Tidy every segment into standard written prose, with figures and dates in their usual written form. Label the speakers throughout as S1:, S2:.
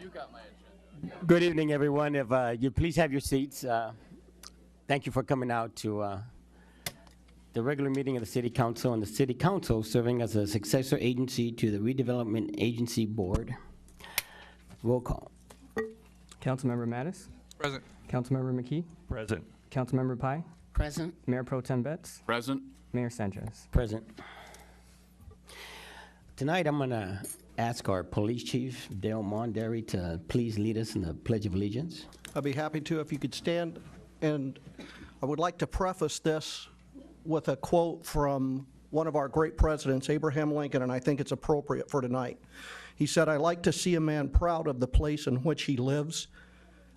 S1: you got my agenda.
S2: Good evening, everyone. If you please have your seats. Thank you for coming out to the regular meeting of the City Council, and the City Council serving as a successor agency to the Redevelopment Agency Board. Roll call.
S3: Councilmember Mattis,
S1: Present.
S3: Councilmember McKee,
S4: Present.
S3: Councilmember Pai,
S5: Present.
S3: Mayor Pro Tem Betts,
S1: Present.
S3: Mayor Sanchez.
S2: Present. Tonight, I'm going to ask our Police Chief, Dale Mondary, to please lead us in the Pledge of Allegiance.
S6: I'd be happy to if you could stand. And I would like to preface this with a quote from one of our great presidents, Abraham Lincoln, and I think it's appropriate for tonight. He said, "I like to see a man proud of the place in which he lives.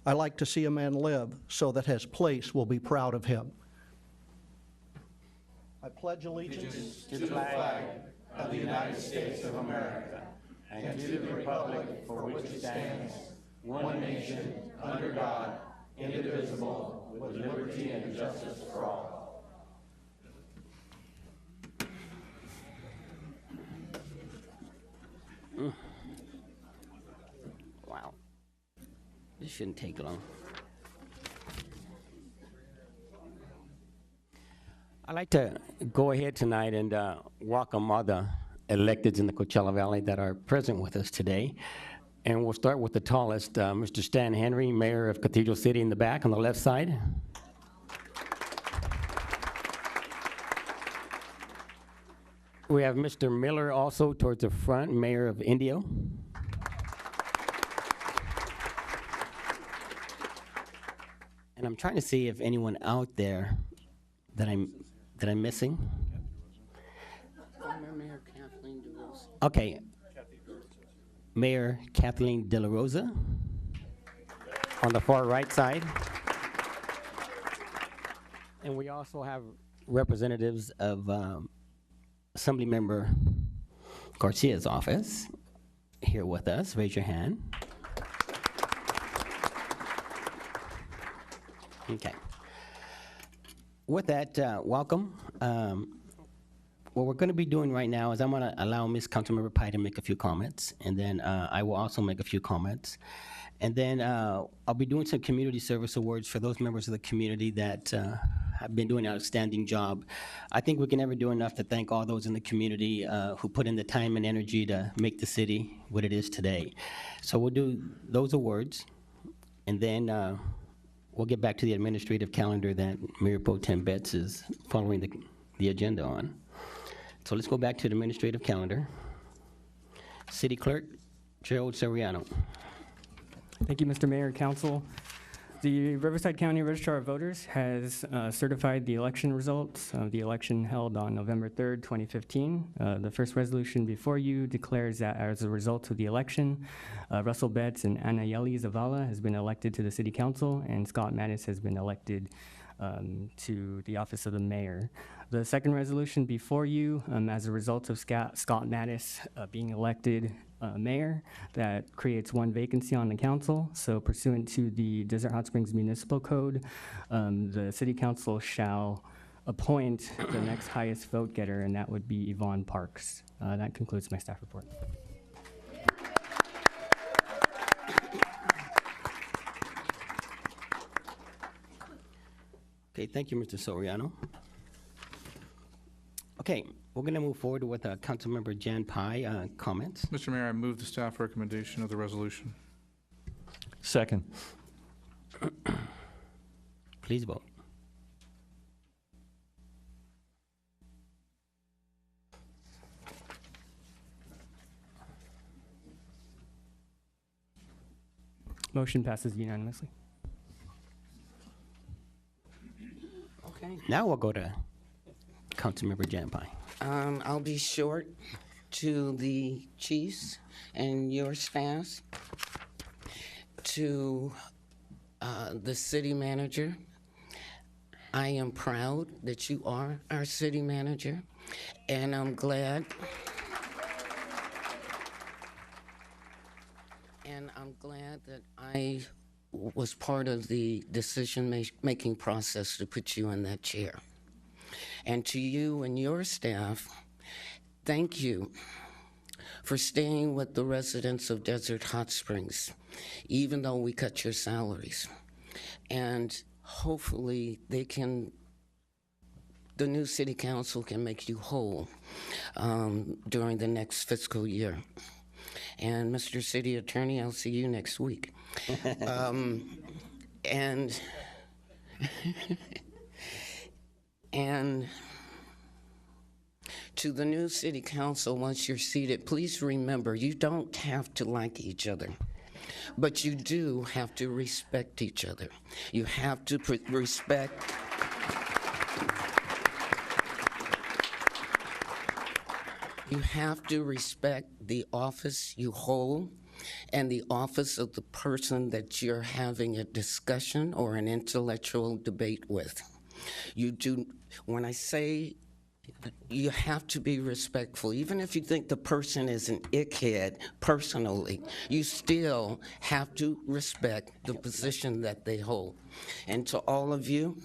S6: I like to see a man live so that his place will be proud of him." I pledge allegiance to the flag of the United States of America and to the republic for which it stands, one nation, under God, indivisible, with liberty and justice for all.
S2: Wow. This shouldn't take long. I'd like to go ahead tonight and welcome all the electeds in the Coachella Valley that are present with us today. And we'll start with the tallest, Mr. Stan Henry, Mayor of Cathedral City, in the back on the left side. We have Mr. Miller also towards the front, Mayor of Indio. And I'm trying to see if anyone out there that I'm missing.
S5: Former Mayor Kathleen DeRosa.
S2: Okay. Mayor Kathleen De La Rosa on the far right side. And we also have representatives of Assemblymember Garcia's office here with us. Raise your hand. Okay. With that, welcome. What we're going to be doing right now is I'm going to allow Ms. Councilmember Pai to make a few comments, and then I will also make a few comments. And then I'll be doing some community service awards for those members of the community that have been doing an outstanding job. I think we can never do enough to thank all those in the community who put in the time and energy to make the city what it is today. So we'll do those awards, and then we'll get back to the administrative calendar that Mayor Pro Tem Betts is following the agenda on. So let's go back to the administrative calendar. City Clerk, Gerald Soriano.
S3: Thank you, Mr. Mayor, Council. The Riverside County Registrar of Voters has certified the election results of the election held on November 3rd, 2015. The first resolution before you declares that as a result of the election, Russell Betts and Anayeli Zavala has been elected to the City Council, and Scott Mattis has been elected to the office of the mayor. The second resolution before you, as a result of Scott Mattis being elected mayor, that creates one vacancy on the council. So pursuant to the Desert Hot Springs Municipal Code, the City Council shall appoint the next highest vote getter, and that would be Yvonne Parks. That concludes my staff report.
S2: Okay, thank you, Mr. Soriano. Okay, we're going to move forward with Councilmember Jan Pai comments.
S1: Mr. Mayor, I move the staff recommendation of the resolution.
S4: Second.
S2: Please vote.
S3: Motion passes unanimously.
S5: Okay.
S2: Now we'll go to Councilmember Jan Pai.
S5: I'll be short. To the chiefs and your staff, to the city manager, I am proud that you are our city manager, and I'm glad. And I'm glad that I was part of the decision-making process to put you in that chair. And to you and your staff, thank you for staying with the residents of Desert Hot Springs, even though we cut your salaries. And hopefully the new city council can make you whole during the next fiscal year. And Mr. City Attorney, I'll see you next week. And to the new city council, once you're seated, please remember, you don't have to like each other, but you do have to respect each other. You have to respect. You have to respect the office you hold and the office of the person that you're having a discussion or an intellectual debate with. You do, when I say you have to be respectful, even if you think the person is an ickhead personally, you still have to respect the position that they hold. And to all of you,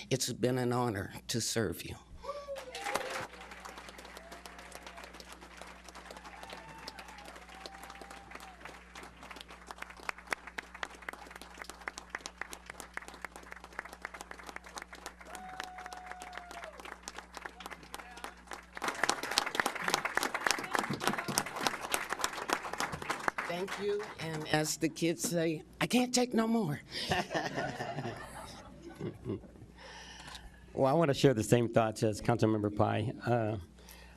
S5: it's been an honor to serve you. Thank you, and as the kids say, I can't take no more.
S2: Well, I want to share the same thoughts as Councilmember Pai.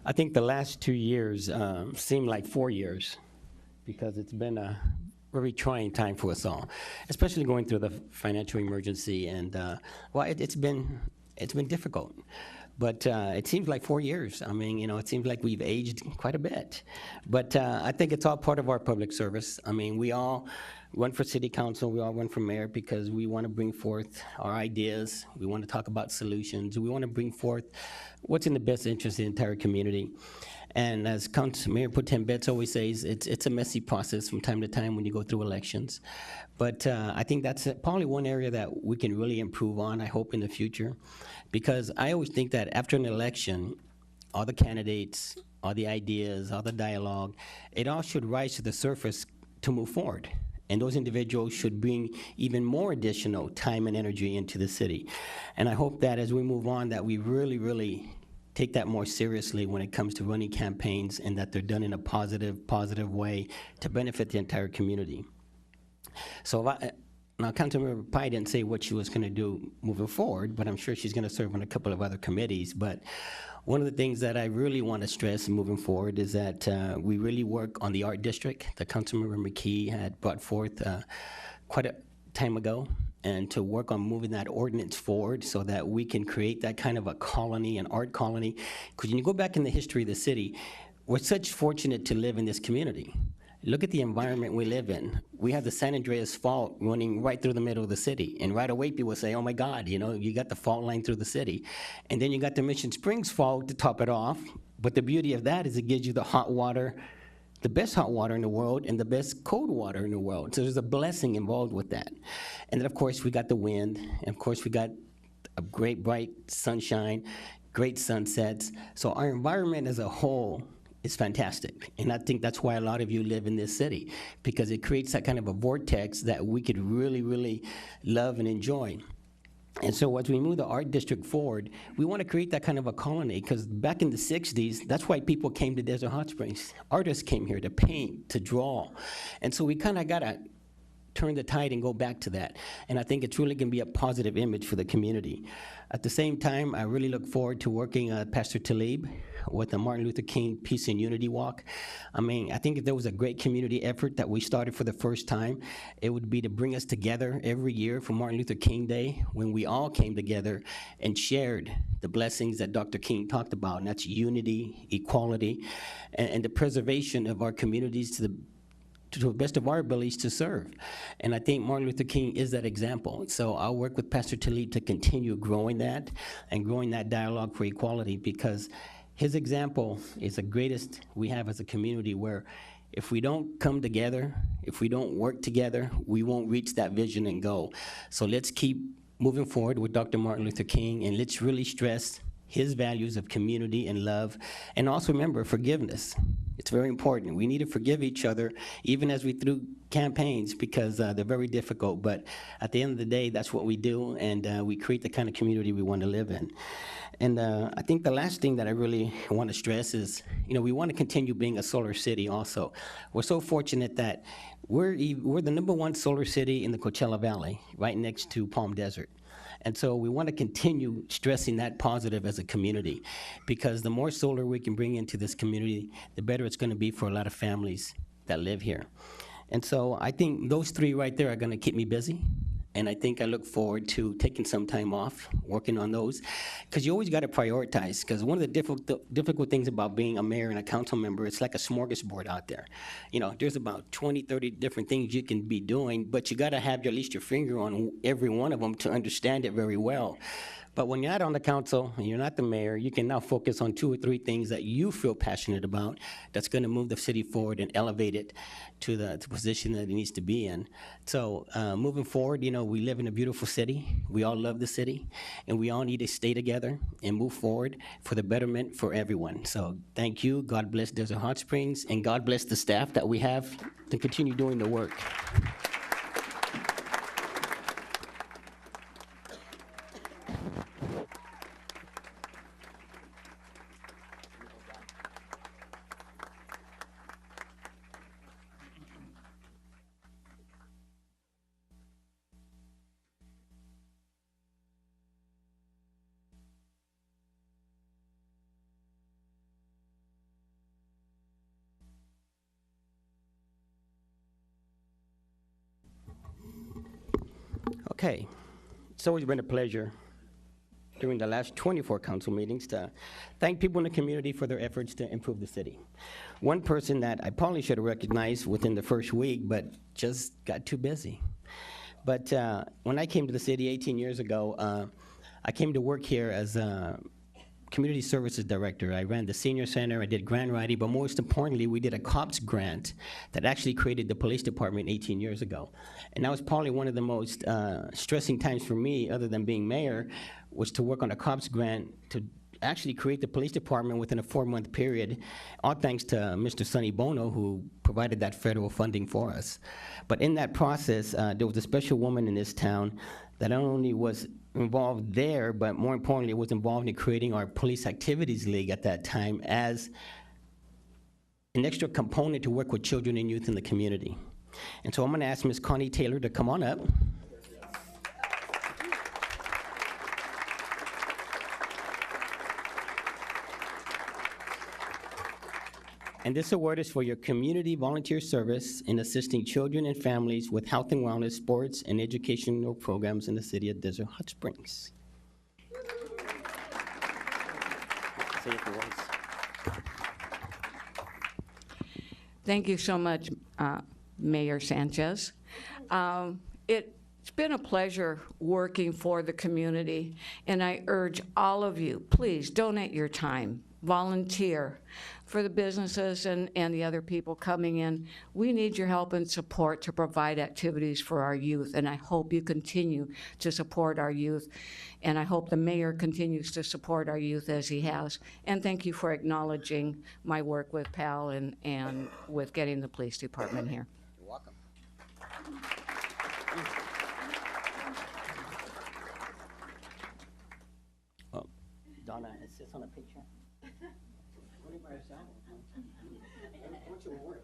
S2: I think the last 2 years seem like 4 years because it's been a very trying time for us all, especially going through the financial emergency. And well, it's been difficult. But it seems like 4 years. I mean, you know, it seems like we've aged quite a bit. But I think it's all part of our public service. I mean, we all run for city council, we all run for mayor because we want to bring forth our ideas. We want to talk about solutions. We want to bring forth what's in the best interest of the entire community. And as Mayor Pro Tem Betts always says, it's a messy process from time to time when you go through elections. But I think that's probably one area that we can really improve on, I hope, in the future. Because I always think that after an election, all the candidates, all the ideas, all the dialogue, it all should rise to the surface to move forward. And those individuals should bring even more additional time and energy into the city. And I hope that as we move on, that we really, really take that more seriously when it comes to running campaigns and that they're done in a positive way to benefit the entire community. So now, Councilmember Pai didn't say what she was going to do moving forward, but I'm sure she's going to serve on a couple of other committees. But one of the things that I really want to stress moving forward is that we really work on the art district that Councilmember McKee had brought forth quite a time ago, and to work on moving that ordinance forward so that we can create that kind of a colony, an art colony. Because when you go back in the history of the city, we're such fortunate to live in this community. Look at the environment we live in. We have the San Andreas Fault running right through the middle of the city. And right away people say, oh my God, you know, you got the fault line through the city. And then you got the Mission Springs Fault to top it off. But the beauty of that is it gives you the hot water, the best hot water in the world and the best cold water in the world. So there's a blessing involved with that. And then of course we got the wind, and of course we got a great bright sunshine, great sunsets. So our environment as a whole is fantastic. And I think that's why a lot of you live in this city, because it creates that kind of a vortex that we could really, really love and enjoy. And so as we move the art district forward, we want to create that kind of a colony, because back in the 60s, that's why people came to Desert Hot Springs. Artists came here to paint, to draw. And so we kind of got to turn the tide and go back to that. And I think it's really going to be a positive image for the community. At the same time, I really look forward to working Pastor Talib with the Martin Luther King Peace and Unity Walk. I mean, I think if there was a great community effort that we started for the first time, it would be to bring us together every year for Martin Luther King Day, when we all came together and shared the blessings that Dr. King talked about, and that's unity, equality, and the preservation of our communities to the best of our abilities to serve. And I think Martin Luther King is that example. So I'll work with Pastor Talib to continue growing that and growing that dialogue for equality, because his example is the greatest we have as a community, where if we don't come together, if we don't work together, we won't reach that vision and goal. So let's keep moving forward with Dr. Martin Luther King, and let's really stress his values of community and love. And also remember forgiveness. It's very important. We need to forgive each other, even as we through campaigns, because they're very difficult. But at the end of the day, that's what we do, and we create the kind of community we want to live in. And I think the last thing that I really want to stress is, we want to continue being a solar city also. We're so fortunate that we're the #1 solar city in the Coachella Valley, right next to Palm Desert. And so we want to continue stressing that positive as a community, because the more solar we can bring into this community, the better it's going to be for a lot of families that live here. And so I think those three right there are going to keep me busy. And I think I look forward to taking some time off, working on those, because you always got to prioritize. Because one of the difficult things about being a mayor and a council member, it's like a smorgasbord out there. There's about 20, 30 different things you can be doing, but you got to have at least your finger on every one of them to understand it very well. But when you're not on the council and you're not the mayor, you can now focus on 2 or 3 things that you feel passionate about that's going to move the city forward and elevate it to the position that it needs to be in. So moving forward, we live in a beautiful city. We all love the city, and we all need to stay together and move forward for the betterment for everyone. So thank you. God bless Desert Hot Springs, and God bless the staff that we have to continue doing the work. Okay, it's always been a pleasure during the last 24 council meetings to thank people in the community for their efforts to improve the city. One person that I probably should have recognized within the first week, but just got too busy. But when I came to the city 18 years ago, I came to work here as a community services director. I ran the senior center, I did grant writing, but most importantly, we did a COPS grant that actually created the police department 18 years ago. And that was probably one of the most stressing times for me, other than being mayor, was to work on a COPS grant to actually create the police department within a 4-month period, all thanks to Mr. Sonny Bono, who provided that federal funding for us. But in that process, there was a special woman in this town that not only was involved there, but more importantly, was involved in creating our Police Activities League at that time as an extra component to work with children and youth in the community. And so I'm gonna ask Ms. Connie Taylor to come on up. And this award is for your community volunteer service in assisting children and families with health and wellness, sports, and educational programs in the city of Desert Hot Springs. Say it once.
S7: Thank you so much, Mayor Sanchez. It's been a pleasure working for the community, and I urge all of you, please donate your time, volunteer for the businesses and the other people coming in. We need your help and support to provide activities for our youth, and I hope you continue to support our youth, and I hope the mayor continues to support our youth as he has. And thank you for acknowledging my work with PAL and with getting the police department here.
S2: You're welcome. Oh, Donna, is this on a picture? What about yourself? What's your word?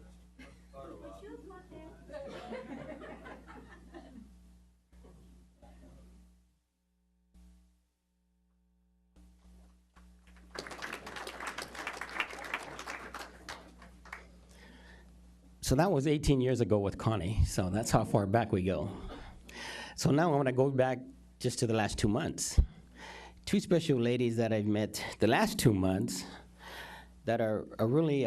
S2: So that was 18 years ago with Connie, so that's how far back we go. So now I want to go back just to the last 2 months. 2 special ladies that I've met the last 2 months that are really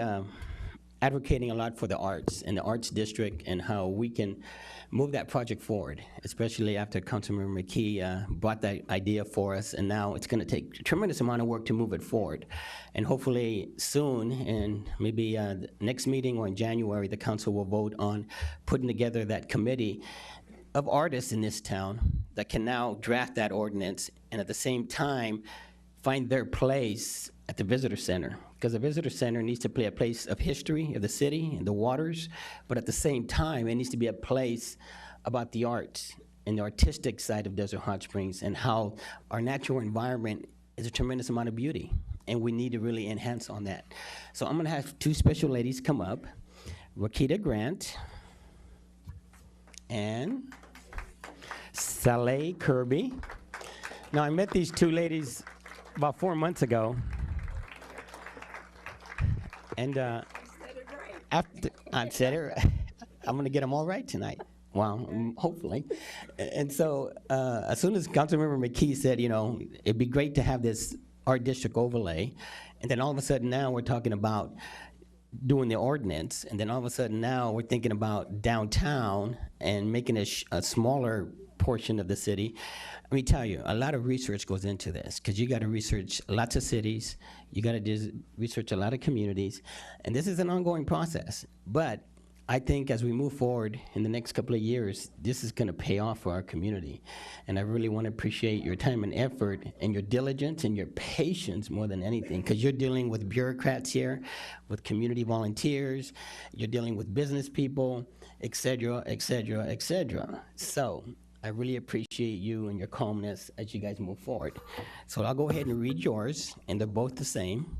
S2: advocating a lot for the arts and the arts district and how we can move that project forward, especially after Councilmember McKee brought that idea for us, and now it's going to take a tremendous amount of work to move it forward. And hopefully soon, and maybe the next meeting or in January, the council will vote on putting together that committee of artists in this town that can now draft that ordinance and at the same time find their place at the visitor center, because the visitor center needs to play a place of history of the city and the waters, but at the same time, it needs to be a place about the arts and the artistic side of Desert Hot Springs and how our natural environment is a tremendous amount of beauty, and we need to really enhance on that. So I'm gonna have two special ladies come up, Rakita Grant and Saleh Kirby. Now, I met these two ladies about 4 months ago. And after I said it, I'm going to get them all right tonight. Well, hopefully. And so as soon as Councilmember McKee said, you know, it'd be great to have this art district overlay, and then all of a sudden now we're talking about doing the ordinance, and then all of a sudden now we're thinking about downtown and making a smaller portion of the city. Let me tell you, a lot of research goes into this, because you got to research lots of cities, you got to research a lot of communities, and this is an ongoing process. But I think as we move forward in the next couple of years, this is going to pay off for our community. And I really want to appreciate your time and effort and your diligence and your patience more than anything, because you're dealing with bureaucrats here, with community volunteers, you're dealing with business people, et cetera, et cetera, et cetera. So I really appreciate you and your calmness as you guys move forward. So I'll go ahead and read yours, and they're both the same.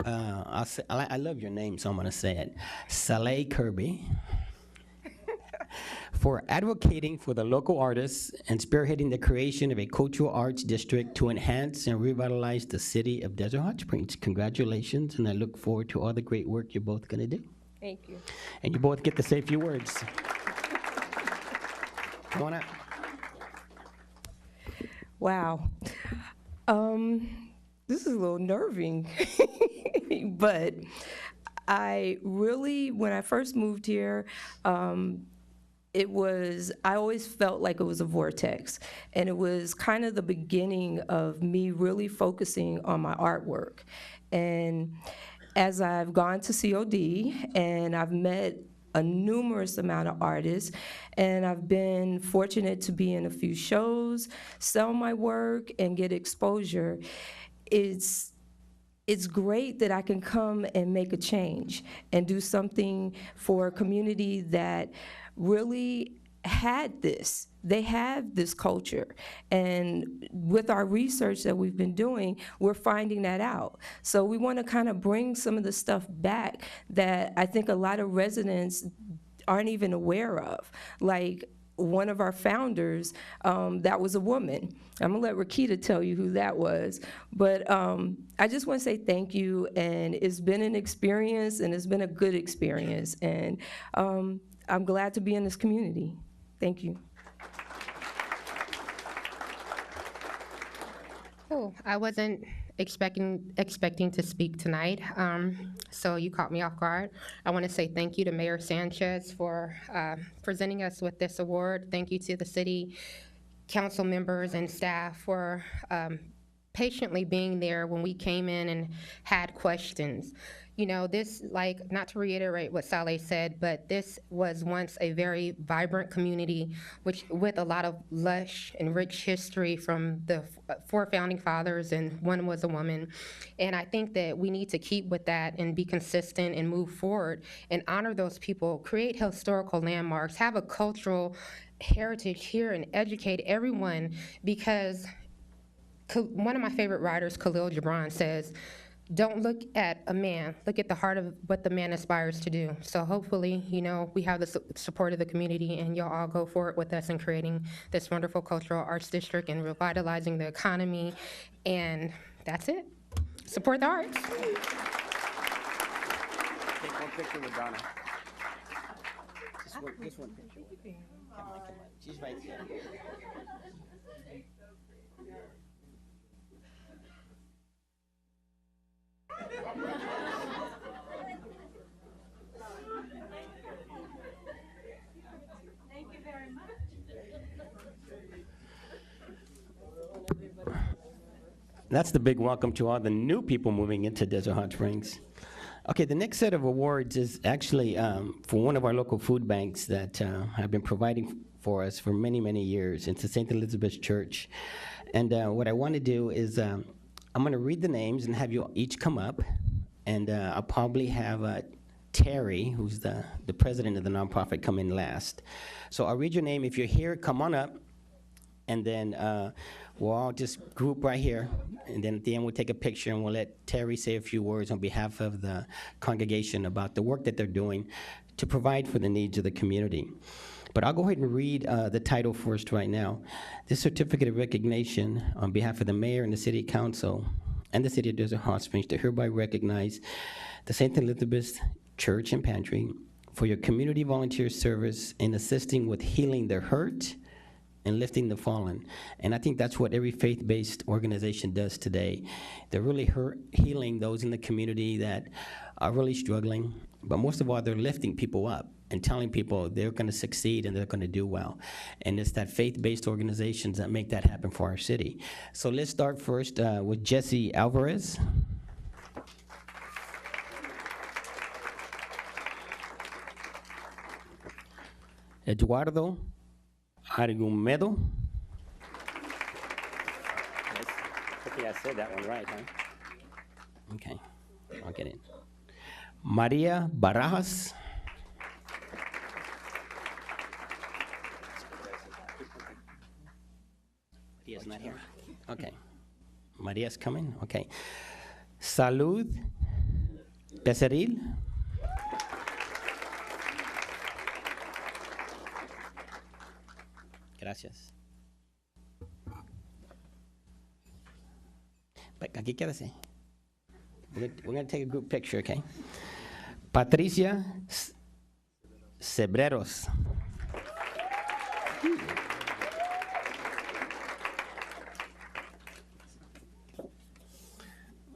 S2: I love your name, so I'm going to say it. Saleh Kirby, for advocating for the local artists and spearheading the creation of a cultural arts district to enhance and revitalize the city of Desert Hot Springs. Congratulations, and I look forward to all the great work you're both going to do.
S8: Thank you.
S2: And you both get to say a few words. Come on up.
S8: Wow. This is a little nerving, but I really, when I first moved here, I always felt like it was a vortex, and it was kind of the beginning of me really focusing on my artwork. And as I've gone to COD and I've met a numerous amount of artists, and I've been fortunate to be in a few shows, sell my work, and get exposure. It's great that I can come and make a change and do something for a community that really had this. They have this culture, and with our research that we've been doing, we're finding that out. So we want to kind of bring some of the stuff back that I think a lot of residents aren't even aware of. Like one of our founders, that was a woman. I'm gonna let Rakita tell you who that was. But I just want to say thank you, and it's been an experience, and it's been a good experience, and I'm glad to be in this community. Thank you.
S9: Oh, I wasn't expecting to speak tonight, so you caught me off guard. I want to say thank you to Mayor Sanchez for presenting us with this award. Thank you to the city council members and staff for patiently being there when we came in and had questions. You know, this, like, not to reiterate what Saleh said, but this was once a very vibrant community with a lot of lush and rich history from the 4 founding fathers, and one was a woman. And I think that we need to keep with that and be consistent and move forward and honor those people, create historical landmarks, have a cultural heritage here, and educate everyone, because one of my favorite writers, Khalil Gibran, says, don't look at a man, look at the heart of what the man aspires to do. So hopefully, you know, we have the support of the community, and you'll all go forward with us in creating this wonderful cultural arts district and revitalizing the economy. And that's it. Support the arts.
S2: Take one picture with Donna. Just one picture. Come on. She's right there. That's the big welcome to all the new people moving into Desert Hot Springs. Okay, the next set of awards is actually for one of our local food banks that have been providing for us for many, many years. It's the St. Elizabeth's Church. And what I want to do is I'm going to read the names and have you each come up, and I'll probably have Terry, who's the president of the nonprofit, come in last. So I'll read your name. If you're here, come on up, and then we'll all just group right here, and then at the end, we'll take a picture, and we'll let Terry say a few words on behalf of the congregation about the work that they're doing to provide for the needs of the community. But I'll go ahead and read the title first right now. This certificate of recognition on behalf of the mayor and the city council and the city of Desert Hot Springs to hereby recognize the St. Elizabeth Church and Pantry for your community volunteer service in assisting with healing the hurt and lifting the fallen. And I think that's what every faith-based organization does today. They're really healing those in the community that are really struggling, but most of all, they're lifting people up and telling people they're going to succeed and they're going to do well. And it's that faith-based organizations that make that happen for our city. So let's start first with Jesse Alvarez. Eduardo Argumedo. Hopefully I said that one right, huh? Okay, I'll get it. Maria Barajas. Maria's not here. Okay. Maria's coming? Okay. Salud Becerril. Gracias. Aquí quédese. We're going to take a group picture, okay? Patricia Cebreros.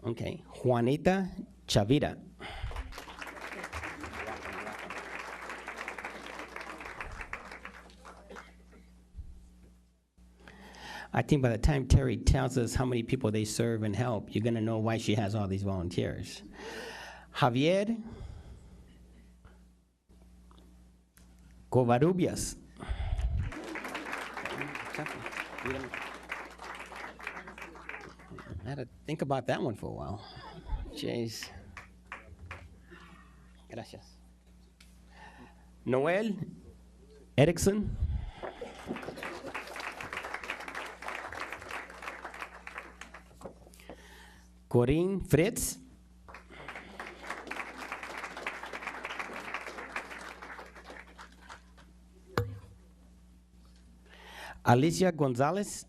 S2: Okay. Juanita Chavira. I think by the time Terry tells us how many people they serve and help, you're going to know why she has all these volunteers. Javier Covarrubias. I had to think about that one for a while. Jeez. Gracias. Noel Erickson. Corinne Fritz. Alicia Gonzalez.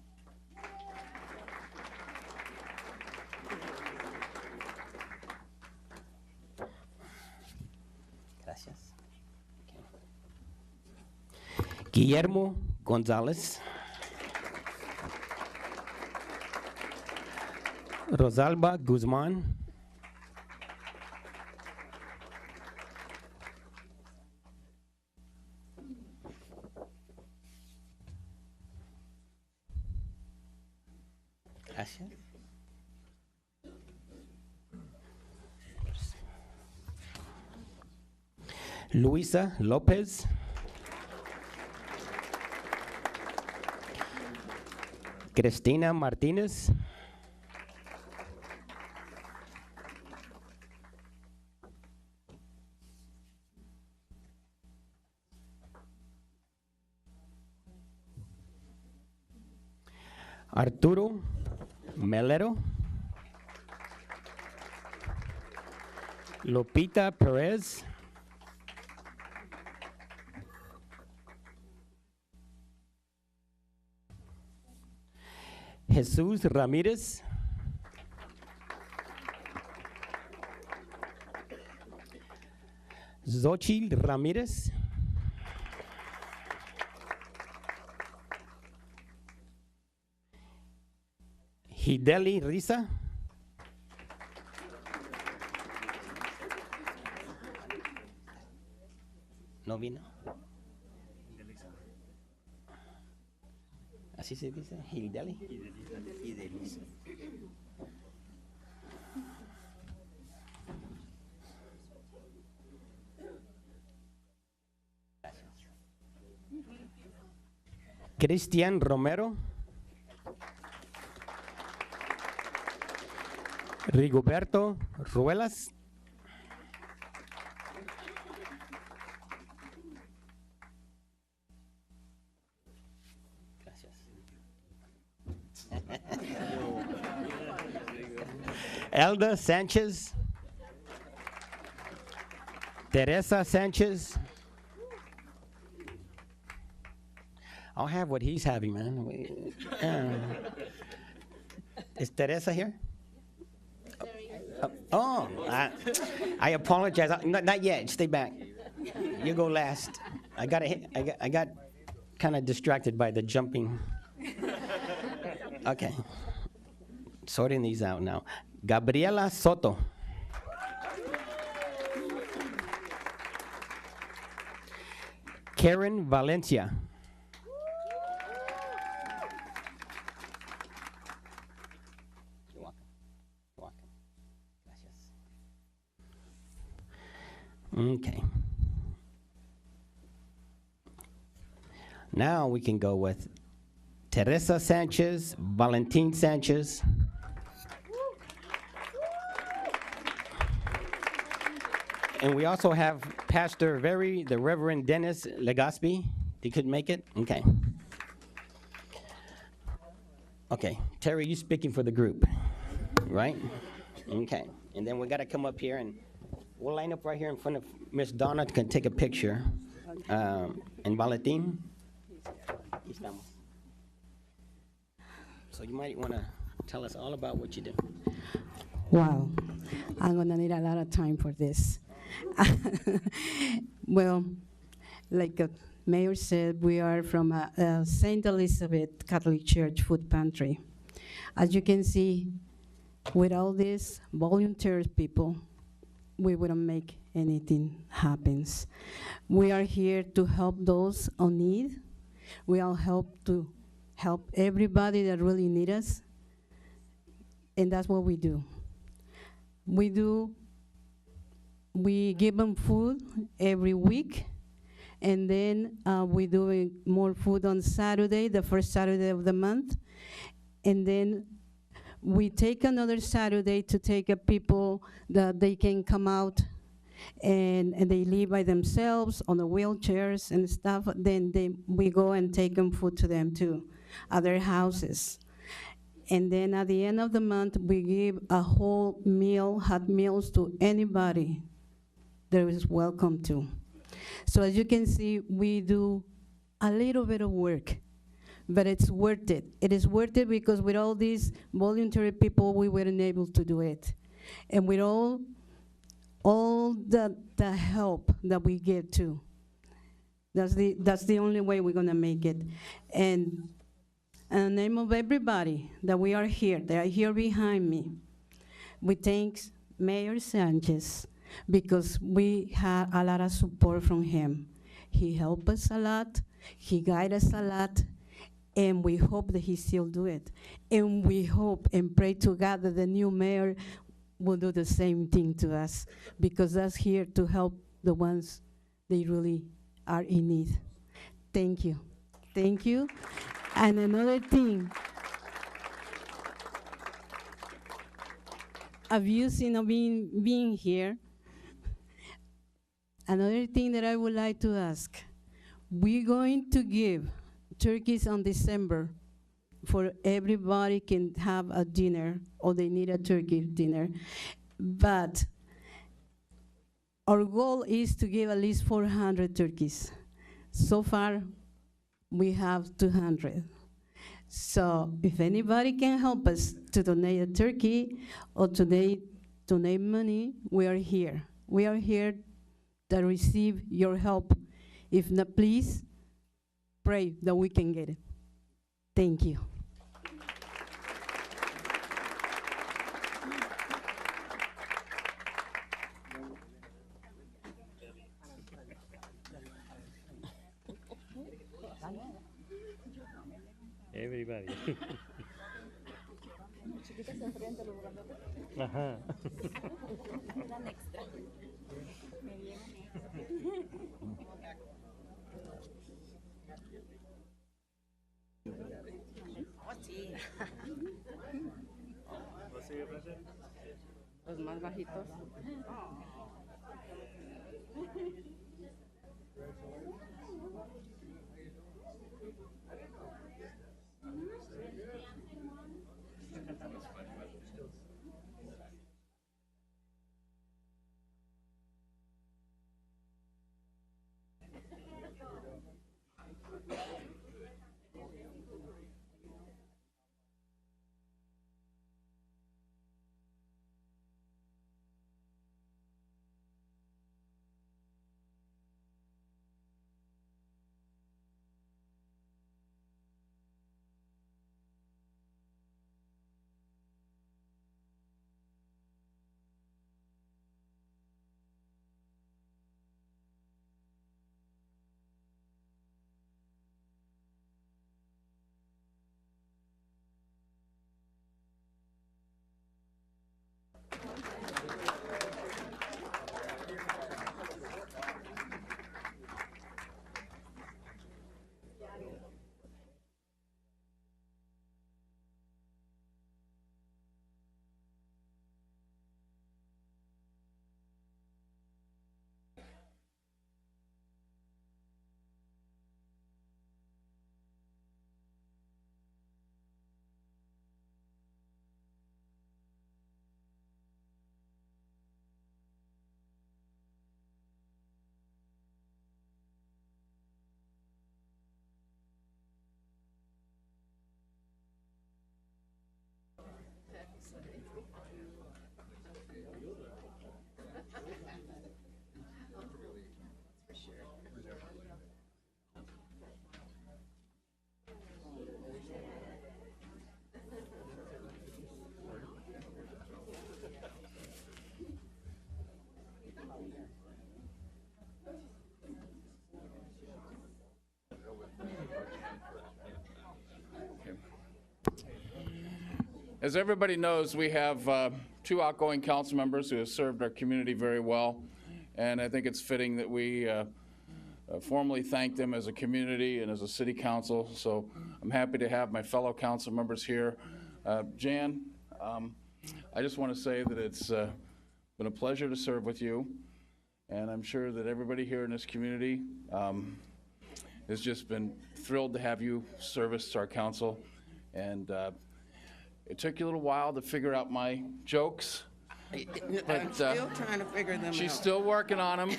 S2: Gracias. Okay. Guillermo Gonzalez. Rosalba Guzman. Gracias. Luisa Lopez. Cristina Martinez. Arturo Melero. Lupita Perez. Jesus Ramirez. Xochitl Ramirez. Hideli Risa. ¿No vino? ¿Así se dice? Hideli. Hidelisa. Cristian Romero. Rigoberto Ruelas. Elda Sanchez. Teresa Sanchez. I'll have what he's having, man. Is Teresa here? Oh, I apologize. Not yet. Stay back. You go last. I got kind of distracted by the jumping. Okay. Sorting these out now. Gabriela Soto. Karen Valencia. Okay. Now we can go with Teresa Sanchez, Valentin Sanchez. And we also have Pastor the Reverend Dennis Legaspi. He could make it? Okay. Okay, Terry, you speaking for the group, right? Okay, and then we gotta come up here and we'll line up right here in front of Miss Donna to take a picture. And Valentin. So you might wanna tell us all about what you do.
S10: Wow, I'm gonna need a lot of time for this. Well, like Mayor said, we are from St. Elizabeth Catholic Church Food Pantry. As you can see, with all these volunteer people, we wouldn't make anything happen. We are here to help those on need. We all help to help everybody that really need us, and that's what we do. We give them food every week, and then we do more food on Saturday, the first Saturday of the month, and then we take another Saturday to take people that they can come out and they live by themselves on the wheelchairs and stuff. Then we go and take them food to them too, at their houses. And then at the end of the month, we give a whole meal, hot meals to anybody that is welcome to. So as you can see, we do a little bit of work, but it's worth it. It is worth it because with all these voluntary people, we weren't able to do it. And with all the help that we get too, that's the only way we're gonna make it. And in the name of everybody that we are here, they are here behind me, we thank Mayor Sanchez because we had a lot of support from him. He helped us a lot, he guided us a lot, and we hope that he still do it. And we hope and pray to God that the new mayor will do the same thing to us, because that's here to help the ones they really are in need. Thank you. Thank you. And another thing, abusing of being here, another thing that I would like to ask, we're going to give turkeys on December for everybody can have a dinner, or they need a turkey dinner. But our goal is to give at least 400 turkeys. So far, we have 200. So if anybody can help us to donate a turkey or donate money, we are here. We are here to receive your help. If not, please pray that we can get it. Thank you.
S4: Everybody. Ajá.
S11: Los más bajitos.
S12: As everybody knows, we have two outgoing council members who have served our community very well, and I think it's fitting that we formally thank them as a community and as a city council. So I'm happy to have my fellow council members here. Jan, I just want to say that it's been a pleasure to serve with you, and I'm sure that everybody here in this community has just been thrilled to have you service to our council. And it took you a little while to figure out my jokes.
S5: I'm still trying to figure them out.
S12: She's still working on them,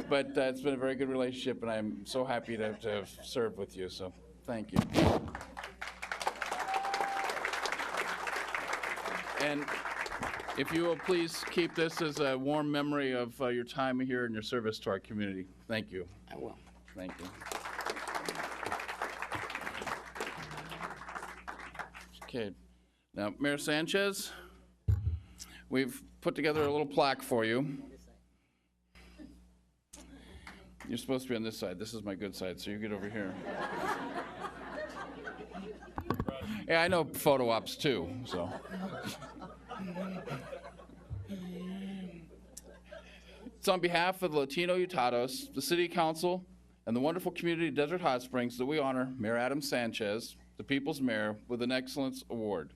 S12: but it's been a very good relationship, and I'm so happy to have served with you, so thank you. And if you will please keep this as a warm memory of your time here and your service to our community. Thank you.
S5: I will.
S12: Thank you. Okay. Now, Mayor Sanchez, we've put together a little plaque for you. You're supposed to be on this side. This is my good side, so you get over here. Yeah, I know photo ops too, so. It's on behalf of the Latino Utados, the City Council, and the wonderful community of Desert Hot Springs that we honor Mayor Adam Sanchez, the People's Mayor, with an Excellence Award.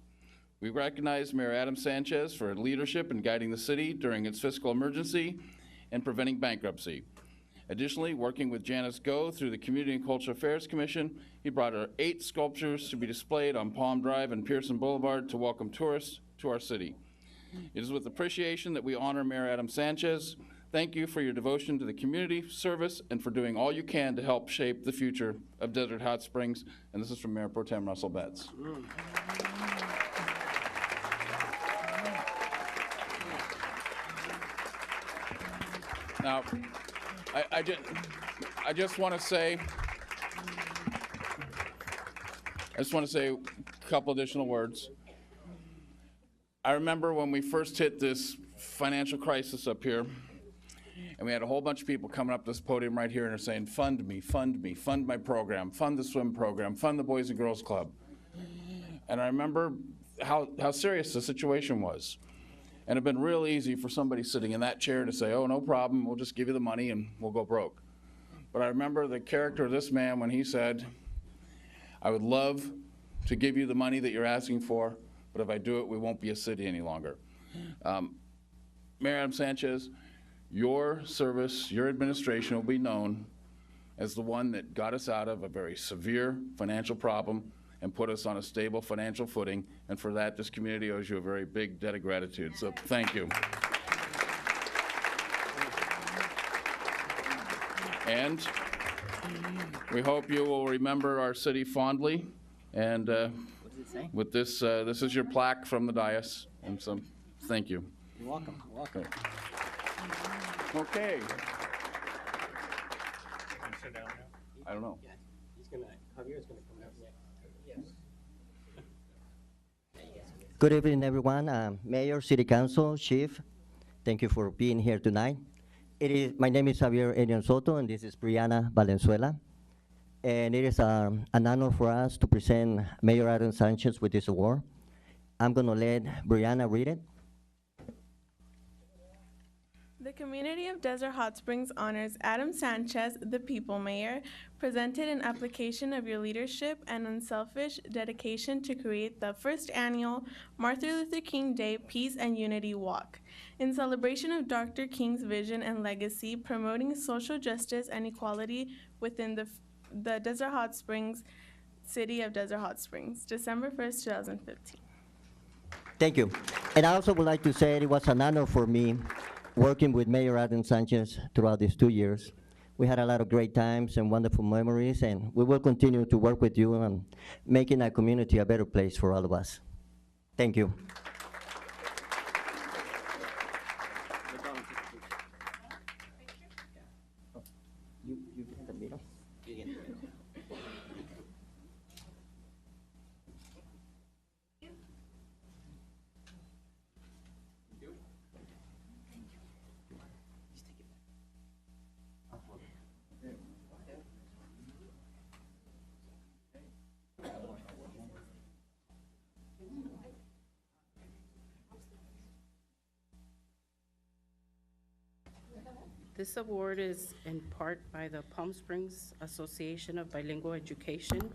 S12: We recognize Mayor Adam Sanchez for leadership in guiding the city during its fiscal emergency and preventing bankruptcy. Additionally, working with Janice Go through the Community and Cultural Affairs Commission, he brought her 8 sculptures to be displayed on Palm Drive and Pearson Boulevard to welcome tourists to our city. It is with appreciation that we honor Mayor Adam Sanchez. Thank you for your devotion to the community service and for doing all you can to help shape the future of Desert Hot Springs. And this is from Mayor Pro Tem Russell Betts. Now, I just want to say a couple additional words. I remember when we first hit this financial crisis up here, and we had a whole bunch of people coming up this podium right here and are saying, fund me, fund me, fund my program, fund the swim program, fund the Boys and Girls Club. And I remember how serious the situation was. And it'd been real easy for somebody sitting in that chair to say, oh, no problem, we'll just give you the money and we'll go broke. But I remember the character of this man when he said, I would love to give you the money that you're asking for, but if I do it, we won't be a city any longer. Mayor Adam Sanchez, your service, your administration will be known as the one that got us out of a very severe financial problem and put us on a stable financial footing. And for that, this community owes you a very big debt of gratitude. So thank you. And we hope you will remember our city fondly. And with this, this is your plaque from the dais. And so, thank you.
S2: You're welcome. You're welcome.
S12: Okay. I don't know.
S2: Javier's gonna come up next. Yes.
S11: Good evening, everyone. Mayor, City Council, Chief, thank you for being here tonight. My name is Javier Elian Soto, and this is Brianna Valenzuela. And it is an honor for us to present Mayor Adam Sanchez with this award. I'm going to let Brianna read it.
S13: The community of Desert Hot Springs honors Adam Sanchez, the People Mayor, presented an application of your leadership and unselfish dedication to create the first annual Martin Luther King Day Peace and Unity Walk. In celebration of Dr. King's vision and legacy, promoting social justice and equality within the Desert Hot Springs, city of Desert Hot Springs, December 1st, 2015.
S11: Thank you. And I also would like to say it was an honor for me working with Mayor Adam Sanchez throughout these 2 years. We had a lot of great times and wonderful memories, and we will continue to work with you on making our community a better place for all of us. Thank you.
S14: This award is in part by the Palm Springs Association of Bilingual Education.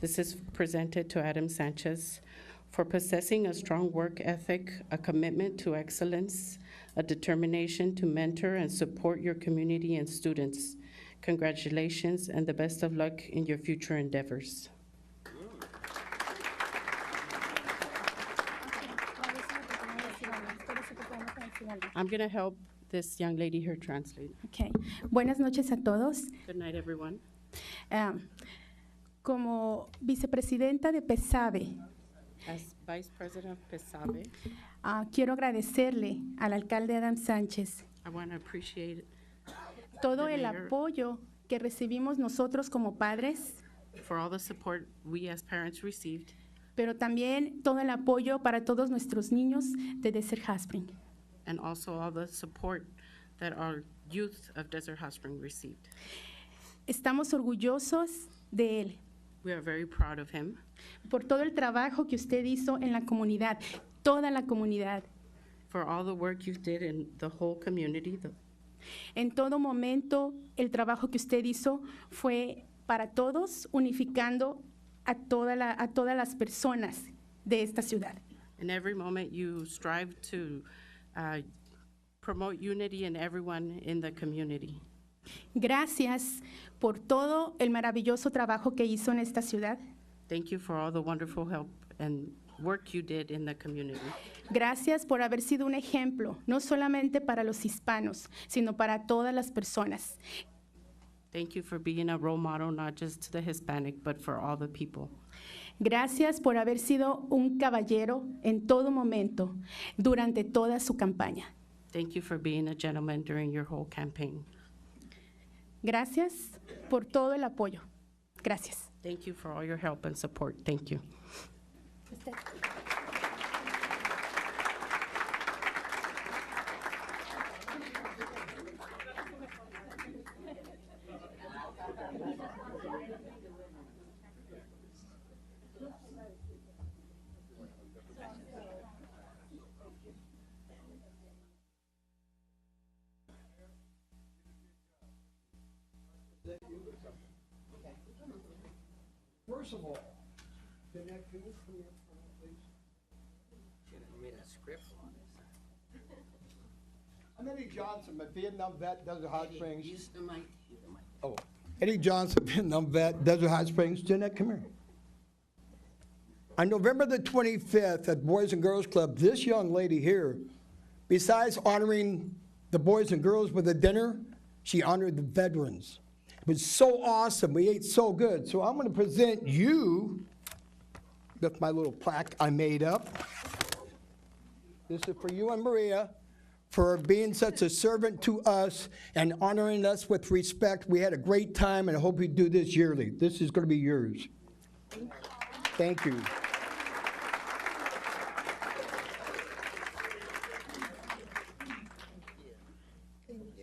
S14: This is presented to Adam Sanchez for possessing a strong work ethic, a commitment to excellence, a determination to mentor and support your community and students. Congratulations and the best of luck in your future endeavors. I'm going to help this young lady here translate.
S15: Okay. Buenas noches a todos.
S14: Good night, everyone.
S15: Como vicepresidenta de PESABE,
S14: As Vice President of PESABE,
S15: quiero agradecerle al alcalde Adam Sánchez
S14: I want to appreciate
S15: todo
S14: the
S15: el
S14: mayor
S15: apoyo que recibimos nosotros como padres,
S14: for all the support we as parents received,
S15: pero también todo el apoyo para todos nuestros niños de Desert Hot Springs.
S14: and also all the support that our youth of Desert Hot Springs received.
S15: Estamos orgullosos de él
S14: We are very proud of him
S15: por todo el trabajo que usted hizo en la comunidad, toda la comunidad.
S14: for all the work you did in the whole community.
S15: En todo momento, el trabajo que usted hizo fue para todos, unificando a todas las personas de esta ciudad.
S14: In every moment, you strive to promote unity in everyone in the community.
S15: Gracias por todo el maravilloso trabajo que hizo en esta ciudad.
S14: Thank you for all the wonderful help and work you did in the community.
S15: Gracias por haber sido un ejemplo, no solamente para los hispanos, sino para todas las personas.
S14: Thank you for being a role model, not just to the Hispanic, but for all the people.
S15: Gracias por haber sido un caballero en todo momento, durante toda su campaña.
S14: Thank you for being a gentleman during your whole campaign.
S15: Gracias por todo el apoyo. Gracias.
S14: Thank you for all your help and support. Thank you.
S6: First of all, can you come here, please?
S2: Should have made a script on this.
S16: I'm Eddie Johnson, a Vietnam vet, Desert Hot Springs.
S5: Use the mic.
S16: Oh, Eddie Johnson, Vietnam vet, Desert Hot Springs. Jeanette, come here. On November the 25th at Boys and Girls Club, this young lady here, besides honoring the boys and girls with a dinner, she honored the veterans. It was so awesome. We ate so good. So I'm going to present you with my little plaque I made up. This is for you and Maria for being such a servant to us and honoring us with respect. We had a great time, and I hope you do this yearly. This is going to be yours. Thank you.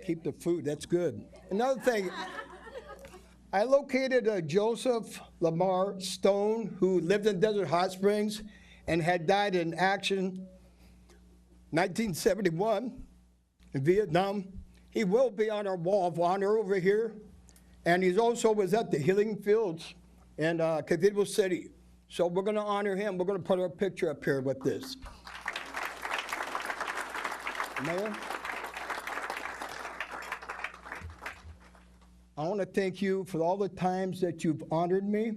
S16: Keep the food, that's good. Another thing, I located Joseph Lamar Stone, who lived in Desert Hot Springs and had died in action 1971 in Vietnam. He will be on our wall of honor over here. And he also was at the Healing Fields in Cathedral City. So we're going to honor him. We're going to put our picture up here with this. Mayor? I want to thank you for all the times that you've honored me,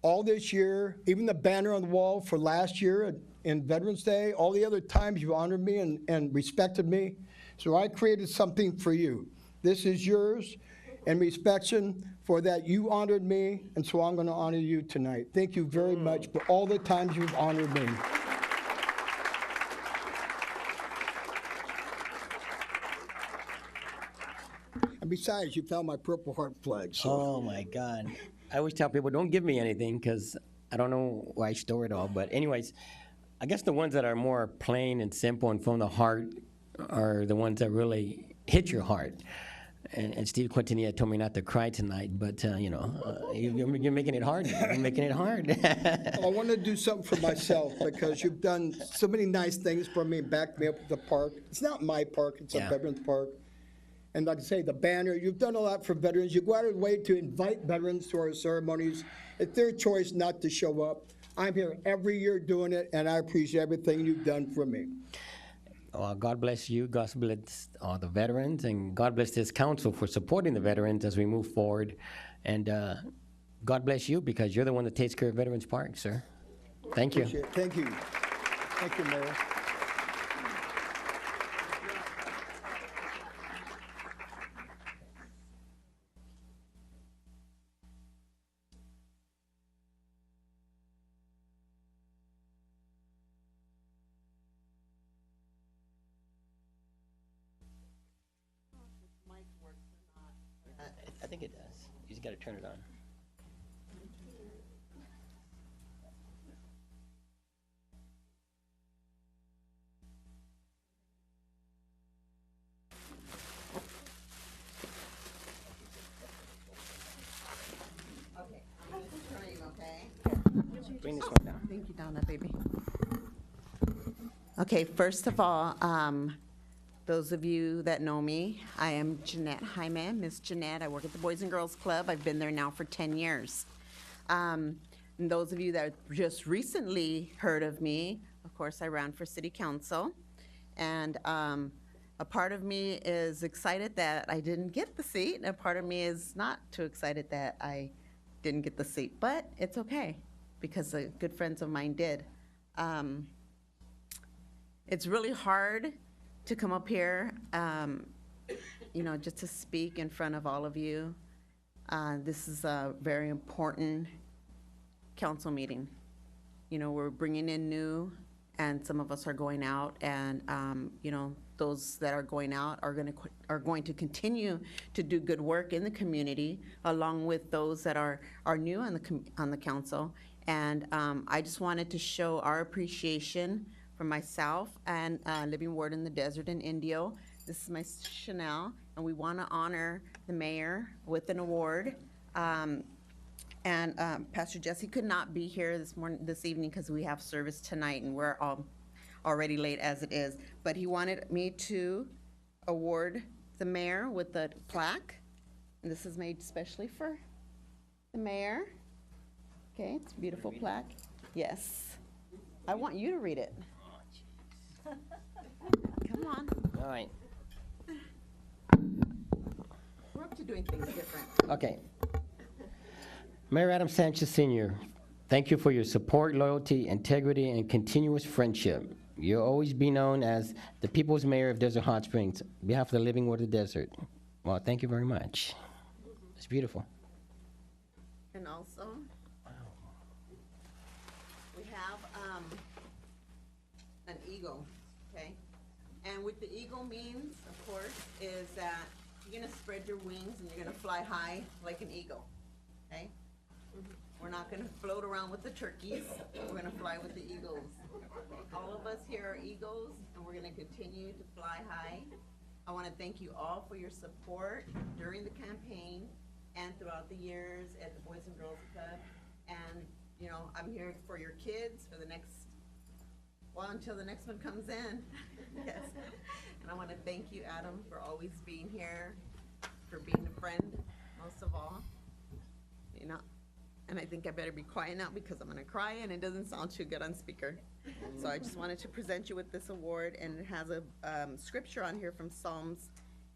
S16: all this year, even the banner on the wall for last year in Veterans Day, all the other times you've honored me and respected me. So I created something for you. This is yours, in respect for that you honored me, and so I'm going to honor you tonight. Thank you very much for all the times you've honored me. And besides, you found my Purple Heart flag. So.
S2: Oh my God. I always tell people, don't give me anything because I don't know why I store it all. But anyways, I guess the ones that are more plain and simple and from the heart are the ones that really hit your heart. And Steve Quintanilla told me not to cry tonight, but you're making it hard. You're making it hard.
S16: I want to do something for myself because you've done so many nice things for me and backed me up with the park. It's not my park, it's a Veterans Park. And like I say, the banner, you've done a lot for veterans. You go out of the way to invite veterans to our ceremonies. It's their choice not to show up. I'm here every year doing it, and I appreciate everything you've done for me.
S2: God bless you, God bless all the veterans, and God bless this council for supporting the veterans as we move forward. And God bless you because you're the one that takes care of Veterans Park, sir. Thank you.
S16: Appreciate it. Thank you. Thank you, Mayor.
S2: I think it does. You just got to turn it on. Bring this one down.
S17: Thank you, Donna, baby. Okay, first of all, those of you that know me, I am Jeanette Jaime, Miss Jeanette. I work at the Boys and Girls Club. I've been there now for 10 years. And those of you that just recently heard of me, of course, I ran for city council. And a part of me is excited that I didn't get the seat, and a part of me is not too excited that I didn't get the seat. But it's okay, because the good friends of mine did. It's really hard to come up here, just to speak in front of all of you. This is a very important council meeting. We're bringing in new, and some of us are going out, and those that are going out are going to continue to do good work in the community, along with those that are new on the council. And I just wanted to show our appreciation for myself and living ward in the desert in Indio. This is my Chanel, and we want to honor the mayor with an award. And Pastor Jesse could not be here this evening because we have service tonight, and we're all already late as it is. But he wanted me to award the mayor with a plaque, and this is made especially for the mayor. Okay, it's a beautiful plaque. Yes. I want you to read it. Come on.
S2: All right.
S17: up to doing things different.
S2: Okay. Mayor Adam Sanchez Sr., thank you for your support, loyalty, integrity, and continuous friendship. You'll always be known as the people's mayor of Desert Hot Springs, on behalf of the Living Water Desert. Well, thank you very much. It's beautiful.
S17: And also, we have an eagle, okay? And what the eagle means, of course, is that you're gonna spread your wings and you're gonna fly high like an eagle, okay? We're not gonna float around with the turkeys, we're gonna fly with the eagles. All of us here are eagles, and we're gonna continue to fly high. I wanna thank you all for your support during the campaign and throughout the years at the Boys and Girls Club. And, you know, I'm here for your kids for the next, well, until the next one comes in. Yes. And I want to thank you, Adam, for always being here, for being a friend, most of all. You know, and I think I better be quiet now because I'm going to cry and it doesn't sound too good on speaker. So I just wanted to present you with this award, and it has a scripture on here from Psalms,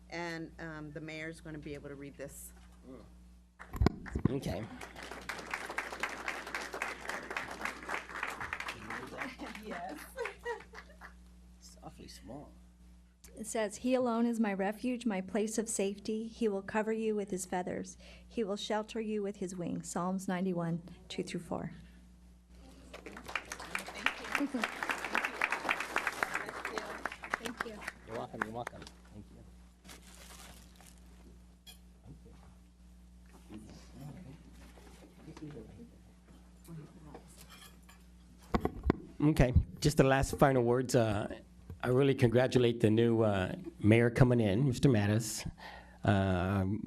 S17: and the mayor's going to be able to read this.
S2: Okay.
S17: Yes.
S2: It's awfully small.
S18: It says, "He alone is my refuge, my place of safety. He will cover you with his feathers. He will shelter you with his wings." Psalms 91, 2 through 4.
S17: Thank you.
S18: Thank you.
S2: You're welcome, you're welcome. Thank you. Okay, just the last final words. I really congratulate the new mayor coming in, Mr. Mattis.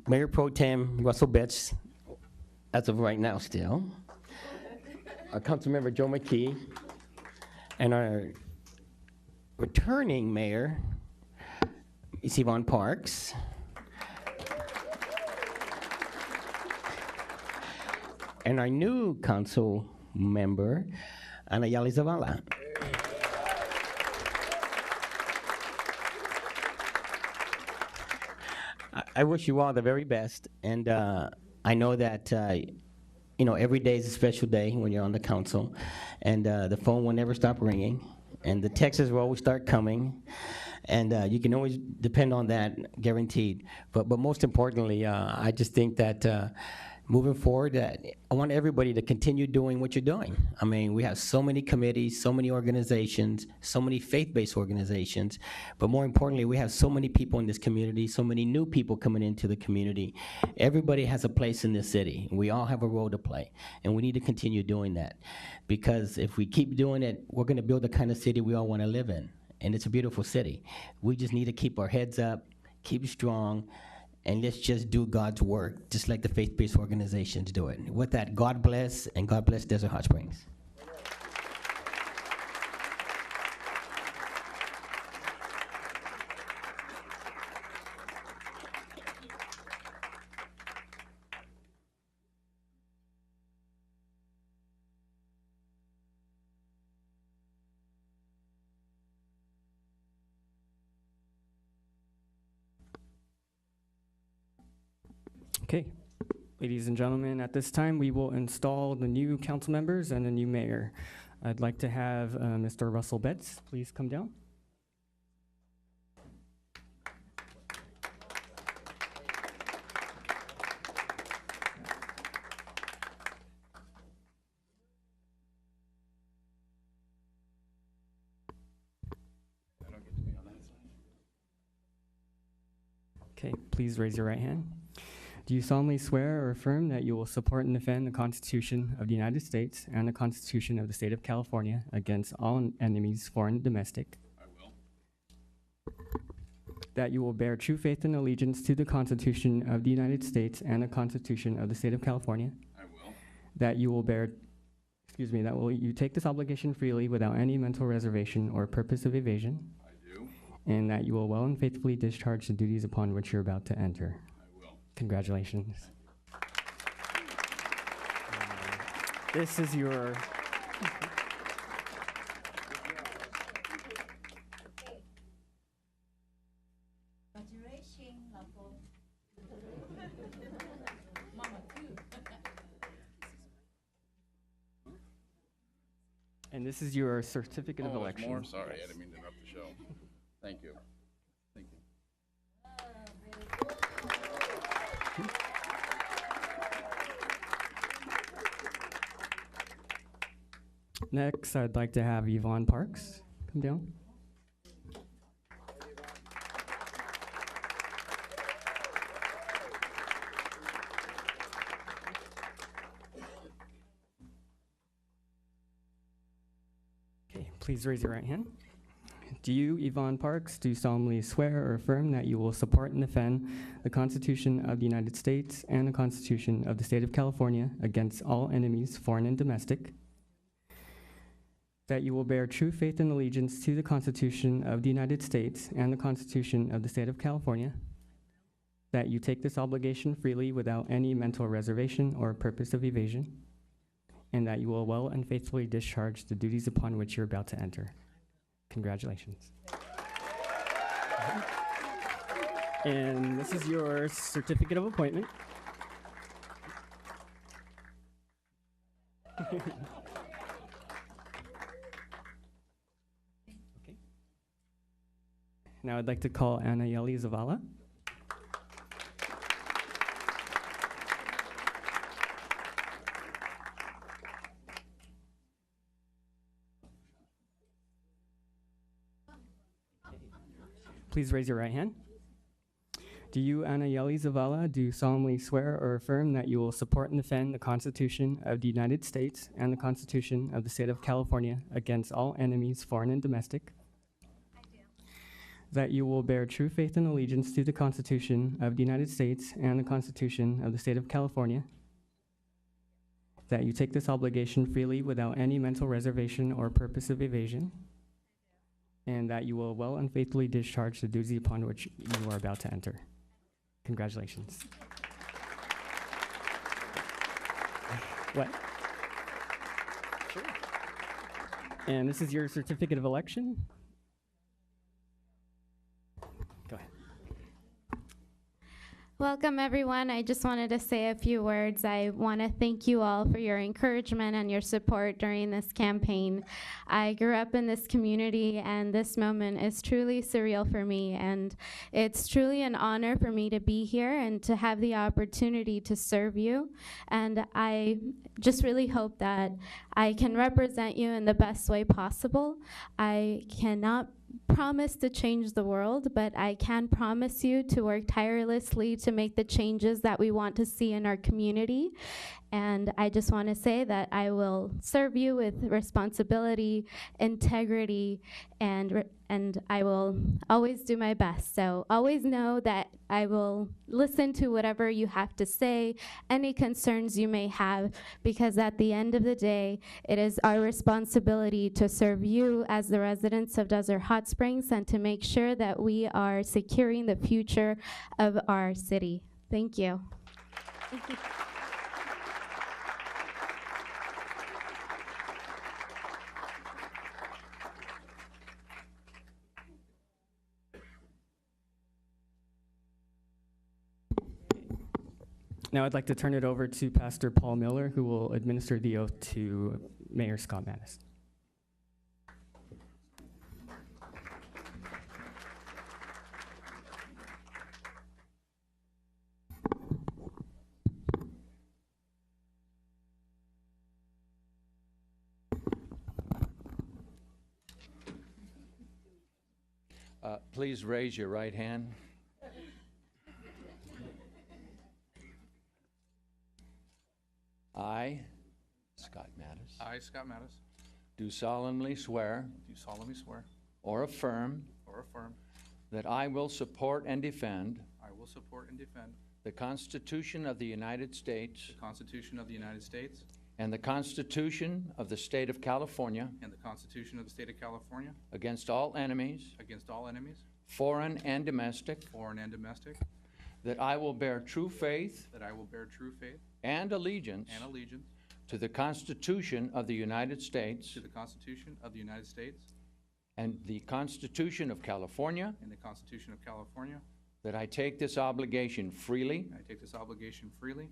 S2: Mayor Pro Tem Russell Betts, as of right now still. Our Councilmember Joe McKee. And our returning mayor is Yvonne Parks. And our new council member, Anayali Zavala. I wish you all the very best, and I know that you know, every day is a special day when you're on the council, and the phone will never stop ringing, and the texts will always start coming, and you can always depend on that, guaranteed. But most importantly, I just think that moving forward, I want everybody to continue doing what you're doing. I mean, we have so many committees, so many organizations, so many faith-based organizations, but more importantly, we have so many people in this community, so many new people coming into the community. Everybody has a place in this city. We all have a role to play, and we need to continue doing that, because if we keep doing it, we're gonna build the kind of city we all wanna live in, and it's a beautiful city. We just need to keep our heads up, keep strong, and let's just do God's work, just like the faith-based organizations do it. With that, God bless, and God bless Desert Hot Springs.
S3: Okay, ladies and gentlemen, at this time, we will install the new council members and the new mayor. I'd like to have Mr. Russell Betts please come down. Okay, please raise your right hand. Do you solemnly swear or affirm that you will support and defend the Constitution of the United States and the Constitution of the State of California against all enemies, foreign and domestic?
S12: I will.
S3: That you will bear true faith and allegiance to the Constitution of the United States and the Constitution of the State of California?
S12: I will.
S3: That you will bear, you take this obligation freely without any mental reservation or purpose of evasion?
S12: I do.
S3: And that you will well and faithfully discharge the duties upon which you're about to enter? Congratulations. This is your... And this is your certificate of
S12: Oh, there's
S3: election.
S12: more? Sorry, I didn't mean to interrupt the show. Thank you. Thank you.
S3: Next, I'd like to have Yvonne Parks come down. Okay, please raise your right hand. Do you, Yvonne Parks, do solemnly swear or affirm that you will support and defend the Constitution of the United States and the Constitution of the State of California against all enemies, foreign and domestic? That you will bear true faith and allegiance to the Constitution of the United States and the Constitution of the State of California? That you take this obligation freely without any mental reservation or purpose of evasion? And that you will well and faithfully discharge the duties upon which you're about to enter? Congratulations. And this is your certificate of appointment. Okay. Now I'd like to call Anna Yeli Zavala. Please raise your right hand. Do you, Anna Yeli Zavala, do solemnly swear or affirm that you will support and defend the Constitution of the United States and the Constitution of the State of California against all enemies, foreign and domestic? I do. That you will bear true faith and allegiance to the Constitution of the United States and the Constitution of the State of California? That you take this obligation freely without any mental reservation or purpose of evasion? And that you will well and faithfully discharge the duty upon which you are about to enter. Congratulations. What? Sure. And this is your certificate of election. Go ahead.
S19: Welcome, everyone. I just wanted to say a few words. I want to thank you all for your encouragement and your support during this campaign. I grew up in this community, and this moment is truly surreal for me. And it's truly an honor for me to be here and to have the opportunity to serve you. And I just really hope that I can represent you in the best way possible. I cannot promise to change the world, but I can promise you to work tirelessly to make the changes that we want to see in our community. And I just want to say that I will serve you with responsibility, integrity, and I will always do my best. So always know that I will listen to whatever you have to say, any concerns you may have, because at the end of the day, it is our responsibility to serve you as the residents of Desert Hot Springs and to make sure that we are securing the future of our city. Thank you. Thank you.
S3: Now I'd like to turn it over to Pastor Paul Miller, who will administer the oath to Mayor Scott Mattis.
S20: Please raise your right hand. I, Scott Mattis,
S1: I, Scott Mattis,
S20: do solemnly swear
S1: do solemnly swear
S20: or affirm
S1: or affirm
S20: that I will support and defend
S1: I will support and defend
S20: the Constitution of the United States
S1: the Constitution of the United States
S20: and the Constitution of the State of California
S1: and the Constitution of the State of California
S20: against all enemies,
S1: against all enemies,
S20: foreign and domestic,
S1: that
S20: I will bear true faith
S1: I will bear true faith
S20: and allegiance to the Constitution of the United States
S1: to the Constitution of the United States
S20: and the Constitution of California,
S1: and the Constitution of California,
S20: that I take this obligation freely
S1: I take this obligation freely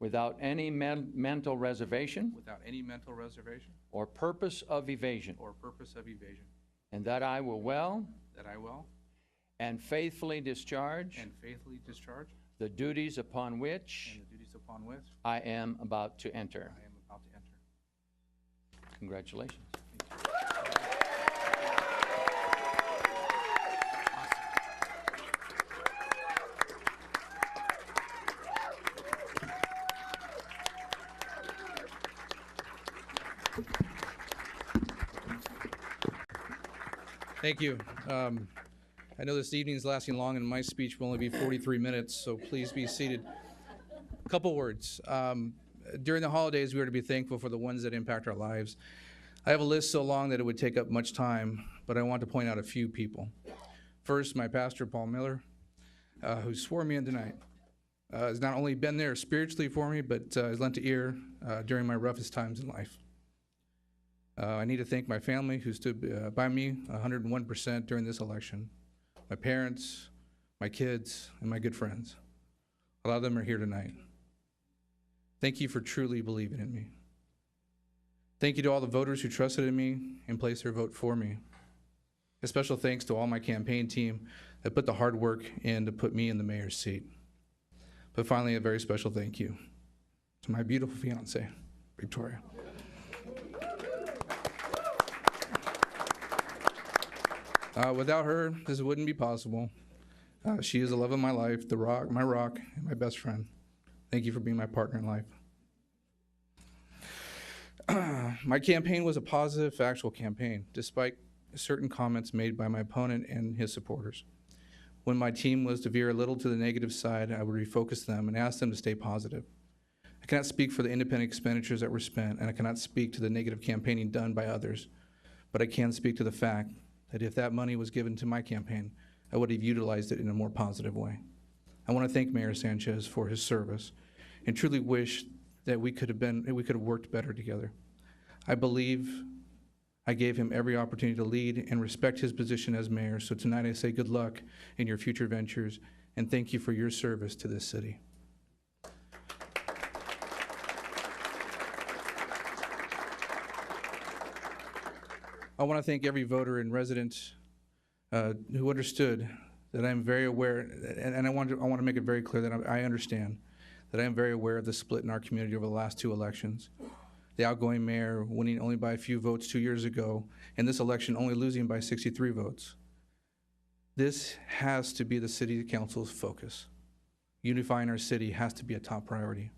S20: without any mental reservation
S1: without any mental reservation
S20: or purpose of evasion,
S1: or purpose of evasion,
S20: and that I will well
S1: that I will
S20: and faithfully discharge
S1: and faithfully discharge
S20: the duties upon which
S1: and the duties upon which
S20: I am about to enter.
S1: I am about to enter.
S20: Congratulations.
S1: Thank you. I know this evening is lasting long, and my speech will only be 43 minutes, so please be seated. A couple words. During the holidays, we are to be thankful for the ones that impact our lives. I have a list so long that it would take up much time, but I want to point out a few people. First, my pastor, Paul Miller, who swore me in tonight. Has not only been there spiritually for me, but has lent an ear during my roughest times in life. I need to thank my family who stood by me 101% during this election. My parents, my kids, and my good friends. A lot of them are here tonight. Thank you for truly believing in me. Thank you to all the voters who trusted in me and placed their vote for me. A special thanks to all my campaign team that put the hard work in to put me in the mayor's seat. But finally, a very special thank you to my beautiful fiance, Victoria. Without her, this wouldn't be possible. She is the love of my life, the rock, and my best friend. Thank you for being my partner in life. My campaign was a positive, factual campaign, despite certain comments made by my opponent and his supporters. When my team was to veer a little to the negative side, I would refocus them and ask them to stay positive. I cannot speak for the independent expenditures that were spent, and I cannot speak to the negative campaigning done by others, but I can speak to the fact that if that money was given to my campaign, I would have utilized it in a more positive way. I want to thank Mayor Sanchez for his service and truly wish that we could have worked better together. I believe I gave him every opportunity to lead and respect his position as mayor, so tonight I say good luck in your future ventures and thank you for your service to this city. I want to thank every voter and resident who understood that I'm very aware, and I want to make it very clear that I understand that I am very aware of the split in our community over the last two elections. The outgoing mayor winning only by a few votes 2 years ago, and this election only losing by 63 votes. This has to be the city council's focus. Unifying our city has to be a top priority.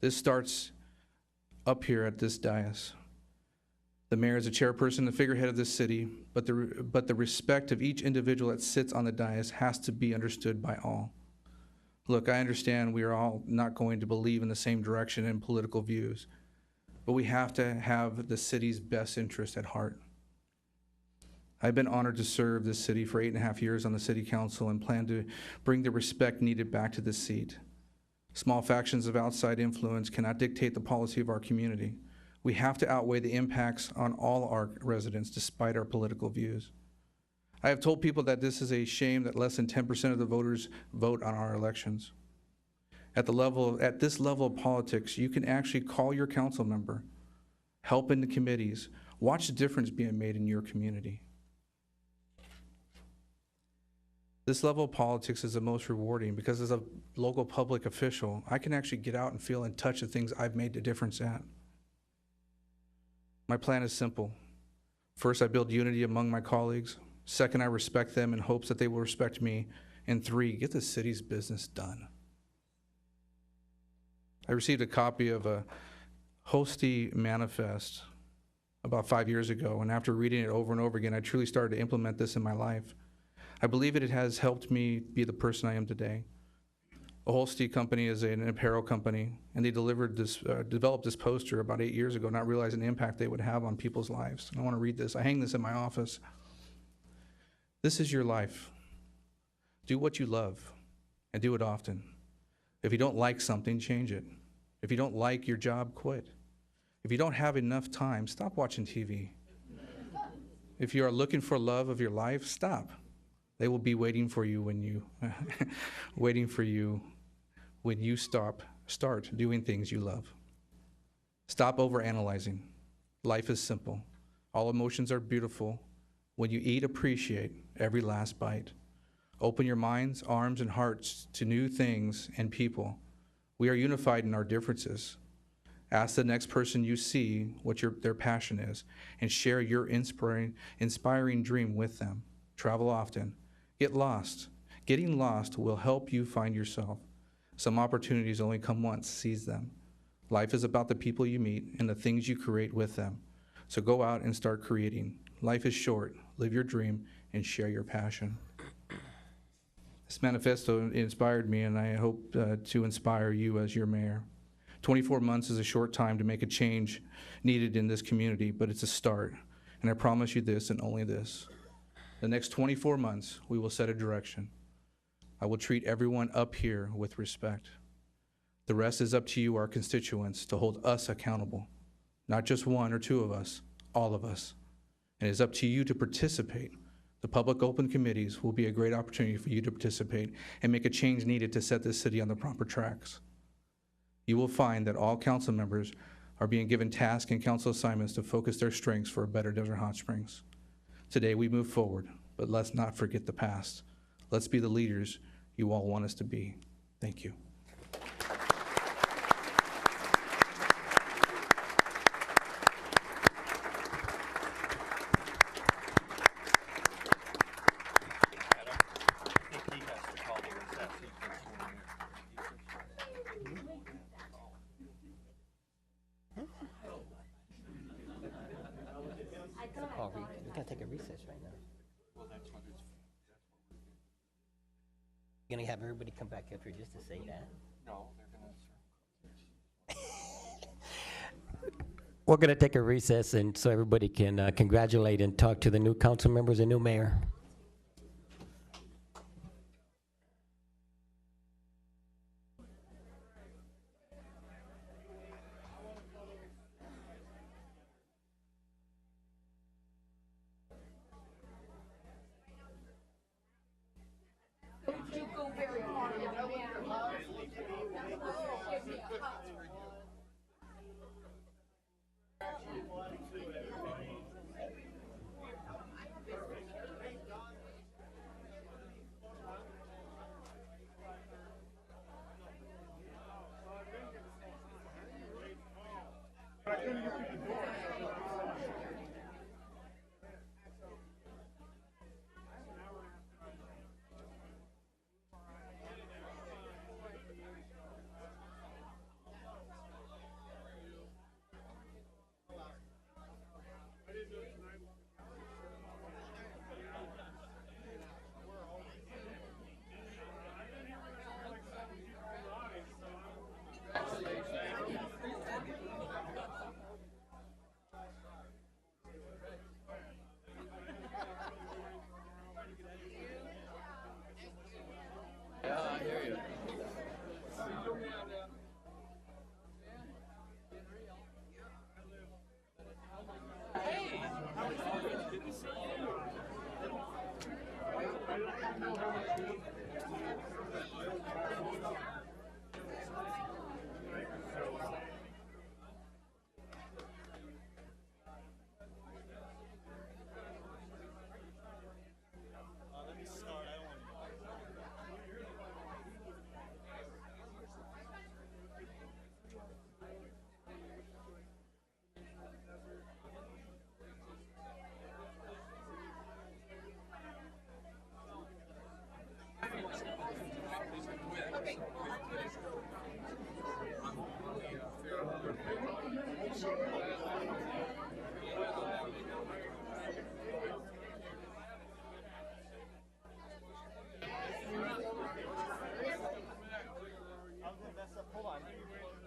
S1: This starts up here at this dais. The mayor is a chairperson, the figurehead of this city, but the respect of each individual that sits on the dais has to be understood by all. Look, I understand we are all not going to believe in the same direction in political views, but we have to have the city's best interest at heart. I've been honored to serve this city for 8.5 years on the city council and plan to bring the respect needed back to this seat. Small factions of outside influence cannot dictate the policy of our community. We have to outweigh the impacts on all our residents despite our political views. I have told people that this is a shame that less than 10% of the voters vote on our elections. At this level of politics, you can actually call your council member, help in the committees, watch the difference being made in your community. This level of politics is the most rewarding because as a local public official, I can actually get out and feel and touch the things I've made the difference at. My plan is simple. First, I build unity among my colleagues. Second, I respect them in hopes that they will respect me. And 3, get the city's business done. I received a copy of a Hosty manifest about 5 years ago, and after reading it over and over again, I truly started to implement this in my life. I believe it has helped me be the person I am today. A Holstein company is an apparel company, and they developed this poster about 8 years ago, not realizing the impact they would have on people's lives. And I want to read this. I hang this in my office. This is your life. Do what you love, and do it often. If you don't like something, change it. If you don't like your job, quit. If you don't have enough time, stop watching TV. If you are looking for love of your life, stop. They will be waiting for you when you stop Start doing things you love. Stop overanalyzing. Life is simple. All emotions are beautiful. When you eat, appreciate every last bite. Open your minds, arms, and hearts to new things and people. We are unified in our differences. Ask the next person you see what their passion is and share your inspiring dream with them. Travel often. Get lost. Getting lost will help you find yourself. Some opportunities only come once. Seize them. Life is about the people you meet and the things you create with them. So go out and start creating. Life is short. Live your dream and share your passion. This manifesto inspired me, and I hope to inspire you as your mayor. 24 months is a short time to make a change needed in this community, but it's a start. And I promise you this and only this. The next 24 months, we will set a direction. I will treat everyone up here with respect. The rest is up to you, our constituents, to hold us accountable. Not just one or two of us, all of us. And it's up to you to participate. The public open committees will be a great opportunity for you to participate and make a change needed to set this city on the proper tracks. You will find that all council members are being given tasks and council assignments to focus their strengths for a better Desert Hot Springs. Today we move forward, but let's not forget the past. Let's be the leaders you all want us to be. Thank you.
S2: We can take a recess right now. You're gonna have everybody come back up here just to say that? No, they're gonna. We're gonna take a recess, and so everybody can congratulate and talk to the new council members and new mayor.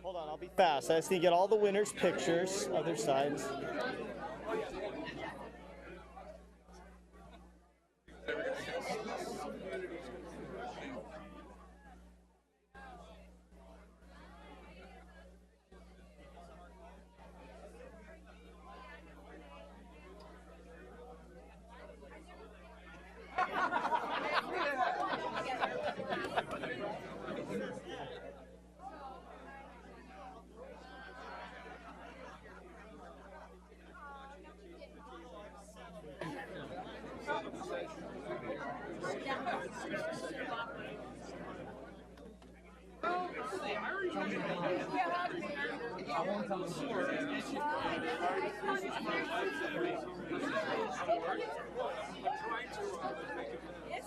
S21: Hold on, I'll be fast. I just need to get all the winners' pictures, other sides.
S7: It's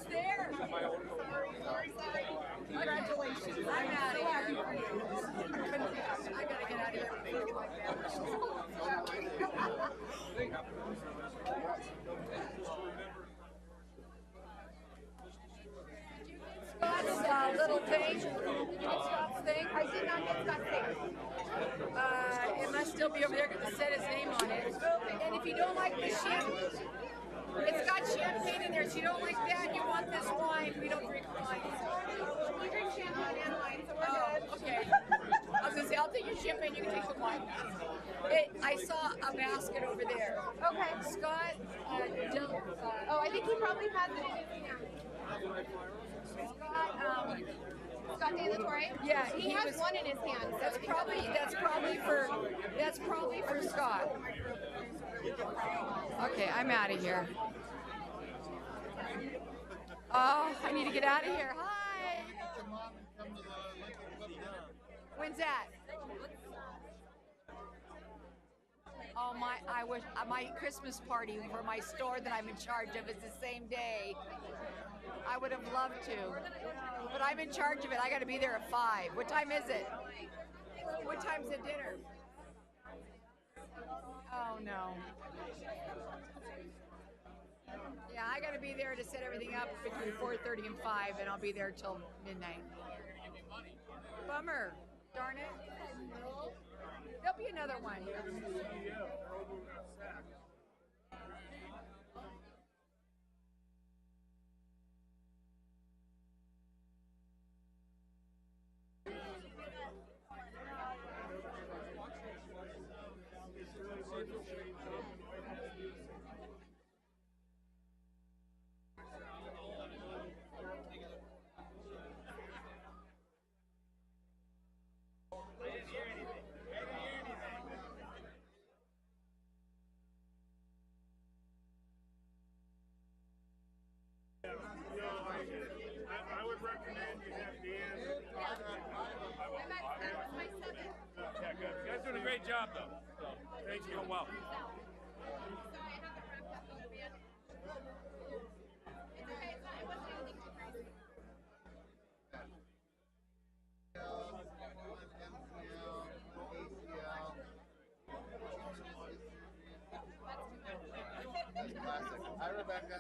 S7: there. Congratulations. I'm so happy for you. I gotta get out of here. Scott's little thing. Did you get Scott's thing? I did not get Scott's thing. It must still be over there because it said his name on it. And if you don't like the champagne, it's got champagne in there, so you don't like that, you want this wine. We don't drink wine. We drink champagne and wine, so we're good. Okay. I was gonna say, I'll take your champagne, you can take the wine. I saw a basket over there. Okay. Scott, I think he probably has it in his hand. Scott De La Torre? Yeah, he has one in his hand. That's probably for Scott. Okay, I'm out of here. Oh, I need to get out of here. Hi. When's that? Oh my Christmas party for my store that I'm in charge of is the same day. I would have loved to, but I'm in charge of it. I got to be there at 5. What time is it? What time's the dinner? Oh no. Yeah, I got to be there to set everything up between 4:30 and 5, and I'll be there till midnight. Bummer. Darn it. There'll be another one.
S22: I would recommend you have Dan talk. Yeah, good. You guys doing a great job, though. So, thanks, doing well.
S23: Hi, Rebecca.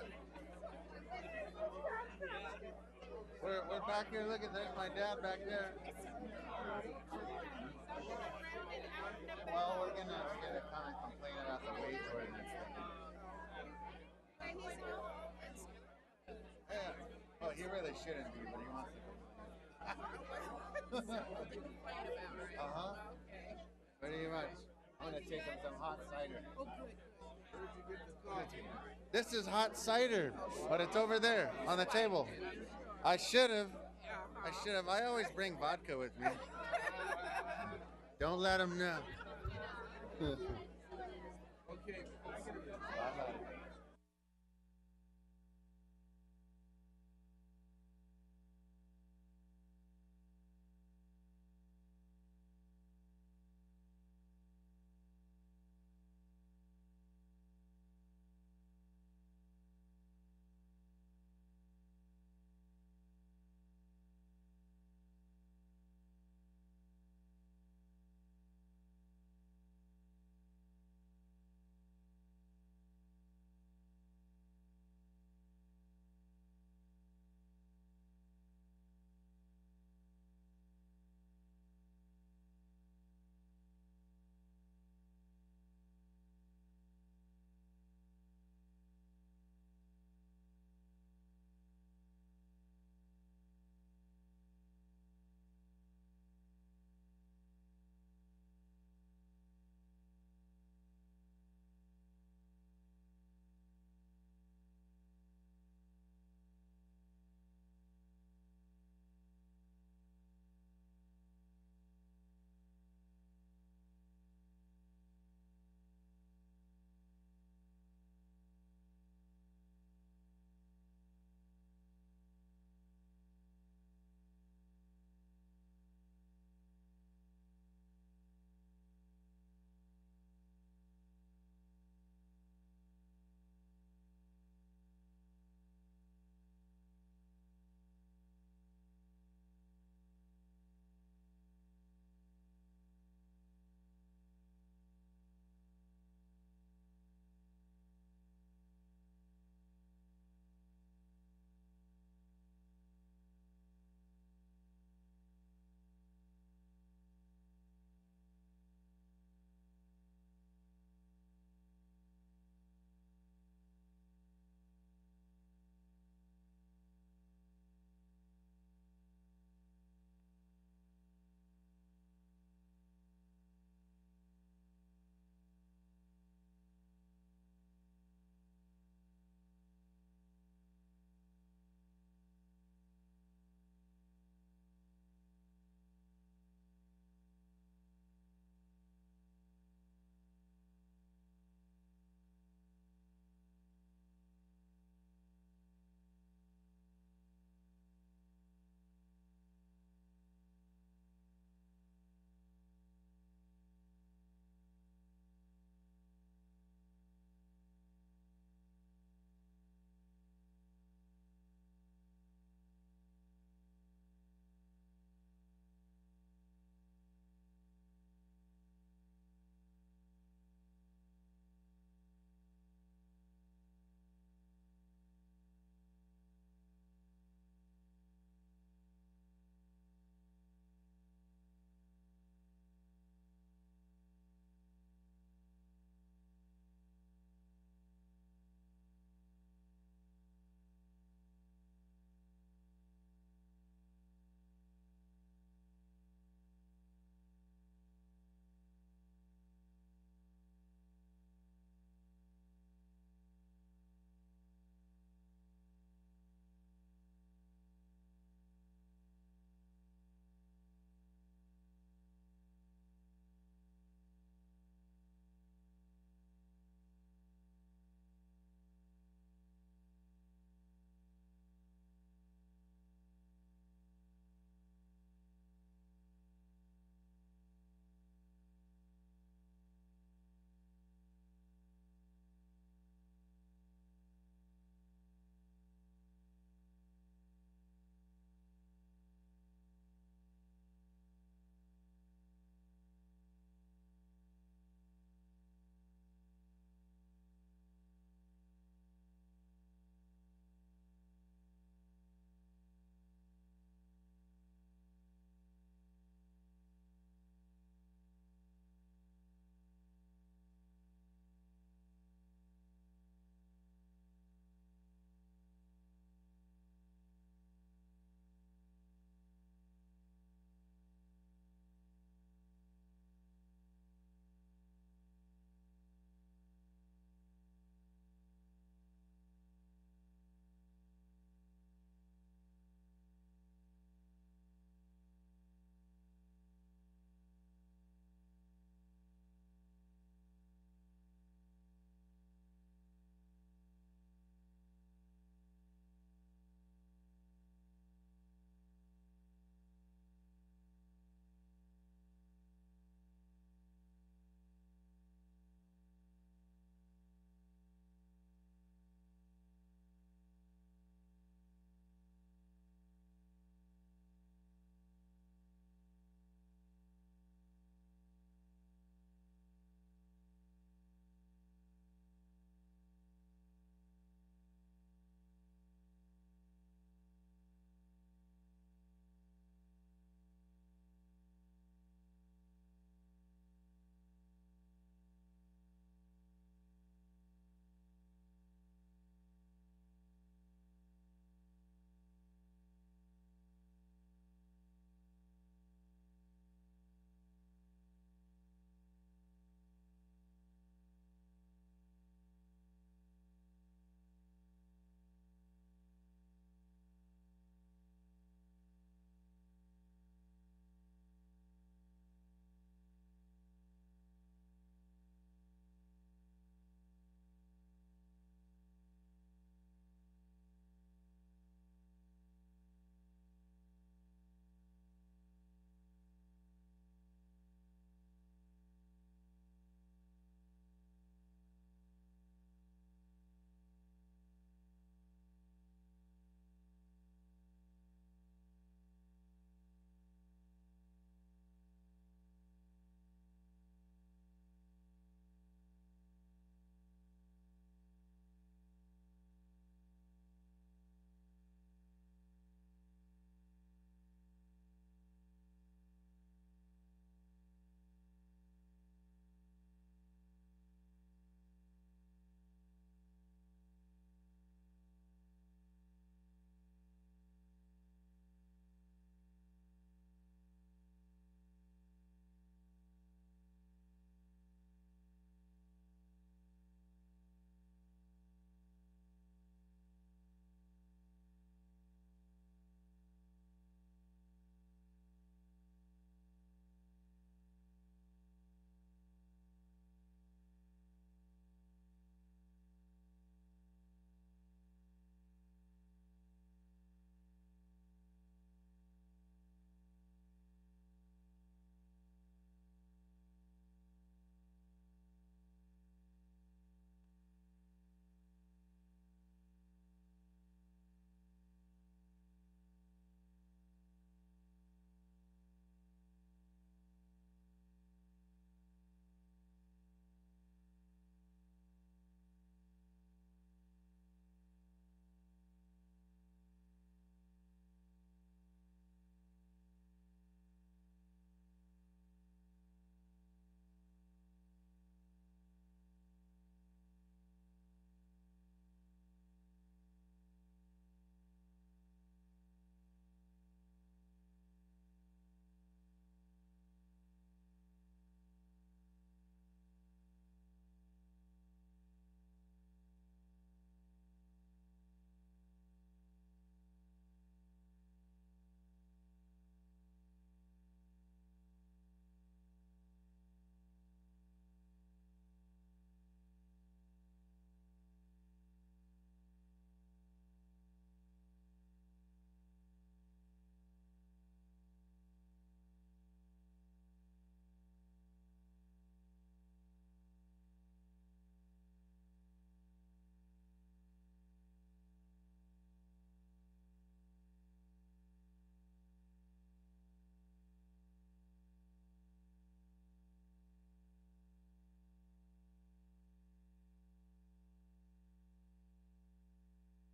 S23: We're back here looking. There's my dad back there. Well, we're gonna get a comment complaint about the wage ordinance. Yeah. Oh, he really shouldn't be, but he wants to complain. Uh-huh. Pretty much. I'm gonna take him some hot cider. This is hot cider, but it's over there on the table. I should have. I always bring vodka with me. Don't let him know. Okay.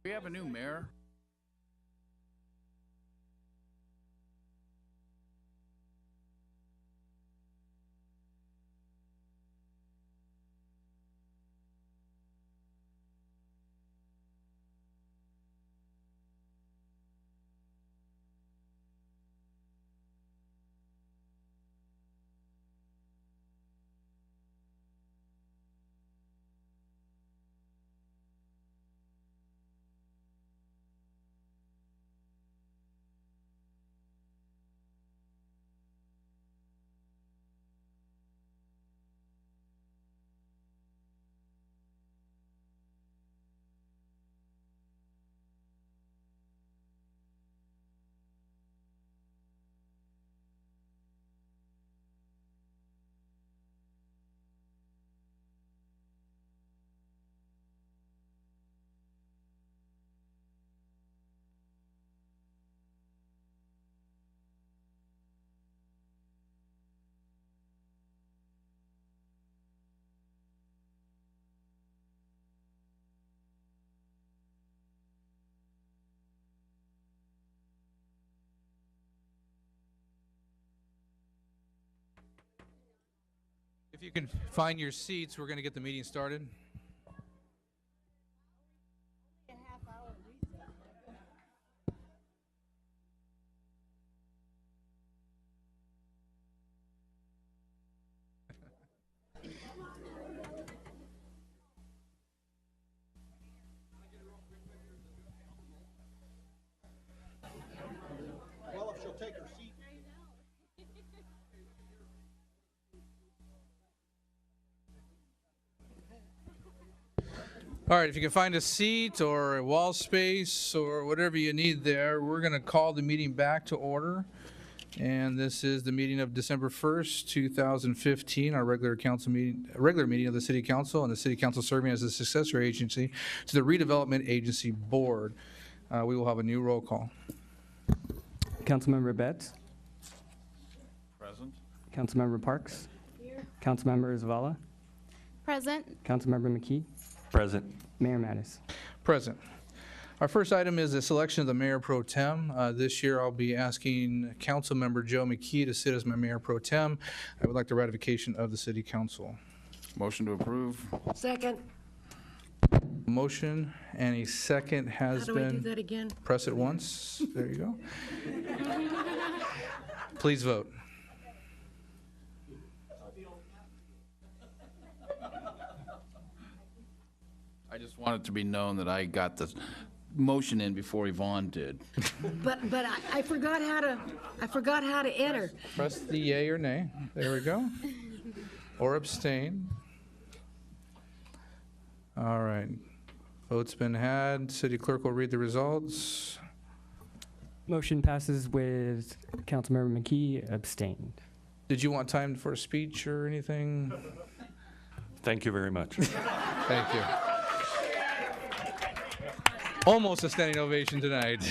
S12: We have a new mayor.
S1: If you can find your seats, we're going to get the meeting started.
S6: Well, if she'll take her seat.
S1: All right, if you can find a seat or a wall space or whatever you need there, we're going to call the meeting back to order. And this is the meeting of December 1st, 2015, our regular meeting of the City Council, and the City Council serving as the successor agency to the Redevelopment Agency Board. We will have a new roll call.
S3: Councilmember Betts.
S12: Present.
S3: Councilmember Parks. Here. Councilmember Zavala.
S19: Present.
S3: Councilmember McKee.
S4: Present.
S3: Mayor Mattis.
S1: Present. Our first item is the selection of the Mayor Pro Tem. This year, I'll be asking Councilmember Joe McKee to sit as my Mayor Pro Tem. I would like the ratification of the City Council.
S12: Motion to approve.
S8: Second.
S1: Motion and a second has
S8: How do I do
S1: been.
S8: that again?
S1: Press it once. There you go. Please vote.
S12: I just want it to be known that I got the motion in before Yvonne did.
S8: But I forgot how to enter.
S1: Press the yay or nay. There we go. Or abstain. All right. Vote's been had. City Clerk will read the results.
S3: Motion passes with Councilmember McKee abstained.
S1: Did you want time for a speech or anything?
S4: Thank you very much.
S1: Thank you. Almost a standing ovation tonight.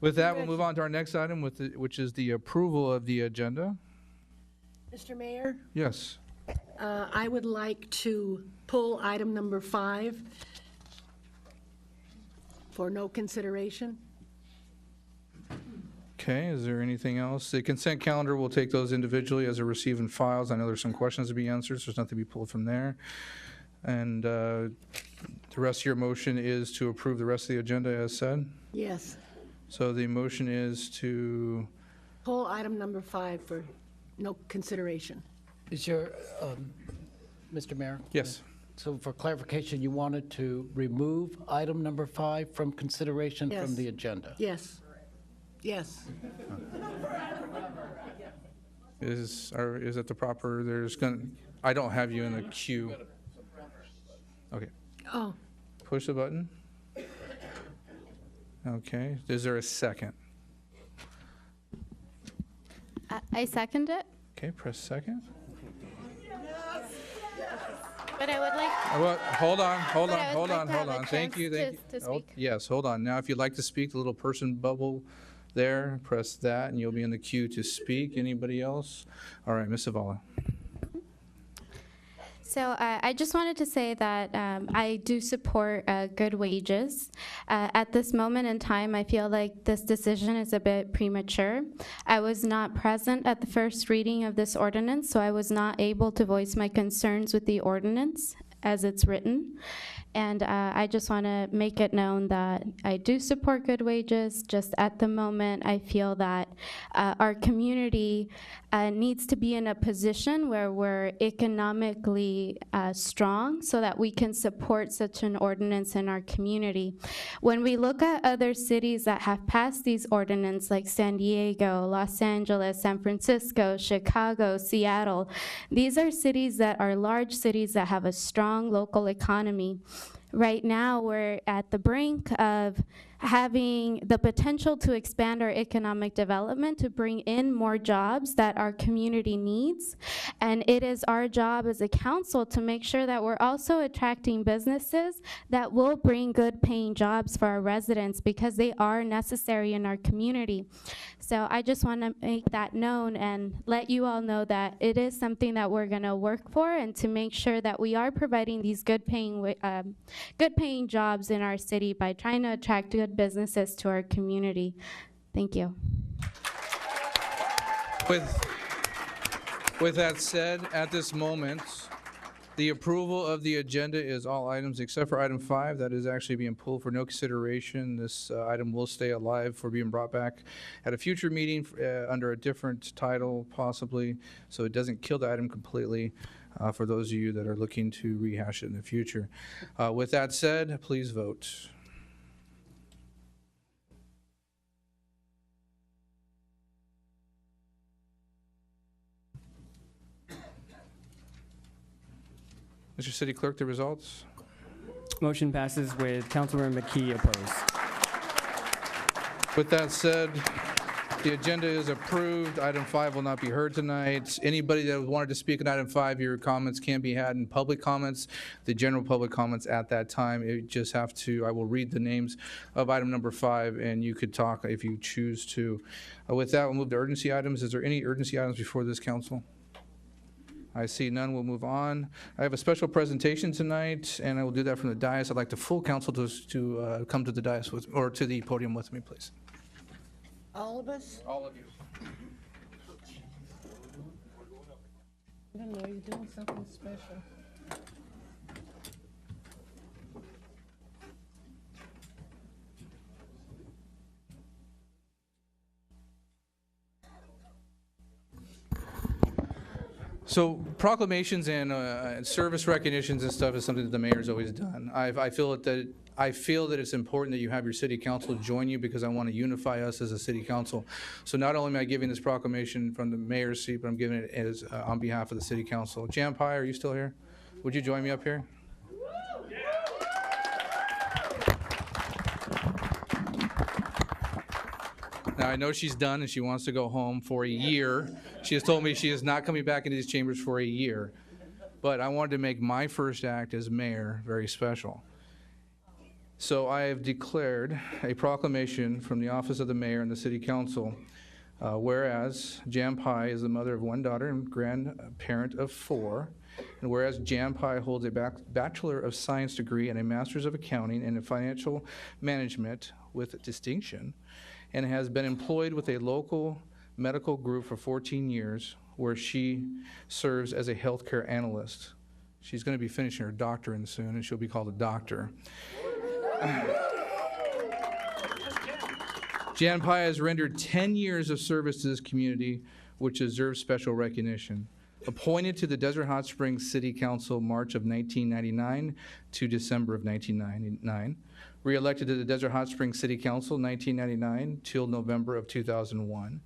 S1: With that, we'll move on to our next item, which is the approval of the agenda.
S8: Mr. Mayor,
S1: Yes.
S8: I would like to pull item number 5 for no consideration.
S1: Okay, is there anything else? The consent calendar, we'll take those individually as they're received in files. I know there's some questions to be answered, so there's nothing to be pulled from there. And the rest of your motion is to approve the rest of the agenda as said?
S8: Yes.
S1: So the motion is to,
S8: Pull item number 5 for no consideration.
S9: Is your, Mr. Mayor?
S1: yes.
S9: So for clarification, you wanted to remove item number 5 from consideration
S8: Yes.
S9: from the agenda?
S8: Yes. Yes.
S1: Is that the proper, I don't have you in the queue. Okay,
S8: Oh,
S1: push the button. Okay, is there a second?
S19: I second it,
S1: Okay, press second.
S19: but I would like.
S1: Well, hold on.
S19: But I would like to have a
S1: Thank you,
S19: chance
S1: thank you.
S19: to
S1: Oh,
S19: speak.
S1: yes, hold on. Now, if you'd like to speak, the little person bubble there, press that, and you'll be in the queue to speak. Anybody else? All right, Ms. Zavala.
S19: So I just wanted to say that I do support good wages. At this moment in time, I feel like this decision is a bit premature. I was not present at the first reading of this ordinance, so I was not able to voice my concerns with the ordinance as it's written. And I just want to make it known that I do support good wages. Just at the moment, I feel that our community needs to be in a position where we're economically strong so that we can support such an ordinance in our community. When we look at other cities that have passed these ordinances, like San Diego, Los Angeles, San Francisco, Chicago, Seattle, these are cities that are large cities that have a strong local economy. Right now, we're at the brink of having the potential to expand our economic development to bring in more jobs that our community needs. And it is our job as a council to make sure that we're also attracting businesses that will bring good paying jobs for our residents because they are necessary in our community. So I just want to make that known and let you all know that it is something that we're going to work for and to make sure that we are providing these good paying jobs in our city by trying to attract good businesses to our community. Thank you.
S1: With that said, at this moment, the approval of the agenda is all items except for item 5 that is actually being pulled for no consideration. This item will stay alive for being brought back at a future meeting under a different title possibly, so it doesn't kill the item completely for those of you that are looking to rehash it in the future. With that said, please vote. Mr. City Clerk, the results.
S3: Motion passes with Councilmember McKee opposed.
S1: With that said, the agenda is approved. Item 5 will not be heard tonight. Anybody that wanted to speak on item 5, your comments can be had in public comments, the general public comments at that time. You just have to, I will read the names of item number 5, and you could talk if you choose to. With that, we'll move to urgency items. Is there any urgency items before this council? I see none. We'll move on. I have a special presentation tonight, and I will do that from the dais. I'd like the full council to come to the dais with, or to the podium with me, please.
S17: All of us?
S1: All of you.
S17: I don't know, you're doing something special.
S1: So proclamations and service recognitions and stuff is something that the mayor's always done. I feel that it's important that you have your city council join you because I want to unify us as a city council. So not only am I giving this proclamation from the mayor's seat, but I'm giving it as on behalf of the city council. Jan Pai, are you still here? Would you join me up here? Now, I know she's done and she wants to go home for a year. She has told me she is not coming back into these chambers for a year. But I wanted to make my first act as mayor very special. So I have declared a proclamation from the office of the mayor and the city council. Whereas Jan Pai is the mother of 1 daughter and grandparent of 4. And whereas Jan Pai holds a Bachelor of Science degree and a Master's of Accounting and Financial Management with distinction, and has been employed with a local medical group for 14 years, where she serves as a healthcare analyst. She's going to be finishing her doctorate soon, and she'll be called a doctor. Jan Pai has rendered 10 years of service to this community, which deserves special recognition. Appointed to the Desert Hot Springs City Council March of 1999 to December of 1999. Re-elected to the Desert Hot Springs City Council 1999 till November of 2001.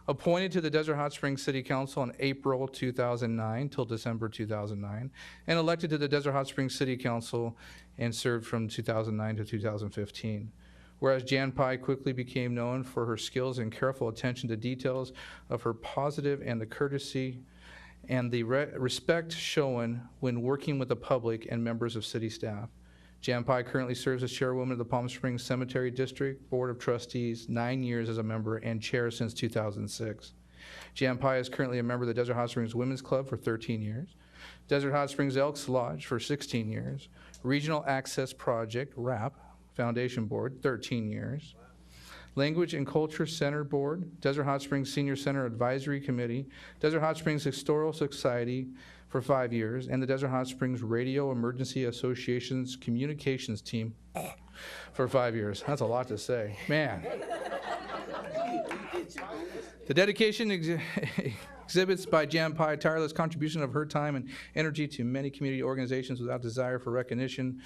S1: Appointed to the Desert Hot Springs City Council in April 2009 till December 2009. And elected to the Desert Hot Springs City Council and served from 2009 to 2015. Whereas Jan Pai quickly became known for her skills and careful attention to details of her positive and the courtesy and the respect shown when working with the public and members of city staff. Jan Pai currently serves as chairwoman of the Palm Springs Cemetery District Board of Trustees, 9 years as a member and chair since 2006. Jan Pai is currently a member of the Desert Hot Springs Women's Club for 13 years. Desert Hot Springs Elks Lodge for 16 years. Regional Access Project, RAP, Foundation Board, 13 years. Language and Culture Center Board, Desert Hot Springs Senior Center Advisory Committee, Desert Hot Springs Historical Society for 5 years, and the Desert Hot Springs Radio Emergency Association's Communications Team for 5 years. That's a lot to say. Man. The dedication exhibits by Jan Pai tireless contribution of her time and energy to many community organizations without desire for recognition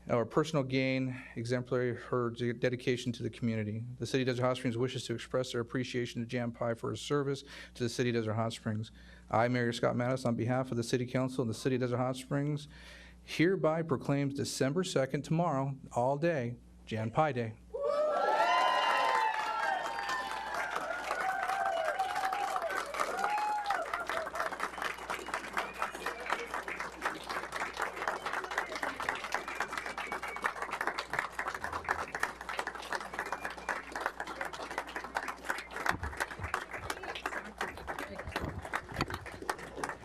S1: or personal gain, exemplary her dedication to the community. The City of Desert Hot Springs wishes to express their appreciation to Jan Pai for her service to the City of Desert Hot Springs. I, Mayor Scott Mattis, on behalf of the City Council and the City of Desert Hot Springs, hereby proclaims December 2nd, tomorrow, all day, Jan Pai Day.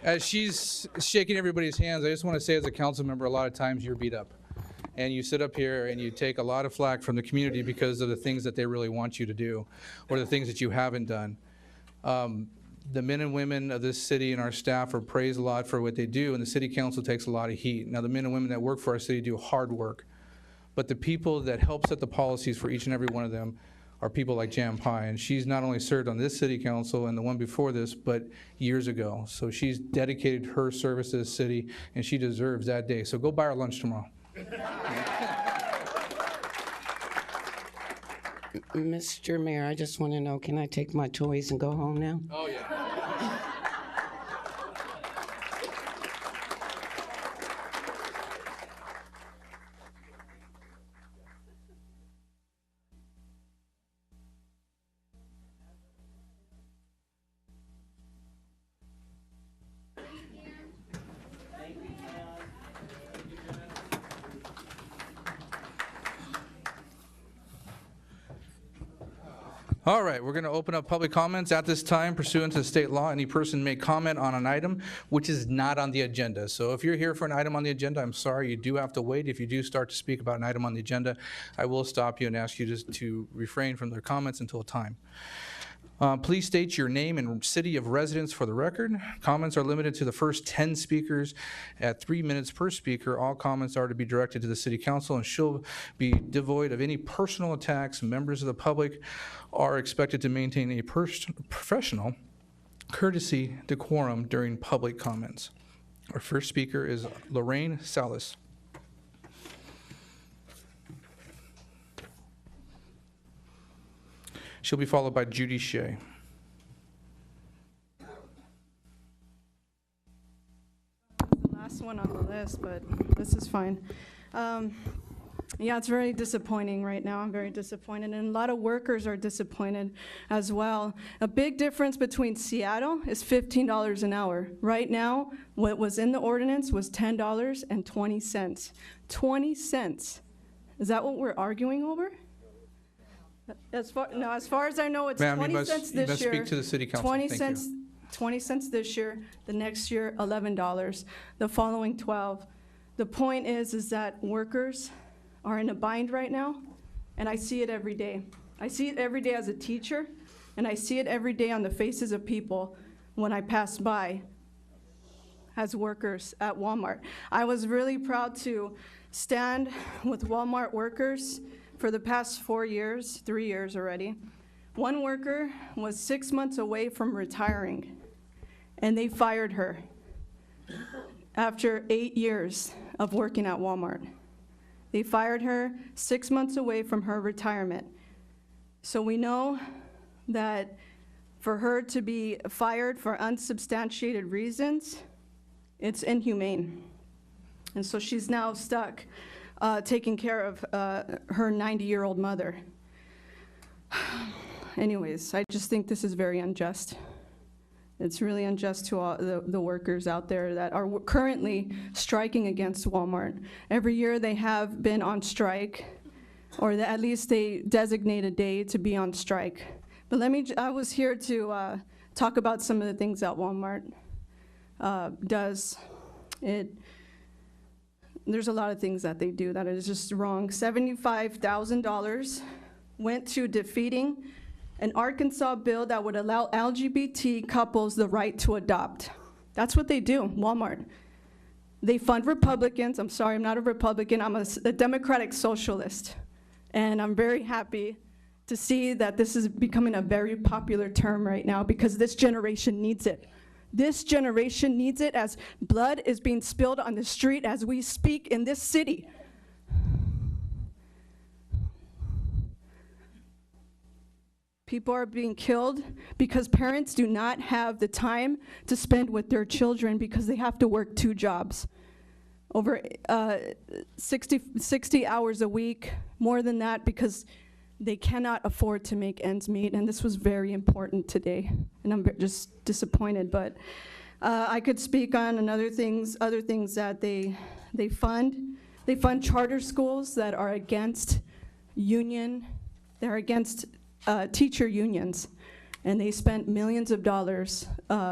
S1: As she's shaking everybody's hands, I just want to say as a council member, a lot of times you're beat up. And you sit up here and you take a lot of flack from the community because of the things that they really want you to do or the things that you haven't done. The men and women of this city and our staff are praised a lot for what they do, and the city council takes a lot of heat. Now, the men and women that work for our city do hard work, but the people that help set the policies for each and every one of them are people like Jan Pai, and she's not only served on this city council and the one before this, but years ago. So she's dedicated her service to the city, and she deserves that day. So go buy her lunch tomorrow.
S5: Mr. Mayor, I just want to know, can I take my toys and go home now?
S1: Oh, yeah. All right, we're going to open up public comments at this time pursuant to state law. Any person may comment on an item which is not on the agenda. So if you're here for an item on the agenda, I'm sorry, you do have to wait. If you do start to speak about an item on the agenda, I will stop you and ask you just to refrain from their comments until time. Please state your name and city of residence for the record. Comments are limited to the first 10 speakers at 3 minutes per speaker. All comments are to be directed to the city council and shall be devoid of any personal attacks. Members of the public are expected to maintain a professional courtesy decorum during public comments. Our first speaker is Lorraine Salas. She'll be followed by Judy Shea.
S10: The last one on the list, but this is fine. Yeah, it's very disappointing right now. I'm very disappointed, and a lot of workers are disappointed as well. A big difference between Seattle is $15 an hour. Right now, what was in the ordinance was $10.20. 20 cents. Is that what we're arguing over? As far as I know, it's 20 cents this year.
S1: You must speak to the city council.
S10: 20
S1: Thank
S10: cents,
S1: you.
S10: 20 cents this year. The next year, $11. The following 12. The point is that workers are in a bind right now, and I see it every day. I see it every day as a teacher, and I see it every day on the faces of people when I pass by as workers at Walmart. I was really proud to stand with Walmart workers for the past 4 years, 3 years already. One worker was 6 months away from retiring, and they fired her after 8 years of working at Walmart. They fired her 6 months away from her retirement. So we know that for her to be fired for unsubstantiated reasons, it's inhumane. And so she's now stuck taking care of her 90-year-old mother. Anyways, I just think this is very unjust. It's really unjust to all the workers out there that are currently striking against Walmart. Every year they have been on strike, or at least they designate a day to be on strike. But I was here to talk about some of the things that Walmart does There's a lot of things that they do that is just wrong. $75,000 went to defeating an Arkansas bill that would allow LGBT couples the right to adopt. That's what they do, Walmart. They fund Republicans. I'm sorry, I'm not a Republican. I'm a democratic socialist. And I'm very happy to see that this is becoming a very popular term right now because this generation needs it. This generation needs it as blood is being spilled on the street as we speak in this city. People are being killed because parents do not have the time to spend with their children because they have to work 2 jobs. Over 60 hours a week, more than that, because they cannot afford to make ends meet, and this was very important today, and I'm just disappointed, but I could speak on other things that they fund. They fund charter schools that are against they're against teacher unions, and they spent millions of dollars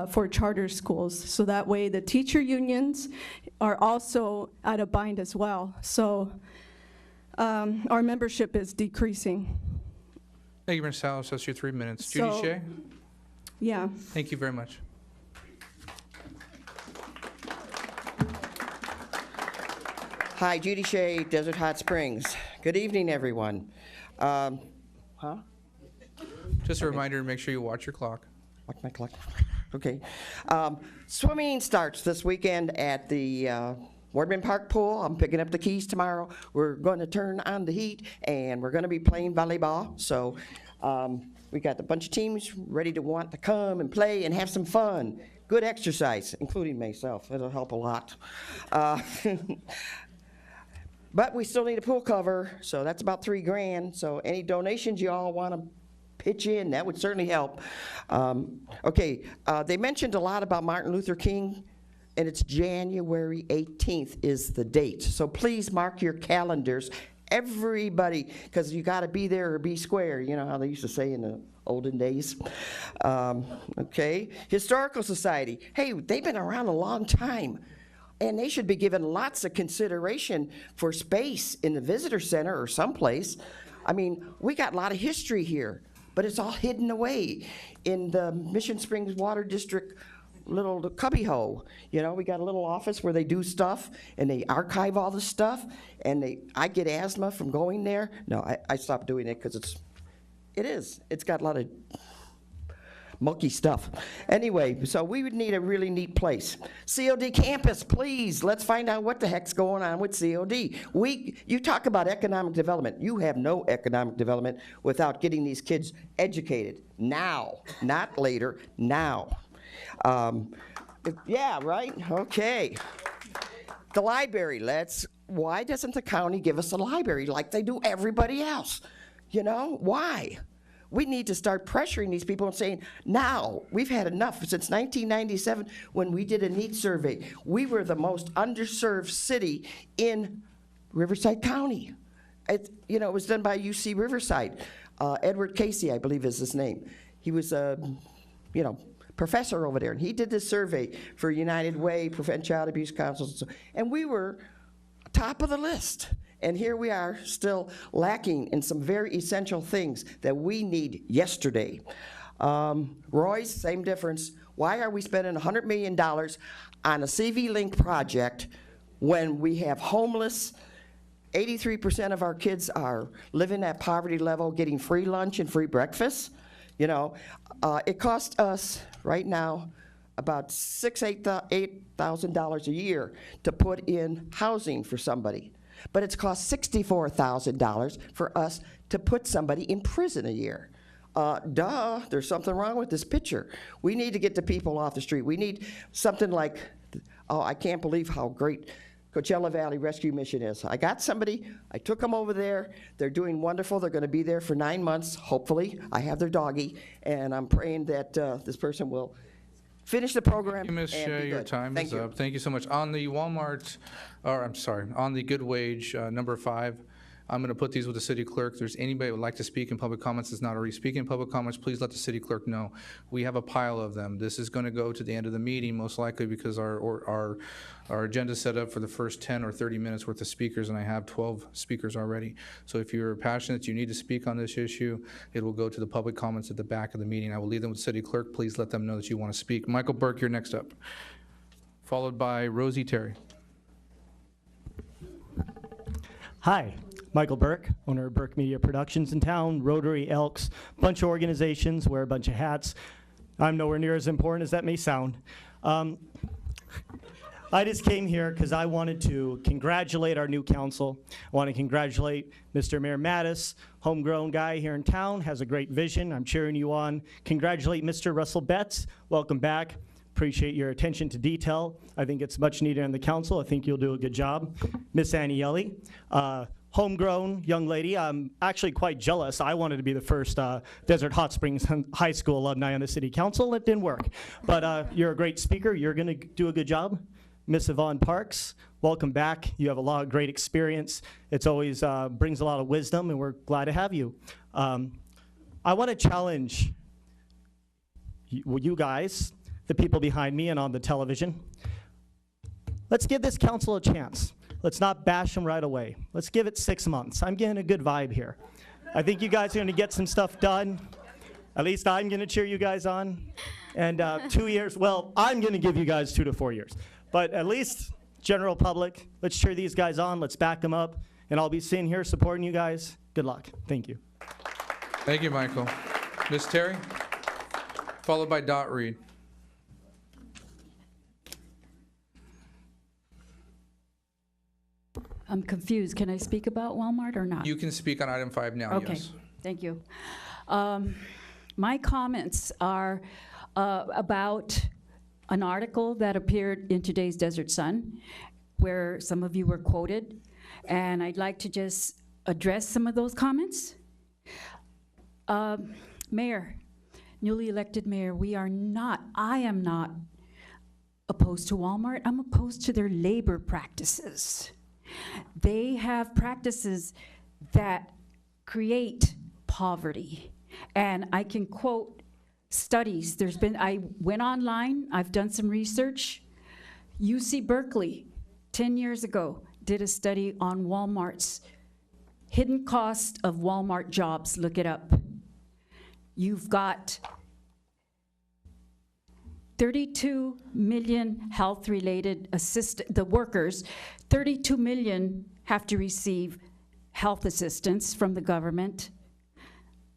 S10: for charter schools, so that way the teacher unions are also out of bind as well. So our membership is decreasing.
S1: Thank you, Ms. Salas. That's your 3 minutes.
S10: So-
S1: Judy Shea?
S10: Yeah.
S1: Thank you very much.
S11: Hi, Judy Shea, Desert Hot Springs. Good evening, everyone.
S1: Just a reminder, make sure you watch your clock.
S11: Watch my clock. Okay. Swimming starts this weekend at the Wardman Park Pool. I'm picking up the keys tomorrow. We're going to turn on the heat, and we're going to be playing volleyball. So we got a bunch of teams ready to want to come and play and have some fun. Good exercise, including myself. It'll help a lot. But we still need a pool cover, so that's about $3 grand. So any donations you all want to pitch in, that would certainly help. They mentioned a lot about Martin Luther King, and it's January 18th is the date. So please mark your calendars, everybody, because you got to be there or be square. You know how they used to say in the olden days. Historical Society. Hey, they've been around a long time. And they should be given lots of consideration for space in the visitor center or someplace. I mean, we got a lot of history here, but it's all hidden away in the Mission Springs Water District little cubbyhole. You know, we got a little office where they do stuff and they archive all the stuff, and I get asthma from going there. No, I stopped doing it because it's got a lot of mucky stuff. Anyway, so we would need a really neat place. COD campus, please, let's find out what the heck's going on with COD. You talk about economic development. You have no economic development without getting these kids educated now, not later, now. Yeah, right? Okay. The library, why doesn't the county give us a library like they do everybody else? You know, why? We need to start pressuring these people and saying, now, we've had enough. Since 1997, when we did a needs survey, we were the most underserved city in Riverside County. It was done by UC Riverside. Edward Casey, I believe is his name. He was a, professor over there, and he did this survey for United Way, Prevent Child Abuse Council, and we were top of the list. And here we are still lacking in some very essential things that we need yesterday. Roy's, same difference. Why are we spending $100 million on a CV Link project when we have homeless? 83% of our kids are living at poverty level, getting free lunch and free breakfast. It costs us right now about $8,000 a year to put in housing for somebody. But it's cost $64,000 for us to put somebody in prison a year. There's something wrong with this picture. We need to get the people off the street. We need something like, I can't believe how great Coachella Valley Rescue Mission is. I got somebody, I took them over there. They're doing wonderful. They're going to be there for 9 months, hopefully. I have their doggie, and I'm praying that this person will finish the program.
S1: Thank you, Ms.
S11: and
S1: Shea,
S11: be
S1: your
S11: good.
S1: time
S11: Thank
S1: is
S11: you.
S1: up. Thank you so much. On the on the good wage, number 5, I'm going to put these with the city clerk. If there's anybody who would like to speak in public comments that's not already speaking in public comments, please let the city clerk know. We have a pile of them. This is going to go to the end of the meeting, most likely because our agenda is set up for the first 10 or 30 minutes worth of speakers, and I have 12 speakers already. So if you're passionate, you need to speak on this issue, it will go to the public comments at the back of the meeting. I will leave them with the city clerk. Please let them know that you want to speak. Michael Burke, you're next up, followed by Rosie Terry.
S21: Hi, Michael Burke, owner of Burke Media Productions in town, Rotary, Elks, bunch of organizations, wear a bunch of hats. I'm nowhere near as important as that may sound. I just came here because I wanted to congratulate our new council. I want to congratulate Mr. Mayor Mattis, homegrown guy here in town, has a great vision. I'm cheering you on. Congratulate Mr. Russell Betts. Welcome back. Appreciate your attention to detail. I think it's much needed on the council. I think you'll do a good job. Miss Anielli, homegrown young lady. I'm actually quite jealous. I wanted to be the first Desert Hot Springs High School alumni on the city council. It didn't work. But you're a great speaker. You're going to do a good job. Miss Yvonne Parks, welcome back. You have a lot of great experience. It's always brings a lot of wisdom, and we're glad to have you. I want to challenge you guys, the people behind me and on the television. Let's give this council a chance. Let's not bash them right away. Let's give it 6 months. I'm getting a good vibe here. I think you guys are going to get some stuff done. At least I'm going to cheer you guys on. And 2 years, well, I'm going to give you guys 2 to 4 years. But at least, general public, let's cheer these guys on. Let's back them up. And I'll be sitting here supporting you guys. Good luck. Thank you.
S1: Thank you, Michael. Ms. Terry, followed by Dot Reed.
S13: I'm confused. Can I speak about Walmart or not?
S1: You can speak on item 5 now,
S13: Okay,
S1: yes.
S13: thank you. My comments are about an article that appeared in today's Desert Sun, where some of you were quoted, and I'd like to just address some of those comments. Mayor, newly elected mayor, I am not opposed to Walmart. I'm opposed to their labor practices. They have practices that create poverty. And I can quote studies. I went online, I've done some research. UC Berkeley, 10 years ago, did a study on Walmart's hidden cost of Walmart jobs. Look it up. You've got 32 million health-related the workers, 32 million have to receive health assistance from the government.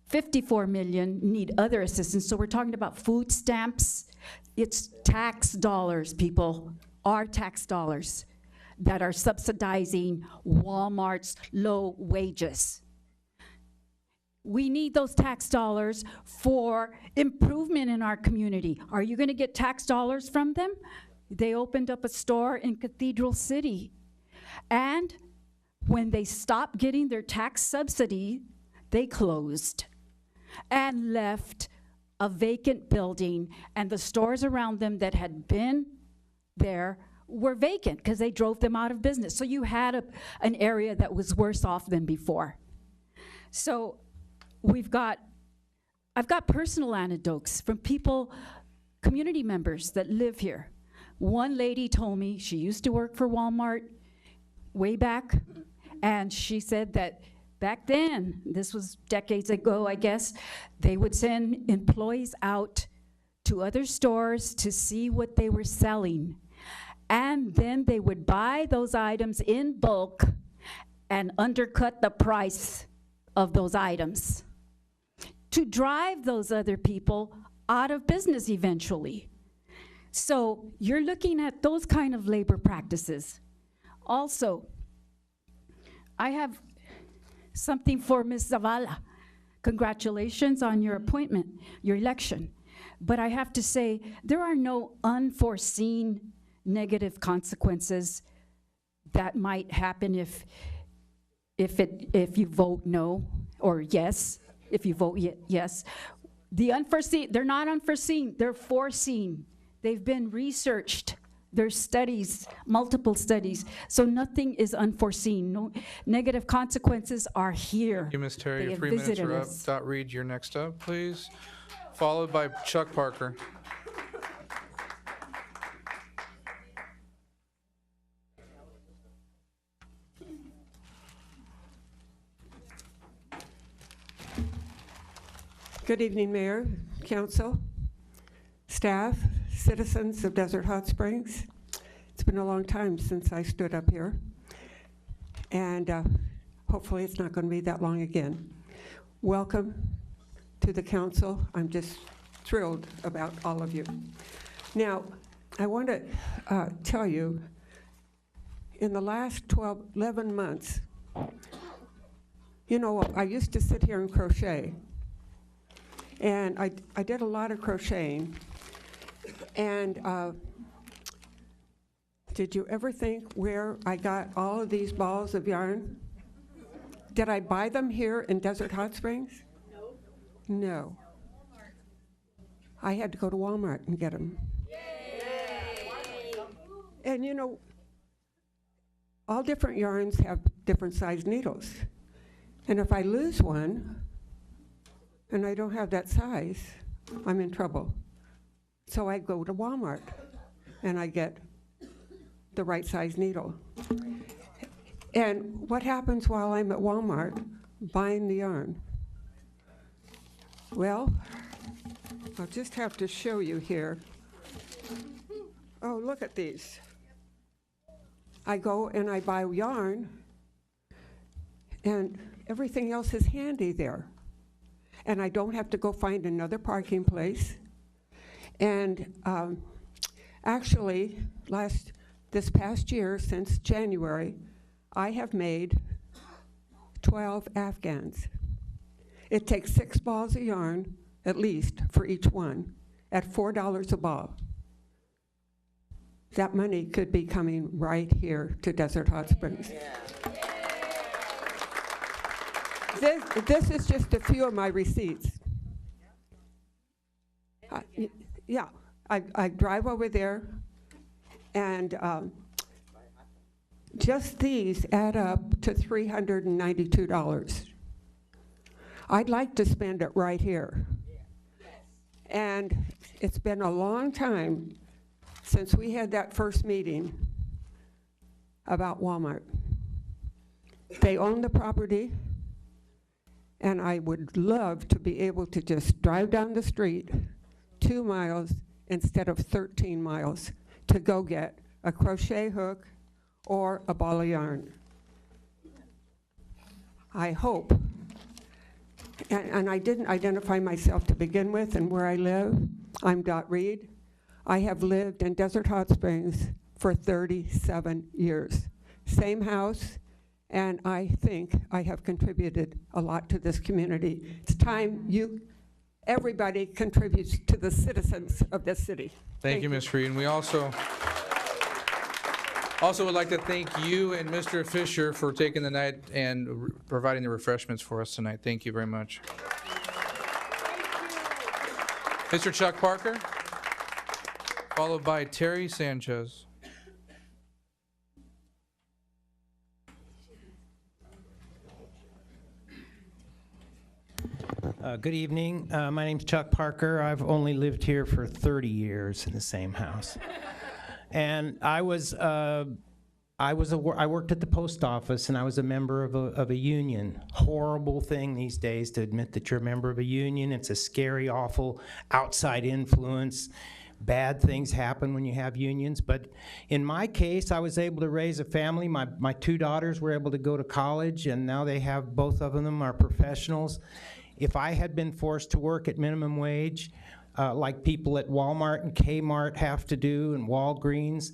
S13: 54 million need other assistance. So we're talking about food stamps. It's tax dollars, people, our tax dollars that are subsidizing Walmart's low wages. We need those tax dollars for improvement in our community. Are you gonna get tax dollars from them? They opened up a store in Cathedral City. And when they stopped getting their tax subsidy, they closed and left a vacant building, and the stores around them that had been there were vacant because they drove them out of business. So you had an area that was worse off than before. So I've got personal anecdotes from people, community members that live here. One lady told me she used to work for Walmart way back, and she said that back then, this was decades ago, I guess, they would send employees out to other stores to see what they were selling. And then they would buy those items in bulk and undercut the price of those items to drive those other people out of business eventually. So you're looking at those kind of labor practices. Also, I have something for Ms. Zavala. Congratulations on your appointment, your election. But I have to say, there are no unforeseen negative consequences that might happen if you vote no or yes, if you vote yes. The unforeseen, they're not unforeseen, they're foreseen. They've been researched There's studies, multiple studies, so nothing is unforeseen. No negative consequences are here.
S1: Thank you, Ms. Terry.
S13: They
S1: Your
S13: have
S1: 3 minutes
S13: visited
S1: are up.
S13: us.
S1: Dot Reed, you're next up, please. Followed by Chuck Parker.
S14: Good evening, Mayor, Council, staff, citizens of Desert Hot Springs. It's been a long time since I stood up here, and hopefully it's not going to be that long again. Welcome to the council. I'm just thrilled about all of you. Now, I want to tell you, in the last 11 months, you know, I used to sit here and crochet. And I did a lot of crocheting. And did you ever think where I got all of these balls of yarn? Did I buy them here in Desert Hot Springs? No. I had to go to Walmart and get them. And you know, all different yarns have different size needles. And if I lose one, and I don't have that size, I'm in trouble. So I go to Walmart and I get the right size needle. And what happens while I'm at Walmart buying the yarn? Well, I'll just have to show you here. Oh, look at these. I go and I buy yarn, and everything else is handy there. And I don't have to go find another parking place. And actually, this past year, since January, I have made 12 Afghans. It takes 6 balls of yarn, at least, for each one, at $4 a ball. That money could be coming right here to Desert Hot Springs. This is just a few of my receipts. Yeah, I drive over there, and just these add up to $392. I'd like to spend it right here. And it's been a long time since we had that first meeting about Walmart. They own the property. And I would love to be able to just drive down the street 2 miles instead of 13 miles to go get a crochet hook or a ball of yarn. I hope, and I didn't identify myself to begin with and where I live. I'm Dot Reed. I have lived in Desert Hot Springs for 37 years. Same house. And I think I have contributed a lot to this community. It's time everybody contributes to the citizens of this city.
S1: Thank you, Ms. Reed. And we also would like to thank you and Mr. Fisher for taking the night and providing the refreshments for us tonight. Thank you very much. Mr. Chuck Parker, followed by Terry Sanchez.
S15: Good evening. My name's Chuck Parker. I've only lived here for 30 years in the same house. And I worked at the post office, and I was a member of a union. Horrible thing these days to admit that you're a member of a union. It's a scary, awful outside influence. Bad things happen when you have unions. But in my case, I was able to raise a family. My 2 daughters were able to go to college, and now they have, both of them are professionals. If I had been forced to work at minimum wage, like people at Walmart and Kmart have to do, and Walgreens,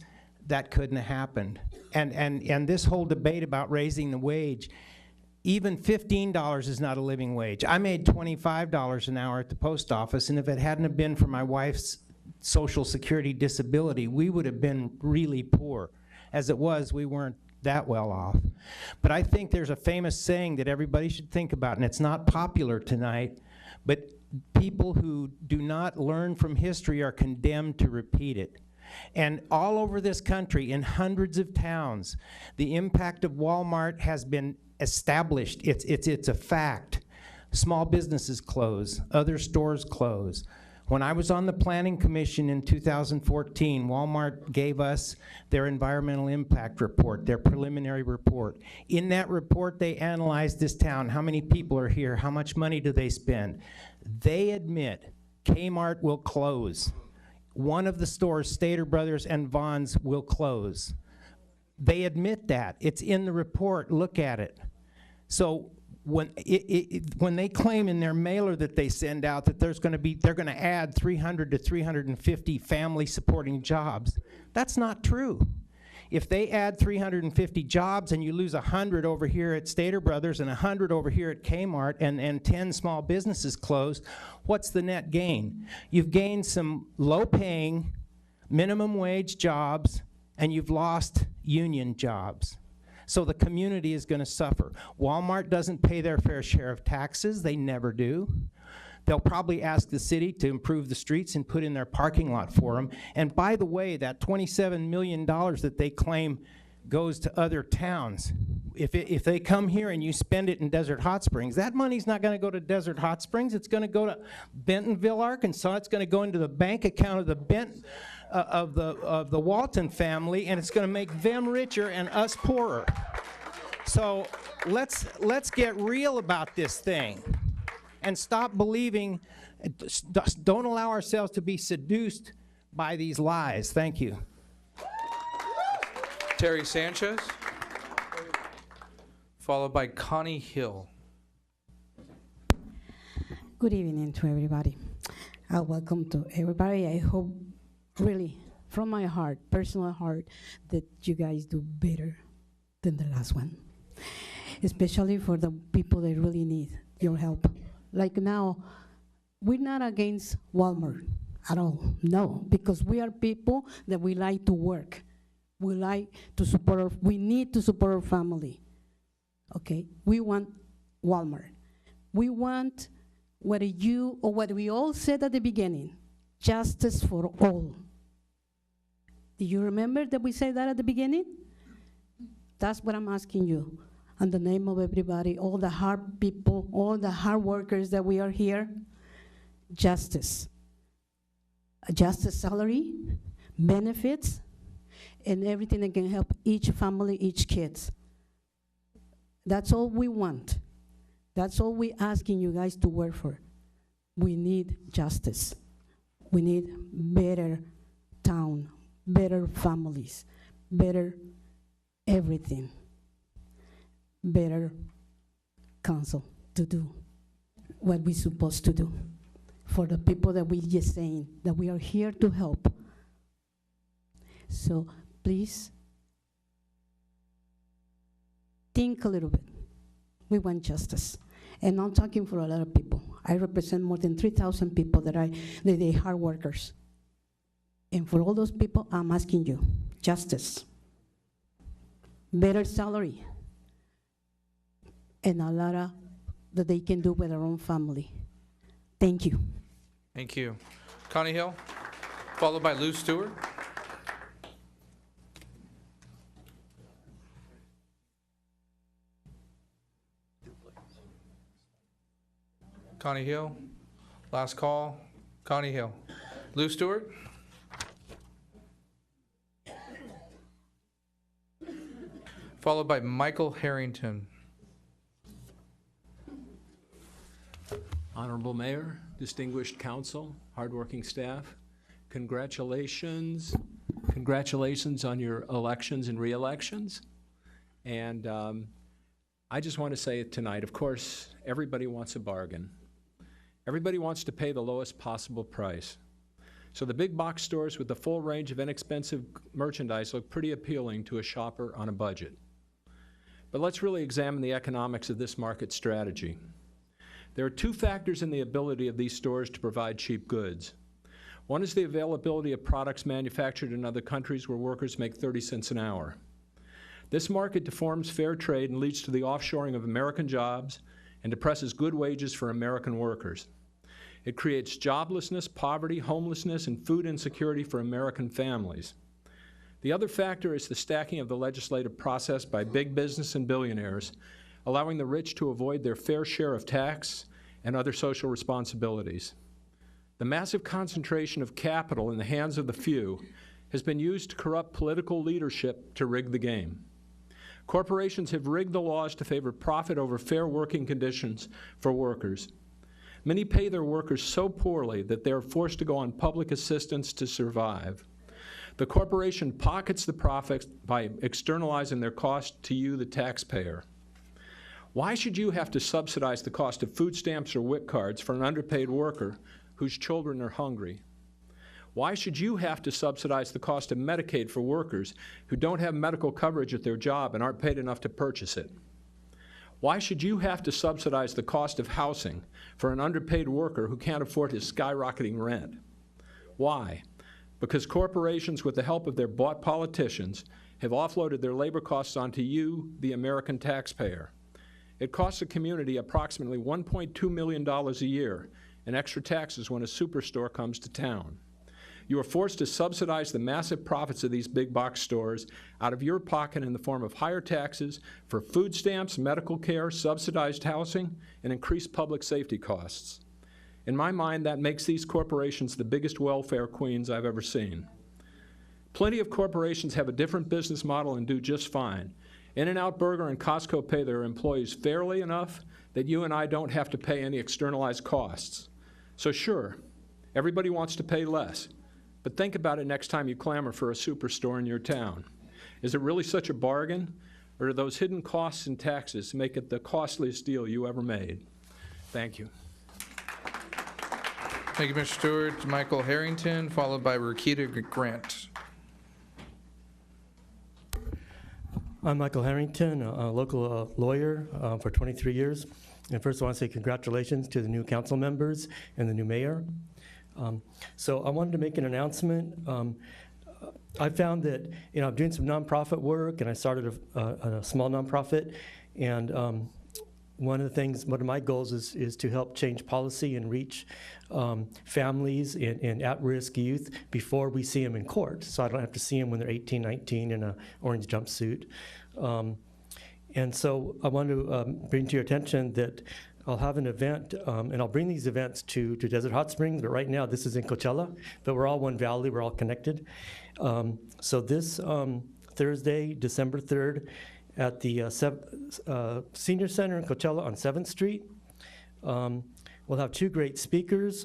S15: that couldn't have happened. And this whole debate about raising the wage, even $15 is not a living wage. I made $25 an hour at the post office, and if it hadn't have been for my wife's Social Security disability, we would have been really poor. As it was, we weren't that well off. But I think there's a famous saying that everybody should think about, and it's not popular tonight, but people who do not learn from history are condemned to repeat it. And all over this country, in hundreds of towns, the impact of Walmart has been established. It's a fact. Small businesses close, other stores close. When I was on the Planning Commission in 2014, Walmart gave us their environmental impact report, their preliminary report. In that report, they analyzed this town. How many people are here? How much money do they spend? They admit Kmart will close. One of the stores, Stater Brothers and Vons, will close. They admit that. It's in the report. Look at it. So when they claim in their mailer that they send out that they're going to add 300 to 350 family supporting jobs, that's not true. If they add 350 jobs and you lose 100 over here at Stater Brothers and 100 over here at Kmart and 10 small businesses closed, what's the net gain? You've gained some low-paying, minimum wage jobs, and you've lost union jobs. So the community is going to suffer. Walmart doesn't pay their fair share of taxes. They never do. They'll probably ask the city to improve the streets and put in their parking lot for them. And by the way, that $27 million that they claim goes to other towns. If they come here and you spend it in Desert Hot Springs, that money's not going to go to Desert Hot Springs. It's going to go to Bentonville, Arkansas. It's going to go into the bank account of the Walton family, and it's going to make them richer and us poorer. So let's get real about this thing and stop believing. Don't allow ourselves to be seduced by these lies. Thank you.
S1: Terry Sanchez, followed by Connie Hill.
S16: Good evening to everybody. Welcome to everybody. I hope really from my heart, personal heart, that you guys do better than the last one. Especially for the people that really need your help. Like now, we're not against Walmart at all, no, because we are people that we like to work. We like to support we need to support our family, okay? We want Walmart. We want what you, or what we all said at the beginning, justice for all. Do you remember that we said that at the beginning? That's what I'm asking you. In the name of everybody, all the hard people, all the hard workers that we are here, justice. A justice salary, benefits, and everything that can help each family, each kids. That's all we want. That's all we're asking you guys to work for. We need justice. We need better town, better families, better everything, better council to do what we're supposed to do for the people that we just saying that we are here to help. So please think a little bit. We want justice. And I'm talking for a lot of people. I represent more than 3,000 people that they hard workers. And for all those people, I'm asking you, justice, better salary, and a lot that they can do with their own family. Thank you.
S1: Thank you. Connie Hill, followed by Lou Stewart. Connie Hill, last call. Connie Hill. Lou Stewart. Followed by Michael Harrington.
S18: Honorable Mayor, distinguished council, hardworking staff, congratulations. Congratulations on your elections and re-elections. And I just want to say it tonight, of course, everybody wants a bargain. Everybody wants to pay the lowest possible price. So the big box stores with the full range of inexpensive merchandise look pretty appealing to a shopper on a budget. But let's really examine the economics of this market strategy. There are two factors in the ability of these stores to provide cheap goods. One is the availability of products manufactured in other countries where workers make 30 cents an hour. This market deforms fair trade and leads to the offshoring of American jobs and depresses good wages for American workers. It creates joblessness, poverty, homelessness, and food insecurity for American families. The other factor is the stacking of the legislative process by big business and billionaires, allowing the rich to avoid their fair share of tax and other social responsibilities. The massive concentration of capital in the hands of the few has been used to corrupt political leadership to rig the game. Corporations have rigged the laws to favor profit over fair working conditions for workers. Many pay their workers so poorly that they are forced to go on public assistance to survive. The corporation pockets the profits by externalizing their cost to you, the taxpayer. Why should you have to subsidize the cost of food stamps or WIC cards for an underpaid worker whose children are hungry? Why should you have to subsidize the cost of Medicaid for workers who don't have medical coverage at their job and aren't paid enough to purchase it? Why should you have to subsidize the cost of housing for an underpaid worker who can't afford his skyrocketing rent? Why? Because corporations, with the help of their bought politicians, have offloaded their labor costs onto you, the American taxpayer. It costs the community approximately $1.2 million a year in extra taxes when a superstore comes to town. You are forced to subsidize the massive profits of these big box stores out of your pocket in the form of higher taxes for food stamps, medical care, subsidized housing, and increased public safety costs. In my mind, that makes these corporations the biggest welfare queens I've ever seen. Plenty of corporations have a different business model and do just fine. In-N-Out Burger and Costco pay their employees fairly enough that you and I don't have to pay any externalized costs. So sure, everybody wants to pay less. But think about it next time you clamor for a superstore in your town. Is it really such a bargain? Or do those hidden costs and taxes make it the costliest deal you ever made? Thank you.
S1: Thank you, Mr. Stewart. Michael Harrington, followed by Rakita Grant.
S2: I'm Michael Harrington, a local lawyer for 23 years. And first I want to say congratulations to the new council members and the new mayor. So I wanted to make an announcement. I found that, I'm doing some nonprofit work, and I started a small nonprofit, and one of my goals is to help change policy and reach families and at-risk youth before we see them in court, so I don't have to see them when they're 18, 19 in an orange jumpsuit. And so I want to bring to your attention that I'll have an event, and I'll bring these events to Desert Hot Springs, but right now this is in Coachella, but we're all one valley, we're all connected. So this Thursday, December 3rd, at the Senior Center in Coachella on 7th Street, we'll have two great speakers.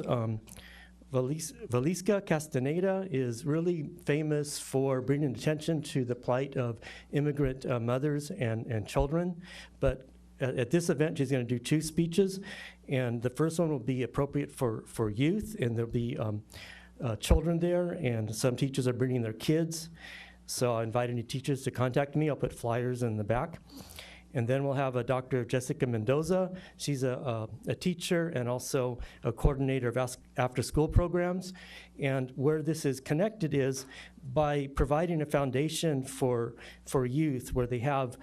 S2: Valiska Castaneda is really famous for bringing attention to the plight of immigrant mothers and children, but at this event, she's going to do two speeches, and the first one will be appropriate for youth, and there'll be children there, and some teachers are bringing their kids. So I invite any teachers to contact me. I'll put flyers in the back. And then we'll have Dr. Jessica Mendoza. She's a teacher and also a coordinator of after-school programs. And where this is connected is by providing a foundation for youth where they have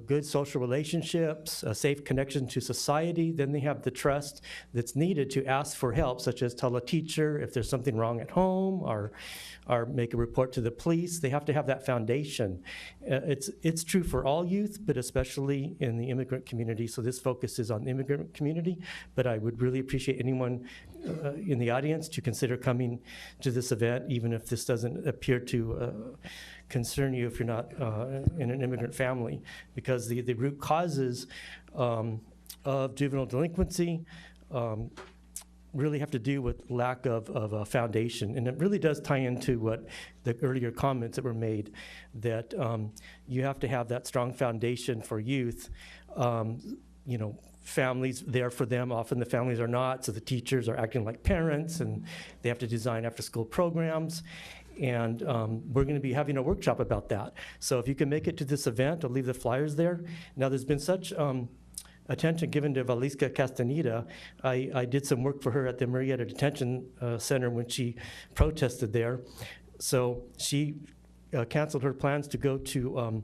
S2: good social relationships, a safe connection to society, then they have the trust that's needed to ask for help, such as tell a teacher if there's something wrong at home or make a report to the police. They have to have that foundation. It's true for all youth, but especially in the immigrant community. So this focuses on the immigrant community, but I would really appreciate anyone in the audience to consider coming to this event, even if this doesn't appear to concern you if you're not in an immigrant family, because the root causes of juvenile delinquency really have to do with lack of a foundation. And it really does tie into what the earlier comments that were made, that you have to have that strong foundation for youth. Families there for them, often the families are not, so the teachers are acting like parents, and they have to design after-school programs. And we're going to be having a workshop about that. So if you can make it to this event, I'll leave the flyers there. Now, there's been such attention given to Valiska Castaneda. I did some work for her at the Murrieta Detention Center when she protested there. So she canceled her plans to go to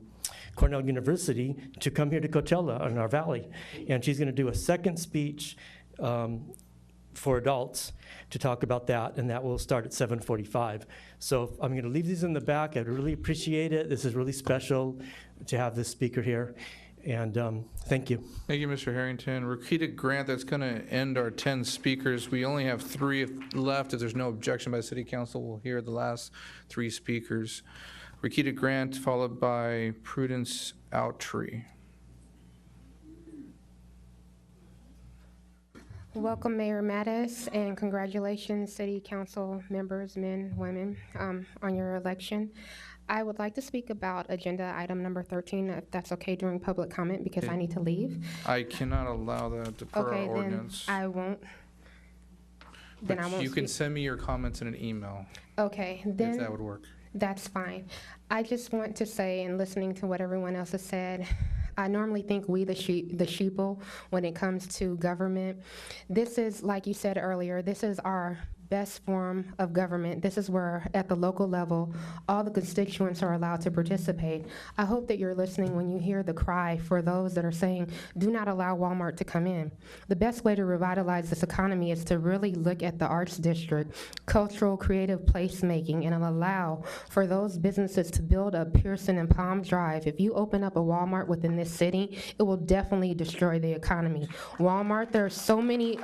S2: Cornell University to come here to Coachella in our valley. And she's going to do a second speech for adults to talk about that, and that will start at 7:45. So I'm going to leave these in the back. I'd really appreciate it. This is really special to have this speaker here, and thank you.
S1: Thank you, Mr. Harrington. Rakita Grant, that's going to end our 10 speakers. We only have 3 left. If there's no objection by City Council, we'll hear the last 3 speakers. Rakita Grant, followed by Prudence Outtree.
S7: Welcome, Mayor Mattis, and congratulations, City Council members, men, women, on your election. I would like to speak about agenda item number 13, if that's okay during public comment, because I need to leave.
S1: I cannot allow that per our
S7: Okay, then
S1: ordinance.
S7: I won't. Then I won't
S1: You can
S7: speak.
S1: send me your comments in an email,
S7: Okay,
S1: if
S7: then
S1: that would work.
S7: that's fine. I just want to say, in listening to what everyone else has said, I normally think we the sheeple when it comes to government. This is, like you said earlier, this is our best form of government. This is where, at the local level, all the constituents are allowed to participate. I hope that you're listening when you hear the cry for those that are saying, do not allow Walmart to come in. The best way to revitalize this economy is to really look at the arts district, cultural, creative placemaking, and allow for those businesses to build up Pearson and Palm Drive. If you open up a Walmart within this city, it will definitely destroy the economy. Walmart, there are so many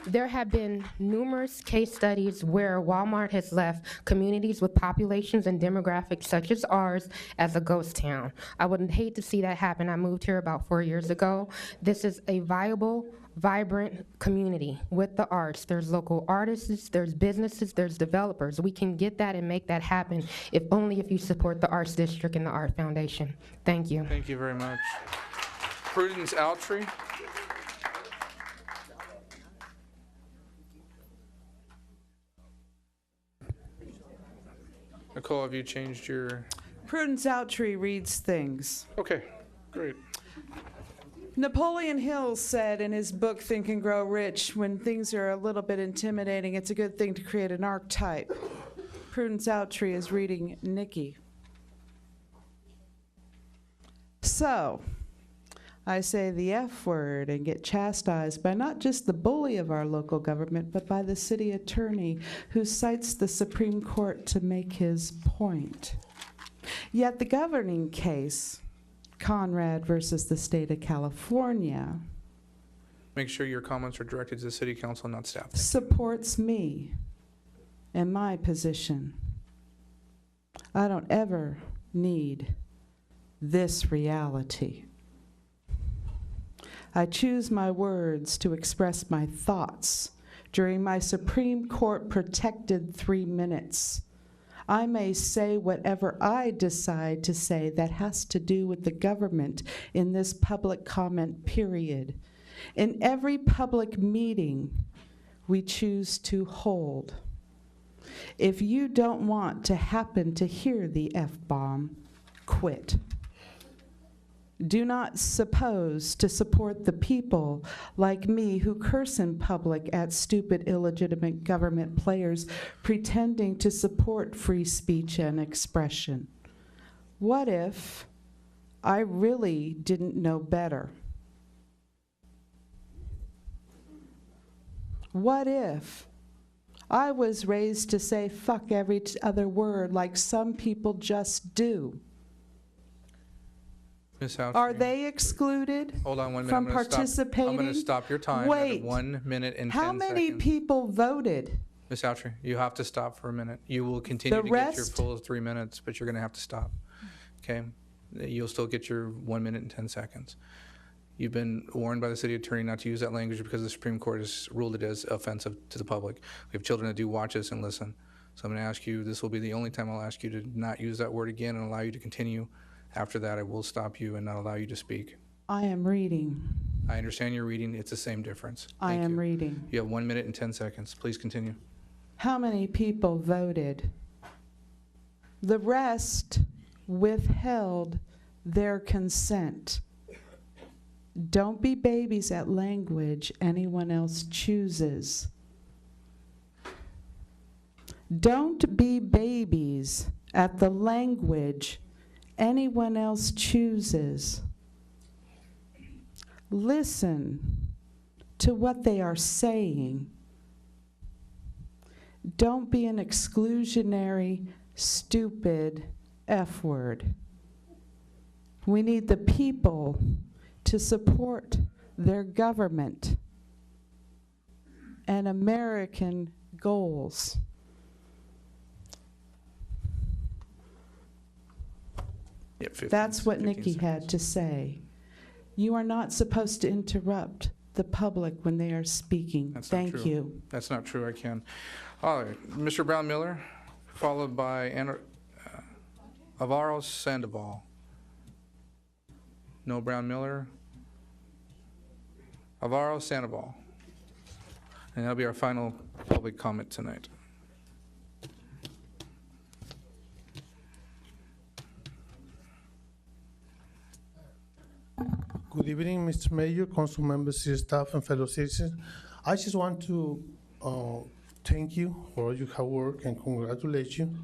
S7: There have been numerous case studies where Walmart has left communities with populations and demographics such as ours as a ghost town. I would hate to see that happen. I moved here about 4 years ago. This is a viable, vibrant community with the arts. There's local artists, there's businesses, there's developers. We can get that and make that happen, if only if you support the Arts District and the Art Foundation. Thank you.
S1: Thank you very much. Prudence Outtree. Nicole, have you changed your?
S20: Prudence Outtree reads things.
S1: Okay, great.
S20: Napoleon Hill said in his book Think and Grow Rich, when things are a little bit intimidating, it's a good thing to create an archetype. Prudence Outtree is reading Nikki. So, I say the F word and get chastised by not just the bully of our local government, but by the city attorney who cites the Supreme Court to make his point. Yet the governing case, Conrad versus the state of California,
S1: Make sure your comments are directed to the City Council, not staff.
S20: supports me and my position. I don't ever need this reality. I choose my words to express my thoughts during my Supreme Court protected 3 minutes. I may say whatever I decide to say that has to do with the government in this public comment period. In every public meeting we choose to hold. If you don't want to happen to hear the F-bomb, quit. Do not suppose to support the people like me who curse in public at stupid, illegitimate government players pretending to support free speech and expression. What if I really didn't know better? What if I was raised to say fuck every other word like some people just do?
S1: Ms. House.
S20: Are they excluded
S1: Hold on 1 minute.
S20: from
S1: I'm gonna stop-
S20: participating?
S1: I'm going to stop your time
S20: Wait.
S1: at 1 minute and 10
S20: How many
S1: seconds.
S20: people voted?
S1: Ms. Outtree, you have to stop for a minute. You will continue
S20: The
S1: to get your
S20: rest?
S1: full 3 minutes, but you're going to have to stop. Okay? You'll still get your 1 minute and 10 seconds. You've been warned by the city attorney not to use that language because the Supreme Court has ruled it as offensive to the public. We have children that do watch us and listen. So I'm going to ask you, this will be the only time I'll ask you to not use that word again and allow you to continue. After that, I will stop you and not allow you to speak.
S20: I am reading.
S1: I understand you're reading. It's the same difference.
S20: I
S1: Thank
S20: am
S1: you.
S20: reading.
S1: You have 1 minute and 10 seconds. Please continue.
S20: How many people voted? The rest withheld their consent. Don't be babies at language anyone else chooses. Don't be babies at the language anyone else chooses. Listen to what they are saying. Don't be an exclusionary, stupid F word. We need the people to support their government and American goals.
S1: Yep, 15
S20: That's what
S1: 15
S20: Nikki
S1: seconds.
S20: had to say. You are not supposed to interrupt the public when they are speaking.
S1: That's not
S20: Thank
S1: true.
S20: you.
S1: That's not true, I can. All right, Mr. Brown Miller, followed by Alvaro Sandoval. No Brown Miller. Alvaro Sandoval. And that'll be our final public comment tonight.
S6: Good evening, Mr. Mayor, council members, city staff, and fellow citizens. I just want to thank you for all your hard work and congratulate you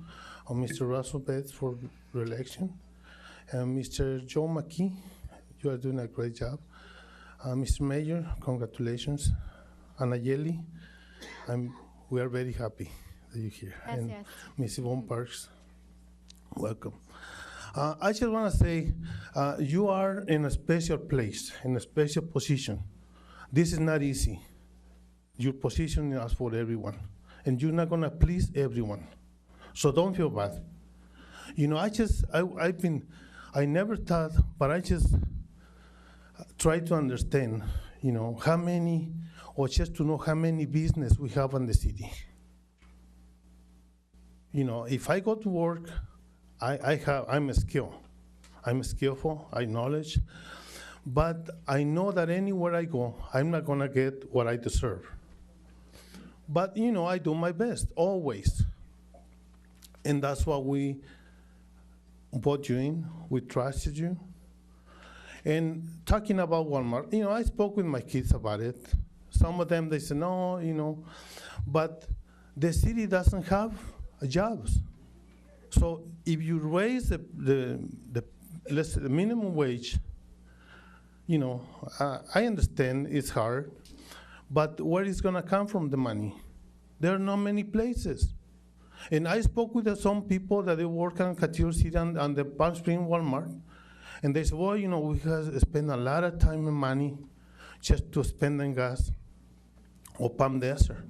S6: on Mr. Russell Betts for re-election. And Mr. Joe McKee, you are doing a great job. Mr. Mayor, congratulations. Anayeli, we are very happy that you're here.
S19: Yes,
S6: And
S19: yes.
S6: Ms. Yvonne Parks, welcome. I just want to say, you are in a special place, in a special position. This is not easy. Your position is for everyone, and you're not going to please everyone. So don't feel bad. You know, I never thought, but I just try to understand, you know, how many, or just to know how many business we have in the city. You know, if I go to work, I'm skillful, I knowledge, but I know that anywhere I go, I'm not gonna get what I deserve. But you know, I do my best, always. And that's what we brought you in, we trusted you. And talking about Walmart, you know, I spoke with my kids about it. Some of them, they said, no, you know, but the city doesn't have jobs. So if you raise the minimum wage, you know, I understand it's hard, but where is gonna come from the money? There are not many places. And I spoke with some people that they work on Couture City and the Palm Springs Walmart, and they said, well, you know, we have spent a lot of time and money just to spend on gas or Palm Desert.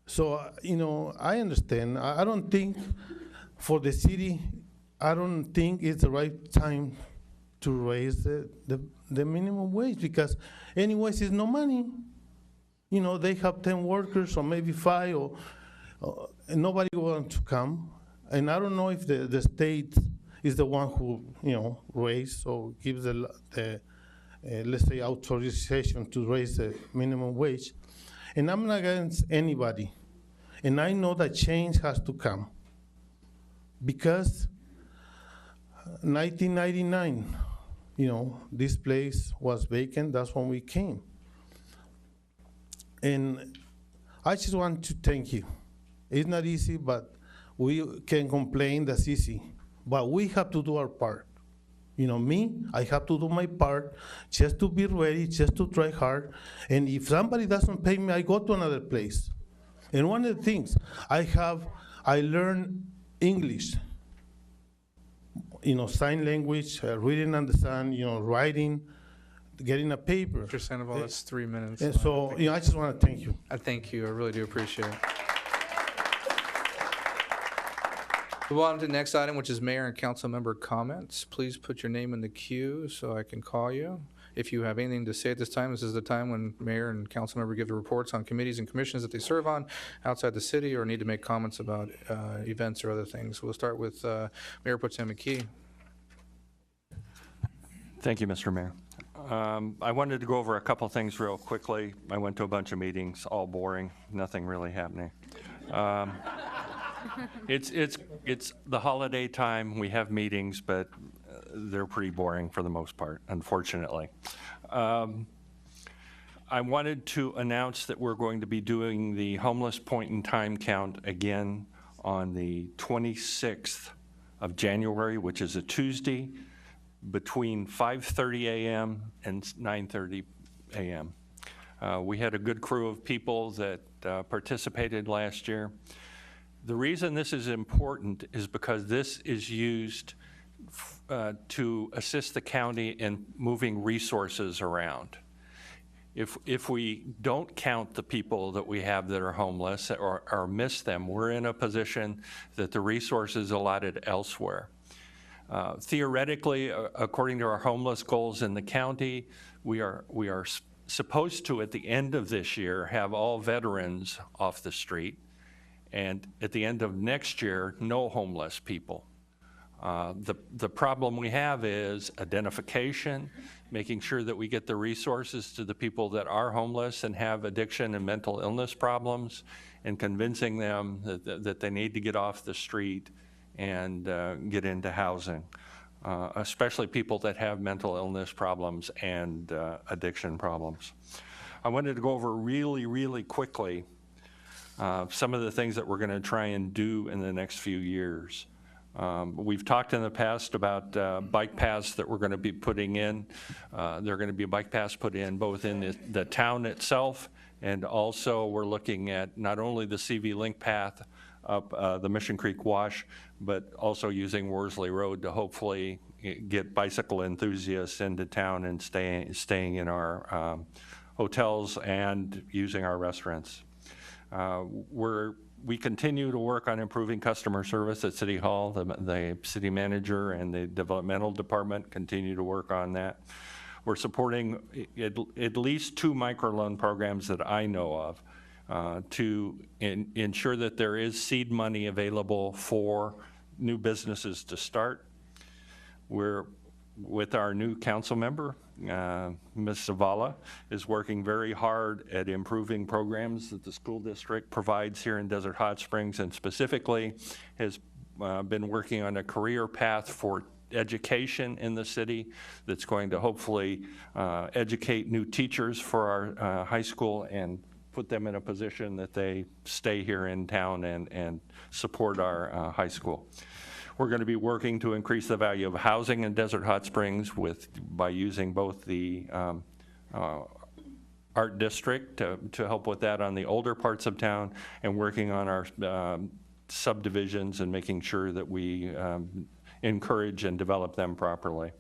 S6: So, you know, I understand. I don't think for the city, I don't think it's the right time to raise the minimum wage because anyways, it's no money. You know, they have 10 workers or maybe 5 or nobody wants to come. And I don't know if the state is the one who, you know, raise or gives the let's say, authorization to raise the minimum wage. And I'm not against anybody. And I know that change has to come. Because 1999, you know, this place was vacant, that's when we came. And I just want to thank you. It's not easy, but we can complain, that's easy. But we have to do our part. You know, I have to do my part just to be ready, just to try hard. And if somebody doesn't pay me, I go to another place. And one of the things, I learned English. You know, sign language, reading and understand, you know, writing, getting a paper.
S1: Mr. Sandoval, that's 3 minutes.
S6: And so, you know, I just want to thank you.
S1: I thank you, I really do appreciate it. Move on to the next item, which is mayor and council member comments. Please put your name in the queue so I can call you. If you have anything to say at this time, this is the time when mayor and council member give the reports on committees and commissions that they serve on outside the city or need to make comments about events or other things. We'll start with Mayor Pro Tem McKee.
S4: Thank you, Mr. Mayor. I wanted to go over a couple things real quickly. I went to a bunch of meetings, all boring, nothing really happening. It's the holiday time. We have meetings, but they're pretty boring for the most part, unfortunately. I wanted to announce that we're going to be doing the homeless point in time count again on the 26th of January, which is a Tuesday, between 5:30 a.m. and 9:30 a.m. We had a good crew of people that participated last year. The reason this is important is because this is used to assist the county in moving resources around. If we don't count the people that we have that are homeless or miss them, we're in a position that the resources allotted elsewhere. Theoretically, according to our homeless goals in the county, we are supposed to, at the end of this year, have all veterans off the street, and at the end of next year, no homeless people. The problem we have is identification, making sure that we get the resources to the people that are homeless and have addiction and mental illness problems, and convincing them that they need to get off the street and get into housing, especially people that have mental illness problems and addiction problems. I wanted to go over really quickly some of the things that we're going to try and do in the next few years. We've talked in the past about bike paths that we're going to be putting in. There are going to be bike paths put in both in the town itself, and also we're looking at not only the CV Link path up the Mission Creek Wash, but also using Worsley Road to hopefully get bicycle enthusiasts into town and staying in our hotels and using our restaurants. We continue to work on improving customer service at City Hall. The city manager and the developmental department continue to work on that. We're supporting at least 2 microloan programs that I know of to ensure that there is seed money available for new businesses to start. We're, with our new council member, Ms. Zavala, is working very hard at improving programs that the school district provides here in Desert Hot Springs, and specifically has been working on a career path for education in the city that's going to hopefully educate new teachers for our high school and put them in a position that they stay here in town and support our high school. We're going to be working to increase the value of housing in Desert Hot Springs by using both the art district to help with that on the older parts of town, and working on our subdivisions and making sure that we encourage and develop them properly.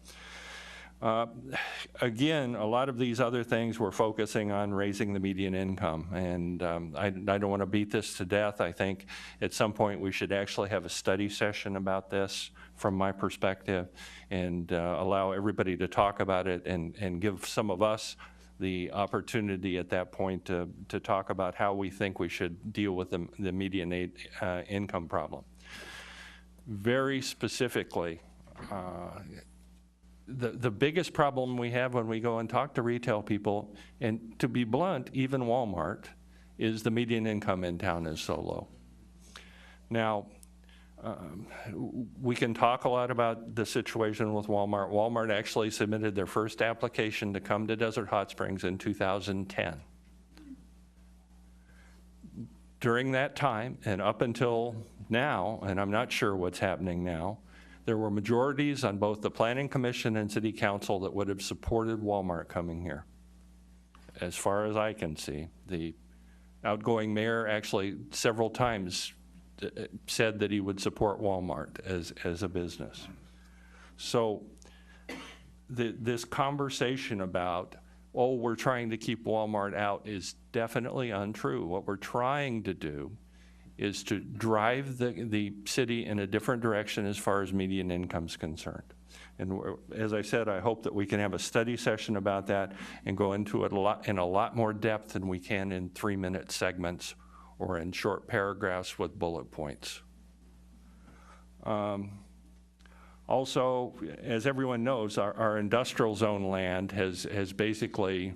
S4: Again, a lot of these other things we're focusing on raising the median income, and I don't want to beat this to death. I think at some point we should actually have a study session about this from my perspective, and allow everybody to talk about it, and give some of us the opportunity at that point to talk about how we think we should deal with the median income problem. Very specifically, the biggest problem we have when we go and talk to retail people, and to be blunt, even Walmart, is the median income in town is so low. Now, we can talk a lot about the situation with Walmart. Walmart actually submitted their first application to come to Desert Hot Springs in 2010. During that time, and up until now, and I'm not sure what's happening now, there were majorities on both the Planning Commission and City Council that would have supported Walmart coming here. As far as I can see, the outgoing mayor actually several times said that he would support Walmart as a business. So this conversation about, oh, we're trying to keep Walmart out, is definitely untrue. What we're trying to do is to drive the city in a different direction as far as median income is concerned. And as I said, I hope that we can have a study session about that and go into it in a lot more depth than we can in 3-minute segments or in short paragraphs with bullet points. Also, as everyone knows, our industrial zone land has basically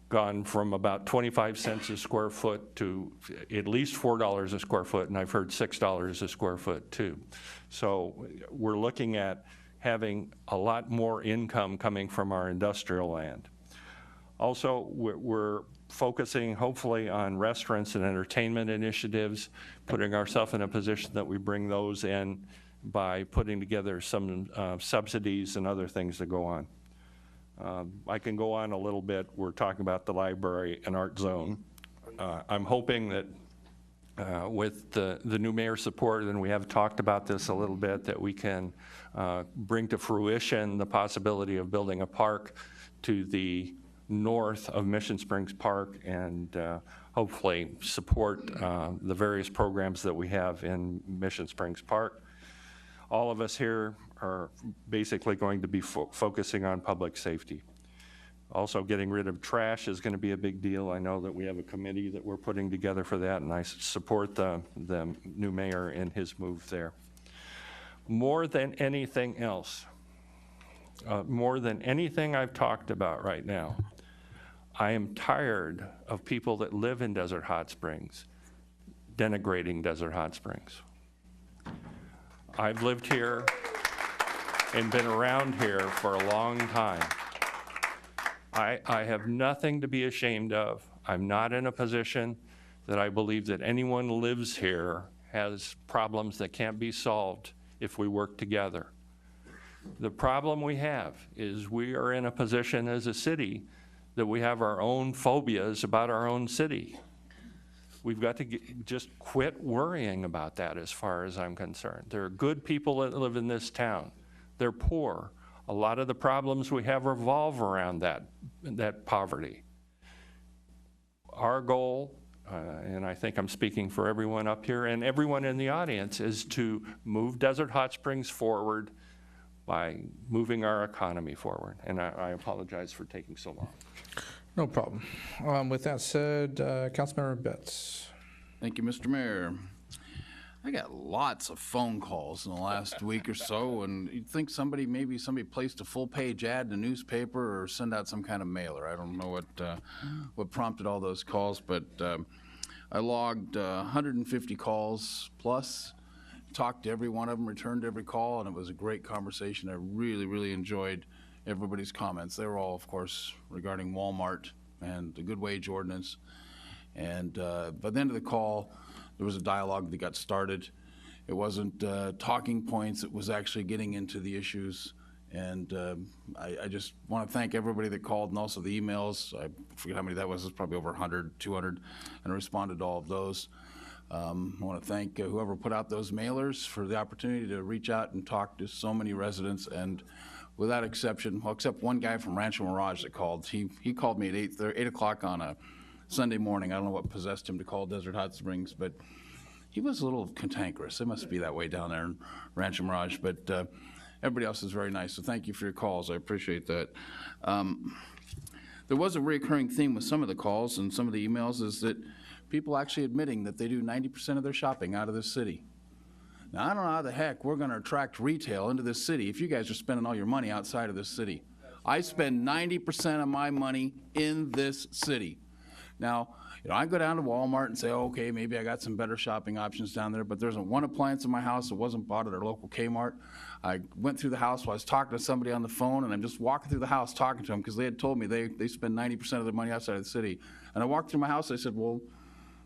S4: gone from about 25 cents a square foot to at least $4 a square foot, and I've heard $6 a square foot too. So we're looking at having a lot more income coming from our industrial land. Also, we're focusing hopefully on restaurants and entertainment initiatives, putting ourselves in a position that we bring those in by putting together some subsidies and other things that go on. I can go on a little bit. We're talking about the library and art zone. I'm hoping that with the new mayor's support, and we have talked about this a little bit, that we can bring to fruition the possibility of building a park to the north of Mission Springs Park, and hopefully support the various programs that we have in Mission Springs Park. All of us here are basically going to be focusing on public safety. Also, getting rid of trash is going to be a big deal. I know that we have a committee that we're putting together for that, and I support the new mayor in his move there. More than anything else, more than anything I've talked about right now, I am tired of people that live in Desert Hot Springs denigrating Desert Hot Springs. I've lived here and been around here for a long time. I have nothing to be ashamed of. I'm not in a position that I believe that anyone lives here has problems that can't be solved if we work together. The problem we have is we are in a position as a city that we have our own phobias about our own city. We've got to just quit worrying about that as far as I'm concerned. There are good people that live in this town. They're poor. A lot of the problems we have revolve around that poverty. Our goal, and I think I'm speaking for everyone up here and everyone in the audience, is to move Desert Hot Springs forward by moving our economy forward. And I apologize for taking so long.
S1: No problem. With that said, Councilmember Betts.
S12: Thank you, Mr. Mayor. I got lots of phone calls in the last week or so, and you'd think maybe somebody placed a full-page ad in a newspaper or send out some kind of mailer. I don't know what prompted all those calls, but I logged 150 calls plus, talked to every one of them, returned every call, and it was a great conversation. I really, really enjoyed everybody's comments. They were all, of course, regarding Walmart and the good wage ordinance. And by the end of the call, there was a dialogue that got started. It wasn't talking points, it was actually getting into the issues. And I just want to thank everybody that called and also the emails. I forget how many that was. It was probably over 100, 200, and I responded to all of those. I want to thank whoever put out those mailers for the opportunity to reach out and talk to so many residents. And without exception, well, except one guy from Rancho Mirage that called. He called me at 8 o'clock on a Sunday morning. I don't know what possessed him to call Desert Hot Springs, but he was a little cantankerous. It must be that way down there in Rancho Mirage, but everybody else is very nice, so thank you for your calls. I appreciate that. There was a recurring theme with some of the calls and some of the emails is that people actually admitting that they do 90% of their shopping out of this city. Now, I don't know how the heck we're going to attract retail into this city if you guys are spending all your money outside of this city. I spend 90% of my money in this city. Now, I go down to Walmart and say, oh, okay, maybe I got some better shopping options down there, but there's one appliance in my house that wasn't bought at our local Kmart. I went through the house while I was talking to somebody on the phone, and I'm just walking through the house talking to them because they had told me they spend 90% of their money outside of the city. And I walked through my house, I said, well,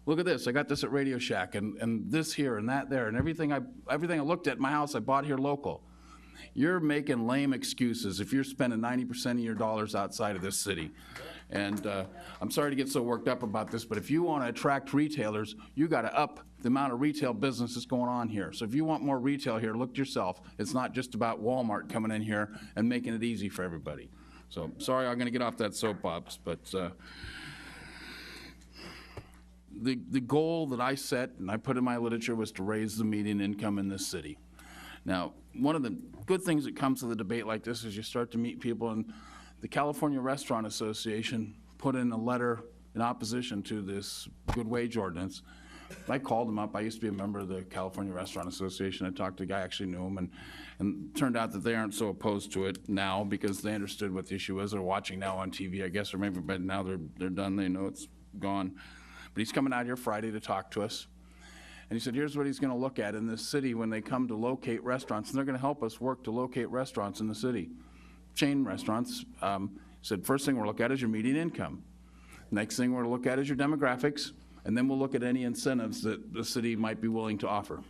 S12: look at this. I got this at Radio Shack, and this here and that there, and everything I looked at in my house, I bought here local. You're making lame excuses if you're spending 90% of your dollars outside of this city. And I'm sorry to get so worked up about this, but if you want to attract retailers, you got to up the amount of retail business that's going on here. So if you want more retail here, look to yourself. It's not just about Walmart coming in here and making it easy for everybody. So sorry, I'm going to get off that soapbox, but the goal that I set and I put in my literature was to raise the median income in this city. Now, one of the good things that comes with a debate like this is you start to meet people, and the California Restaurant Association put in a letter in opposition to this good wage ordinance. I called them up. I used to be a member of the California Restaurant Association. I talked to a guy, actually knew him, and it turned out that they aren't so opposed to it now because they understood what the issue is. They're watching now on TV, I guess, or maybe but now they're done. They know it's gone. But he's coming out here Friday to talk to us. And he said, here's what he's going to look at in this city when they come to locate restaurants. And they're going to help us work to locate restaurants in the city. Chain restaurants. He said, first thing we'll look at is your median income. Next thing we'll look at is your demographics. And then we'll look at any incentives that the city might be willing to offer.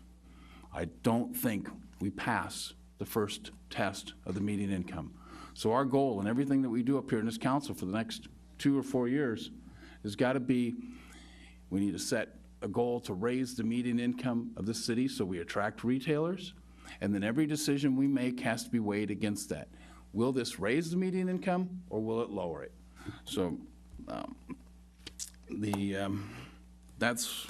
S12: I don't think we pass the first test of the median income. So our goal and everything that we do up here in this council for the next 2 or 4 years has got to be, we need to set a goal to raise the median income of the city so we attract retailers, and then every decision we make has to be weighed against that. Will this raise the median income or will it lower it? So that's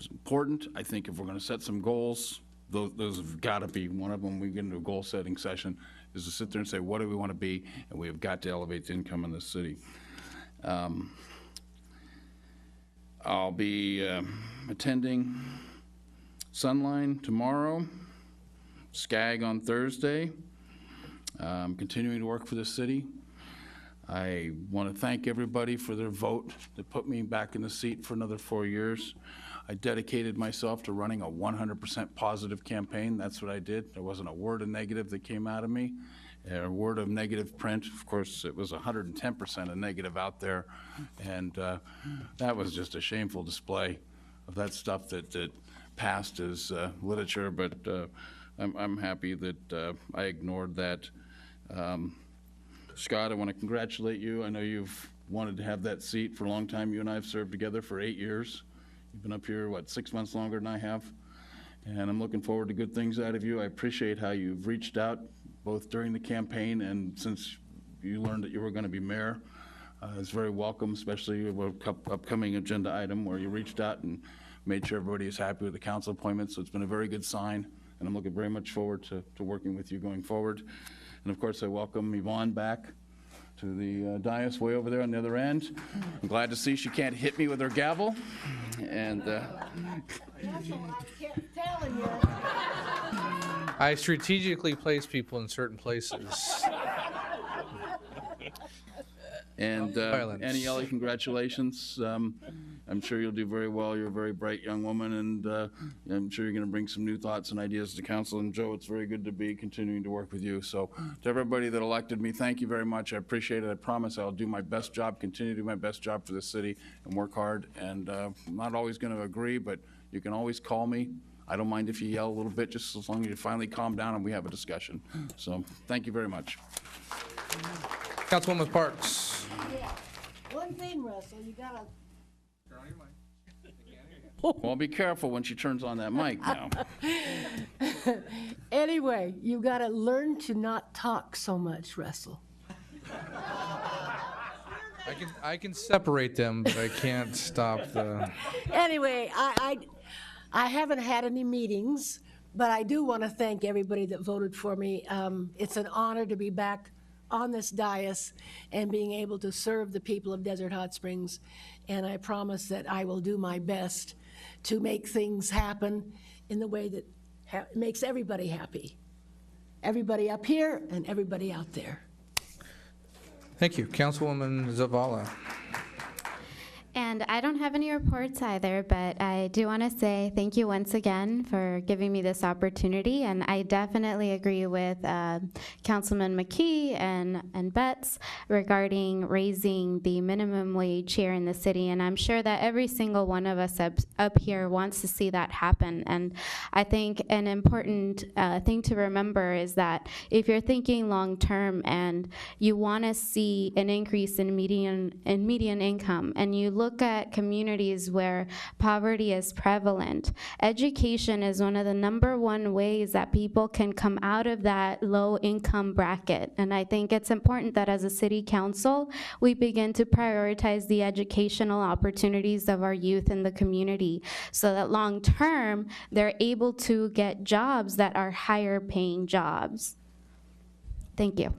S12: important. I think if we're going to set some goals, those have got to be one of them. When we get into a goal setting session is to sit there and say, what do we want to be? And we have got to elevate the income in the city. I'll be attending Sunline tomorrow, SCAG on Thursday. Continuing to work for the city. I want to thank everybody for their vote that put me back in the seat for another 4 years. I dedicated myself to running a 100% positive campaign. That's what I did. There wasn't a word of negative that came out of me, a word of negative print. Of course, it was 110% of negative out there, and that was just a shameful display of that stuff that passed as literature, but I'm happy that I ignored that. Scott, I want to congratulate you. I know you've wanted to have that seat for a long time. You and I have served together for 8 years. You've been up here, 6 months longer than I have? And I'm looking forward to good things out of you. I appreciate how you've reached out, both during the campaign and since you learned that you were going to be mayor. It's very welcome, especially with an upcoming agenda item where you reached out and made sure everybody is happy with the council appointment. So it's been a very good sign, and I'm looking very much forward to working with you going forward. And of course, I welcome Yvonne back to the dais way over there on the other end. I'm glad to see she can't hit me with her gavel. And
S1: I strategically place people in certain places.
S12: And
S1: Violence.
S12: Annie Ellie, congratulations. I'm sure you'll do very well. You're a very bright young woman, and I'm sure you're going to bring some new thoughts and ideas to council. And Joe, it's very good to be continuing to work with you. So to everybody that elected me, thank you very much. I appreciate it. I promise I'll do my best job, continue to do my best job for the city and work hard. And I'm not always going to agree, but you can always call me. I don't mind if you yell a little bit, just as long as you finally calm down and we have a discussion. So thank you very much.
S1: Councilwoman Parks.
S8: Yeah. One thing, Russell, you gotta.
S12: Well, be careful when she turns on that mic now.
S8: Anyway, you gotta learn to not talk so much, Russell.
S1: I can separate them, but I can't stop the.
S8: Anyway, I haven't had any meetings, but I do want to thank everybody that voted for me. It's an honor to be back on this dais and being able to serve the people of Desert Hot Springs. And I promise that I will do my best to make things happen in the way that makes everybody happy. Everybody up here and everybody out there.
S1: Thank you. Councilwoman Zavala.
S19: And I don't have any reports either, but I do want to say thank you once again for giving me this opportunity. And I definitely agree with Councilman McKee and Betts regarding raising the minimum wage here in the city. And I'm sure that every single one of us up here wants to see that happen. And I think an important thing to remember is that if you're thinking long term and you want to see an increase in median income, and you look at communities where poverty is prevalent, education is one of the #1 ways that people can come out of that low income bracket. And I think it's important that as a city council, we begin to prioritize the educational opportunities of our youth in the community so that long term, they're able to get jobs that are higher paying jobs. Thank you.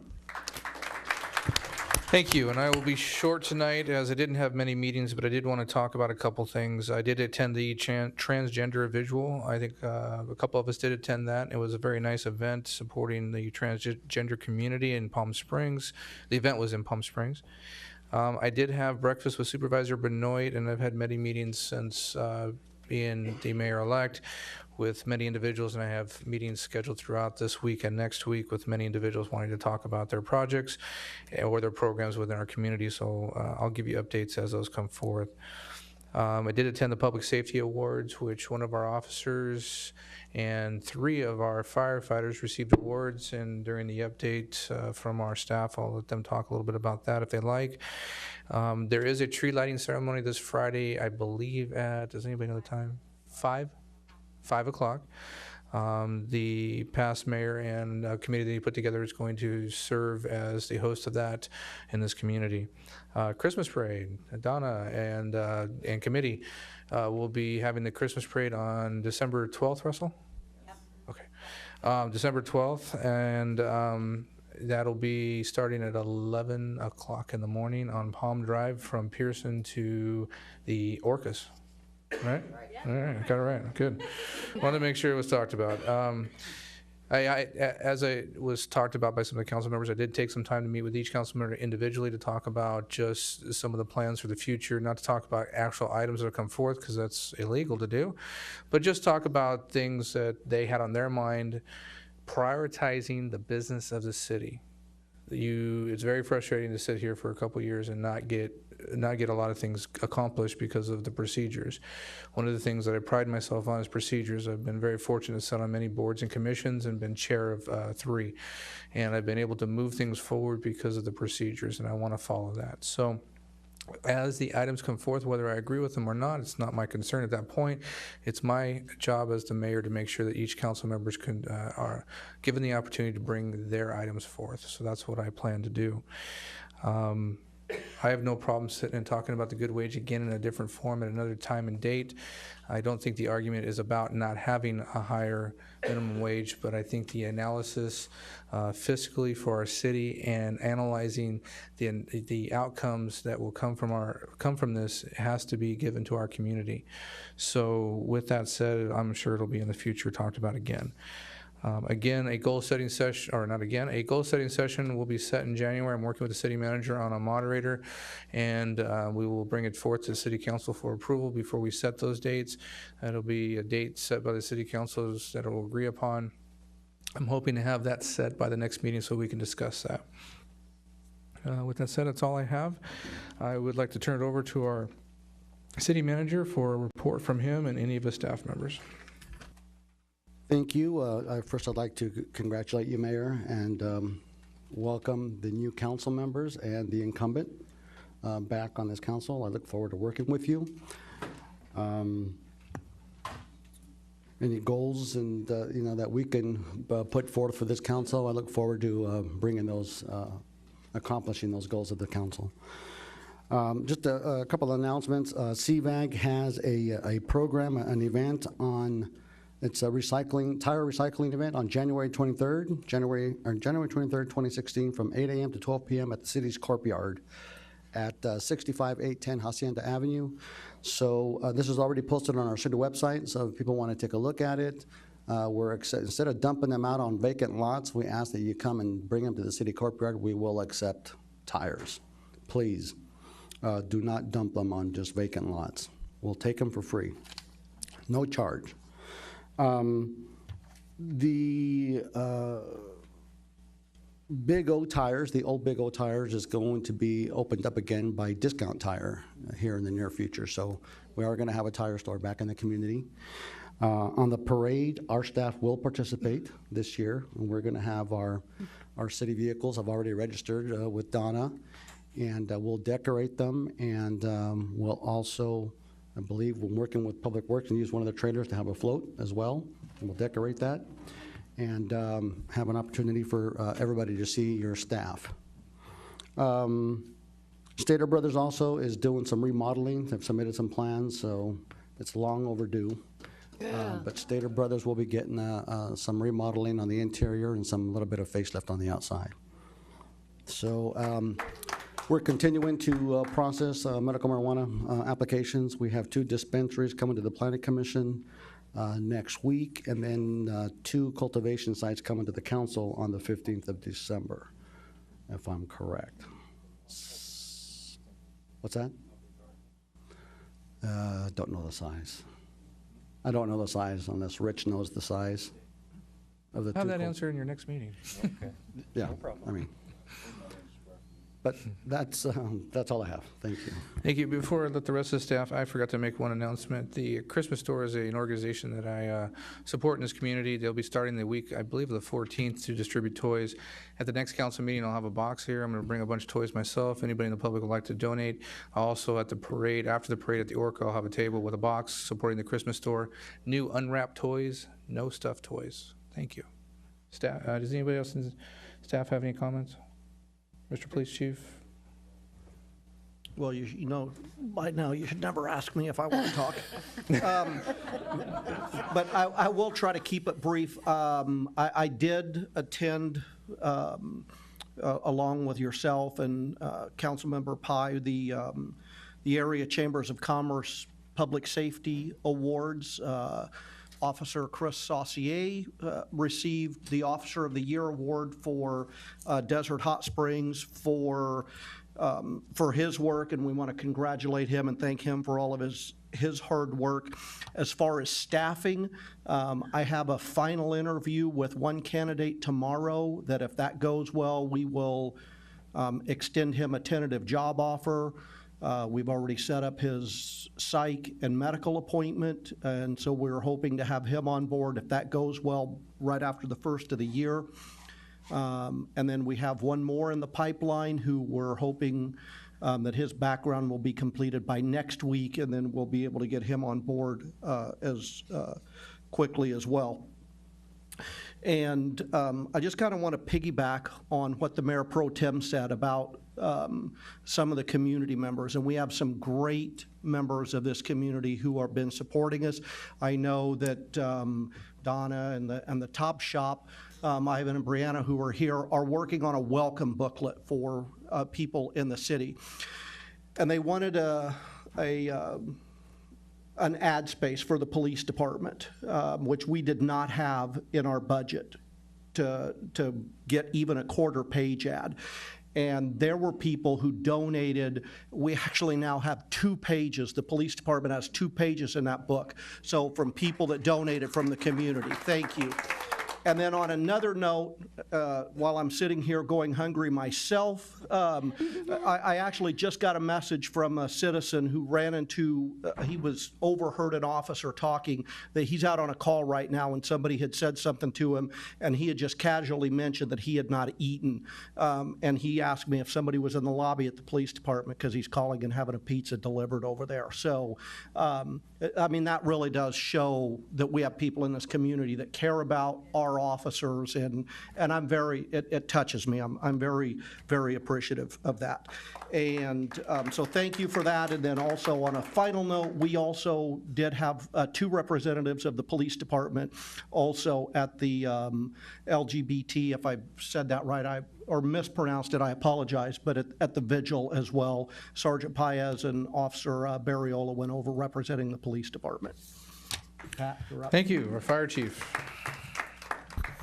S1: Thank you, and I will be short tonight as I didn't have many meetings, but I did want to talk about a couple things. I did attend the transgender visual. I think a couple of us did attend that. It was a very nice event supporting the transgender community in Palm Springs. The event was in Palm Springs. I did have breakfast with Supervisor Benoit, and I've had many meetings since being the mayor-elect with many individuals, and I have meetings scheduled throughout this week and next week with many individuals wanting to talk about their projects or their programs within our community, so I'll give you updates as those come forth. I did attend the Public Safety Awards, which one of our officers and 3 of our firefighters received awards, and during the update from our staff, I'll let them talk a little bit about that if they like. There is a tree lighting ceremony this Friday, I believe at, does anybody know the time? 5 o'clock. The past mayor and committee that he put together is going to serve as the host of that in this community. Christmas parade, Donna and committee will be having the Christmas parade on December 12th, Russell? Yep. Okay. December 12th, and that'll be starting at 11 o'clock in the morning on Palm Drive from Pearson to the Orcas. Right? All right, got it right. Good. Wanted to make sure it was talked about. As I was talked about by some of the council members, I did take some time to meet with each council member individually to talk about just some of the plans for the future, not to talk about actual items that have come forth because that's illegal to do, but just talk about things that they had on their mind, prioritizing the business of the city. It's very frustrating to sit here for a couple years and not get a lot of things accomplished because of the procedures. One of the things that I pride myself on is procedures. I've been very fortunate to sit on many boards and commissions and been chair of 3. And I've been able to move things forward because of the procedures, and I want to follow that. So as the items come forth, whether I agree with them or not, it's not my concern at that point. It's my job as the mayor to make sure that each council members are given the opportunity to bring their items forth. So that's what I plan to do. I have no problem sitting and talking about the good wage again in a different form at another time and date. I don't think the argument is about not having a higher minimum wage, but I think the analysis fiscally for our city and analyzing the outcomes that will come from this has to be given to our community. So with that said, I'm sure it'll be in the future talked about again. Again, a goal-setting session, or not again, a goal-setting session will be set in January. I'm working with the city manager on a moderator, and we will bring it forth to the city council for approval before we set those dates. That'll be a date set by the city councils that will agree upon. I'm hoping to have that set by the next meeting so we can discuss that. With that said, that's all I have. I would like to turn it over to our city manager for a report from him and any of his staff members.
S9: Thank you. First, I'd like to congratulate you, Mayor, and welcome the new council members and the incumbent back on this council. I look forward to working with you. Any goals and that we can put forth for this council, I look forward to bringing those, accomplishing those goals of the council. Just a couple of announcements. CVAG has a program, an event on. It's a tire recycling event on January 23rd, January 23rd, 2016, from 8 a.m. to 12 p.m. at the city's courtyard at 65810 Hacienda Avenue. So this is already posted on our city website, so if people want to take a look at it, instead of dumping them out on vacant lots, we ask that you come and bring them to the city courtyard. We will accept tires. Please do not dump them on just vacant lots. We'll take them for free, no charge. The Big O Tires, the old Big O Tires, is going to be opened up again by Discount Tire here in the near future. So we are going to have a tire store back in the community. On the parade, our staff will participate this year, and we're going to have our city vehicles. I've already registered with Donna, and we'll decorate them, and we'll also, I believe we're working with Public Works and use one of the trailers to have a float as well. And we'll decorate that and have an opportunity for everybody to see your staff. Stater Brothers also is doing some remodeling. They've submitted some plans, so it's long overdue. Yeah. But Stater Brothers will be getting some remodeling on the interior and some little bit of facelift on the outside. So we're continuing to process medical marijuana applications. We have 2 dispensaries coming to the Planning Commission next week, and then 2 cultivation sites coming to the council on the 15th of December, if I'm correct. What's that? Don't know the size. I don't know the size unless Rich knows the size of the 2.
S1: Have that answer in your next meeting.
S9: Okay. Yeah, no problem. I mean. But that's all I have. Thank you.
S1: Thank you. Before I let the rest of the staff, I forgot to make one announcement. The Christmas Store is an organization that I support in this community. They'll be starting the week, I believe, the 14th to distribute toys. At the next council meeting, I'll have a box here. I'm going to bring a bunch of toys myself. Anybody in the public would like to donate. Also at the parade, after the parade at the Orca, I'll have a table with a box supporting the Christmas Store. New unwrapped toys, no stuffed toys. Thank you. Staff, does anybody else in the staff have any comments? Mr. Police Chief?
S3: Well, you know, by now, you should never ask me if I want to talk. But I will try to keep it brief. I did attend, along with yourself and Councilmember Pai, the Area Chambers of Commerce Public Safety Awards. Officer Chris Saucier received the Officer of the Year Award for Desert Hot Springs for his work, and we want to congratulate him and thank him for all of his hard work. As far as staffing, I have a final interview with one candidate tomorrow that if that goes well, we will extend him a tentative job offer. We've already set up his psych and medical appointment, and so we're hoping to have him on board if that goes well right after the first of the year. And then we have one more in the pipeline who we're hoping that his background will be completed by next week, and then we'll be able to get him on board as quickly as well. And I just kind of want to piggyback on what the Mayor Pro Tem said about some of the community members, and we have some great members of this community who have been supporting us. I know that Donna and the Top Shop, Ivan and Brianna, who are here, are working on a welcome booklet for people in the city, and they wanted an ad space for the police department, which we did not have in our budget to get even a quarter-page ad. And there were people who donated. We actually now have 2 pages. The police department has 2 pages in that book. So from people that donated from the community, thank you. And then on another note, while I'm sitting here going hungry myself, I actually just got a message from a citizen who ran into, he was overheard an officer talking, that he's out on a call right now and somebody had said something to him and he had just casually mentioned that he had not eaten. And he asked me if somebody was in the lobby at the police department because he's calling and having a pizza delivered over there. So, I mean, that really does show that we have people in this community that care about our officers, and I'm very, it touches me. I'm very, very appreciative of that. And so thank you for that. And then also on a final note, we also did have 2 representatives of the police department also at the LGBT, if I said that right, or mispronounced it, I apologize, but at the vigil as well. Sergeant Paez and Officer Barriola went over representing the police department. Pat, you're up.
S1: Thank you, our fire chief.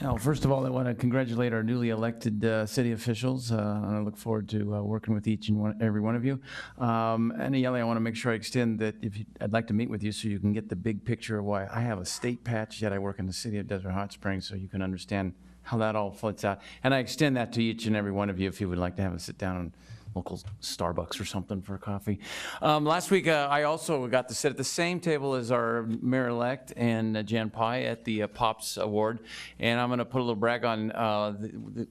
S22: Now, first of all, I want to congratulate our newly elected city officials, and I look forward to working with each and every one of you. And Yelly, I want to make sure I extend that I'd like to meet with you so you can get the big picture of why I have a state patch, yet I work in the city of Desert Hot Springs, so you can understand how that all floats out. And I extend that to each and every one of you if you would like to have a sit down and local Starbucks or something for coffee. Last week, I also got to sit at the same table as our mayor-elect and Jan Pai at the POPS Award, and I'm going to put a little brag on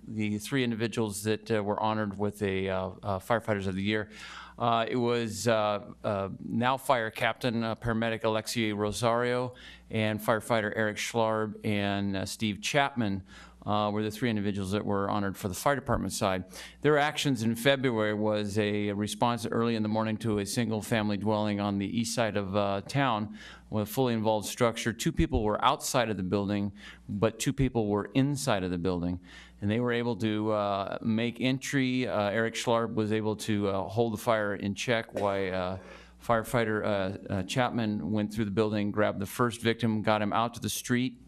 S22: the 3 individuals that were honored with a Firefighters of the Year. It was now fire captain, paramedic Alexei Rosario, and firefighter Eric Schlarb and Steve Chapman were the 3 individuals that were honored for the fire department side. Their actions in February was a response early in the morning to a single-family dwelling on the east side of town with a fully involved structure. 2 people were outside of the building, but 2 people were inside of the building. And they were able to make entry. Eric Schlarb was able to hold the fire in check while firefighter Chapman went through the building, grabbed the first victim, got him out to the street.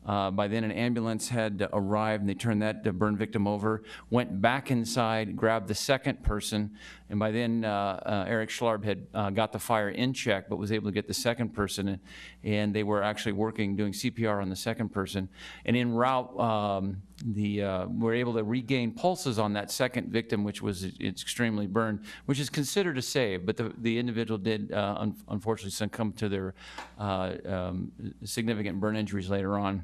S22: By then, an ambulance had arrived, and they turned that burned victim over, went back inside, grabbed the second person, and by then, Eric Schlarb had got the fire in check, but was able to get the second person, and they were actually doing CPR on the second person. And en route were able to regain pulses on that second victim, which was extremely burned, which is considered a save, but the individual did unfortunately succumb to their significant burn injuries later on.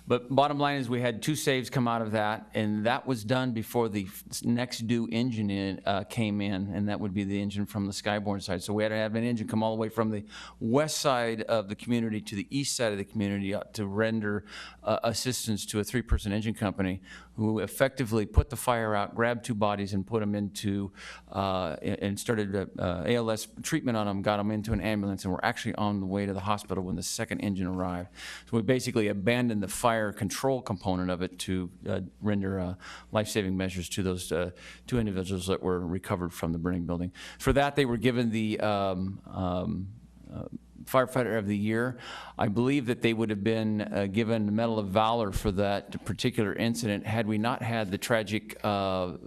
S22: But bottom line is we had 2 saves come out of that, and that was done before the next due engine came in, and that would be the engine from the Skyborn side. So we had to have an engine come all the way from the west side of the community to the east side of the community to render assistance to a 3-person engine company who effectively put the fire out, grabbed 2 bodies and put them into, and started ALS treatment on them, got them into an ambulance, and were actually on the way to the hospital when the second engine arrived. So we basically abandoned the fire control component of it to render life-saving measures to those 2 individuals that were recovered from the burning building. For that, they were given the Firefighter of the Year. I believe that they would have been given the Medal of Valor for that particular incident had we not had the tragic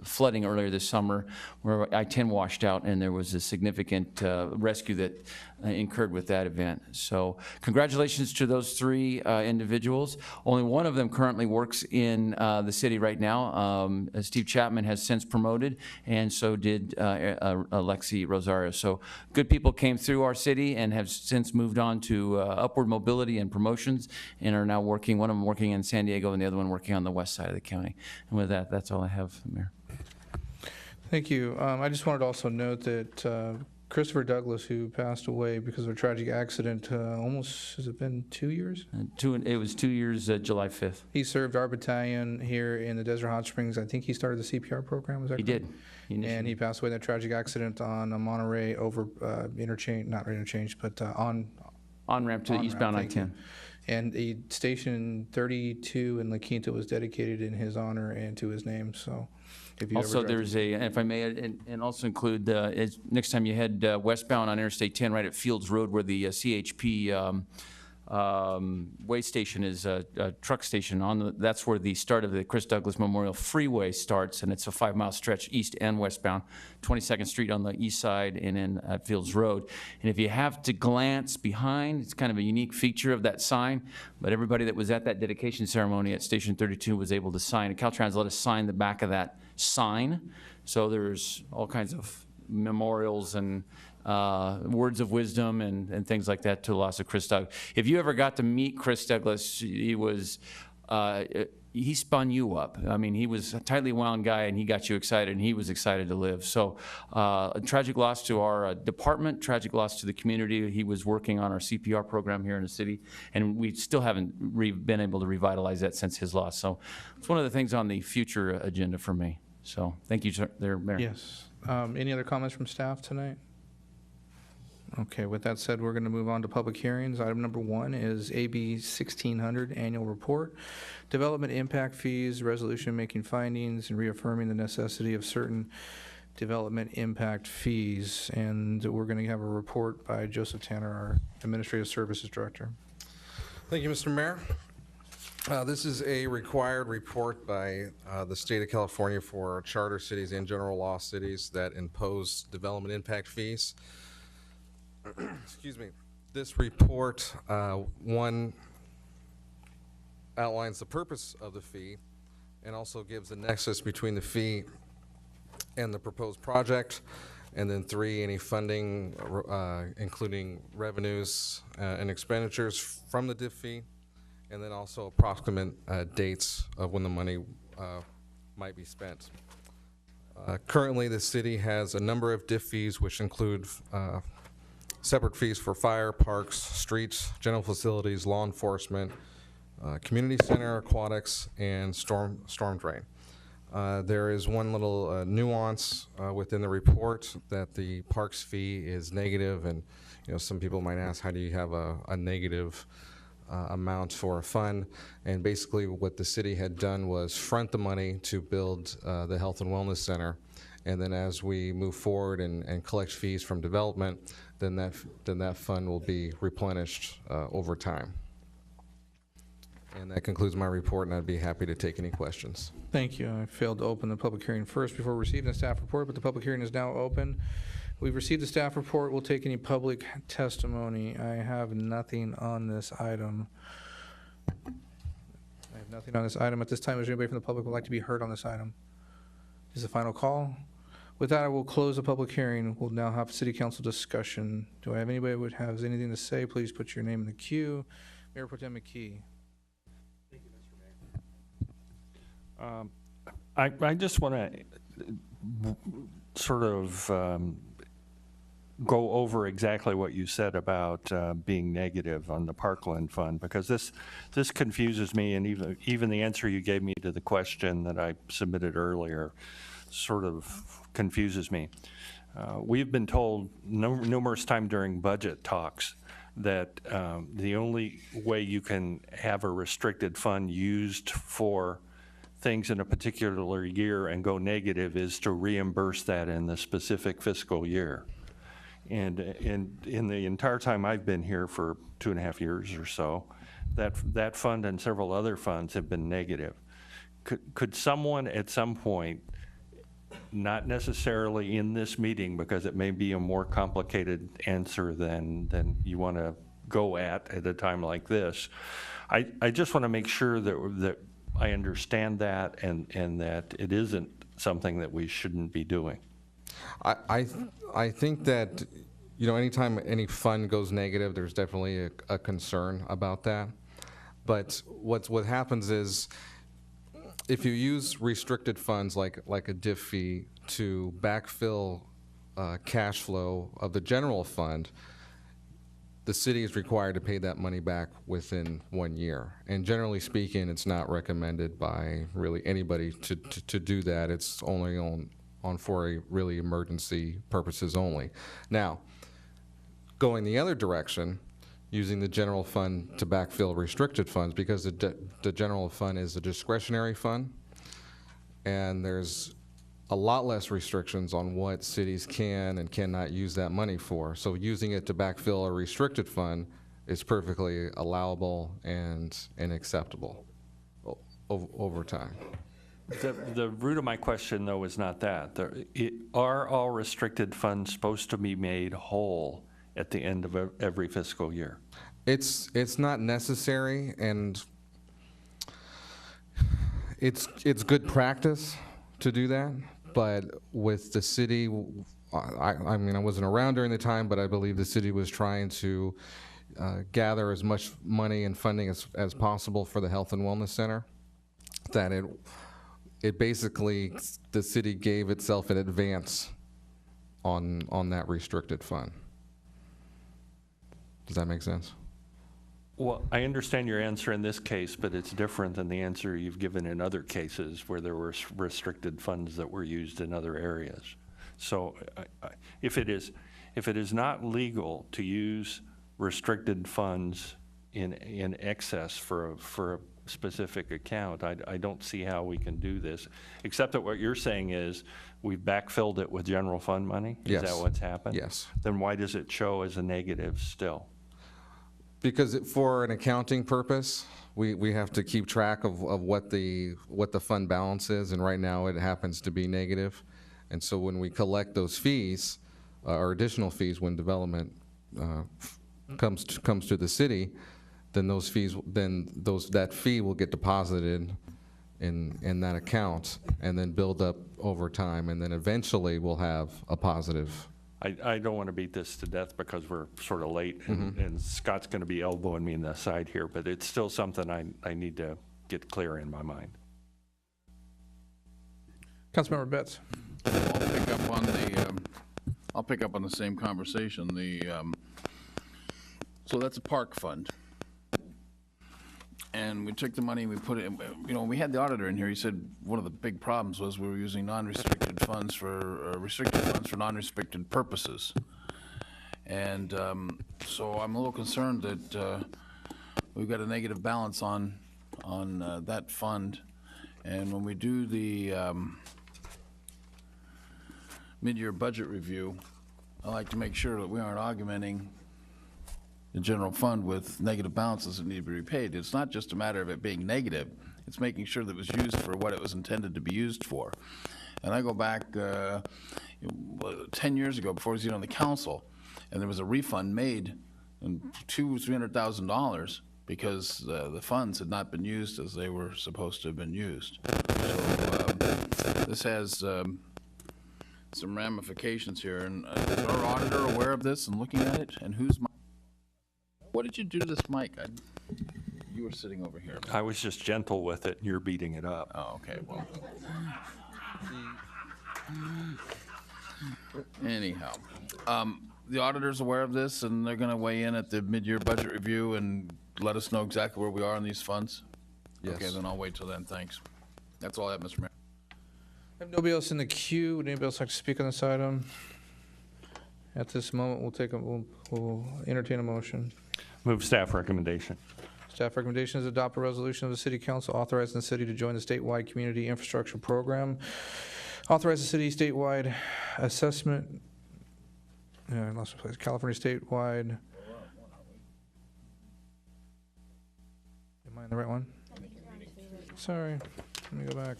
S22: flooding earlier this summer where I-10 washed out and there was a significant rescue that incurred with that event. So congratulations to those 3 individuals. Only one of them currently works in the city right now. Steve Chapman has since promoted, and so did Alexi Rosario. So good people came through our city and have since moved on to upward mobility and promotions and are now working, one of them working in San Diego and the other one working on the west side of the county. And with that, that's all I have, Mayor.
S1: Thank you. I just wanted to also note that Christopher Douglas, who passed away because of a tragic accident, almost, has it been 2 years?
S22: It was 2 years, July 5th.
S1: He served our battalion here in the Desert Hot Springs. I think he started the CPR program, is that correct?
S22: He did.
S1: And he passed away in that tragic accident on a Monterey over interchange, not interchange, but
S22: on-ramp to the eastbound I-10.
S1: And the station 32 in La Quinta was dedicated in his honor and to his name, so if you
S22: Also,
S1: ever drive
S22: there's a, if I may, and also include, next time you head westbound on Interstate 10, right at Fields Road where the CHP way station is, a truck station, that's where the start of the Chris Douglas Memorial Freeway starts, and it's a 5-mile stretch east and westbound, 22nd Street on the east side and then at Fields Road. And if you have to glance behind, it's kind of a unique feature of that sign, but everybody that was at that dedication ceremony at Station 32 was able to sign, and Caltrans let us sign the back of that sign. So there's all kinds of memorials and words of wisdom and things like that to the loss of Chris Douglas. If you ever got to meet Chris Douglas, he was, he spun you up. I mean, he was a tightly wound guy and he got you excited and he was excited to live. So a tragic loss to our department, tragic loss to the community. He was working on our CPR program here in the city and we still haven't been able to revitalize that since his loss. So it's one of the things on the future agenda for me. So thank you, sir, there, Mayor.
S1: Yes. Any other comments from staff tonight? Okay, with that said, we're going to move on to public hearings. Item number 1 is AB 1600 Annual Report, Development Impact Fees, Resolution making findings and reaffirming the necessity of certain development impact fees. And we're going to have a report by Joseph Tanner, our Administrative Services Director.
S5: Thank you, Mr. Mayor. This is a required report by the state of California for charter cities and general law cities that impose development impact fees. Excuse me. This report, one, outlines the purpose of the fee and also gives a nexus between the fee and the proposed project. And then 3, any funding, including revenues and expenditures from the DIF fee. And then also approximate dates of when the money might be spent. Currently, the city has a number of DIF fees, which include separate fees for fire, parks, streets, general facilities, law enforcement, community center, aquatics, and storm drain. There is one little nuance within the report that the parks fee is negative, and some people might ask, how do you have a negative amount for a fund? And basically what the city had done was front the money to build the Health and Wellness Center, and then as we move forward and collect fees from development, then that fund will be replenished over time. And that concludes my report, and I'd be happy to take any questions.
S1: Thank you. I failed to open the public hearing first before receiving the staff report, but the public hearing is now open. We've received the staff report. We'll take any public testimony. I have nothing on this item. I have Nothing on this item at this time. Is there anybody from the public who would like to be heard on this item? This is the final call. With that, I will close the public hearing. We'll now have city council discussion. Do I have anybody who has anything to say? Please put your name in the queue. Mayor Pro Tem McKee.
S4: I just want to sort of go over exactly what you said about being negative on the Parkland Fund, because this confuses me, and even the answer you gave me to the question that I submitted earlier sort of confuses me. We've been told numerous times during budget talks that the only way you can have a restricted fund used for things in a particular year and go negative is to reimburse that in the specific fiscal year. And in the entire time I've been here, for 2.5 years or so, that fund and several other funds have been negative. Could someone at some point, not necessarily in this meeting, because it may be a more complicated answer than you want to go at a time like this, I just want to make sure that I understand that and that it isn't something that we shouldn't be doing.
S5: I think that, you know, anytime any fund goes negative, there's definitely a concern about that. But what happens is, if you use restricted funds like a DIF fee to backfill cash flow of the general fund, the city is required to pay that money back within 1 year. And generally speaking, it's not recommended by really anybody to do that. It's only on for a really emergency purposes only. Now, going the other direction, using the general fund to backfill restricted funds, because the general fund is a discretionary fund, and there's a lot less restrictions on what cities can and cannot use that money for. So using it to backfill a restricted fund is perfectly allowable and acceptable over time.
S4: The root of my question, though, is not that. Are all restricted funds supposed to be made whole at the end of every fiscal year?
S5: It's not necessary, and it's good practice to do that. But with the city, I mean, I wasn't around during the time, but I believe the city was trying to gather as much money and funding as possible for the Health and Wellness Center, that it basically, the city gave itself an advance on that restricted fund. Does that make sense?
S4: Well, I understand your answer in this case, but it's different than the answer you've given in other cases where there were restricted funds that were used in other areas. So if it is not legal to use restricted funds in excess for a specific account, I don't see how we can do this, except that what you're saying is we've backfilled it with general fund money?
S5: Yes.
S4: Is that what's happened?
S5: Yes.
S4: Then why does it show as a negative still?
S5: Because for an accounting purpose, we have to keep track of what the fund balance is, and right now it happens to be negative. And so when we collect those fees, or additional fees when development comes to the city, then that fee will get deposited in that account and then build up over time, and then eventually we'll have a positive.
S4: I don't want to beat this to death because we're sort of late, and Scott's going to be elbowing me in the side here, but it's still something I need to get clear in my mind.
S1: Councilmember Betts.
S12: I'll pick up on the same conversation. So that's a park fund. And we took the money and we put it in, you know, when we had the auditor in here, he said one of the big problems was we were using non-restricted funds for, restricted funds for non-restricted purposes. And so I'm a little concerned that we've got a negative balance on that fund. And when we do the mid-year budget review, I like to make sure that we aren't augmenting the general fund with negative balances that need to be repaid. It's not just a matter of it being negative, it's making sure that it was used for what it was intended to be used for. And I go back 10 years ago, before I was even on the council, and there was a refund made, and $200,000-$300,000 because the funds had not been used as they were supposed to have been used. So this has some ramifications here, and is our auditor aware of this and looking at it? And who's what did you do to this mic? You were sitting over here.
S4: I was just gentle with it. You're beating it up.
S12: Oh, okay, well. Anyhow, the auditor's aware of this, and they're going to weigh in at the mid-year budget review and let us know exactly where we are on these funds?
S5: Yes.
S12: Okay, then I'll wait till then, thanks. That's all I have, Mr. Mayor.
S1: I have nobody else in the queue. Would anybody else like to speak on this item? At this moment, we'll entertain a motion.
S4: Move staff recommendation.
S1: Staff recommendation is adopt a resolution of the City Council authorizing the city to join the statewide community infrastructure program. Authorize the city statewide assessment. I lost my place. California statewide. Am I in the right one? Sorry. Let me go back.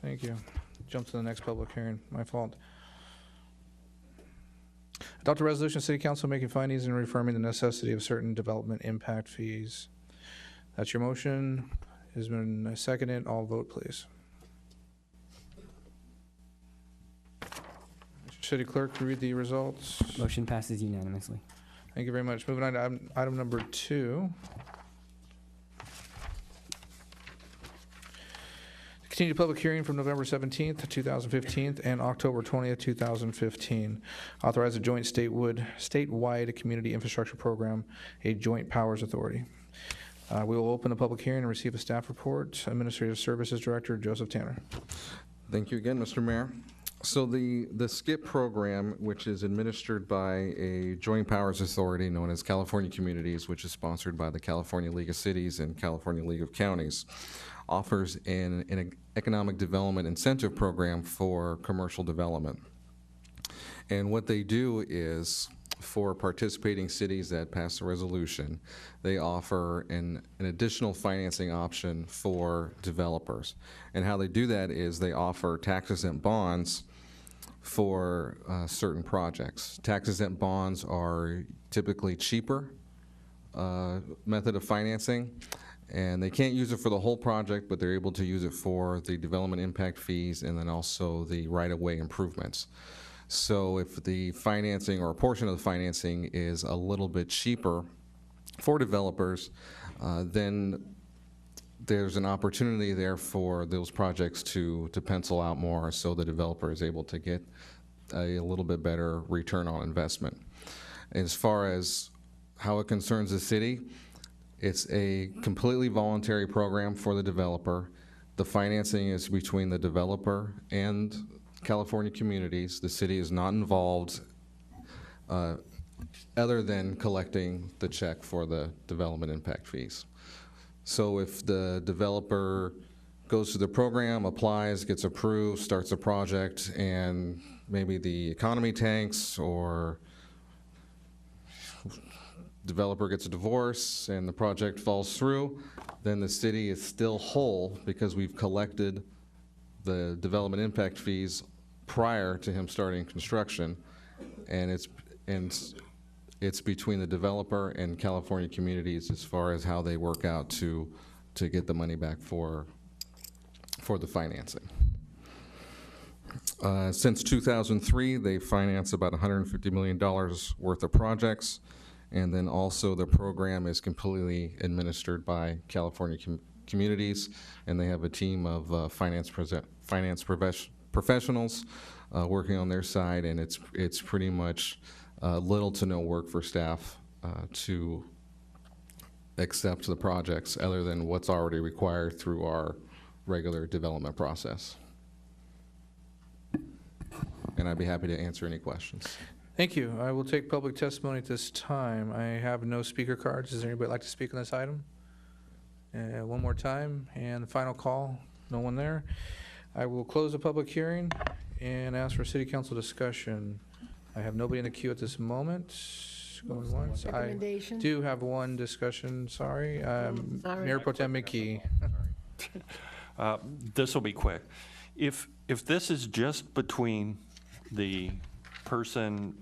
S1: Thank you. Jump to the next public hearing. My fault. Adopt a resolution of City Council making findings and reaffirming the necessity of certain development impact fees. That's your motion. It has been seconded. All vote, please. Mr. City Clerk, read the results.
S10: Motion passes unanimously.
S1: Thank you very much. Moving on to item number 2. Continued public hearing from November 17th, 2015, and October 20th, 2015. Authorize a joint statewide community infrastructure program, a joint powers authority. We will open the public hearing and receive a staff report. Administrative Services Director Joseph Tanner.
S5: Thank you again, Mr. Mayor. So the SKIP program, which is administered by a joint powers authority known as California Communities, which is sponsored by the California League of Cities and California League of Counties, offers an economic development incentive program for commercial development. And what they do is, for participating cities that pass the resolution, they offer an additional financing option for developers. And how they do that is they offer tax-exempt bonds for certain projects. Tax-exempt bonds are typically cheaper method of financing, and they can't use it for the whole project, but they're able to use it for the development impact fees and then also the right-of-way improvements. So if the financing or a portion of the financing is a little bit cheaper for developers, then there's an opportunity there for those projects to pencil out more, so the developer is able to get a little bit better return on investment. As far as how it concerns the city, it's a completely voluntary program for the developer. The financing is between the developer and California Communities. The city is not involved other than collecting the check for the development impact fees. So if the developer goes through the program, applies, gets approved, starts a project, and maybe the economy tanks or developer gets a divorce and the project falls through, then the city is still whole because we've collected the development impact fees prior to him starting construction, and it's between the developer and California Communities as far as how they work out to get the money back for the financing. Since 2003, they financed about $150 million worth of projects, and then also the program is completely administered by California Communities, and they have a team of finance professionals working on their side, and it's pretty much little to no work for staff to accept the projects other than what's already required through our regular development process. And I'd be happy to answer any questions.
S1: Thank you. I will take public testimony at this time. I have no speaker cards. Does anybody like to speak on this item? One more time, and the final call. No one there. I will close the public hearing and ask for city council discussion. I have nobody in the queue at this moment. Going once. I
S8: Recommendation?
S1: do have one discussion, sorry.
S8: Sorry.
S1: Mayor Pro Tem McKee.
S4: This will be quick. If this is just between the person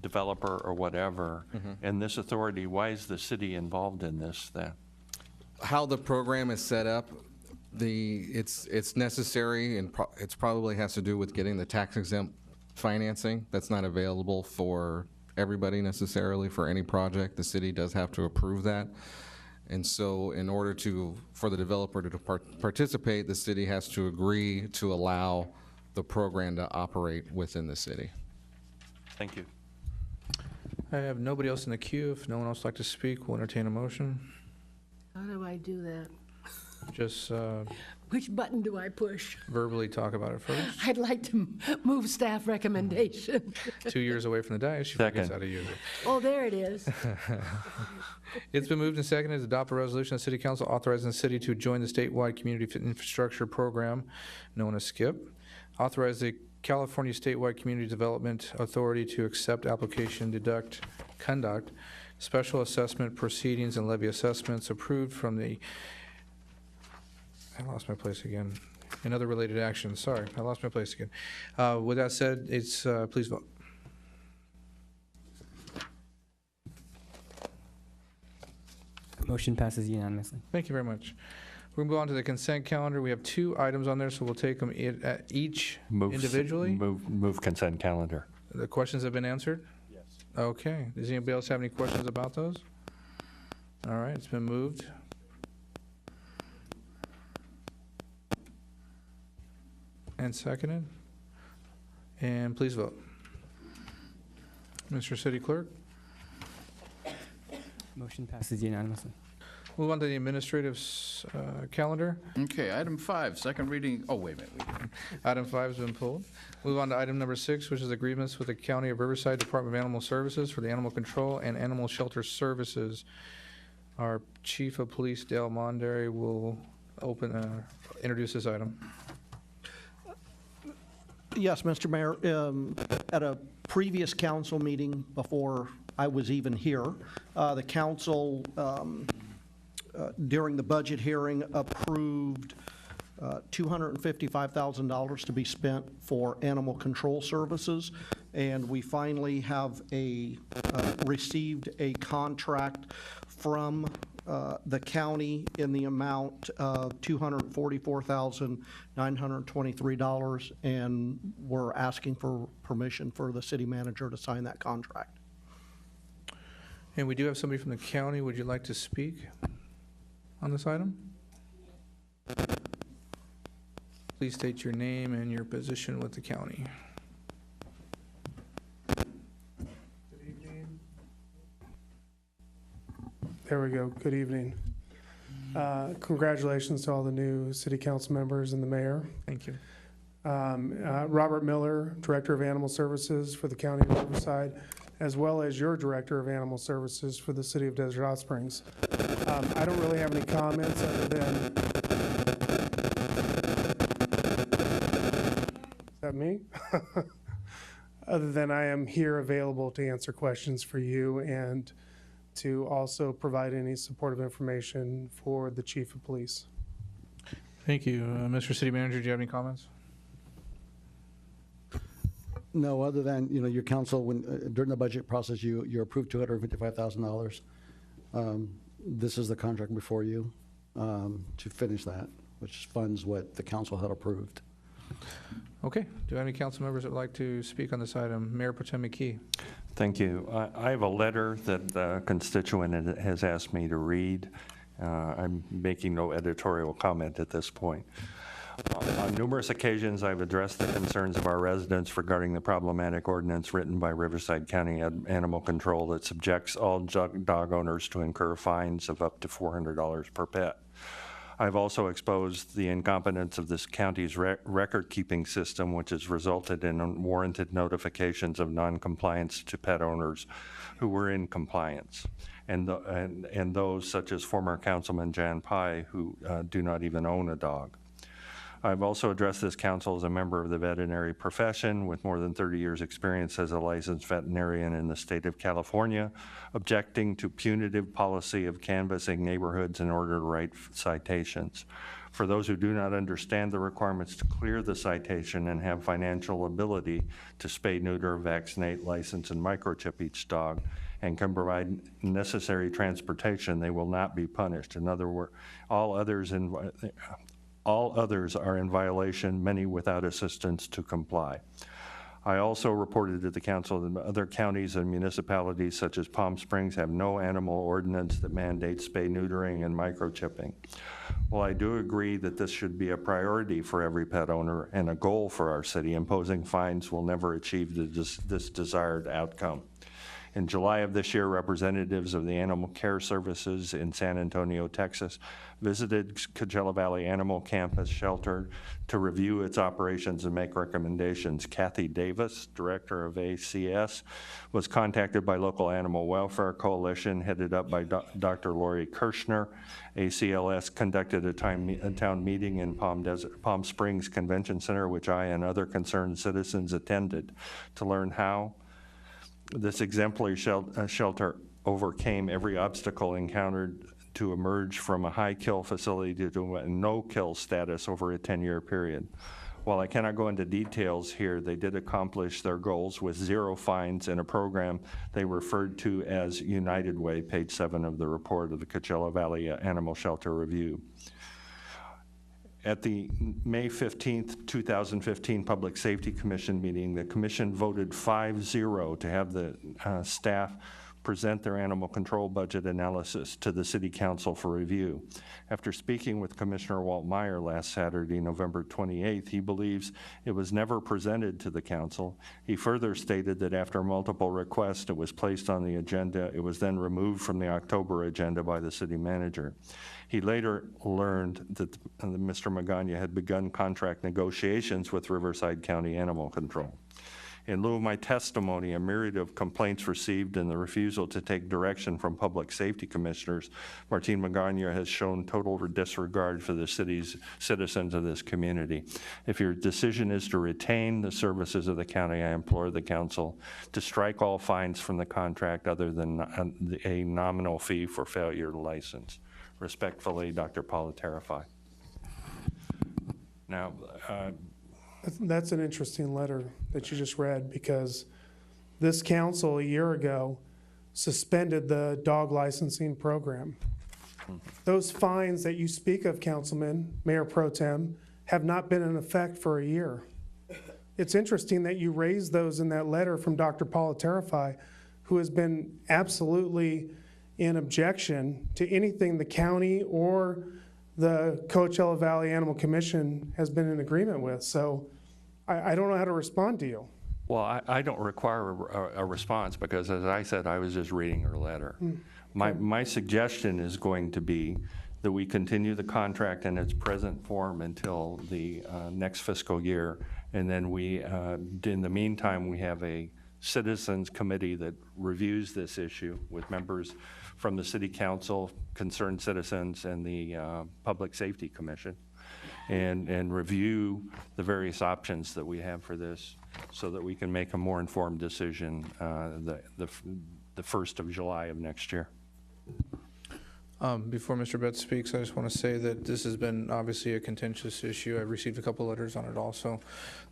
S4: developer or whatever, and this authority, why is the city involved in this then?
S5: How the program is set up, it's necessary, and it's probably has to do with getting the tax exempt financing. That's not available for everybody necessarily for any project. The city does have to approve that. And so in order for the developer to participate, the city has to agree to allow the program to operate within the city.
S4: Thank you.
S1: I have nobody else in the queue. If no one else would like to speak, we'll entertain a motion.
S8: How do I do that?
S1: Just
S8: Which button do I push?
S1: verbally talk about it first.
S8: I'd like to move staff recommendation.
S1: 2 years away from the dais, she forgets
S4: Second.
S1: how to use it.
S8: Oh, there it is.
S1: It's been moved and seconded to adopt a resolution of the City Council authorizing the city to join the statewide community infrastructure program known as SKIP. Authorize the California Statewide Community Development Authority to accept application, conduct special assessment proceedings and levy assessments approved from the, I lost my place again, and other related actions. Sorry, I lost my place again. With that said, it's, please vote.
S10: Motion passes unanimously.
S1: Thank you very much. We're going to move on to the consent calendar. We have 2 items on there, so we'll take them each individually.
S4: Move consent calendar.
S1: The questions have been answered? Yes. Okay. Does anybody else have any questions about those? All right, it's been moved. And seconded. And please vote. Mr. City Clerk?
S10: Motion passes unanimously.
S1: Move on to the administrative calendar.
S12: Okay, item 5, second reading, oh, wait a minute.
S1: Item 5 has been pulled. Move on to item number 6, which is agreements with the County of Riverside Department of Animal Services for the Animal Control and Animal Shelter Services. Our Chief of Police, Dale Mondary, will introduce this item.
S3: Yes, Mr. Mayor. At a previous council meeting before I was even here, the council, during the budget hearing, approved $255,000 to be spent for animal control services, and we finally have received a contract from the county in the amount of $244,923, and we're asking for permission for the city manager to sign that contract.
S1: And we do have somebody from the county. Would you like to speak on this item? Please state your name and your position with the county.
S17: There we go. Good evening. Congratulations to all the new city council members and the mayor.
S1: Thank you.
S17: Robert Miller, Director of Animal Services for the County of Riverside, as well as your Director of Animal Services for the City of Desert Hot Springs. I don't really have any comments other than... Is that me? Other than I am here available to answer questions for you and to also provide any supportive information for the Chief of Police.
S1: Thank you. Mr. City Manager, do you have any comments?
S9: No, other than, your council, when during the budget process, you approved $255,000. This is the contract before you to finish that, which funds what the council had approved.
S1: Okay. Do I have any council members that would like to speak on this item? Mayor Pro Tem McKee.
S4: Thank you. I have a letter that a constituent has asked me to read. I'm making no editorial comment at this point. On numerous occasions, I've addressed the concerns of our residents regarding the problematic ordinance written by Riverside County Animal Control that subjects all dog owners to incur fines of up to $400 per pet. I've also exposed the incompetence of this county's record-keeping system, which has resulted in unwarranted notifications of non-compliance to pet owners who were in compliance, and those such as former Councilman Jan Pai, who do not even own a dog. I've also addressed this council as a member of the veterinary profession with more than 30 years' experience as a licensed veterinarian in the state of California, objecting to punitive policy of canvassing neighborhoods in order to write citations. For those who do not understand the requirements to clear the citation and have financial ability to spay, neuter, vaccinate, license, and microchip each dog, and can provide necessary transportation, they will not be punished. In other words, all others are in violation, many without assistance to comply. I also reported to the council that other counties and municipalities such as Palm Springs have no animal ordinance that mandates spay, neutering, and microchipping. While I do agree that this should be a priority for every pet owner and a goal for our city, imposing fines will never achieve this desired outcome. In July of this year, representatives of the Animal Care Services in San Antonio, Texas, visited Coachella Valley Animal Campus Shelter to review its operations and make recommendations. Kathy Davis, director of ACS, was contacted by local animal welfare coalition headed up by Dr. Lori Kirshner. ACLS conducted a town meeting in Palm Springs Convention Center, which I and other concerned citizens attended to learn how this exemplary shelter overcame every obstacle encountered to emerge from a high kill facility to a no kill status over a 10-year period. While I cannot go into details here, they did accomplish their goals with 0 fines in a program they referred to as United Way, page 7 of the report of the Coachella Valley Animal Shelter Review. At the May 15th, 2015 Public Safety Commission meeting, the commission voted 5-0 to have the staff present their animal control budget analysis to the City Council for review. After speaking with Commissioner Walt Meyer last Saturday, November 28th, he believes it was never presented to the council. He further stated that after multiple requests, it was placed on the agenda. It was then removed from the October agenda by the city manager. He later learned that Mr. Magana had begun contract negotiations with Riverside County Animal Control. In lieu of my testimony, a myriad of complaints received and the refusal to take direction from public safety commissioners, Martin Magana has shown total disregard for the city's citizens of this community. If your decision is to retain the services of the county, I implore the council to strike all fines from the contract other than a nominal fee for failure to license. Respectfully, Dr. Paula Terrify. Now,
S17: That's an interesting letter that you just read, because this council a year ago suspended the dog licensing program. Those fines that you speak of, Councilman, Mayor Pro Tem, have not been in effect for a year. It's interesting that you raised those in that letter from Dr. Paula Terrify, who has been absolutely in objection to anything the county or the Coachella Valley Animal Commission has been in agreement with. So I don't know how to respond to you.
S4: well, I don't require a response because, as I said, I was just reading her letter. My suggestion is going to be that we continue the contract in its present form until the next fiscal year. And then we, in the meantime, we have a citizens committee that reviews this issue with members from the city council, concerned citizens, and the Public Safety Commission, and review the various options that we have for this so that we can make a more informed decision the 1st of July of next year.
S1: Before Mr. Betts speaks, I just want to say that this has been obviously a contentious issue. I've received a couple letters on it also.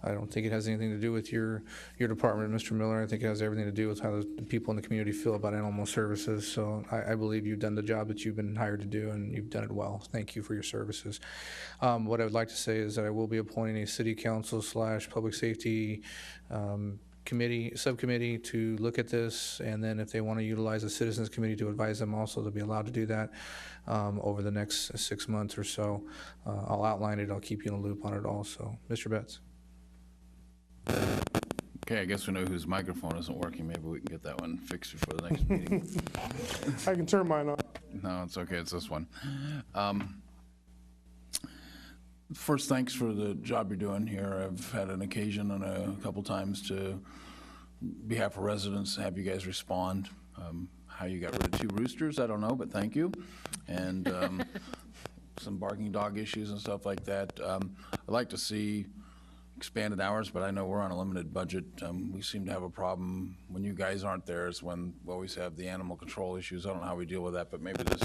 S1: I don't think it has anything to do with your department, Mr. Miller. I think it has everything to do with how the people in the community feel about animal services. So I believe you've done the job that you've been hired to do, and you've done it well. Thank you for your services. What I would like to say is that I will be appointing a city council / public safety subcommittee to look at this, and then if they want to utilize a citizens committee to advise them also, they'll be allowed to do that over the next 6 months or so. I'll outline it. I'll keep you in a loop on it also. Mr. Betts.
S12: Okay, I guess we know whose microphone isn't working. Maybe we can get that one fixed before the next meeting.
S17: I can turn mine on.
S12: No, it's okay. It's this one. First, thanks for the job you're doing here. I've had an occasion on a couple times to, behalf of residents, have you guys respond. How you got rid of 2 roosters, I don't know, but thank you. And some barking dog issues and stuff like that. I'd like to see expanded hours, but I know we're on a limited budget. We seem to have a problem when you guys aren't there is when we always have the animal control issues. I don't know how we deal with that, but maybe this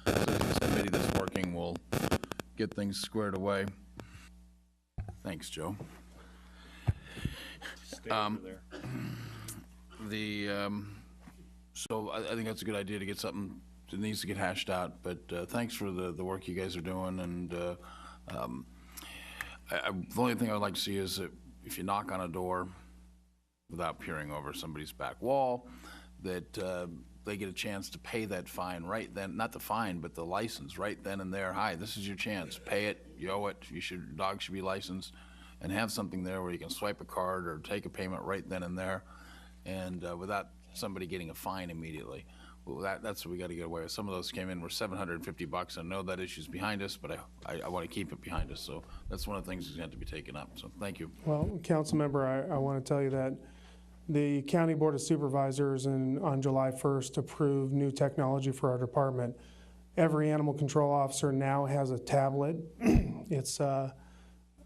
S12: citizens committee that's working will get things squared away. Thanks, Joe. So I think that's a good idea to get something that needs to get hashed out, but thanks for the work you guys are doing, and the only thing I would like to see is that if you knock on a door without peering over somebody's back wall, that they get a chance to pay that fine right then, not the fine, but the license right then and there. Hi, this is your chance, pay it, you owe it, dog should be licensed, and have something there where you can swipe a card or take a payment right then and there, and without somebody getting a fine immediately. Well, that's what we got to get away with. Some of those came in were $750. I know that issue's behind us, but I want to keep it behind us. So that's one of the things that's going to have to be taken up. So thank you.
S17: Well, council member, I want to tell you that the County Board of Supervisors on July 1st approved new technology for our department. Every animal control officer now has a tablet. It's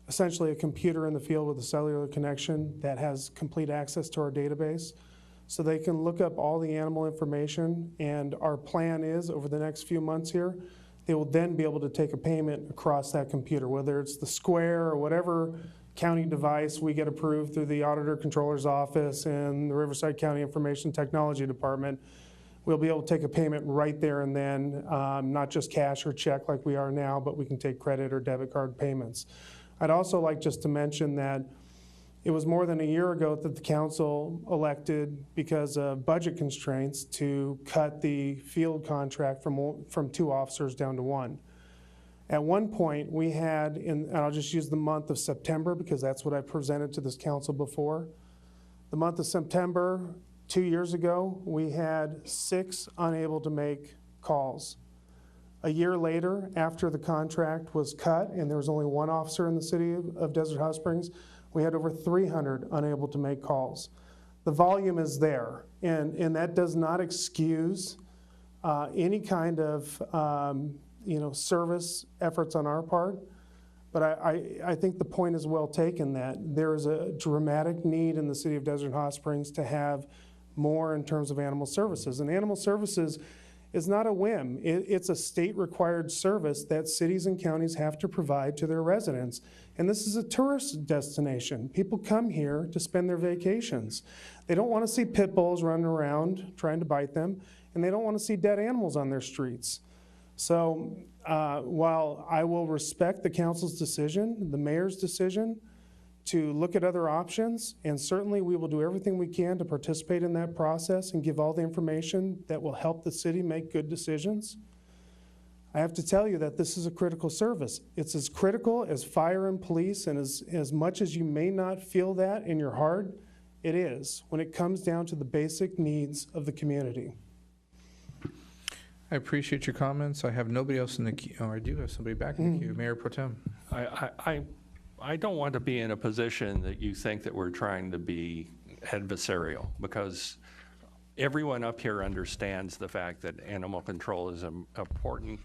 S17: essentially a computer in the field with a cellular connection that has complete access to our database. So they can look up all the animal information, and our plan is over the next few months here, they will then be able to take a payment across that computer, whether it's the Square or whatever county device we get approved through the Auditor Controller's Office and the Riverside County Information Technology Department. We'll be able to take a payment right there and then, not just cash or check like we are now, but we can take credit or debit card payments. I'd also like just to mention that it was more than a year ago that the council elected, because of budget constraints, to cut the field contract from 2 officers down to 1. At one point, we had, and I'll just use the month of September because that's what I presented to this council before. The month of September, 2 years ago, we had 6 unable to make calls. A year later, after the contract was cut and there was only 1 officer in the city of Desert Hot Springs, we had over 300 unable to make calls. The volume is there, and that does not excuse any kind of service efforts on our part. But I think the point is well taken that there is a dramatic need in the city of Desert Hot Springs to have more in terms of animal services. And animal services is not a whim. It's a state-required service that cities and counties have to provide to their residents. And this is a tourist destination. People come here to spend their vacations. They don't want to see pit bulls running around trying to bite them, and they don't want to see dead animals on their streets. So while I will respect the council's decision, the mayor's decision, to look at other options, and certainly we will do everything we can to participate in that process and give all the information that will help the city make good decisions. I have to tell you that this is a critical service. It's as critical as fire and police, and as much as you may not feel that in your heart, it is when it comes down to the basic needs of the community.
S1: I appreciate your comments. I have nobody else in the queue. Oh, I do have somebody back in the queue. Mayor Pro Tem.
S4: I don't want to be in a position that you think that we're trying to be adversarial, because everyone up here understands the fact that animal control is an important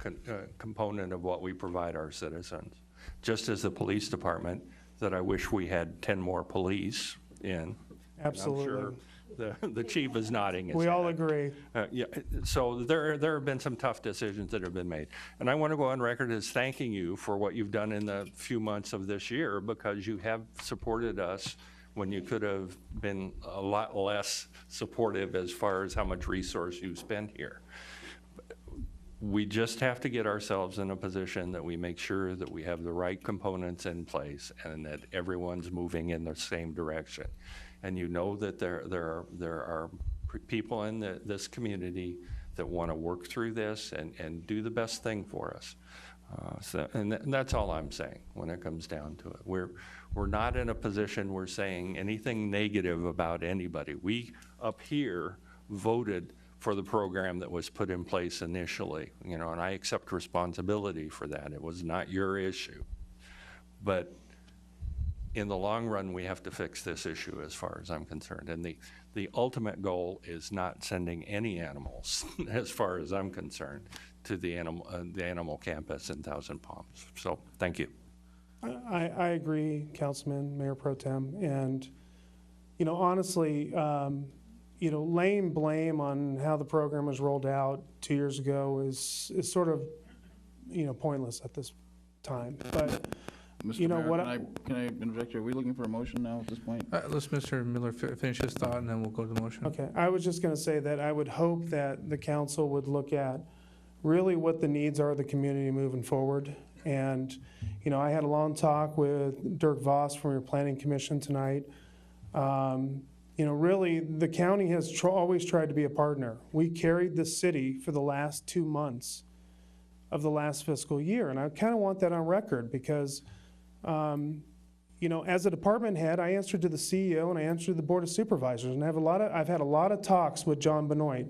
S4: component of what we provide our citizens. Just as the police department, that I wish we had 10 more police in.
S17: Absolutely.
S4: I'm sure the chief is nodding his
S17: We
S4: head.
S17: all agree.
S4: Yeah, so there have been some tough decisions that have been made. And I want to go on record as thanking you for what you've done in the few months of this year, because you have supported us when you could have been a lot less supportive as far as how much resource you spend here. We just have to get ourselves in a position that we make sure that we have the right components in place and that everyone's moving in the same direction. And you know that there are people in this community that want to work through this and do the best thing for us. And that's all I'm saying when it comes down to it. We're not in a position we're saying anything negative about anybody. We up here voted for the program that was put in place initially, and I accept responsibility for that. It was not your issue. But in the long run, we have to fix this issue as far as I'm concerned. And the ultimate goal is not sending any animals, as far as I'm concerned, to the animal campus in Thousand Palms. So, thank you.
S17: I agree, Councilman, Mayor Pro Tem, and, you know, honestly, you know, laying blame on how the program was rolled out 2 years ago is sort of, you know, pointless at this time. But,
S12: Mr.
S17: you know,
S12: Mayor,
S17: what
S12: can I interject? Are we looking for a motion now at this point?
S1: Let's Mr. Miller finish his thought, and then we'll go to the motion.
S17: Okay, I was just gonna say that I would hope that the council would look at really what the needs are of the community moving forward. And, you know, I had a long talk with Dirk Voss from your planning commission tonight. You know, really, the county has always tried to be a partner. We carried the city for the last 2 months of the last fiscal year, and I kind of want that on record because, you know, as a department head, I answer to the CEO and I answer to the Board of Supervisors, and I've had a lot of talks with John Benoit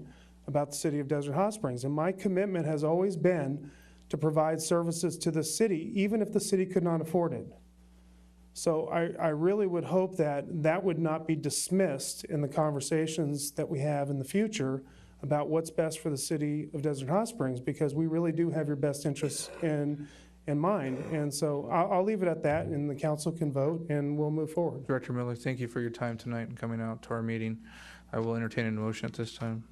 S17: about the city of Desert Hot Springs, and my commitment has always been to provide services to the city, even if the city could not afford it. So I really would hope that that would not be dismissed in the conversations that we have in the future about what's best for the city of Desert Hot Springs, because we really do have your best interests in mind. And so I'll leave it at that, and the council can vote, and we'll move forward.
S1: Director Miller, thank you for your time tonight and coming out to our meeting. I will entertain a motion at this time.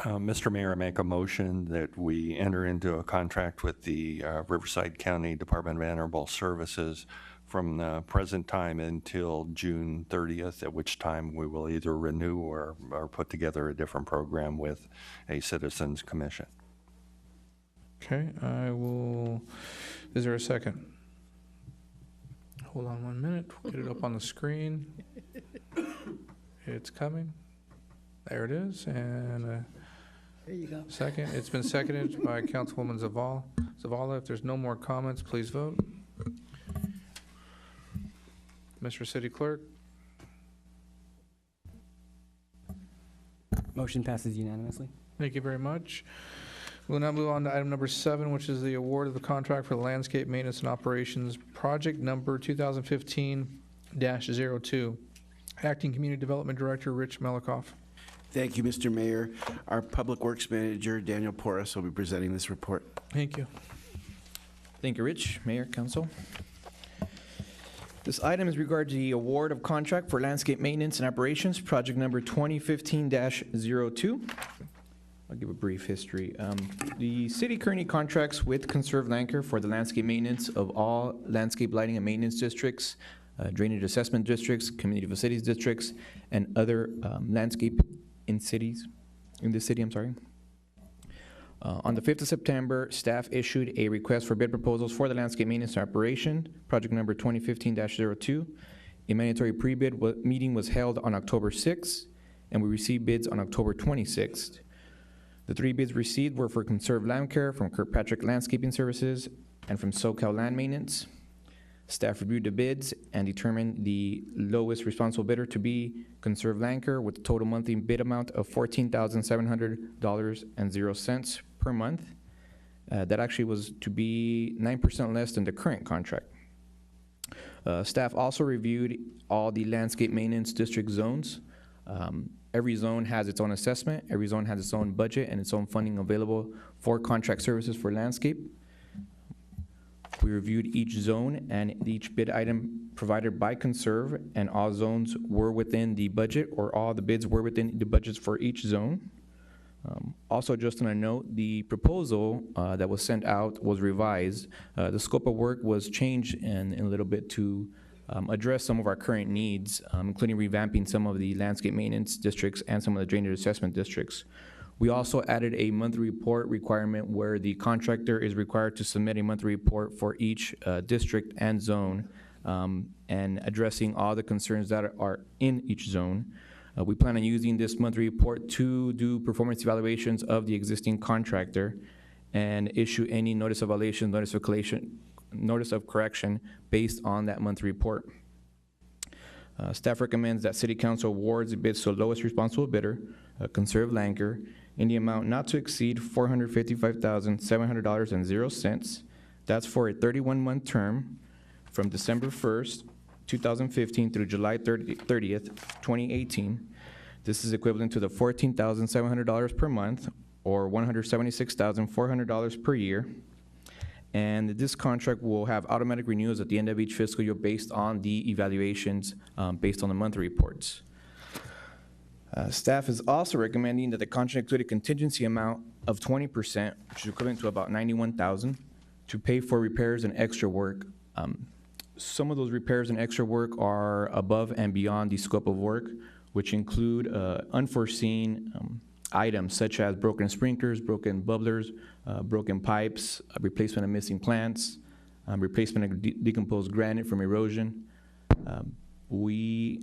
S4: Mr. Mayor, I make a motion that we enter into a contract with the Riverside County Department of Animal Services from the present time until June 30th, at which time we will either renew or put together a different program with a citizens commission.
S1: Okay, is there a second? Hold on 1 minute, we'll get it up on the screen. It's coming. There it is, and
S8: There you go.
S1: second. It's been seconded by Councilwoman Zavala. If there's no more comments, please vote. Mr. City Clerk?
S10: Motion passes unanimously.
S1: Thank you very much. We'll now move on to item number 7, which is the award of the contract for the landscape maintenance and operations project number 2015-02. Acting Community Development Director, Rich Melikoff.
S11: Thank you, Mr. Mayor. Our Public Works Manager, Daniel Porras, will be presenting this report.
S1: Thank you.
S21: Thank you, Rich, Mayor, Council. This item is regarding the award of contract for landscape maintenance and operations, project number 2015-02. I'll give a brief history. The city currently contracts with Conserve Lanker for the landscape maintenance of all landscape lighting and maintenance districts, drainage assessment districts, community facilities districts, and other landscape in the city, on the 5th of September, staff issued a request for bid proposals for the landscape maintenance and operation, project number 2015-02. A mandatory pre-bid meeting was held on October 6th, and we received bids on October 26th. The 3 bids received were for Conserve Land Care, from Kirkpatrick Landscaping Services, and from SoCal Land Maintenance. Staff reviewed the bids and determined the lowest responsible bidder to be Conserve Land Care with a total monthly bid amount of $14,700.00 per month. That actually was to be 9% less than the current contract. Staff also reviewed all the landscape maintenance district zones. Every zone has its own assessment, every zone has its own budget and its own funding available for contract services for landscape. We reviewed each zone and each bid item provided by Conserve, and all zones were within the budget, or all the bids were within the budgets for each zone. Also, just on a note, the proposal that was sent out was revised. The scope of work was changed in a little bit to address some of our current needs, including revamping some of the landscape maintenance districts and some of the drainage assessment districts. We also added a monthly report requirement where the contractor is required to submit a monthly report for each district and zone, and addressing all the concerns that are in each zone. We plan on using this monthly report to do performance evaluations of the existing contractor and issue any notice of violation, notice of correction based on that monthly report. Staff recommends that City Council awards the bids to the lowest responsible bidder, Conserve Lanker, in the amount not to exceed $455,700.00. That's for a 31-month term from December 1st, 2015 through July 30th, 2018. This is equivalent to the $14,700 per month, or $176,400 per year. And this contract will have automatic renewals at the end of each fiscal year based on the evaluations, based on the monthly reports. Staff is also recommending that the contract include a contingency amount of 20%, which is equivalent to about $91,000, to pay for repairs and extra work. Some of those repairs and extra work are above and beyond the scope of work, which include unforeseen items such as broken sprinklers, broken bubblers, broken pipes, replacement of missing plants, replacement of decomposed granite from erosion. We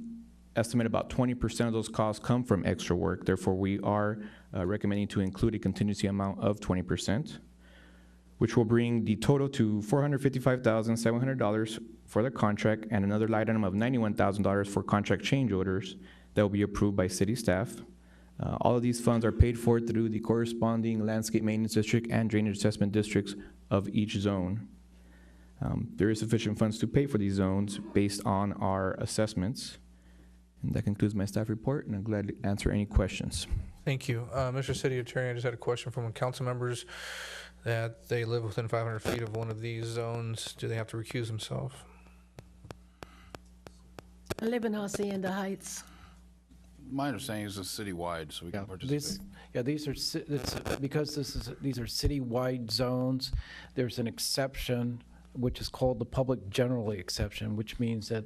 S21: estimate about 20% of those costs come from extra work. Therefore, we are recommending to include a contingency amount of 20%, which will bring the total to $455,700 for the contract, and another line item of $91,000 for contract change orders that will be approved by city staff. All of these funds are paid for through the corresponding landscape maintenance district and drainage assessment districts of each zone. There is sufficient funds to pay for these zones based on our assessments. And that concludes my staff report, and I'm glad to answer any questions.
S1: Thank you. Mr. City Attorney, I just had a question from council members that they live within 500 feet of one of these zones. Do they have to recuse themselves?
S8: I live in Hacienda Heights.
S12: My understanding is it's citywide, so we can participate.
S13: These are, because these are citywide zones, there's an exception, which is called the public generally exception, which means that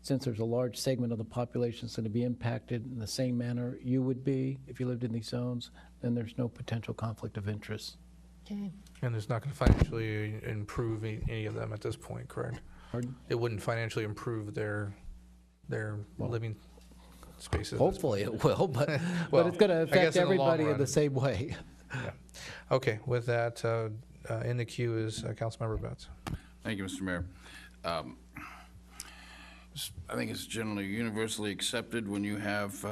S13: since there's a large segment of the population that's going to be impacted in the same manner you would be if you lived in these zones, then there's no potential conflict of interest.
S8: Okay.
S1: And it's not going to financially improve any of them at this point, correct?
S13: Pardon?
S1: It wouldn't financially improve their living spaces.
S13: Hopefully it will, but,
S1: Well,
S13: but it's going to
S1: I guess
S13: affect
S1: in the long
S13: everybody in
S1: run.
S13: the same way.
S1: Yeah. Okay, with that, in the queue is Councilmember Betts.
S12: Thank you, Mr. Mayor. I think it's generally universally accepted when you have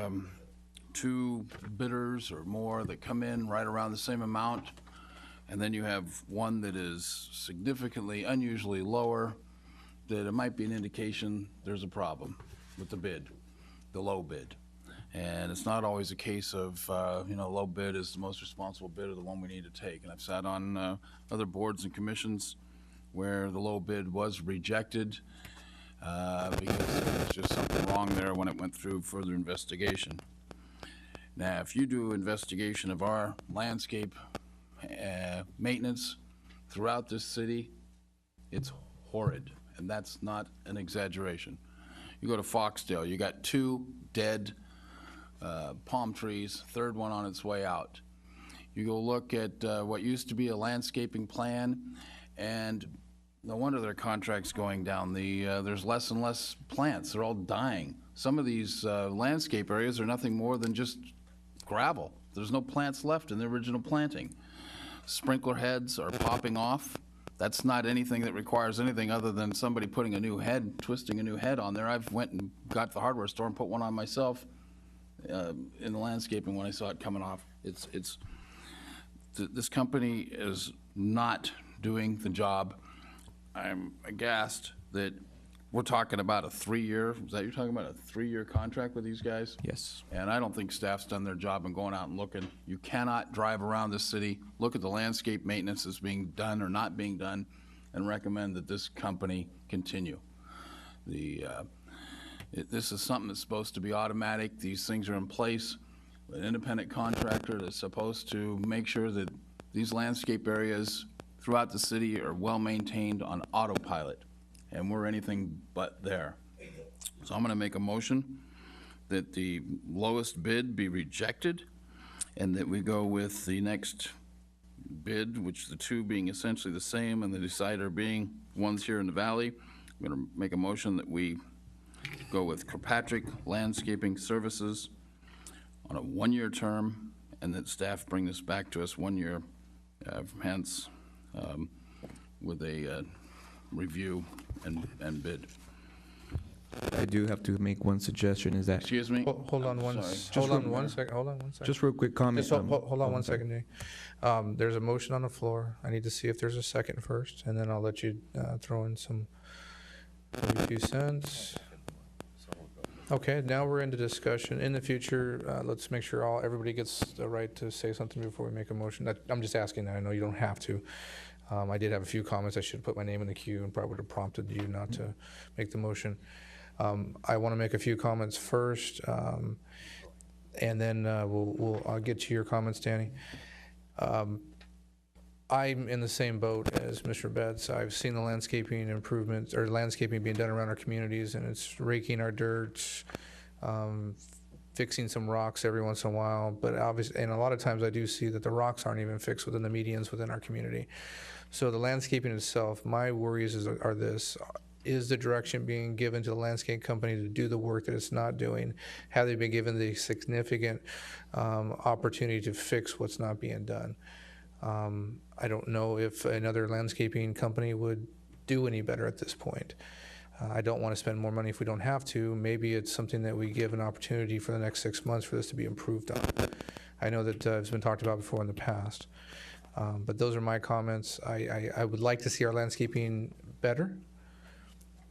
S12: two bidders or more that come in right around the same amount, and then you have one that is significantly unusually lower, that it might be an indication there's a problem with the bid, the low bid. And it's not always a case of, low bid is the most responsible bid or the one we need to take. And I've sat on other boards and commissions where the low bid was rejected because there was just something wrong there when it went through further investigation. Now, if you do investigation of our landscape maintenance throughout this city, it's horrid, and that's not an exaggeration. You go to Foxdale, you got 2 dead palm trees, third one on its way out. You go look at what used to be a landscaping plan, and no wonder their contract's going down. There's less and less plants. They're all dying. Some of these landscape areas are nothing more than just gravel. There's no plants left in the original planting. Sprinkler heads are popping off. That's not anything that requires anything other than somebody putting a new head, twisting a new head on there. I've went and got to the hardware store and put one on myself in the landscaping when I saw it coming off. This company is not doing the job. I'm aghast that we're talking about a 3-year, is that you're talking about a 3-year contract with these guys?
S21: Yes.
S12: And I don't think staff's done their job in going out and looking. You cannot drive around this city, look at the landscape maintenance that's being done or not being done, and recommend that this company continue. This is something that's supposed to be automatic. These things are in place. An independent contractor that's supposed to make sure that these landscape areas throughout the city are well-maintained on autopilot, and we're anything but there. So I'm going to make a motion that the lowest bid be rejected and that we go with the next bid, which the 2 being essentially the same and the decider being ones here in the valley. I'm going to make a motion that we go with Kirkpatrick Landscaping Services on a 1-year term, and that staff bring this back to us 1 year from hence with a review and bid.
S21: I do have to make one suggestion, is that,
S12: Excuse me?
S1: Hold on one,
S12: Sorry.
S1: hold on one second, hold on one second.
S21: just real quick comment.
S1: Just hold on one second, Jay. There's a motion on the floor. I need to see if there's a second first, and then I'll let you throw in some 42 cents. Okay, now we're into discussion. In the future, let's make sure everybody gets the right to say something before we make a motion. I'm just asking that. I know you don't have to. I did have a few comments. I should have put my name in the queue and probably would have prompted you not to make the motion. I want to make a few comments first, and then I'll get to your comments, Danny. I'm in the same boat as Mr. Betts. I've seen the landscaping improvements, or landscaping being done around our communities, and it's raking our dirt, fixing some rocks every once in a while. But obviously, and a lot of times I do see that the rocks aren't even fixed within the medians within our community. So the landscaping itself, my worries are this. Is the direction being given to the landscape company to do the work that it's not doing? Have they been given the significant opportunity to fix what's not being done? I don't know if another landscaping company would do any better at this point. I don't want to spend more money if we don't have to. Maybe it's something that we give an opportunity for the next 6 months for this to be improved on. I know that it's been talked about before in the past. But those are my comments. I would like to see our landscaping better,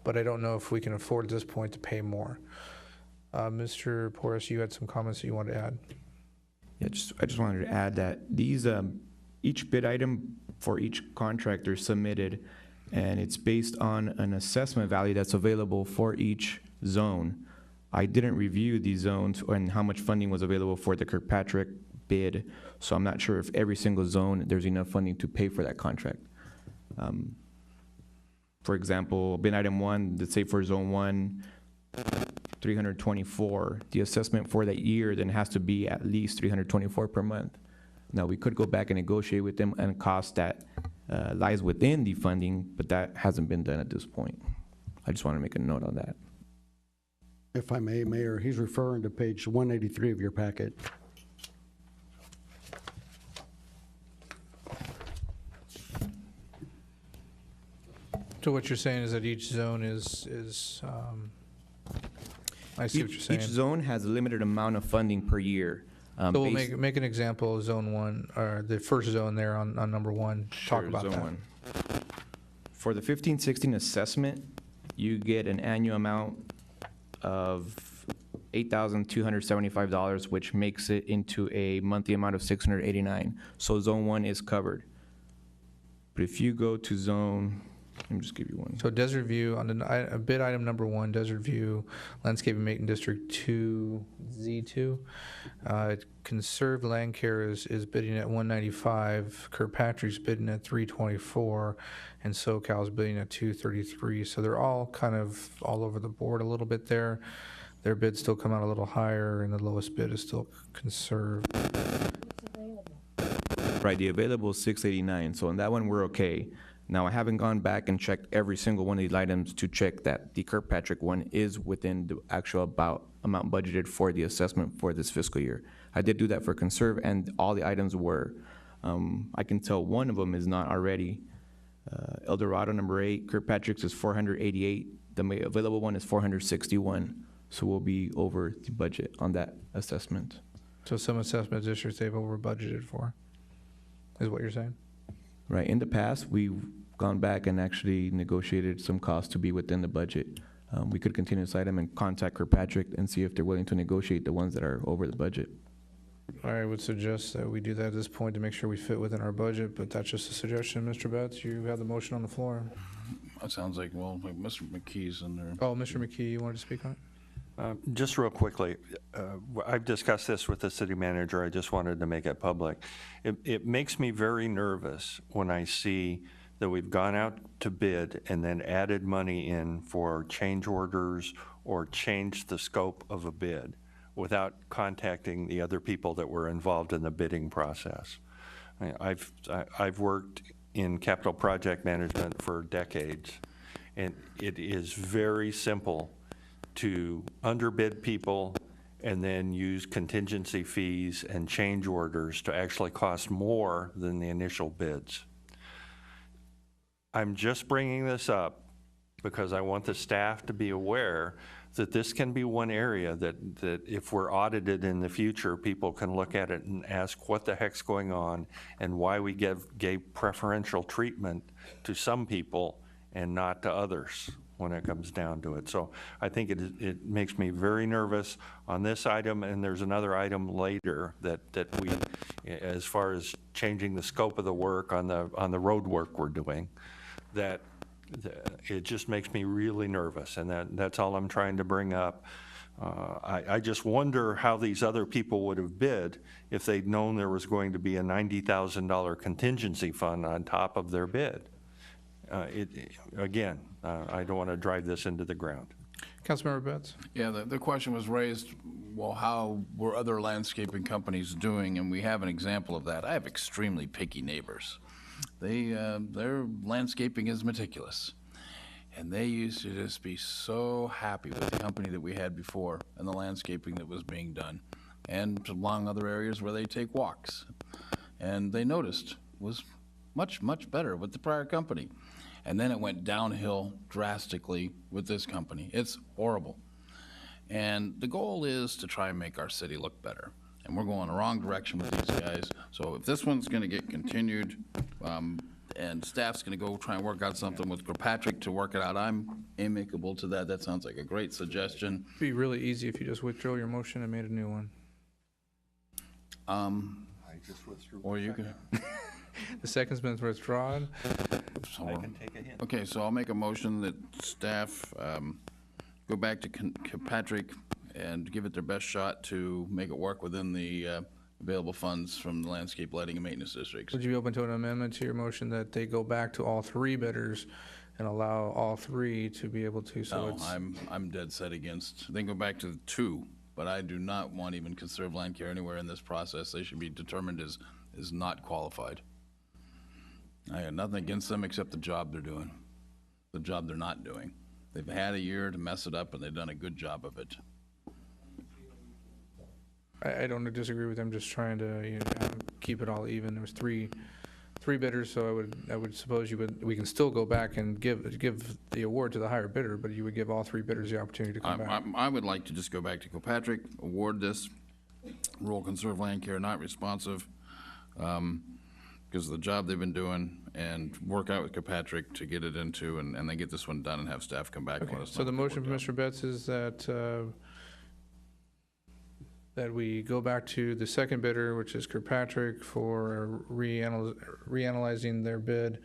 S1: but I don't know if we can afford at this point to pay more. Mr. Porras, you had some comments that you wanted to add.
S21: Yeah, I just wanted to add that these, each bid item for each contractor submitted, and it's based on an assessment value that's available for each zone. I didn't review these zones and how much funding was available for the Kirkpatrick bid, so I'm not sure if every single zone, there's enough funding to pay for that contract. For example, bid item 1, let's say for zone 1, 324, the assessment for that year then has to be at least 324 per month. Now, we could go back and negotiate with them and cost that lies within the funding, but that hasn't been done at this point. I just want to make a note on that.
S9: If I may, Mayor, he's referring to page 183 of your packet.
S1: So what you're saying is that each zone is I see what you're saying.
S21: Each zone has a limited amount of funding per year.
S1: So we'll make an example of zone 1, or the first zone there on number 1. Talk
S21: Sure,
S1: about
S21: zone
S1: that.
S21: 1. For the 15-16 assessment, you get an annual amount of $8,275, which makes it into a monthly amount of $689. So zone 1 is covered. But if you go to zone, let me just give you one.
S1: So Desert View, on the bid item number 1, Desert View, Landscape and Maintenance District 2, Z2. Conserved Land Care is bidding at $195, Kirkpatrick's bidding at $324, and SoCal's bidding at $233. So they're all kind of all over the board a little bit there. Their bids still come out a little higher, and the lowest bid is still Conserved.
S21: Right, the available is $689, so on that one, we're okay. Now, I haven't gone back and checked every single one of these items to check that the Kirkpatrick one is within the actual amount budgeted for the assessment for this fiscal year. I did do that for Conserve, and all the items were. I can tell one of them is not already. El Dorado, number 8, Kirkpatrick's is $488. The available one is $461, so we'll be over the budget on that assessment.
S1: So some assessment districts they've over budgeted for, is what you're saying?
S21: Right, in the past, we've gone back and actually negotiated some costs to be within the budget. We could continue this item and contact Kirkpatrick and see if they're willing to negotiate the ones that are over the budget.
S1: I would suggest that we do that at this point to make sure we fit within our budget, but that's just a suggestion. Mr. Betts, you have the motion on the floor.
S12: That sounds like, well, like Mr. McKee's in there.
S1: Oh, Mr. McKee, you wanted to speak on it?
S4: Just real quickly, I've discussed this with the city manager. I just wanted to make it public. It makes me very nervous when I see that we've gone out to bid and then added money in for change orders or changed the scope of a bid without contacting the other people that were involved in the bidding process. I've worked in capital project management for decades, and it is very simple to underbid people and then use contingency fees and change orders to actually cost more than the initial bids. I'm just bringing this up because I want the staff to be aware that this can be one area that if we're audited in the future, people can look at it and ask what the heck's going on and why we gave preferential treatment to some people and not to others when it comes down to it. So I think it makes me very nervous on this item, and there's another item later that we, as far as changing the scope of the work on the road work we're doing, that it just makes me really nervous, and that's all I'm trying to bring up. I just wonder how these other people would have bid if they'd known there was going to be a $90,000 contingency fund on top of their bid. Again, I don't want to drive this into the ground.
S1: Councilmember Betts.
S12: Yeah, the question was raised, well, how were other landscaping companies doing? And we have an example of that. I have extremely picky neighbors. Their landscaping is meticulous. And they used to just be so happy with the company that we had before and the landscaping that was being done. And along other areas where they take walks. And they noticed was much, much better with the prior company. And then it went downhill drastically with this company. It's horrible. And the goal is to try and make our city look better. And we're going the wrong direction with these guys. So if this one's gonna get continued, and staff's gonna go try and work out something with Kirkpatrick to work it out, I'm amicable to that. That sounds like a great suggestion.
S1: It'd be really easy if you just withdrew your motion and made a new one.
S12: I just withdrew. Or you can.
S1: The second's been withdrawn.
S12: I can take a hint. Okay, so I'll make a motion that staff go back to Kirkpatrick and give it their best shot to make it work within the available funds from the landscape lighting and maintenance districts.
S1: Would you be open to an amendment to your motion that they go back to all three bidders and allow all three to be able to, so
S12: No,
S1: it's...
S12: I'm dead set against, they can go back to the two, but I do not want even conserve land care anywhere in this process. They should be determined as not qualified. I have nothing against them except the job they're doing, the job they're not doing. They've had a year to mess it up, and they've done a good job of it.
S1: I don't disagree with them, just trying to keep it all even. There was three bidders, so I would suppose we can still go back and give the award to the higher bidder, but you would give all three bidders the opportunity to come back.
S12: I would like to just go back to Kilpatrick, award this, rural conserve land care not responsive, because of the job they've been doing, and work out with Kilpatrick to get it into, and then get this one done and have staff come back.
S1: Okay, so the motion from Mr. Betts is that we go back to the second bidder, which is Kirkpatrick, for reanalyzing their bid.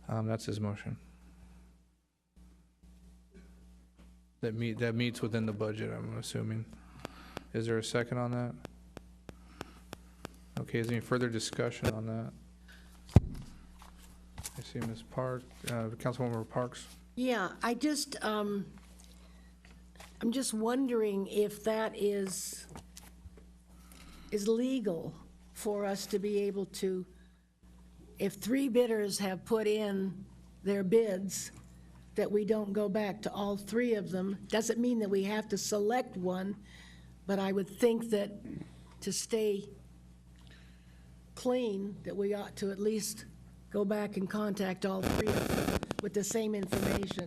S1: That's his motion. That meets within the budget, I'm assuming. Is there a second on that? Okay, is there any further discussion on that? I see Ms. Park, Councilwoman Parks.
S8: Yeah, I'm just wondering if that is legal for us to be able to, if three bidders have put in their bids, that we don't go back to all three of them. Doesn't mean that we have to select one, but I would think that to stay clean, that we ought to at least go back and contact all three of them with the same information,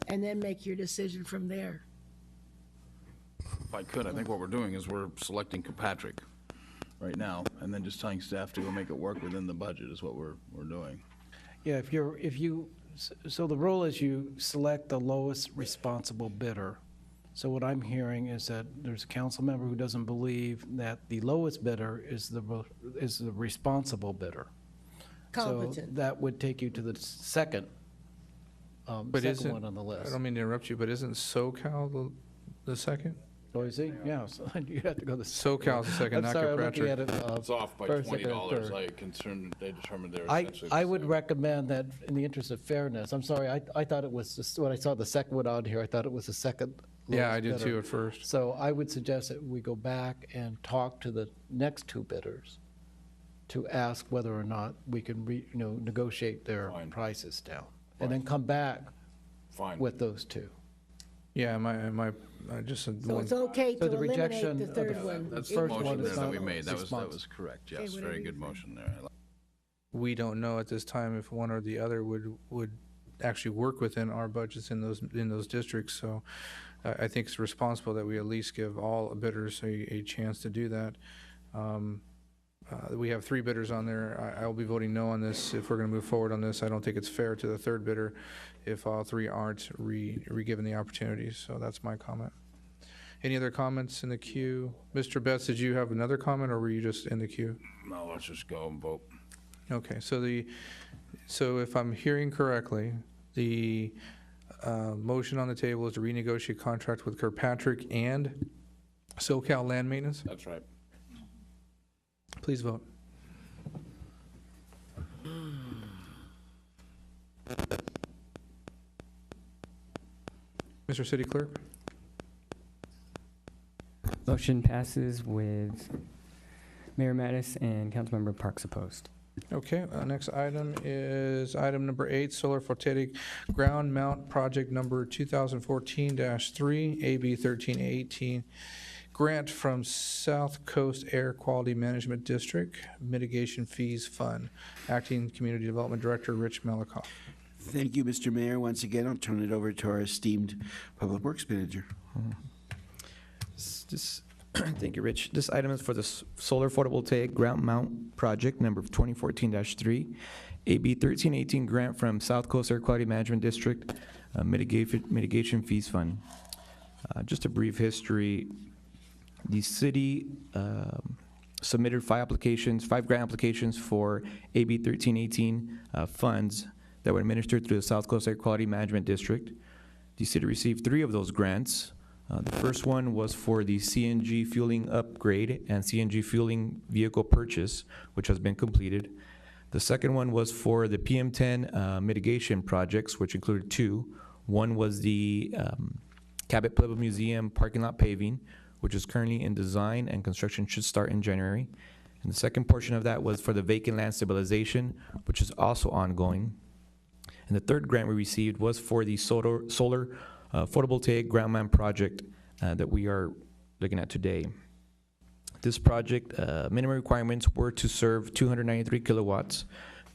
S8: and then make your decision from there.
S12: If I could, I think what we're doing is we're selecting Kilpatrick right now, and then just telling staff to go make it work within the budget is what we're doing.
S13: Yeah, so the rule is you select the lowest responsible bidder. So what I'm hearing is that there's a council member who doesn't believe that the lowest bidder is the responsible bidder.
S8: Competent.
S13: So that would take you to the second one on the list.
S1: I don't mean to interrupt you, but isn't SoCal the second?
S13: Oh, is he? Yeah, so you have to go to.
S1: SoCal's the second, not Kirkpatrick.
S12: It's off by
S13: first, second, and
S12: $20.
S13: third.
S12: They determined they're
S13: I
S12: essentially.
S13: would recommend that, in the interest of fairness, I'm sorry, I thought it was, just when I saw the second one on here, I thought it was the second.
S1: Yeah,
S13: lowest
S1: I did
S13: bidder.
S1: too at first.
S13: So I would suggest that we go back and talk to the next two bidders to ask whether or not we can negotiate their prices down. And then come back
S12: Fine.
S13: with those two.
S1: Yeah, I just said
S8: So
S1: one.
S8: it's okay to
S13: So the
S8: eliminate
S13: rejection
S8: the
S13: of
S8: third
S13: the-
S8: one.
S12: That's
S8: if
S12: the
S13: first
S8: it
S13: one
S12: motion
S13: is
S12: there that
S13: not
S12: we made. That was
S13: responsive.
S12: correct.
S8: Okay,
S12: Yes,
S8: whatever
S12: very
S8: you
S12: good
S8: think.
S12: motion there.
S1: We don't know at this time if one or the other would actually work within our budgets in those districts. So I think it's responsible that we at least give all bidders a chance to do that. We have 3 bidders on there. I will be voting no on this if we're going to move forward on this. I don't think it's fair to the 3rd bidder if all 3 aren't re-given the opportunity. So that's my comment. Any other comments in the queue? Mr. Betts, did you have another comment, or were you just in the queue?
S12: No, let's just go and vote.
S1: Okay, so if I'm hearing correctly, the motion on the table is to renegotiate contract with Kirkpatrick and SoCal Land Maintenance.
S12: That's right.
S1: Please vote. Mr. City Clerk?
S10: Motion passes with Mayor Mattis and Councilmember Parks opposed.
S1: Okay, next item is item number 8, Solar Photovoltaic Ground Mount Project number 2014-3, AB 1318. Grant from South Coast Air Quality Management District, Mitigation Fees Fund. Acting Community Development Director, Rich Malikoff.
S11: Thank you, Mr. Mayor. Once again, I'll turn it over to our esteemed Public Works Manager.
S21: Thank you, Rich. This item is for the Solar Photovoltaic Ground Mount Project number 2014-3, AB 1318 grant from South Coast Air Quality Management District, Mitigation Fees Fund. Just a brief history. The city submitted 5 grant applications for AB 1318 funds that were administered through the South Coast Air Quality Management District. The city received 3 of those grants. The first one was for the CNG fueling upgrade and CNG fueling vehicle purchase, which has been completed. The second one was for the PM10 mitigation projects, which included 2. One was the Cabot Pueblo Museum parking lot paving, which is currently in design and construction should start in January. And the second portion of that was for the vacant land stabilization, which is also ongoing. And the third grant we received was for the solar photovoltaic ground mount project that we are looking at today. This project, minimum requirements were to serve 293 kilowatts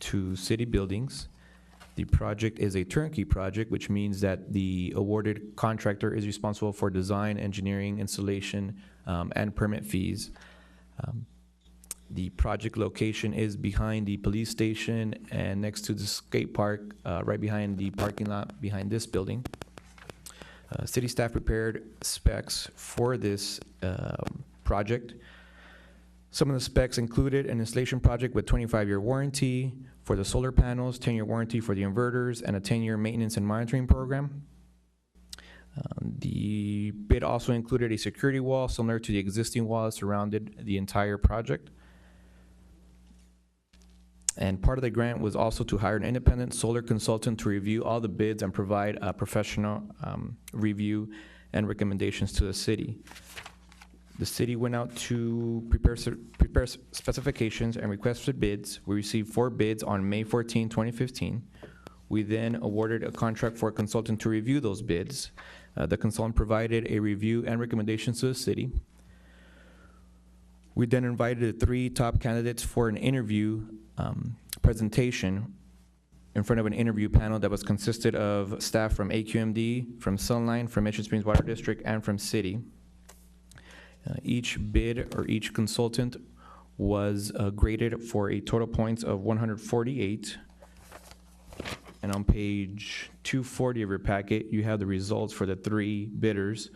S21: to city buildings. The project is a turnkey project, which means that the awarded contractor is responsible for design, engineering, installation, and permit fees. The project location is behind the police station and next to the skate park, right behind the parking lot behind this building. City staff prepared specs for this project. Some of the specs included an installation project with 25-year warranty for the solar panels, 10-year warranty for the inverters, and a 10-year maintenance and monitoring program. The bid also included a security wall similar to the existing wall that surrounded the entire project. And part of the grant was also to hire an independent solar consultant to review all the bids and provide a professional review and recommendations to the city. The city went out to prepare specifications and requested bids. We received 4 bids on May 14, 2015. We then awarded a contract for a consultant to review those bids. The consultant provided a review and recommendations to the city. We then invited the 3 top candidates for an interview presentation in front of an interview panel that was consisted of staff from AQMD, from Sunline, from Mission Springs Water District, and from city. Each bid or each consultant was graded for a total points of 148. And on page 240 of your packet, you have the results for the 3 bidders.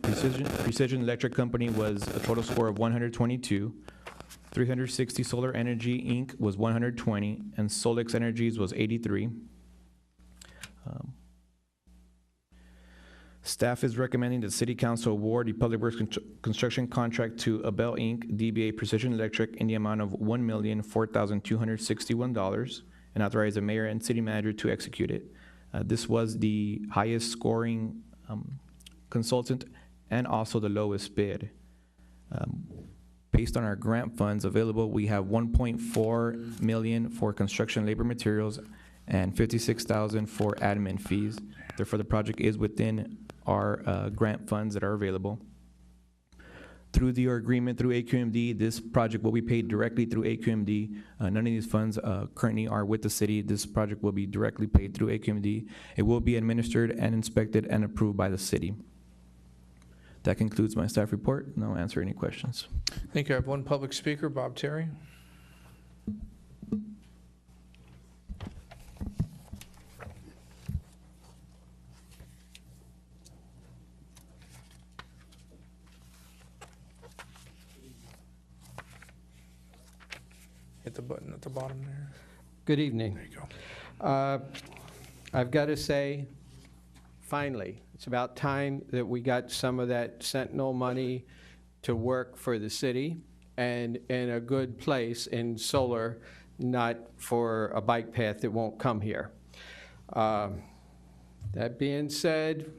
S21: Precision Electric Company was a total score of 122. 360 Solar Energy Inc. was 120, and Solix Energies was 83. Staff is recommending the City Council award the Public Works construction contract to Abel Inc., DBA Precision Electric, in the amount of $1,004,261, and authorize the mayor and city manager to execute it. This was the highest scoring consultant and also the lowest bid. Based on our grant funds available, we have $1.4 million for construction labor materials and $56,000 for admin fees. Therefore, the project is within our grant funds that are available. through your agreement through AQMD. This project will be paid directly through AQMD. None of these funds currently are with the city. This project will be directly paid through AQMD. It will be administered and inspected and approved by the city. That concludes my staff report, and I'll answer any questions.
S1: Thank you. I have one public speaker, Bob Terry. Hit the button at the bottom there.
S14: Good evening.
S1: There you go.
S14: I've got to say, finally, it's about time that we got some of that Sentinel money to work for the city and in a good place in solar, not for a bike path that won't come here. That being said,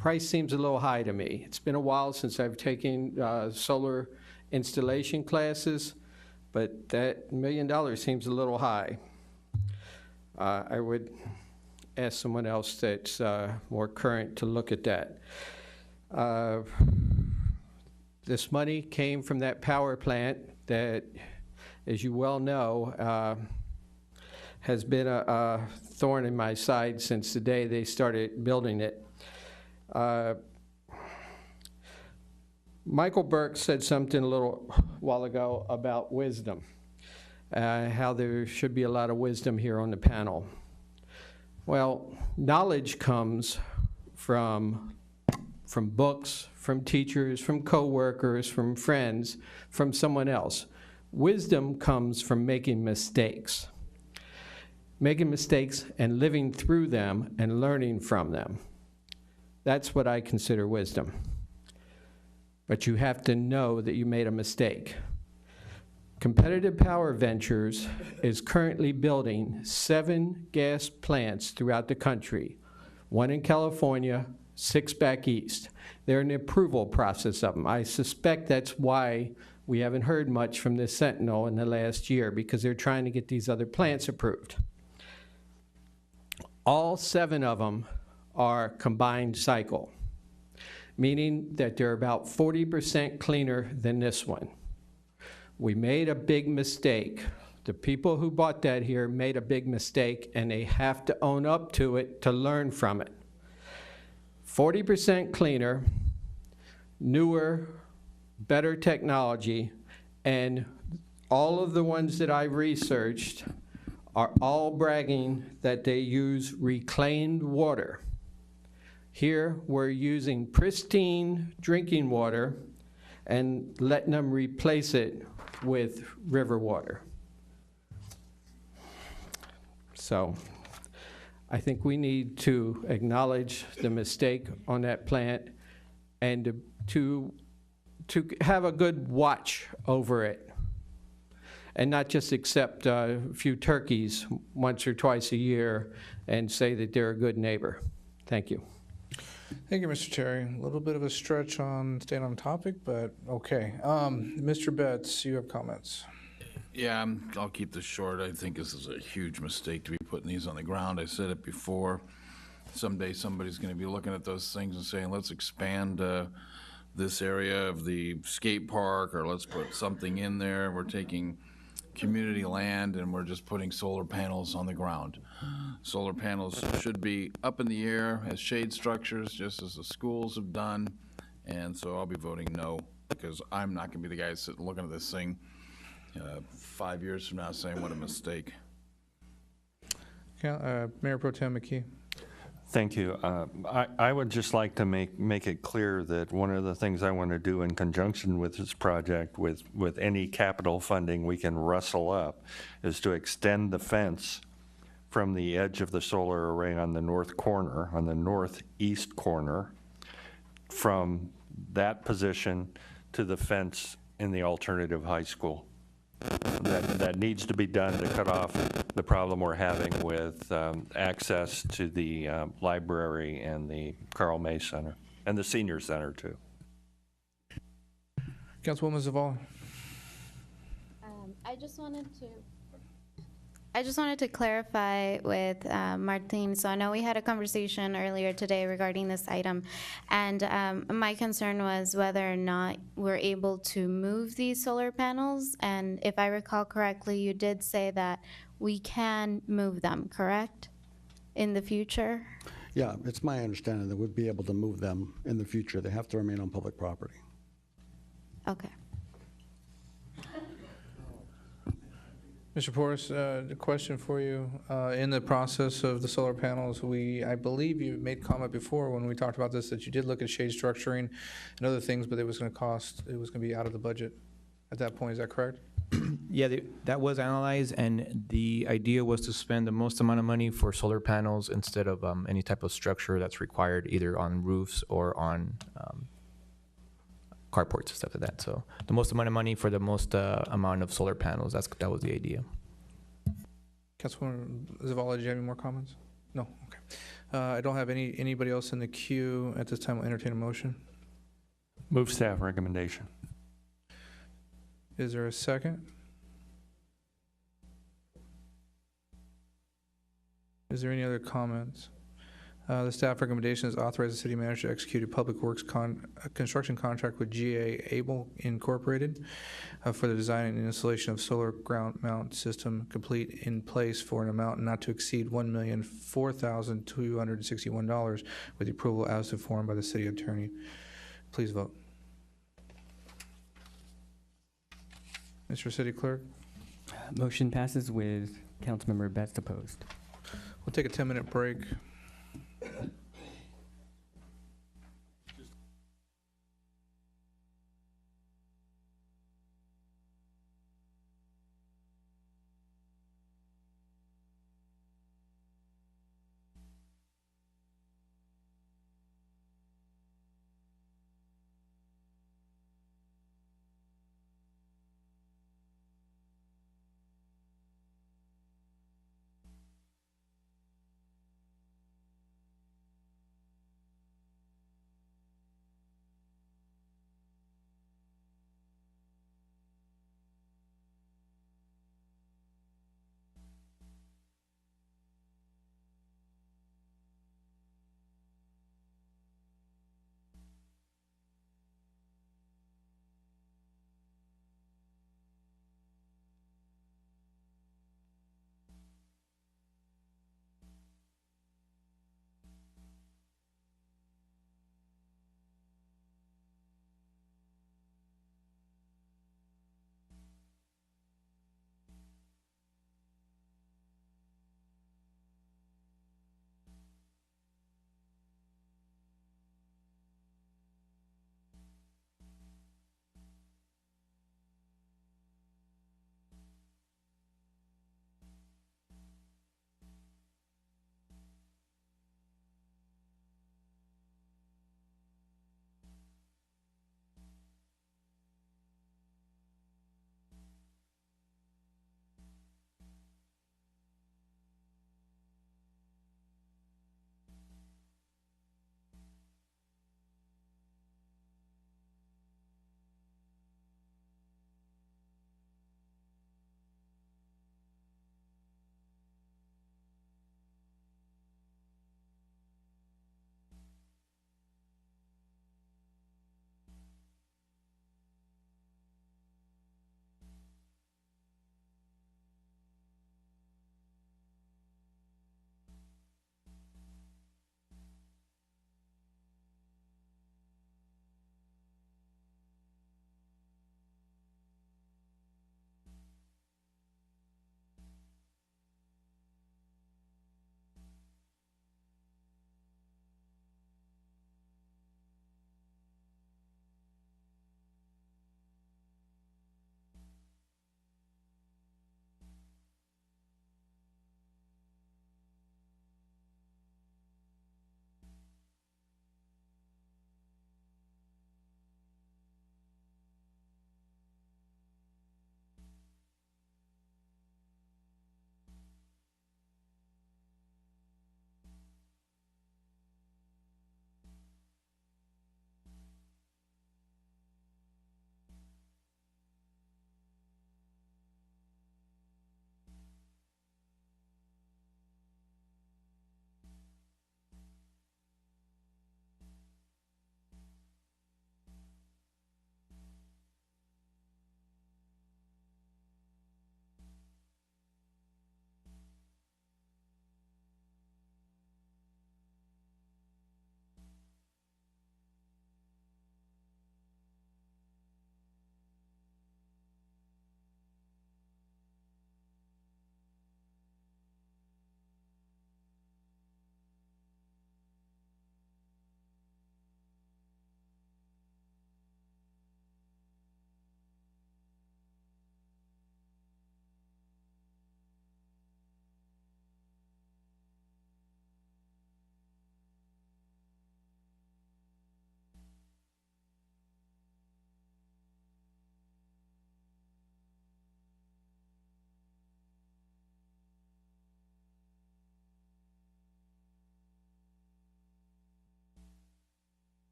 S14: price seems a little high to me. It's been a while since I've taken solar installation classes, but that $1 million seems a little high. I would ask someone else that's more current to look at that. This money came from that power plant that, as you well know, has been a thorn in my side since the day they started building it. Michael Burke said something a little while ago about wisdom, how there should be a lot of wisdom here on the panel. Well, knowledge comes from books, from teachers, from coworkers, from friends, from someone else. Wisdom comes from making mistakes. Making mistakes and living through them and learning from them. That's what I consider wisdom. But you have to know that you made a mistake. Competitive Power Ventures is currently building 7 gas plants throughout the country, 1 in California, 6 back east. They're in the approval process of them. I suspect that's why we haven't heard much from the Sentinel in the last year, because they're trying to get these other plants approved. All 7 of them are combined cycle, meaning that they're about 40% cleaner than this one. We made a big mistake. The people who bought that here made a big mistake, and they have to own up to it to learn from it. 40% cleaner, newer, better technology, and all of the ones that I researched are all bragging that they use reclaimed water. Here, we're using pristine drinking water and letting them replace it with river water. So I think we need to acknowledge the mistake on that plant and to have a good watch over it and not just accept a few turkeys once or twice a year and say that they're a good neighbor. Thank you.
S1: Thank you, Mr. Terry. A little bit of a stretch on staying on topic, but okay. Mr. Betts, you have comments.
S12: Yeah, I'll keep this short. I think this is a huge mistake to be putting these on the ground. I said it before. Someday somebody's going to be looking at those things and saying, let's expand this area of the skate park, or let's put something in there. We're taking community land and we're just putting solar panels on the ground. Solar panels should be up in the air as shade structures, just as the schools have done. And so I'll be voting no, because I'm not going to be the guy sitting looking at this thing 5 years from now saying what a mistake.
S1: Mayor Pro Tem McKee.
S4: Thank you. I would just like to make it clear that one of the things I want to do in conjunction with this project, with any capital funding we can rustle up, is to extend the fence from the edge of the solar array on the north corner, on the northeast corner, from that position to the fence in the alternative high school. That needs to be done to cut off the problem we're having with access to the library and the Carl May Center, and the senior center too.
S1: Councilwoman Zavala.
S19: I just wanted to I just wanted to clarify with Martin. So I know we had a conversation earlier today regarding this item, and my concern was whether or not we're able to move these solar panels. And if I recall correctly, you did say that we can move them, correct? In the future?
S9: Yeah, it's my understanding that we'd be able to move them in the future. They have to remain on public property.
S19: Okay.
S1: Mr. Porras, a question for you. In the process of the solar panels, I believe you made comment before when we talked about this that you did look at shade structuring and other things, but it was going to be out of the budget at that point. Is that correct?
S21: Yeah, that was analyzed, and the idea was to spend the most amount of money for solar panels instead of any type of structure that's required either on roofs or on carports and stuff like that. So the most amount of money for the most amount of solar panels. That was the idea.
S1: Councilwoman Zavala, do you have any more comments? No. Okay. I don't have anybody else in the queue at this time. I'll entertain a motion.
S4: Move staff recommendation.
S1: Is there a second? Is there any other comments? The staff recommendation is authorize the city manager to execute a public works construction contract with GA Able Incorporated for the design and installation of solar ground mount system complete in place for an amount not to exceed $1,004,261 with the approval as informed by the city attorney. Please vote. Mr. City Clerk?
S10: Motion passes with Councilmember Betts opposed.
S1: We'll take a 10-minute break.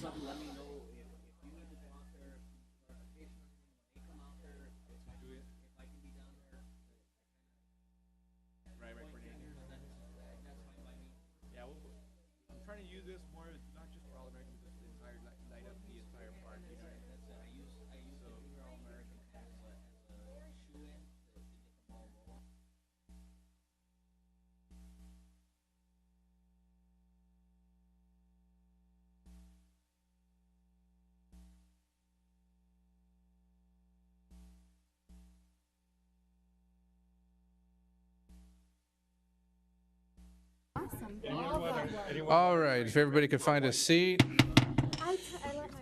S22: something, let me know. If you need to go out there, clarification, when they come out there, if I can be down there.
S15: Right, that's fine by me. Yeah, I'm trying to use this more, not just for All American, but the entire, light up the entire park, you know?
S22: That's it. I use the Junior All American as a shoe-in to get the ball rolling.
S19: Awesome.
S1: All right, if everybody could find a seat.
S19: I let my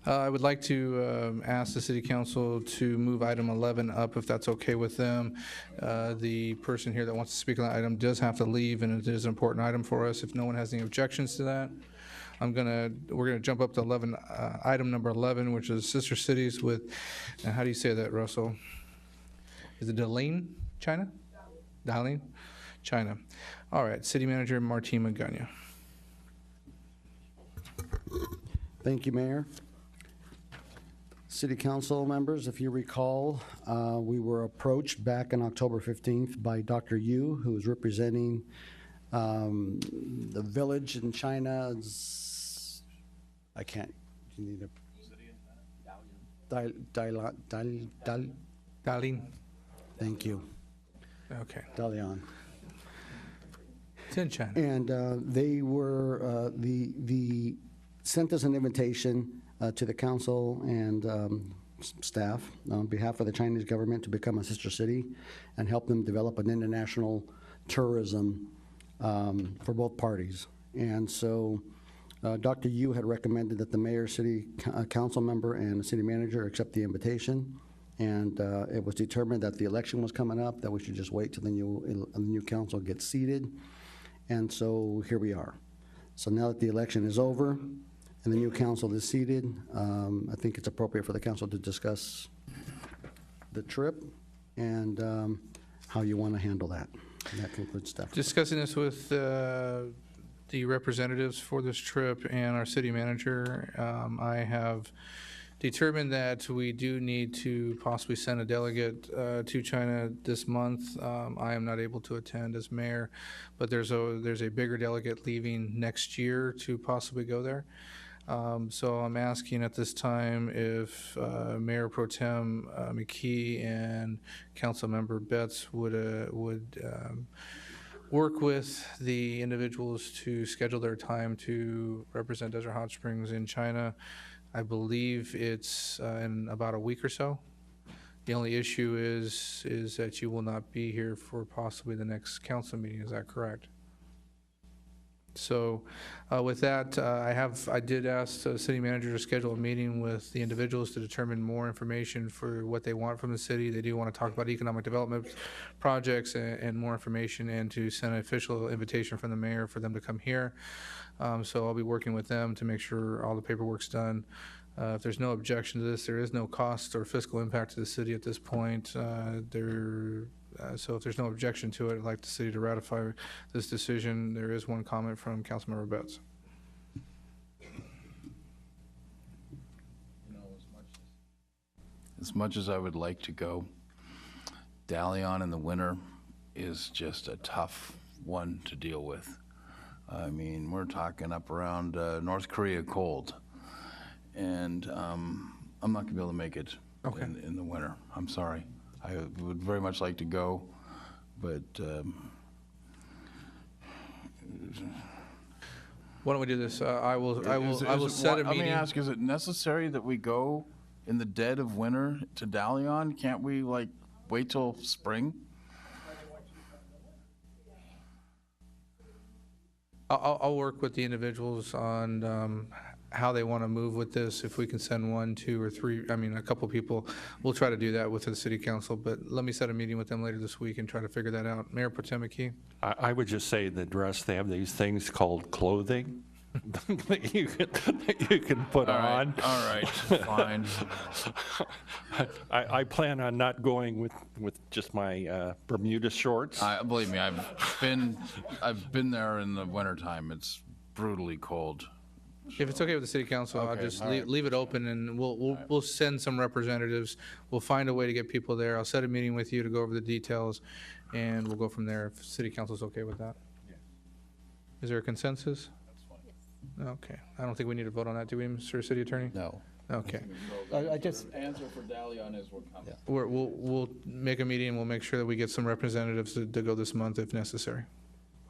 S1: I would like to ask the city council to move item 11 up, if that's okay with them. The person here that wants to speak on the item does have to leave, and it is an important item for us. If no one has any objections to that, we're gonna jump up to 11, item number 11, which is Sister Cities with, how do you say that, Russell? Is it Dalian, China? Dalian, China. All right, City Manager Martin Magana.
S9: Thank you, Mayor. City Council members, if you recall, we were approached back on October 15th by Dr. Yu, who is representing the village in China's, I can't, you need a...
S1: Dalian.
S9: Thank you.
S1: Okay.
S9: Dalian.
S1: It's in China.
S9: And they were, sent us an invitation to the council and staff on behalf of the Chinese government to become a sister city and help them develop an international tourism for both parties. And so Dr. Yu had recommended that the mayor, city council member, and the city manager accept the invitation. And it was determined that the election was coming up, that we should just wait till the new council gets seated. And so here we are. So now that the election is over and the new council is seated, I think it's appropriate for the council to discuss the trip and how you want to handle that. And that concludes staff.
S1: Discussing this with the representatives for this trip and our city manager, I have determined that we do need to possibly send a delegate to China this month. I am not able to attend as mayor, but there's a bigger delegate leaving next year to possibly go there. So I'm asking at this time if Mayor Pro Tem McKee and Councilmember Betts would work with the individuals to schedule their time to represent Desert Hot Springs in China. I believe it's in about a week or so. The only issue is that you will not be here for possibly the next council meeting. Is that correct? So with that, I did ask the city manager to schedule a meeting with the individuals to determine more information for what they want from the city. They do want to talk about economic development projects and more information, and to send an official invitation from the mayor for them to come here. So I'll be working with them to make sure all the paperwork's done. If there's no objection to this, there is no cost or fiscal impact to the city at this point. So if there's no objection to it, I'd like the city to ratify this decision. There is one comment from Councilmember Betts.
S12: As much as I would like to go, Dalian in the winter is just a tough one to deal with. I mean, we're talking up around North Korea cold. And I'm not gonna be able to make it in the winter. I'm sorry. I would very much like to go, but
S1: why don't we do this? I will set a meeting.
S12: Let me ask: is it necessary that we go in the dead of winter to Dalian? Can't we like wait till spring?
S1: I'll work with the individuals on how they want to move with this. If we can send 1, 2, or 3, I mean, a couple people, we'll try to do that with the city council, but let me set a meeting with them later this week and try to figure that out. Mayor Pro Tem McKee?
S4: I would just say the dress, they have these things called clothing, that you can put on.
S12: All right, fine.
S4: I plan on not going with just my Bermuda shorts.
S12: Believe me, I've been there in the wintertime. It's brutally cold.
S1: If it's okay with the city council, I'll
S12: Okay,
S1: just
S12: all right.
S1: leave it open, and we'll send some representatives. We'll find a way to get people there. I'll set a meeting with you to go over the details, and we'll go from there if city council's okay with that. Is there a consensus? Okay. I don't think we need to vote on that, do we, Mr. City Attorney?
S13: No.
S1: Okay.
S13: I just,
S12: Answer for Dalian is we're coming.
S1: We'll make a meeting, and we'll make sure that we get some representatives to go this month if necessary.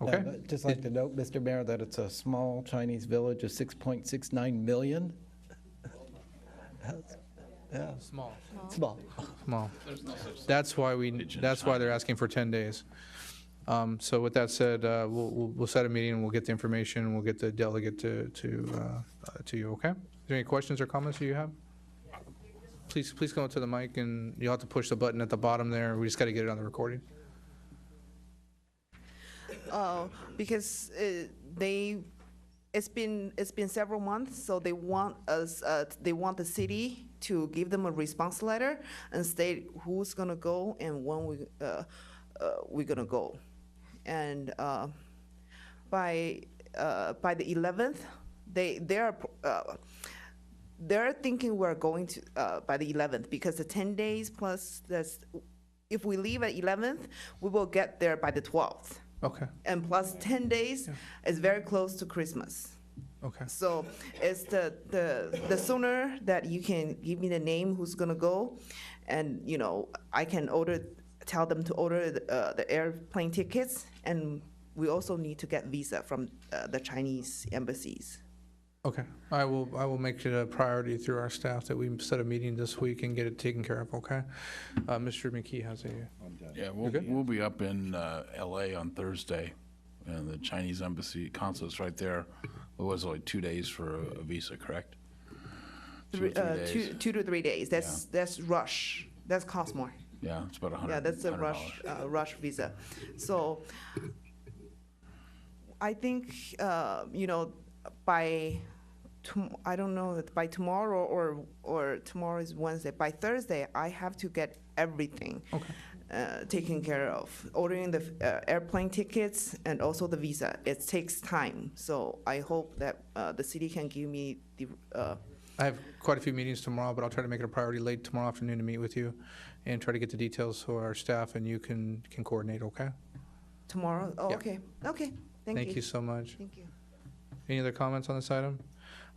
S1: Okay?
S13: I'd just like to note, Mr. Mayor, that it's a small Chinese village of 6.69 million. Yeah.
S1: Small.
S13: Small.
S1: Small. That's why they're asking for 10 days. So with that said, we'll set a meeting, and we'll get the information, and we'll get the delegate to you, okay? Is there any questions or comments that you have? Please come up to the mic, and you'll have to push the button at the bottom there. We just got to get it on the recording.
S16: Because it's been several months, so they want us, they want the city to give them a response letter and state who's gonna go and when we're gonna go. And by the 11th, they're thinking we're going to by the 11th, because the 10 days plus this, if we leave at 11th, we will get there by the 12th.
S1: Okay.
S16: And plus 10 days is very close to Christmas.
S1: Okay.
S16: So it's the sooner that you can give me the name who's gonna go, and, you know, I can tell them to order the airplane tickets, and we also need to get visa from the Chinese embassies.
S1: Okay. I will make it a priority through our staff that we set a meeting this week and get it taken care of, okay? Mr. McKee has a...
S12: Yeah,
S1: You're good?
S12: we'll be up in LA on Thursday, and the Chinese embassy consulate's right there. It was only 2 days for a visa, correct? 2 or 3 days.
S16: 2 to 3 days. That's rush. That's cost more.
S12: Yeah, it's about $100.
S16: Yeah, that's a
S12: $100.
S16: rush visa. So I think, you know, I don't know, by tomorrow or tomorrow is Wednesday, by Thursday, I have to get everything taken care of. Ordering the airplane tickets and also the visa. It takes time. So I hope that the city can give me the,
S1: I have quite a few meetings tomorrow, but I'll try to make it a priority late tomorrow afternoon to meet with you and try to get the details so our staff and you can coordinate, okay?
S16: tomorrow? Oh,
S1: Yeah.
S16: okay. Okay, thank you.
S1: Thank you so much.
S16: Thank you.
S1: Any other comments on this item?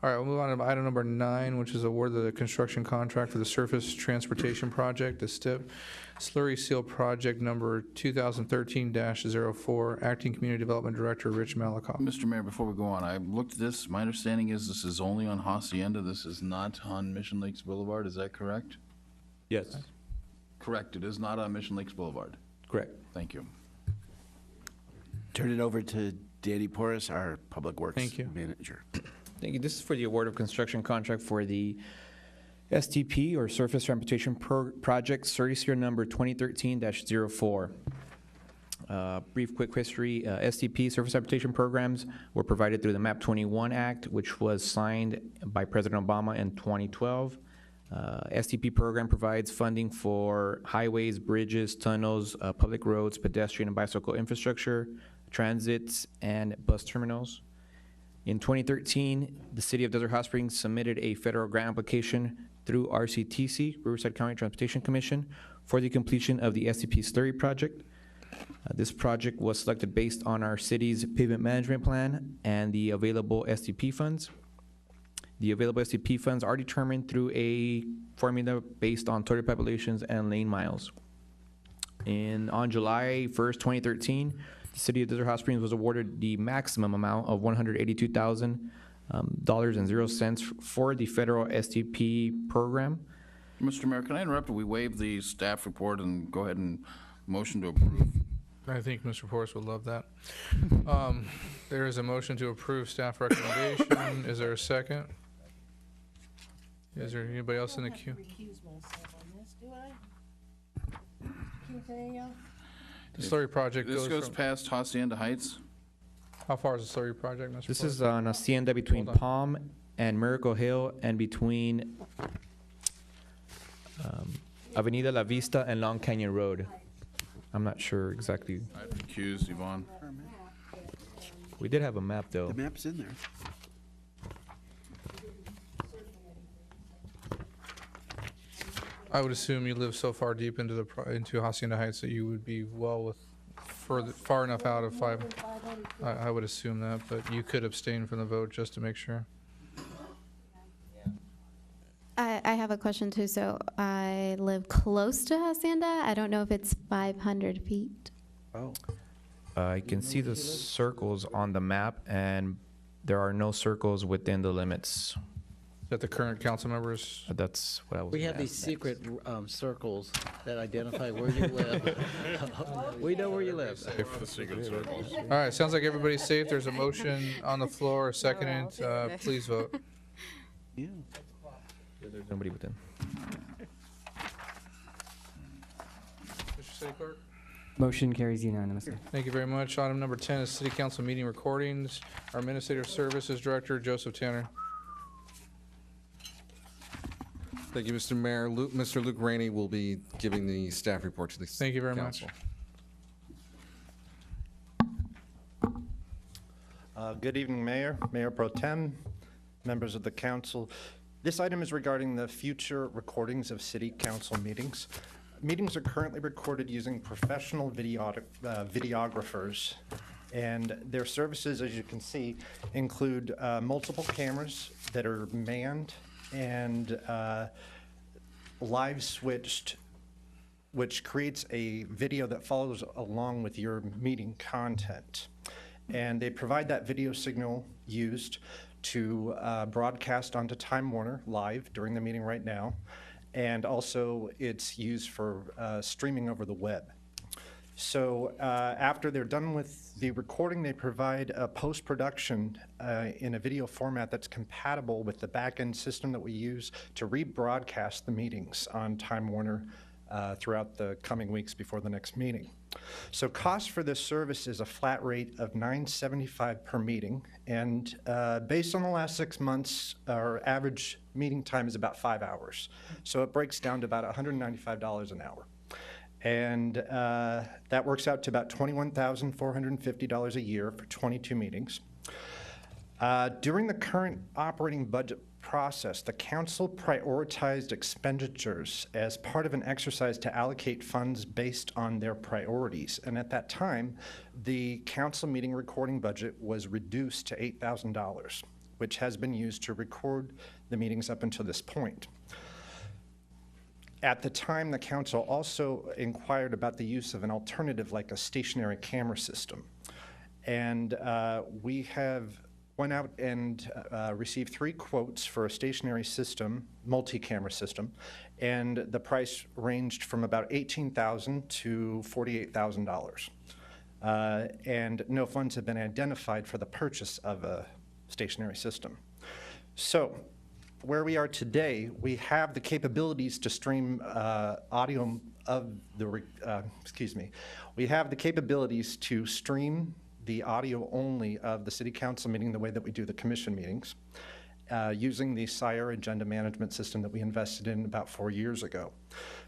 S1: All right, we'll move on to item number 9, which is award the construction contract for the Surface Transportation Project, the STIP Slurry Seal Project number 2013-04. Acting Community Development Director Rich Malikoff.
S12: Mr. Mayor, before we go on, I looked at this. My understanding is this is only on Hacienda. This is not on Mission Lakes Boulevard. Is that correct?
S21: Yes.
S12: Correct. It is not on Mission Lakes Boulevard.
S21: Correct.
S12: Thank you.
S11: Turn it over to Danny Porras, our Public Works
S1: Thank you.
S11: Manager.
S21: Thank you. This is for the award of construction contract for the STP, or Surface Transportation Project, Certifier number 2013-04. Brief quick history, STP, Surface Transportation Programs, were provided through the MAP 21 Act, which was signed by President Obama in 2012. STP program provides funding for highways, bridges, tunnels, public roads, pedestrian and bicycle infrastructure, transits, and bus terminals. In 2013, the City of Desert Hot Springs submitted a federal grant application through RCTC, Riverside County Transportation Commission, for the completion of the STP slurry project. This project was selected based on our city's pavement management plan and the available STP funds. The available STP funds are determined through a formula based on total populations and lane miles. On July 1st, 2013, the City of Desert Hot Springs was awarded the maximum amount of $182,000.00 for the federal STP program.
S12: Mr. Mayor, can I interrupt? We waive the staff report and go ahead and motion to approve.
S1: I think Mr. Porras would love that. There is a motion to approve staff recommendation. Is there a second? Is there anybody else in the queue?
S8: Recuse myself on this, do I? Recuse anything else?
S1: The slurry project
S12: This goes
S1: from,
S12: past Hacienda Heights?
S1: How far is the slurry project, Mr.
S21: This
S1: Porras?
S21: is on Hacienda between
S1: Hold on.
S21: Palm and Miracle Hill and between Avenida La Vista and Long Canyon Road. I'm not sure exactly.
S12: I'd recuse, Yvonne.
S21: We did have a map, though.
S11: The map's in there.
S1: I would assume you live so far deep into into Hacienda Heights that you would be far enough out of 5. I would assume that, but you could abstain from the vote just to make sure.
S19: I have a question too. So I live close to Hacienda. I don't know if it's 500 feet.
S11: Oh.
S21: I can see the circles on the map, and there are no circles within the limits.
S1: That the current council members.
S21: That's what I was.
S13: We have
S21: gonna
S13: these
S21: ask
S13: secret circles that identify where you live. We know where you live.
S1: All right, sounds like everybody's safe. There's a motion on the floor, a second. Please vote.
S11: Yeah.
S21: There's nobody within.
S1: Mr. City Clerk?
S10: Motion carries unanimously.
S1: Thank you very much. Item number 10 is City Council meeting recordings. Our Administrative Services Director, Joseph Tanner.
S5: Thank you, Mr. Mayor. Mr. Luke Rainey will be giving the staff report to the council.
S1: Thank you very much.
S2: Good evening, Mayor, Mayor Pro Tem, members of the council. This item is regarding the future recordings of city council meetings. Meetings are currently recorded using professional videographers, and their services, as you can see, include multiple cameras that are manned and live switched, which creates a video that follows along with your meeting content. And they provide that video signal used to broadcast onto Time Warner live during the meeting right now. And also it's used for streaming over the web. So after they're done with the recording, they provide a post-production in a video format that's compatible with the back-end system that we use to rebroadcast the meetings on Time Warner throughout the coming weeks before the next meeting. So cost for this service is a flat rate of $9.75 per meeting, and based on the last 6 months, our average meeting time is about 5 hours. So it breaks down to about $195 an hour. And that works out to about $21,450 a year for 22 meetings. During the current operating budget process, the council prioritized expenditures as part of an exercise to allocate funds based on their priorities. And at that time, the council meeting recording budget was reduced to $8,000, which has been used to record the meetings up until this point. At the time, the council also inquired about the use of an alternative like a stationary camera system. And we have went out and received 3 quotes for a stationary system, multi-camera system, and the price ranged from about $18,000 to $48,000. And no funds have been identified for the purchase of a stationary system. So where we are today, we have the capabilities to stream audio of the, we have the capabilities to stream the audio only of the city council meeting the way that we do the commission meetings, using the SIRE agenda management system that we invested in about 4 years ago.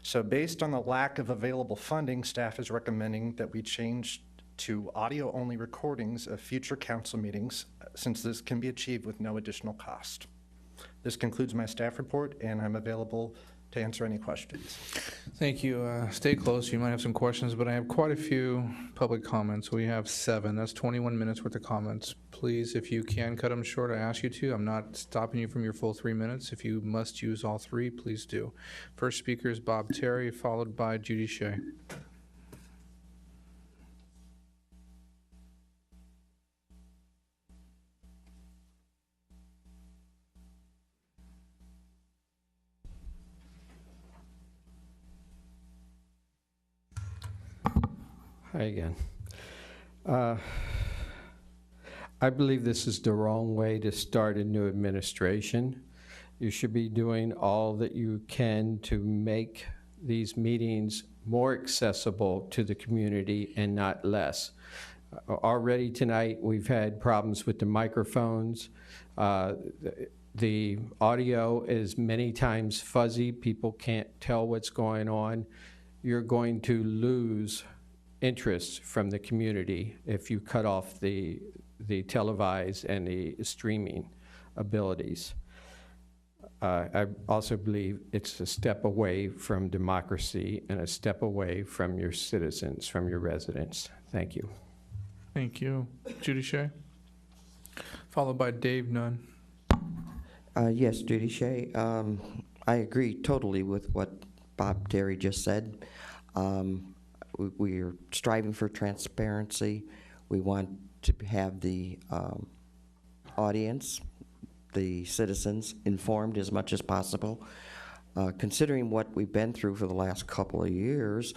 S2: So based on the lack of available funding, staff is recommending that we change to audio only recordings of future council meetings, since this can be achieved with no additional cost. This concludes my staff report, and I'm available to answer any questions.
S1: Thank you. Stay close. You might have some questions, but I have quite a few public comments. We have 7. That's 21 minutes worth of comments. Please, if you can cut them short, I ask you to. I'm not stopping you from your full 3 minutes. If you must use all 3, please do. First speaker is Bob Terry, followed by Judy Shea.
S14: Hi again. I believe this is the wrong way to start a new administration. You should be doing all that you can to make these meetings more accessible to the community and not less. Already tonight, we've had problems with the microphones. The audio is many times fuzzy. People can't tell what's going on. You're going to lose interest from the community if you cut off the televised and the streaming abilities. I also believe it's a step away from democracy and a step away from your citizens, from your residents. Thank you.
S1: Thank you. Judy Shea, followed by Dave Nunn.
S7: Yes, Judy Shea. I agree totally with what Bob Terry just said. We are striving for transparency. We want to have the audience, the citizens, informed as much as possible. Considering what we've been through for the last couple of years,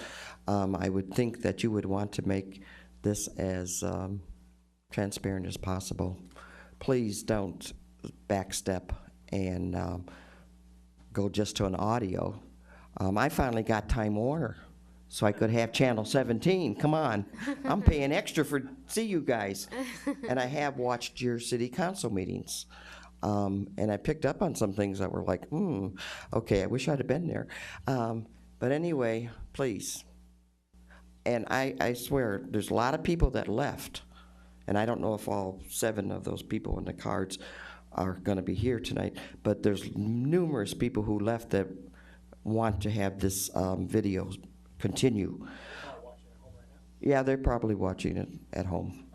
S7: I would think that you would want to make this as transparent as possible. Please don't backstep and go just to an audio. I finally got Time Warner, so I could have Channel 17. Come on, I'm paying extra for see you guys. And I have watched your city council meetings. And I picked up on some things that were like, okay, I wish I'd have been there. But anyway, please. And I swear, there's a lot of people that left. And I don't know if all 7 of those people in the cards are going to be here tonight, but there's numerous people who left that want to have this video continue. Yeah, they're probably watching it at home.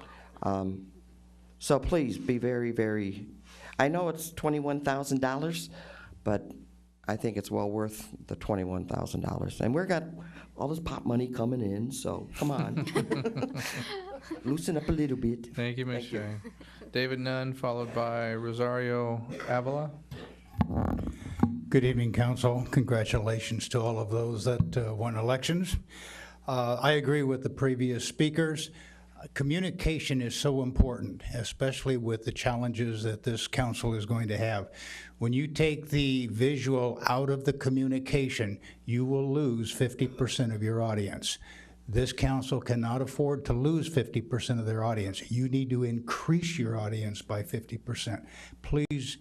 S7: So please be very, very, I know it's $21,000, but I think it's well worth the $21,000. And we've got all this pop money coming in, so come on. Loosen up a little bit.
S1: Thank you, Ms. Shea. David Nunn, followed by Rosario Avila.
S18: Good evening, Council. Congratulations to all of those that won elections. I agree with the previous speakers. Communication is so important, especially with the challenges that this council is going to have. When you take the visual out of the communication, you will lose 50% of your audience. This council cannot afford to lose 50% of their audience. You need to increase your audience by 50%. Please,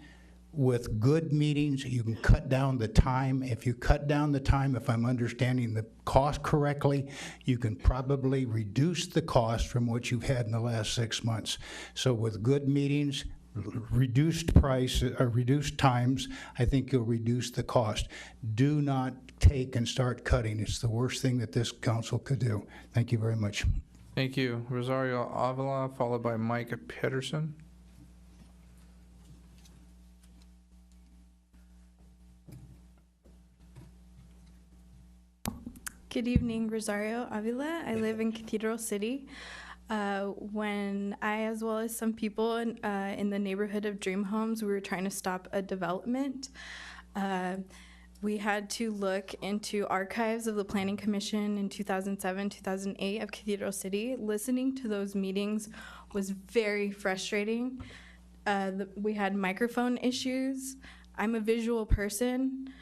S18: with good meetings, you can cut down the time. If you cut down the time, if I'm understanding the cost correctly, you can probably reduce the cost from what you've had in the last 6 months. So with good meetings, reduced price, or reduced times, I think you'll reduce the cost. Do not take and start cutting. It's the worst thing that this council could do. Thank you very much.
S1: Thank you. Rosario Avila, followed by Mike Pedersen.
S23: Good evening, Rosario Avila. I live in Cathedral City. When I, as well as some people in the neighborhood of Dream Homes, we were trying to stop a development. We had to look into archives of the Planning Commission in 2007, 2008 of Cathedral City. Listening to those meetings was very frustrating. We had microphone issues. I'm a visual person.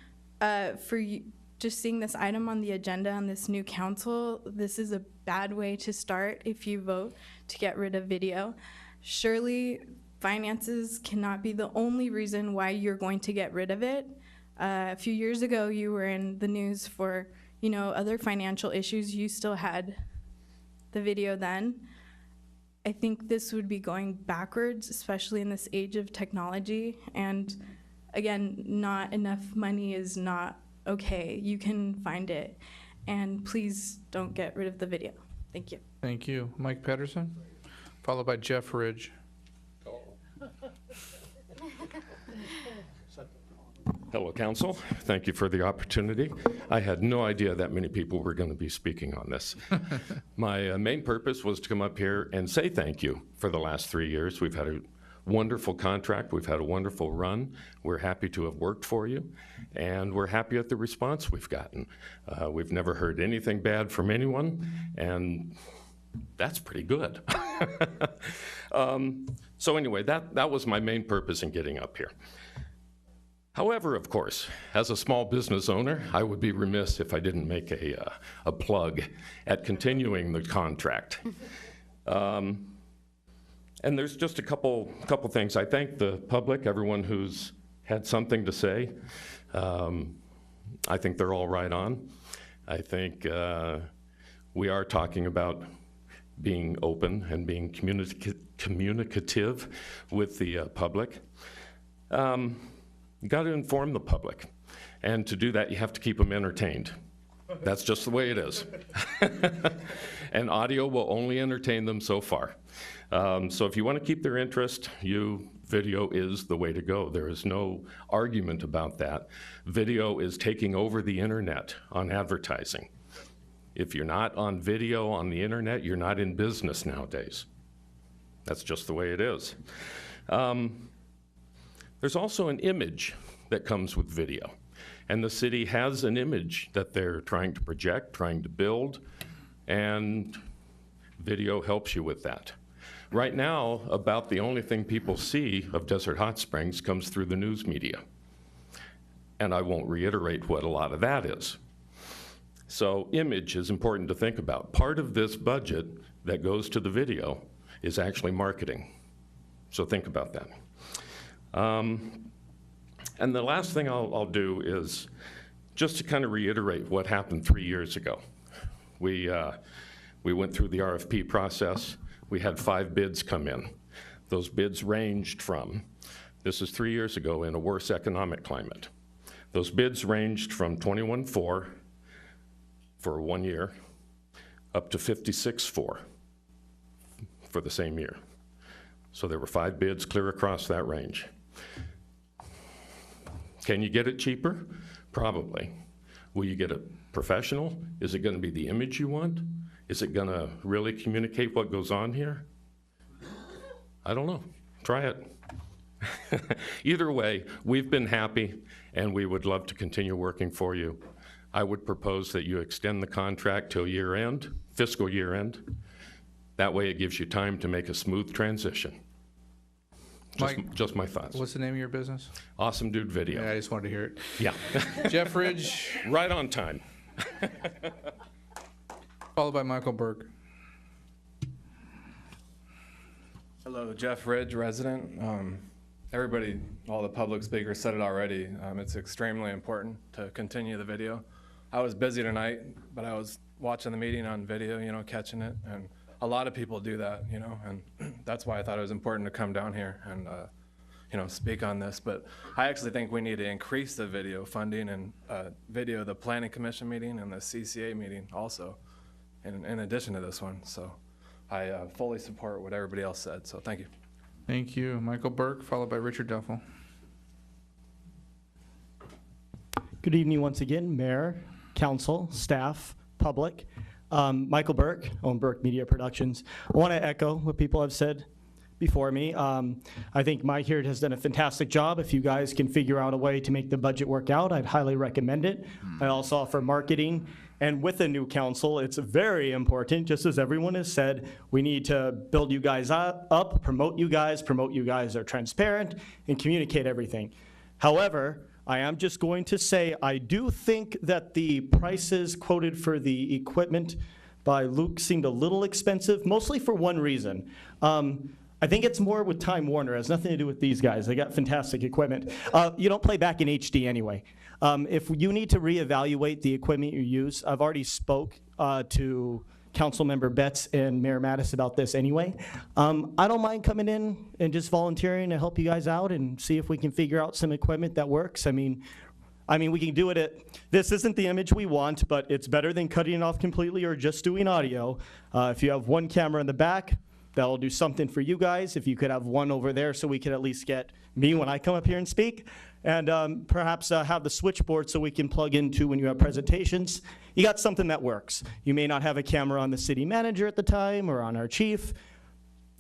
S23: Just seeing this item on the agenda on this new council, this is a bad way to start if you vote to get rid of video. Surely finances cannot be the only reason why you're going to get rid of it. A few years ago, you were in the news for, other financial issues. You still had the video then. I think this would be going backwards, especially in this age of technology. And again, not enough money is not okay. You can find it. And please don't get rid of the video. Thank you.
S1: Thank you. Mike Pedersen, followed by Jeff Ridge.
S24: Hello, Council. Thank you for the opportunity. I had no idea that many people were going to be speaking on this. My main purpose was to come up here and say thank you for the last 3 years. We've had a wonderful contract. We've had a wonderful run. We're happy to have worked for you, and we're happy at the response we've gotten. We've never heard anything bad from anyone, and that's pretty good. So anyway, that was my main purpose in getting up here. However, of course, as a small business owner, I would be remiss if I didn't make a plug at continuing the contract. And there's just a couple things. I thank the public, everyone who's had something to say. I think they're all right on. I think we are talking about being open and being communicative with the public. You got to inform the public. And to do that, you have to keep them entertained. That's just the way it is. And audio will only entertain them so far. So if you want to keep their interest, video is the way to go. There is no argument about that. Video is taking over the internet on advertising. If you're not on video on the internet, you're not in business nowadays. That's just the way it is. There's also an image that comes with video. And the city has an image that they're trying to project, trying to build, and video helps you with that. Right now, about the only thing people see of Desert Hot Springs comes through the news media. And I won't reiterate what a lot of that is. So image is important to think about. Part of this budget that goes to the video is actually marketing. So think about that. And the last thing I'll do is just to kind of reiterate what happened 3 years ago. We went through the RFP process. We had 5 bids come in. Those bids ranged from, this is 3 years ago in a worse economic climate. Those bids ranged from 21.4 for 1 year up to 56.4 for the same year. So there were 5 bids clear across that range. Can you get it cheaper? Probably. Will you get it professional? Is it going to be the image you want? Is it going to really communicate what goes on here? I don't know. Try it. Either way, we've been happy, and we would love to continue working for you. I would propose that you extend the contract till year end, fiscal year end. That way it gives you time to make a smooth transition. Just my thoughts.
S1: What's the name of your business?
S24: Awesome Dude Video.
S1: Yeah, I just wanted to hear it.
S24: Yeah.
S1: Jeff Ridge.
S24: Right on time.
S1: Followed by Michael Burke.
S3: Hello, Jeff Ridge, resident. Everybody, all the public speakers said it already. It's extremely important to continue the video. I was busy tonight, but I was watching the meeting on video, catching it, and a lot of people do that, and that's why I thought it was important to come down here and, speak on this. But I actually think we need to increase the video funding and video the Planning Commission meeting and the CCA meeting also, in addition to this one. So I fully support what everybody else said, so thank you.
S1: Thank you. Michael Burke, followed by Richard Duffel.
S6: Good evening once again, Mayor, Council, staff, public. Michael Burke, own Burke Media Productions. I want to echo what people have said before me. I think Mike here has done a fantastic job. If you guys can figure out a way to make the budget work out, I'd highly recommend it. I also offer marketing. And with a new council, it's very important, just as everyone has said, we need to build you guys up, promote you guys are transparent, and communicate everything. However, I am just going to say, I do think that the prices quoted for the equipment by Luke seemed a little expensive, mostly for one reason. I think it's more with Time Warner. It has nothing to do with these guys. They got fantastic equipment. You don't play back in HD anyway. If you need to reevaluate the equipment you use, I've already spoke to Councilmember Betts and Mayor Mattis about this anyway. I don't mind coming in and just volunteering to help you guys out and see if we can figure out some equipment that works. I mean, we can do it this isn't the image we want, but it's better than cutting it off completely or just doing audio. If you have one camera in the back, that'll do something for you guys. If you could have one over there so we could at least get me when I come up here and speak. And perhaps have the switchboard so we can plug into when you have presentations. You got something that works. You may not have a camera on the city manager at the time or on our chief.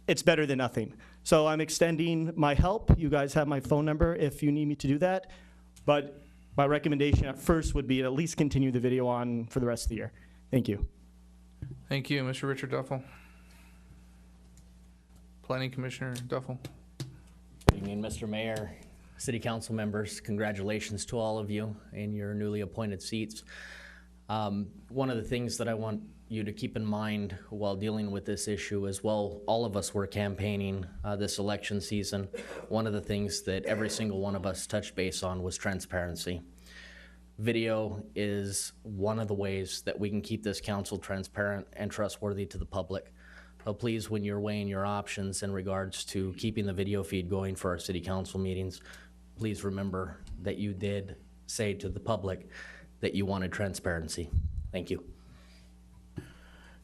S6: It's better than nothing. So I'm extending my help. You guys have my phone number if you need me to do that. But my recommendation at first would be at least continue the video on for the rest of the year. Thank you.
S1: Thank you. Mr. Richard Duffel. Planning Commissioner Duffel.
S17: Good evening, Mr. Mayor, City Council members. Congratulations to all of you in your newly appointed seats. One of the things that I want you to keep in mind while dealing with this issue as well, all of us were campaigning this election season. One of the things that every single one of us touched base on was transparency. Video is one of the ways that we can keep this council transparent and trustworthy to the public. So please, when you're weighing your options in regards to keeping the video feed going for our city council meetings, please remember that you did say to the public that you wanted transparency. Thank you.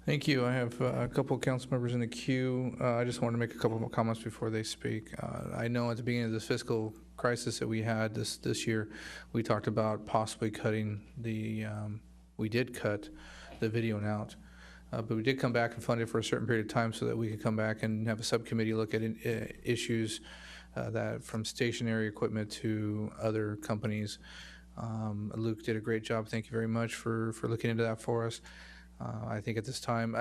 S1: Thank you. I have a couple of council members in the queue. I just wanted to make a couple more comments before they speak. I know at the beginning of this fiscal crisis that we had this year, we talked about possibly cutting the, we did cut the video out. But we did come back and fund it for a certain period of time so that we could come back and have a subcommittee look at issues that from stationary equipment to other companies. Luke did a great job. Thank you very much for looking into that for us. I think at this time,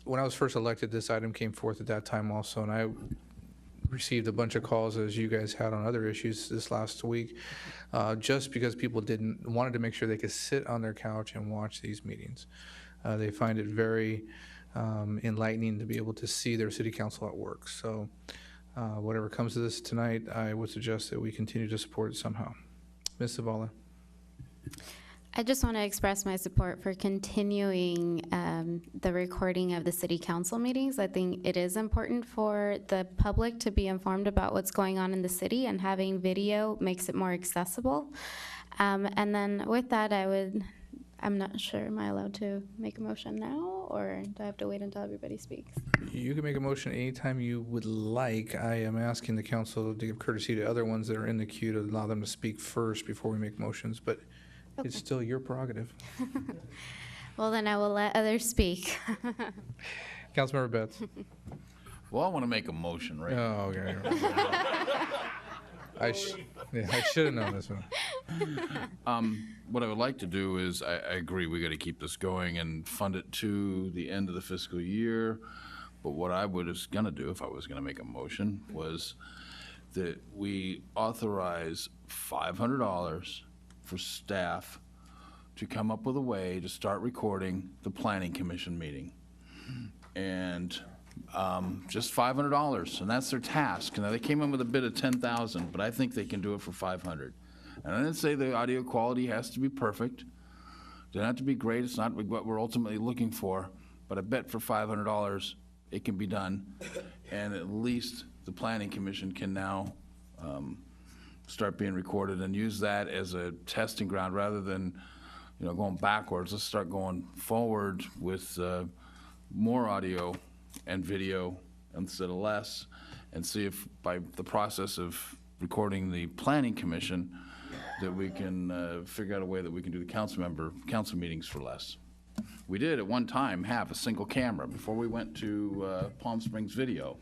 S1: when I was first elected, this item came forth at that time also, and I received a bunch of calls, as you guys had on other issues this last week, just because people wanted to make sure they could sit on their couch and watch these meetings. They find it very enlightening to be able to see their city council at work. So whatever comes to this tonight, I would suggest that we continue to support it somehow. Ms. Zavala.
S19: I just want to express my support for continuing the recording of the city council meetings. I think it is important for the public to be informed about what's going on in the city, and having video makes it more accessible. And then with that, I'm not sure, am I allowed to make a motion now, or do I have to wait until everybody speaks?
S1: You can make a motion anytime you would like. I am asking the council to give courtesy to other ones that are in the queue to allow them to speak first before we make motions, but it's still your prerogative.
S19: Well, then I will let others speak.
S1: Councilmember Betts.
S12: Well, I want to make a motion, right?
S1: Oh, okay. I should have known this one.
S12: What I would like to do is, I agree, we got to keep this going and fund it to the end of the fiscal year. But what I was going to do, if I was going to make a motion, was that we authorize $500 for staff to come up with a way to start recording the Planning Commission meeting. And just $500, and that's their task. Now, they came in with a bid of $10,000, but I think they can do it for $500. And I didn't say the audio quality has to be perfect. It doesn't have to be great. It's not what we're ultimately looking for. But I bet for $500, it can be done. And at least the Planning Commission can now start being recorded and use that as a testing ground rather than, going backwards. Let's start going forward with more audio and video instead of less, and see if by the process of recording the Planning Commission that we can figure out a way that we can do the council meetings for less. We did at one time have a single camera before we went to Palm Springs Video.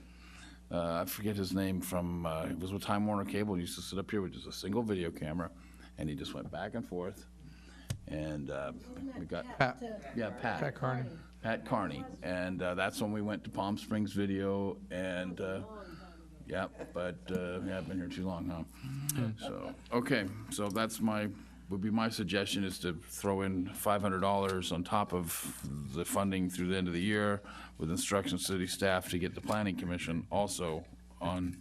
S12: I forget his name from, it was with Time Warner Cable. He used to sit up here with just a single video camera, and he just went back and forth. And we got Pat. Yeah, Pat.
S1: Pat Carney.
S12: Pat Carney. And that's when we went to Palm Springs Video, and yeah, but I've been here too long, huh? So, okay, so would be my suggestion is to throw in $500 on top of the funding through the end of the year with instructions to city staff to get the Planning Commission also on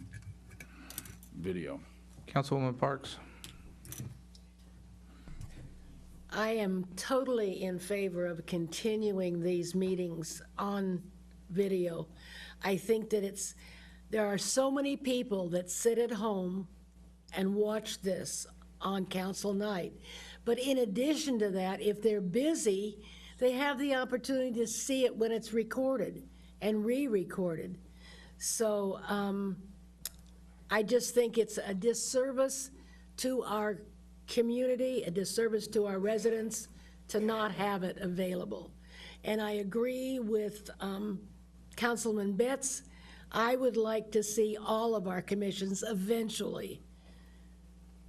S12: video.
S1: Councilwoman Parks.
S8: I am totally in favor of continuing these meetings on video. I think that there are so many people that sit at home and watch this on council night. But in addition to that, if they're busy, they have the opportunity to see it when it's recorded and re-recorded. So I just think it's a disservice to our community, a disservice to our residents to not have it available. And I agree with Councilman Betts. I would like to see all of our commissions eventually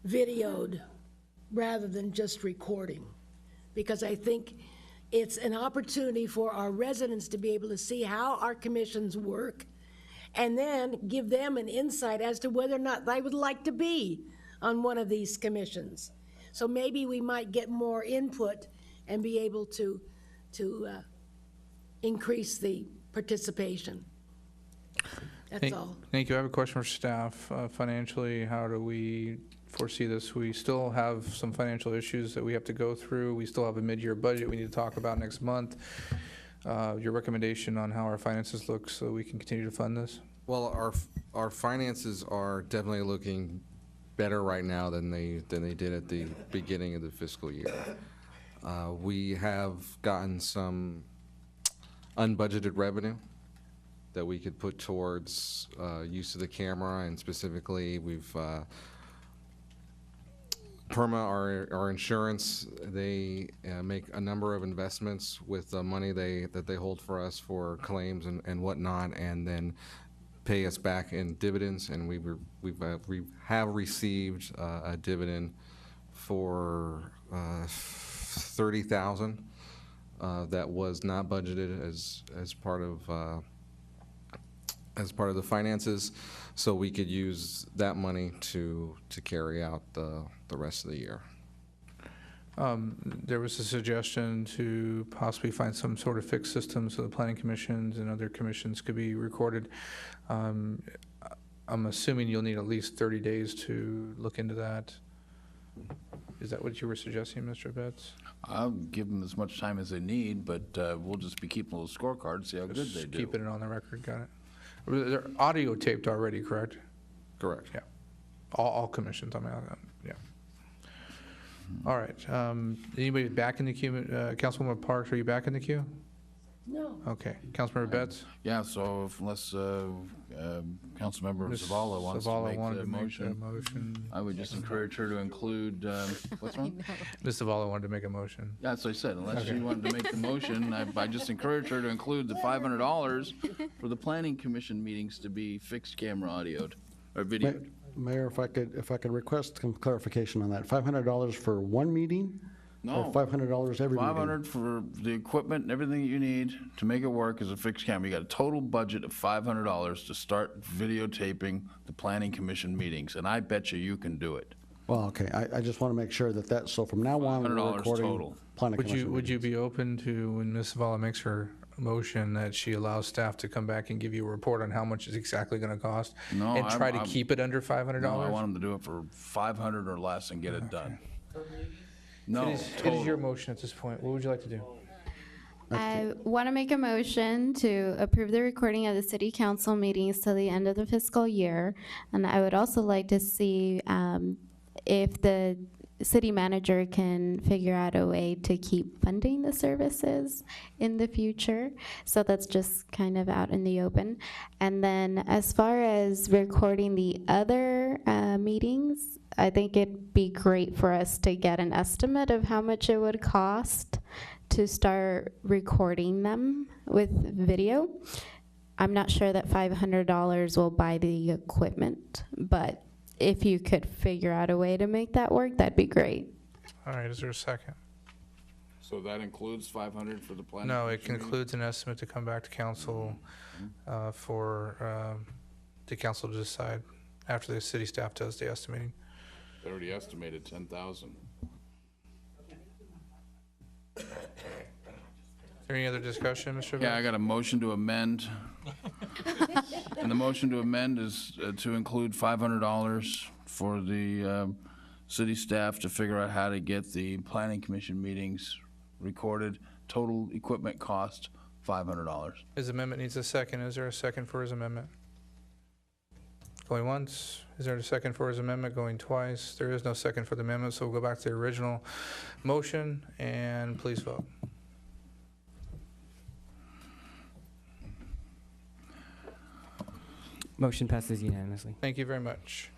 S8: videoed rather than just recording, because I think it's an opportunity for our residents to be able to see how our commissions work, and then give them an insight as to whether or not they would like to be on one of these commissions. So maybe we might get more input and be able to increase the participation. That's all.
S1: Thank you. I have a question for staff. Financially, how do we foresee this? We still have some financial issues that we have to go through. We still have a mid-year budget we need to talk about next month. Your recommendation on how our finances look so we can continue to fund this?
S5: Well, our finances are definitely looking better right now than they did at the beginning of the fiscal year. We have gotten some unbudgeted revenue that we could put towards use of the camera, and specifically we've PERMA, our insurance, they make a number of investments with the money that they hold for us for claims and whatnot, and then pay us back in dividends. And we have received a dividend for $30,000 that was not budgeted as part of the finances, so we could use that money to carry out the rest of the year.
S1: There was a suggestion to possibly find some sort of fixed system so the planning commissions and other commissions could be recorded. I'm assuming you'll need at least 30 days to look into that. Is that what you were suggesting, Mr. Betts?
S12: I'll give them as much time as they need, but we'll just be keeping a little scorecard, see how good they do.
S1: Keeping it on the record, got it. They're audio taped already, correct?
S5: Correct.
S1: Yeah. All commissions, I mean, yeah. All right. Anybody back in the queue? Councilwoman Parks, are you back in the queue?
S8: No.
S1: Okay. Councilmember Betts?
S12: Yeah, so unless Councilmember
S1: Ms.
S12: Zavala wants to
S1: Zavala
S12: make
S1: wanted
S12: the
S1: to make
S12: motion,
S1: the motion.
S12: I would just encourage her to include, what's wrong?
S1: Ms. Zavala wanted to make a motion.
S12: Yeah, that's what I said, unless
S1: Okay.
S12: she wanted to make the motion, I just encourage her to include the $500 for the planning commission meetings to be fixed camera audioed, or videoed.
S9: Mayor, if I could request some clarification on that. $500 for one meeting?
S12: No.
S9: Or $500 every meeting?
S12: 500 for the equipment and everything that you need to make it work as a fixed camera. You got a total budget of $500 to start videotaping the planning commission meetings, and I bet you can do it.
S9: Well, okay, I just want to make sure that so from now on, we're
S12: $500
S9: recording
S12: total.
S9: planning commission
S1: Would you
S9: meetings.
S1: be open to, when Ms. Zavala makes her motion, that she allows staff to come back and give you a report on how much it's exactly going to cost?
S12: No,
S1: And try to
S12: I'm-
S1: keep it under $500?
S12: No, I want them to do it for 500 or less and get it done. No,
S1: It is your
S12: total.
S1: motion at this point. What would you like to do?
S19: I want to make a motion to approve the recording of the city council meetings till the end of the fiscal year. And I would also like to see if the city manager can figure out a way to keep funding the services in the future. So that's just kind of out in the open. And then as far as recording the other meetings, I think it'd be great for us to get an estimate of how much it would cost to start recording them with video. I'm not sure that $500 will buy the equipment, but if you could figure out a way to make that work, that'd be great.
S1: All right, is there a second?
S12: So that includes 500 for the planning?
S1: No, it
S12: commission meeting?
S1: concludes an estimate to come back to council for the council to decide after the city staff does the estimating.
S12: They already estimated 10,000.
S1: Is there any other discussion, Mr.
S12: Yeah, I
S1: Betts?
S12: got a motion to amend. And the motion to amend is to include $500 for the city staff to figure out how to get the planning commission meetings recorded. Total equipment cost, $500.
S1: His amendment needs a second. Is there a second for his amendment? Going once. Is there a second for his amendment? Going twice. There is no second for the amendment, so we'll go back to the original motion, and please vote.
S10: Motion passes unanimously.
S1: Thank you very much.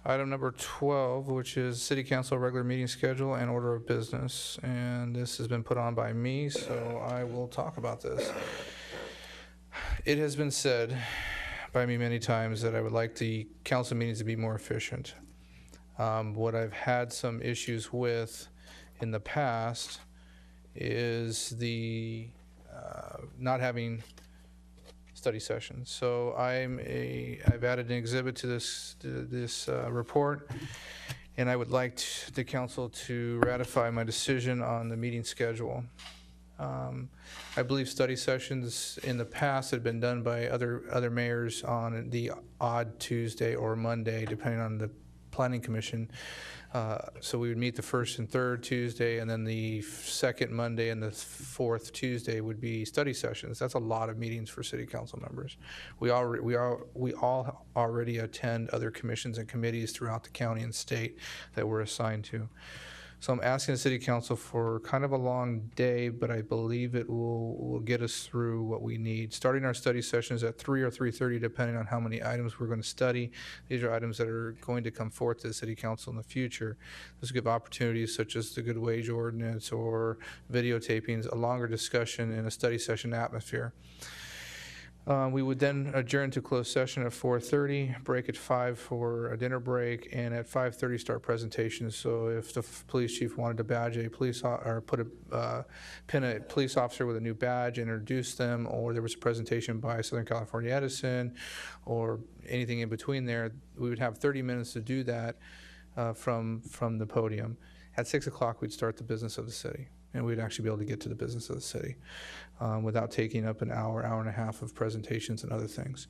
S1: Item number 12, which is City Council regular meeting schedule and order of business. And this has been put on by me, so I will talk about this. It has been said by me many times that I would like the council meetings to be more efficient. What I've had some issues with in the past is the not having study sessions. So I've added an exhibit to this report, And I would like the council to ratify my decision on the meeting schedule. I believe study sessions in the past had been done by other mayors on the odd Tuesday or Monday, depending on the planning commission. So we would meet the first and third Tuesday, and then the second Monday and the fourth Tuesday would be study sessions. That's a lot of meetings for city council members. We all already attend other commissions and committees throughout the county and state that we're assigned to. So I'm asking the city council for kind of a long day, but I believe it will get us through what we need. Starting our study sessions at 3 or 3:30, depending on how many items we're going to study. These are items that are going to come forth to the city council in the future. This will give opportunities such as the good wage ordinance or videotapings, a longer discussion in a study session atmosphere. We would then adjourn to closed session at 4:30, break at 5 for a dinner break, and at 5:30 start presentations. So if the police chief wanted to badge a police or pin a police officer with a new badge, introduce them, or there was a presentation by Southern California Edison, or anything in between there, we would have 30 minutes to do that from the podium. At 6 o'clock, we'd start the business of the city, and we'd actually be able to get to the business of the city without taking up an hour and a half of presentations and other things.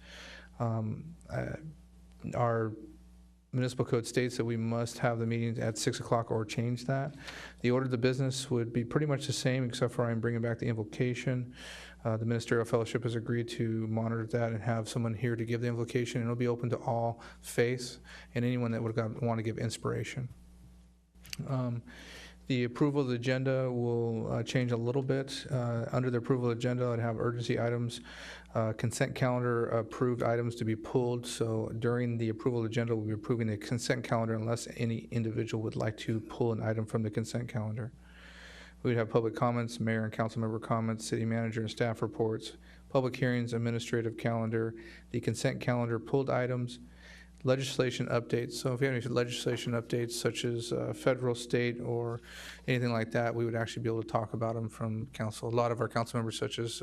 S1: Our municipal code states that we must have the meetings at 6 o'clock or change that. The order of the business would be pretty much the same, except for I'm bringing back the invocation. The ministerial fellowship has agreed to monitor that and have someone here to give the invocation, and it'll be open to all faiths and anyone that would want to give inspiration. The approval of the agenda will change a little bit. Under the approval agenda, I'd have urgency items, consent calendar approved items to be pulled. So during the approval agenda, we'll be approving the consent calendar unless any individual would like to pull an item from the consent calendar. We'd have public comments, mayor and council member comments, city manager and staff reports, public hearings, administrative calendar, the consent calendar, pulled items, legislation updates. So if you have any legislation updates such as federal, state, or anything like that, we would actually be able to talk about them from council. A lot of our council members, such as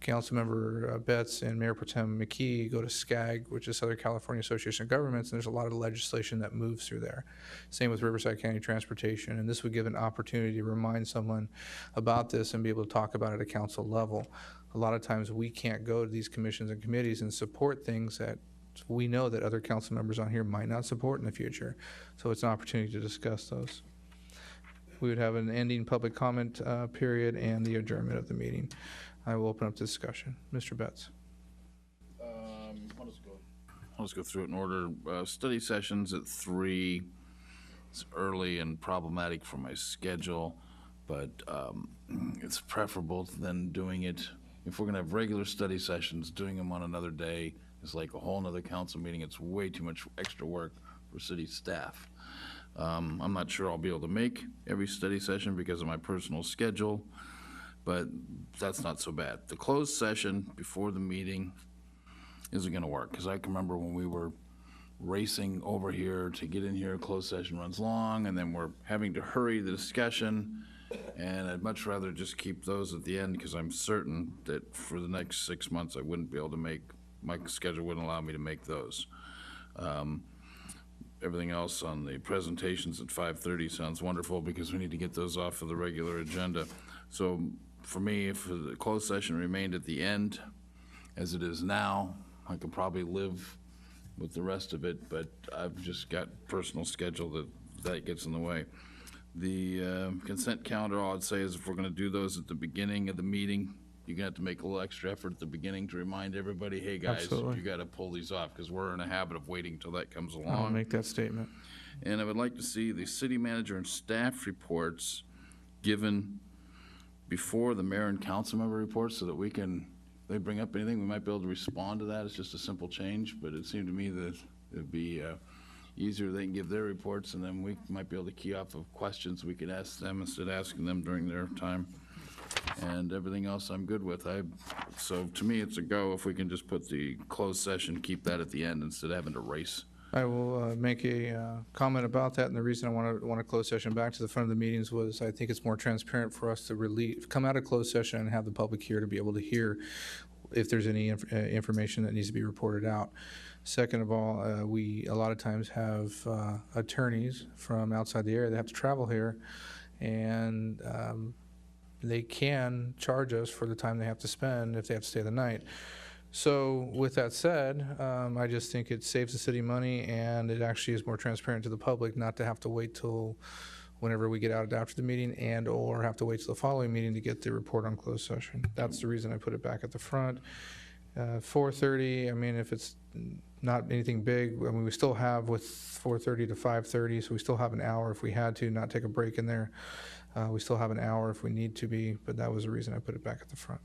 S1: Councilmember Betts and Mayor Pro Tem McKee, go to SCAG, which is Southern California Association of Governments, and there's a lot of legislation that moves through there. Same with Riverside County Transportation, and this would give an opportunity to remind someone about this and be able to talk about it at a council level. A lot of times we can't go to these commissions and committees and support things that we know that other council members on here might not support in the future. So it's an opportunity to discuss those. We would have an ending public comment period and the adjournment of the meeting. I will open up the discussion. Mr. Betts.
S12: I'll just go through it in order. Study sessions at 3. It's early and problematic for my schedule, but it's preferable than doing it. If we're going to have regular study sessions, doing them on another day is like a whole nother council meeting. It's way too much extra work for city staff. I'm not sure I'll be able to make every study session because of my personal schedule, but that's not so bad. The closed session before the meeting isn't going to work, because I can remember when we were racing over here to get in here, closed session runs long, and then we're having to hurry the discussion, and I'd much rather just keep those at the end, because I'm certain that for the next 6 months I wouldn't be able to make, my schedule wouldn't allow me to make those. Everything else on the presentations at 5:30 sounds wonderful, because we need to get those off of the regular agenda. So for me, if the closed session remained at the end, as it is now, I could probably live with the rest of it, but I've just got personal schedule that gets in the way. The consent calendar, all I'd say is if we're gonna do those at the beginning of the meeting, you're gonna have to make a little extra effort at the beginning to remind everybody, hey guys,
S1: Absolutely.
S12: you gotta pull these off, because we're in a habit of waiting till that comes
S1: I'll
S12: along.
S1: make that statement.
S12: And I would like to see the city manager and staff reports given before the mayor and council member reports, so that we can, if they bring up anything, we might be able to respond to that. It's just a simple change, but it seemed to me that it'd be easier, they can give their reports, and then we might be able to key off of questions we could ask them instead of asking them during their time. And everything else I'm good with. So to me, it's a go if we can just put the closed session, keep that at the end instead of having to race.
S1: I will make a comment about that, and the reason I want to close session back to the front of the meetings was I think it's more transparent for us to come out of closed session and have the public here to be able to hear if there's any information that needs to be reported out. Second of all, we a lot of times have attorneys from outside the area that have to travel here, and they can charge us for the time they have to spend if they have to stay the night. So with that said, I just think it saves the city money, and it actually is more transparent to the public not to have to wait till whenever we get out after the meeting and or have to wait till the following meeting to get the report on closed session. That's the reason I put it back at the front. 4:30, I mean, if it's not anything big, I mean, we still have with 4:30 to 5:30, so we still have an hour if we had to, not take a break in there. We still have an hour if we need to be, but that was the reason I put it back at the front.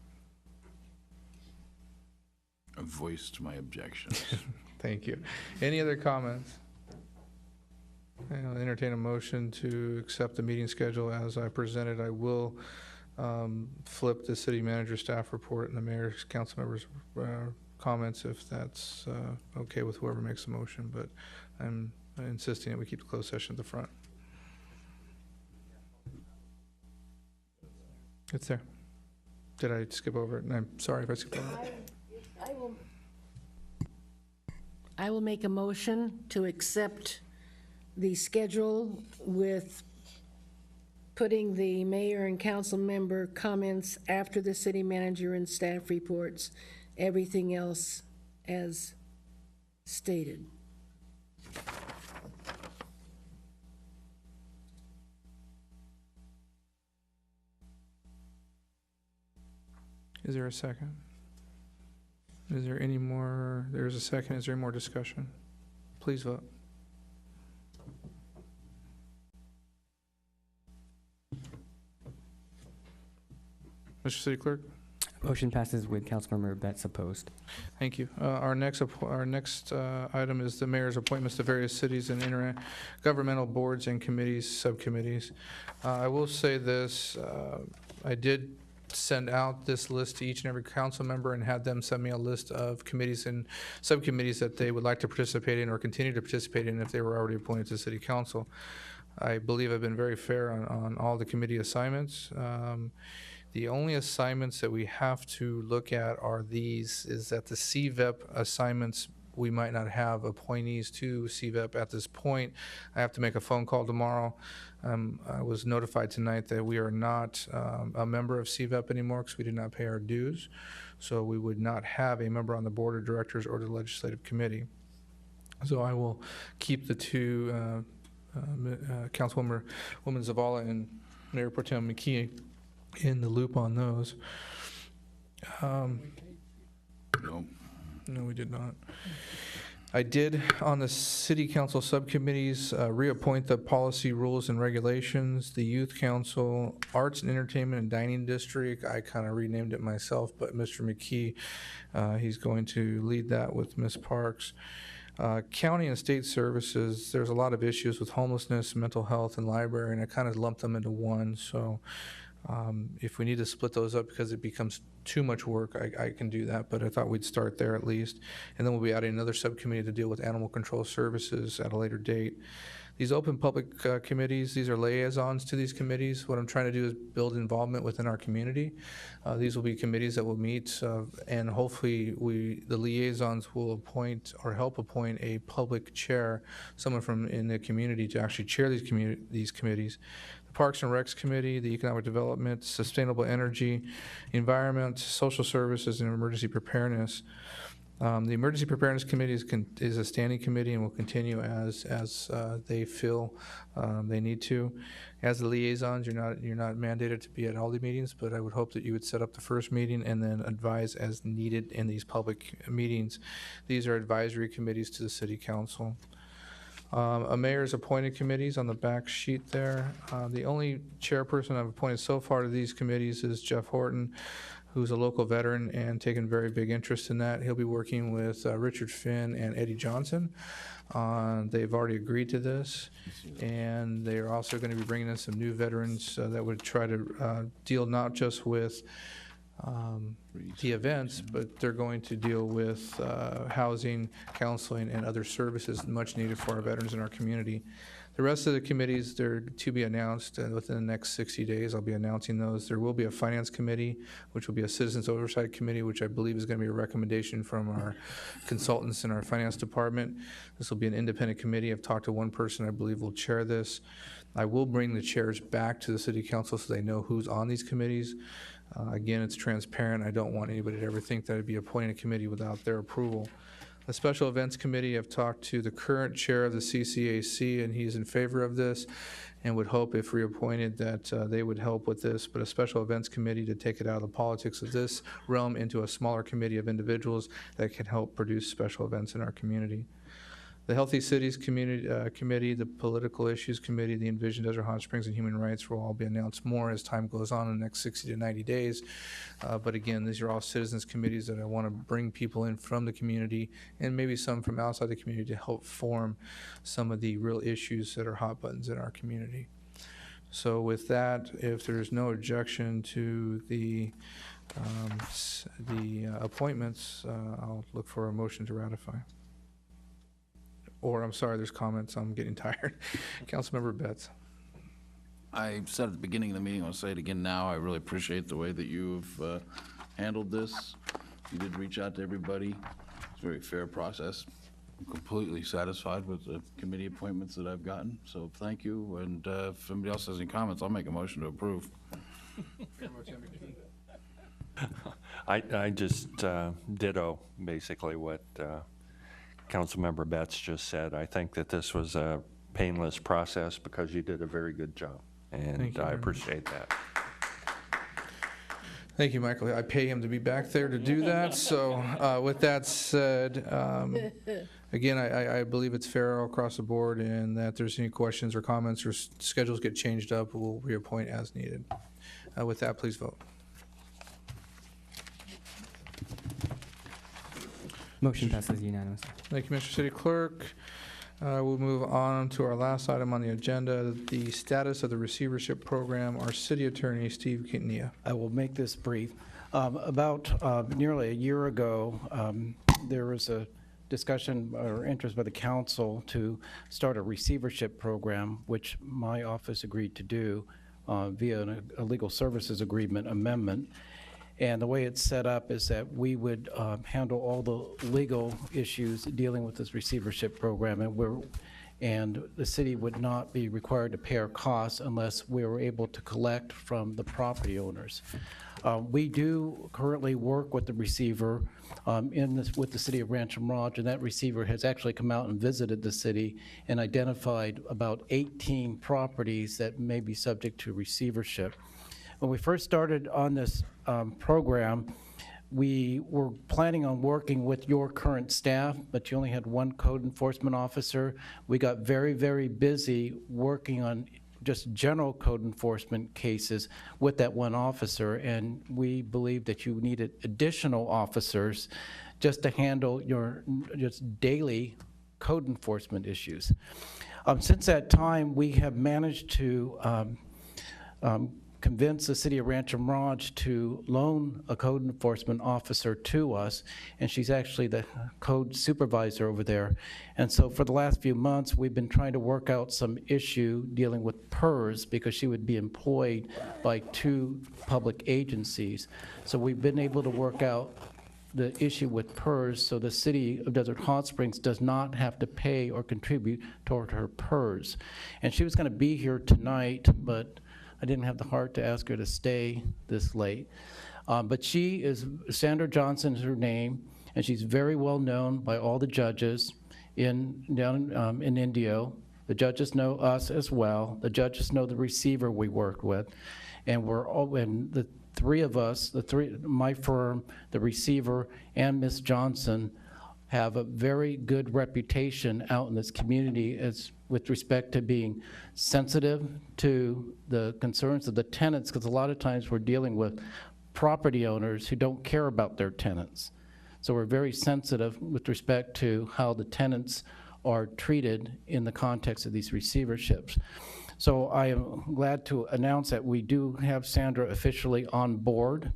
S12: I voiced my objections.
S1: Thank you. Any other comments? I'll entertain a motion to accept the meeting schedule as I presented. I will flip the city manager staff report and the mayor's council members' comments if that's okay with whoever makes the motion, but I'm insisting that we keep the closed session at the front. It's there. Did I skip over it? And I'm sorry if I skipped over it.
S8: I will make a motion to accept the schedule with putting the mayor and council member comments after the city manager and staff reports, everything else as stated.
S1: Is there a second? Is there any more? There's a second. Is there any more discussion? Please vote. Mr. City Clerk?
S10: Motion passes with Councilmember Betts opposed.
S1: Thank you. Our next item is the mayor's appointments to various cities and intergovernmental boards and committees, subcommittees. I will say this, I did send out this list to each and every council member and had them send me a list of committees and subcommittees that they would like to participate in or continue to participate in if they were already appointed to city council. I believe I've been very fair on all the committee assignments. The only assignments that we have to look at are these, is that the CVEP assignments, we might not have appointees to CVEP at this point. I have to make a phone call tomorrow. I was notified tonight that we are not a member of CVEP anymore because we did not pay our dues. So we would not have a member on the board of directors or the legislative committee. So I will keep the two, Councilwoman Zavala and Mayor Pro Tem McKee in the loop on those.
S12: Nope.
S1: No, we did not. I did, on the city council subcommittees, reappoint the policy, rules, and regulations, the youth council, arts and entertainment and dining district. I kind of renamed it myself, but Mr. McKee, he's going to lead that with Ms. Parks. County and state services, there's a lot of issues with homelessness, mental health, and library, and I kind of lumped them into one. So if we need to split those up because it becomes too much work, I can do that, but I thought we'd start there at least. And then we'll be adding another subcommittee to deal with animal control services at a later date. These open public committees, these are liaisons to these committees. What I'm trying to do is build involvement within our community. These will be committees that will meet, and hopefully the liaisons will appoint or help appoint a public chair, someone from in the community to actually chair these committees. Parks and Recs Committee, the Economic Development, Sustainable Energy, Environment, Social Services, and Emergency Preparedness. The Emergency Preparedness Committee is a standing committee and will continue as they feel they need to. As the liaisons, you're not mandated to be at all the meetings, but I would hope that you would set up the first meeting and then advise as needed in these public meetings. These are advisory committees to the City Council. A mayor's appointed committees on the back sheet there. The only chairperson I've appointed so far to these committees is Jeff Horton, who's a local veteran and taken very big interest in that. He'll be working with Richard Finn and Eddie Johnson. They've already agreed to this, and they are also going to be bringing in some new veterans that would try to deal not just with the events, but they're going to deal with housing, counseling, and other services much needed for our veterans in our community. The rest of the committees, they're to be announced within the next 60 days. I'll be announcing those. There will be a finance committee, which will be a citizens oversight committee, which I believe is going to be a recommendation from our consultants in our finance department. This will be an independent committee. I've talked to one person I believe will chair this. I will bring the chairs back to the city council so they know who's on these committees. Again, it's transparent. I don't want anybody to ever think that I'd be appointing a committee without their approval. The Special Events Committee, I've talked to the current chair of the CCAC, and he's in favor of this and would hope, if reappointed, that they would help with this. But a Special Events Committee to take it out of the politics of this realm into a smaller committee of individuals that can help produce special events in our community. The Healthy Cities Committee, the Political Issues Committee, the Envision Desert Hot Springs, and Human Rights will all be announced more as time goes on in the next 60 to 90 days. But again, these are all citizens committees that I want to bring people in from the community and maybe some from outside the community to help form some of the real issues that are hot buttons in our community. So with that, if there's no objection to the appointments, I'll look for a motion to ratify. Or, I'm sorry, there's comments. I'm getting tired. Councilmember Betts.
S12: I said at the beginning of the meeting, I'll say it again now, I really appreciate the way that you've handled this. You did reach out to everybody. It's a very fair process. I'm completely satisfied with the committee appointments that I've gotten, so thank you. And if somebody else has any comments, I'll make a motion to approve.
S4: I just ditto basically what Councilmember Betts just said. I think that this was a painless process because you did a very good job, and I appreciate that.
S1: Thank you, Michael. I pay him to be back there to do that. So with that said, again, I believe it's fair all across the board, and that if there's any questions or comments or schedules get changed up, we'll reappoint as needed. With that, please vote.
S10: Motion passes unanimously.
S1: Thank you, Mr. City Clerk. We'll move on to our last item on the agenda, the status of the receivership program. Our city attorney, Steve Quintanilla.
S13: I will make this brief. About nearly a year ago, there was a discussion or interest by the council to start a receivership program, which my office agreed to do via a legal services agreement amendment. And the way it's set up is that we would handle all the legal issues dealing with this receivership program, and the city would not be required to pay our costs unless we were able to collect from the property owners. We do currently work with the receiver with the city of Rancho Mirage, and that receiver has actually come out and visited the city and identified about 18 properties that may be subject to receivership. When we first started on this program, we were planning on working with your current staff, but you only had one code enforcement officer. We got very, very busy working on just general code enforcement cases with that one officer, and we believed that you needed additional officers just to handle your just daily code enforcement issues. Since that time, we have managed to convince the city of Rancho Mirage to loan a code enforcement officer to us, and she's actually the code supervisor over there. And so for the last few months, we've been trying to work out some issue dealing with PERS because she would be employed by 2 public agencies. So we've been able to work out the issue with PERS, so the city of Desert Hot Springs does not have to pay or contribute toward her PERS. And she was going to be here tonight, but I didn't have the heart to ask her to stay this late. But she is, Sandra Johnson is her name, and she's very well known by all the judges down in Indio. The judges know us as well. The judges know the receiver we worked with. And the 3 of us, my firm, the receiver, and Ms. Johnson have a very good reputation out in this community with respect to being sensitive to the concerns of the tenants, because a lot of times we're dealing with property owners who don't care about their tenants. So we're very sensitive with respect to how the tenants are treated in the context of these receiverships. So I am glad to announce that we do have Sandra officially on board.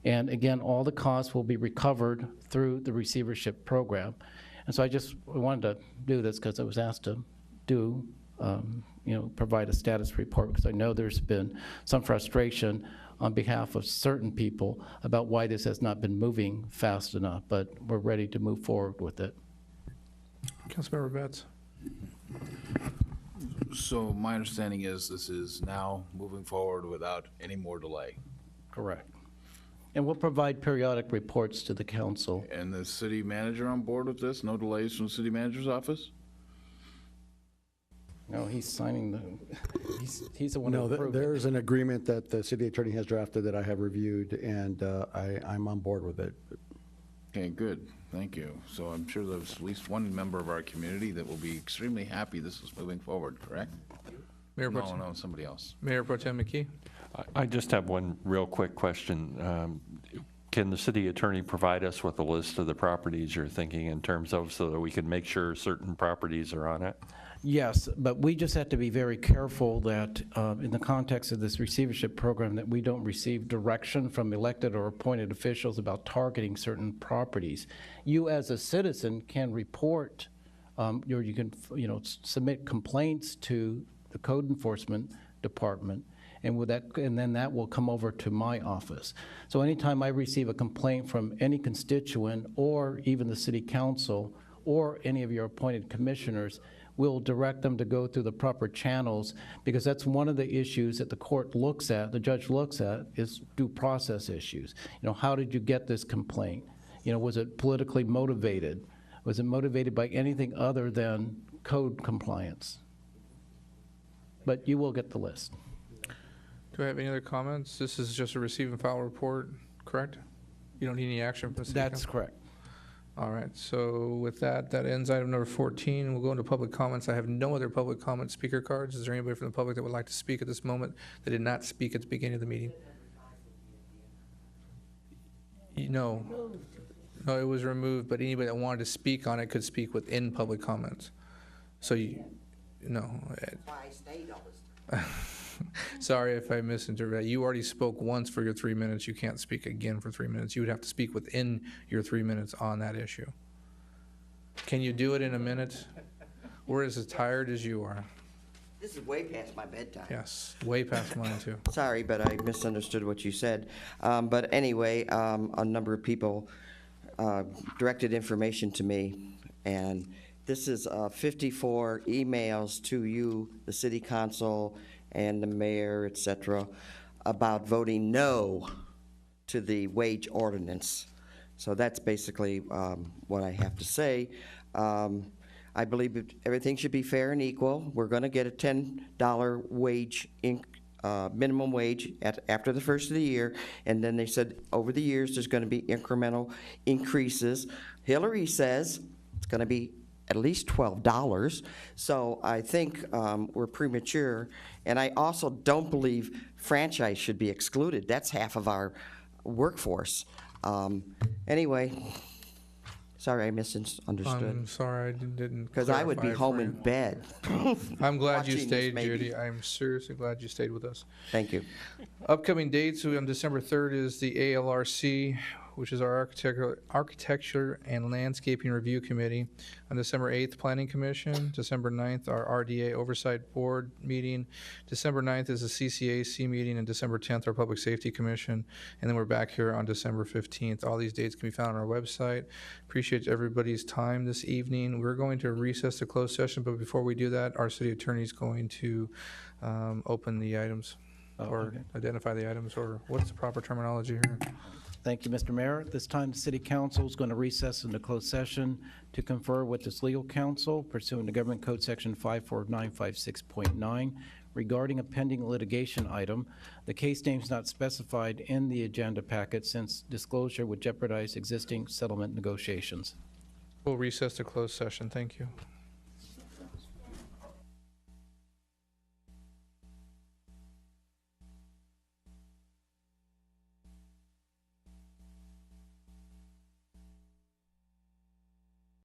S13: And again, all the costs will be recovered through the receivership program. And so I wanted to do this because I was asked to do provide a status report, because I know there's been some frustration on behalf of certain people about why this has not been moving fast enough, but we're ready to move forward with it.
S1: Councilmember Betts.
S12: So my understanding is this is now moving forward without any more delay.
S13: Correct. And we'll provide periodic reports to the council.
S12: And the city manager on board with this? No delays from the city manager's office?
S13: No, he's signing he's the one who
S9: No,
S13: approved it.
S9: there's an agreement that the city attorney has drafted that I have reviewed, and I'm on board with it.
S12: Okay, good. Thank you. So I'm sure there's at least one member of our community that will be extremely happy this is moving forward, correct?
S1: Mayor Pro Tem.
S12: No, somebody else.
S1: Mayor Pro Tem McKee.
S4: I just have one real quick question. Can the city attorney provide us with a list of the properties you're thinking in terms of, so that we can make sure certain properties are on it?
S13: Yes, but we just have to be very careful that in the context of this receivership program, that we don't receive direction from elected or appointed officials about targeting certain properties. You as a citizen can report, you can submit complaints to the code enforcement department, and then that will come over to my office. So anytime I receive a complaint from any constituent or even the city council or any of your appointed commissioners, we'll direct them to go through the proper channels, because that's one of the issues that the court looks at, the judge looks at, is due process issues. How did you get this complaint? Was it politically motivated? Was it motivated by anything other than code compliance? But you will get the list.
S1: Do I have any other comments? This is just a receive and file report, correct? You don't need any action from the city
S13: That's
S1: council?
S13: correct.
S1: All right, so with that ends item number 14. We'll go into public comments. I have no other public comment speaker cards. Is there anybody from the public that would like to speak at this moment that did not speak at the beginning of the meeting? No, it was removed, but anybody that wanted to speak on it could speak within public comments. So no. Sorry if I misinterpreted. You already spoke once for your 3 minutes. You can't speak again for 3 minutes. You would have to speak within your 3 minutes on that issue. Can you do it in a minute? We're as tired as you are.
S7: This is way past my bedtime.
S1: Yes, way past mine too.
S7: Sorry, but I misunderstood what you said. But anyway, a number of people directed information to me, and this is 54 emails to you, the city council, and the mayor, et cetera, about voting no to the wage ordinance. So that's basically what I have to say. I believe everything should be fair and equal. We're going to get a $10 wage, minimum wage after the first of the year, and then they said over the years there's going to be incremental increases. Hillary says it's going to be at least $12. So I think we're premature. And I also don't believe franchise should be excluded. That's half of our workforce. Anyway, sorry I misunderstood.
S1: I'm sorry I didn't
S7: Because I would be
S1: clarify it
S7: home
S1: for
S7: in
S1: you.
S7: bed.
S1: I'm glad you
S7: watching this,
S1: stayed,
S7: maybe.
S1: Judy. I'm seriously glad you stayed with us.
S7: Thank you.
S1: Upcoming dates, on December 3rd is the ALRC, which is our Architecture and Landscaping Review Committee. On December 8th, Planning Commission. December 9th, our RDA Oversight Board meeting. December 9th is the CCAC meeting, and December 10th, our Public Safety Commission. And then we're back here on December 15th. All these dates can be found on our website. Appreciate everybody's time this evening. We're going to recess to closed session, but before we do that, our city attorney is going to open the items, or identify the items, or what's the proper terminology here?
S13: Thank you, Mr. Mayor. At this time, the City Council is going to recess into closed session to confer with its legal counsel pursuant to Government Code Section 54956.9 regarding a pending litigation item. The case name is not specified in the agenda packet since disclosure would jeopardize existing settlement negotiations.
S1: We'll recess to closed session. Thank you.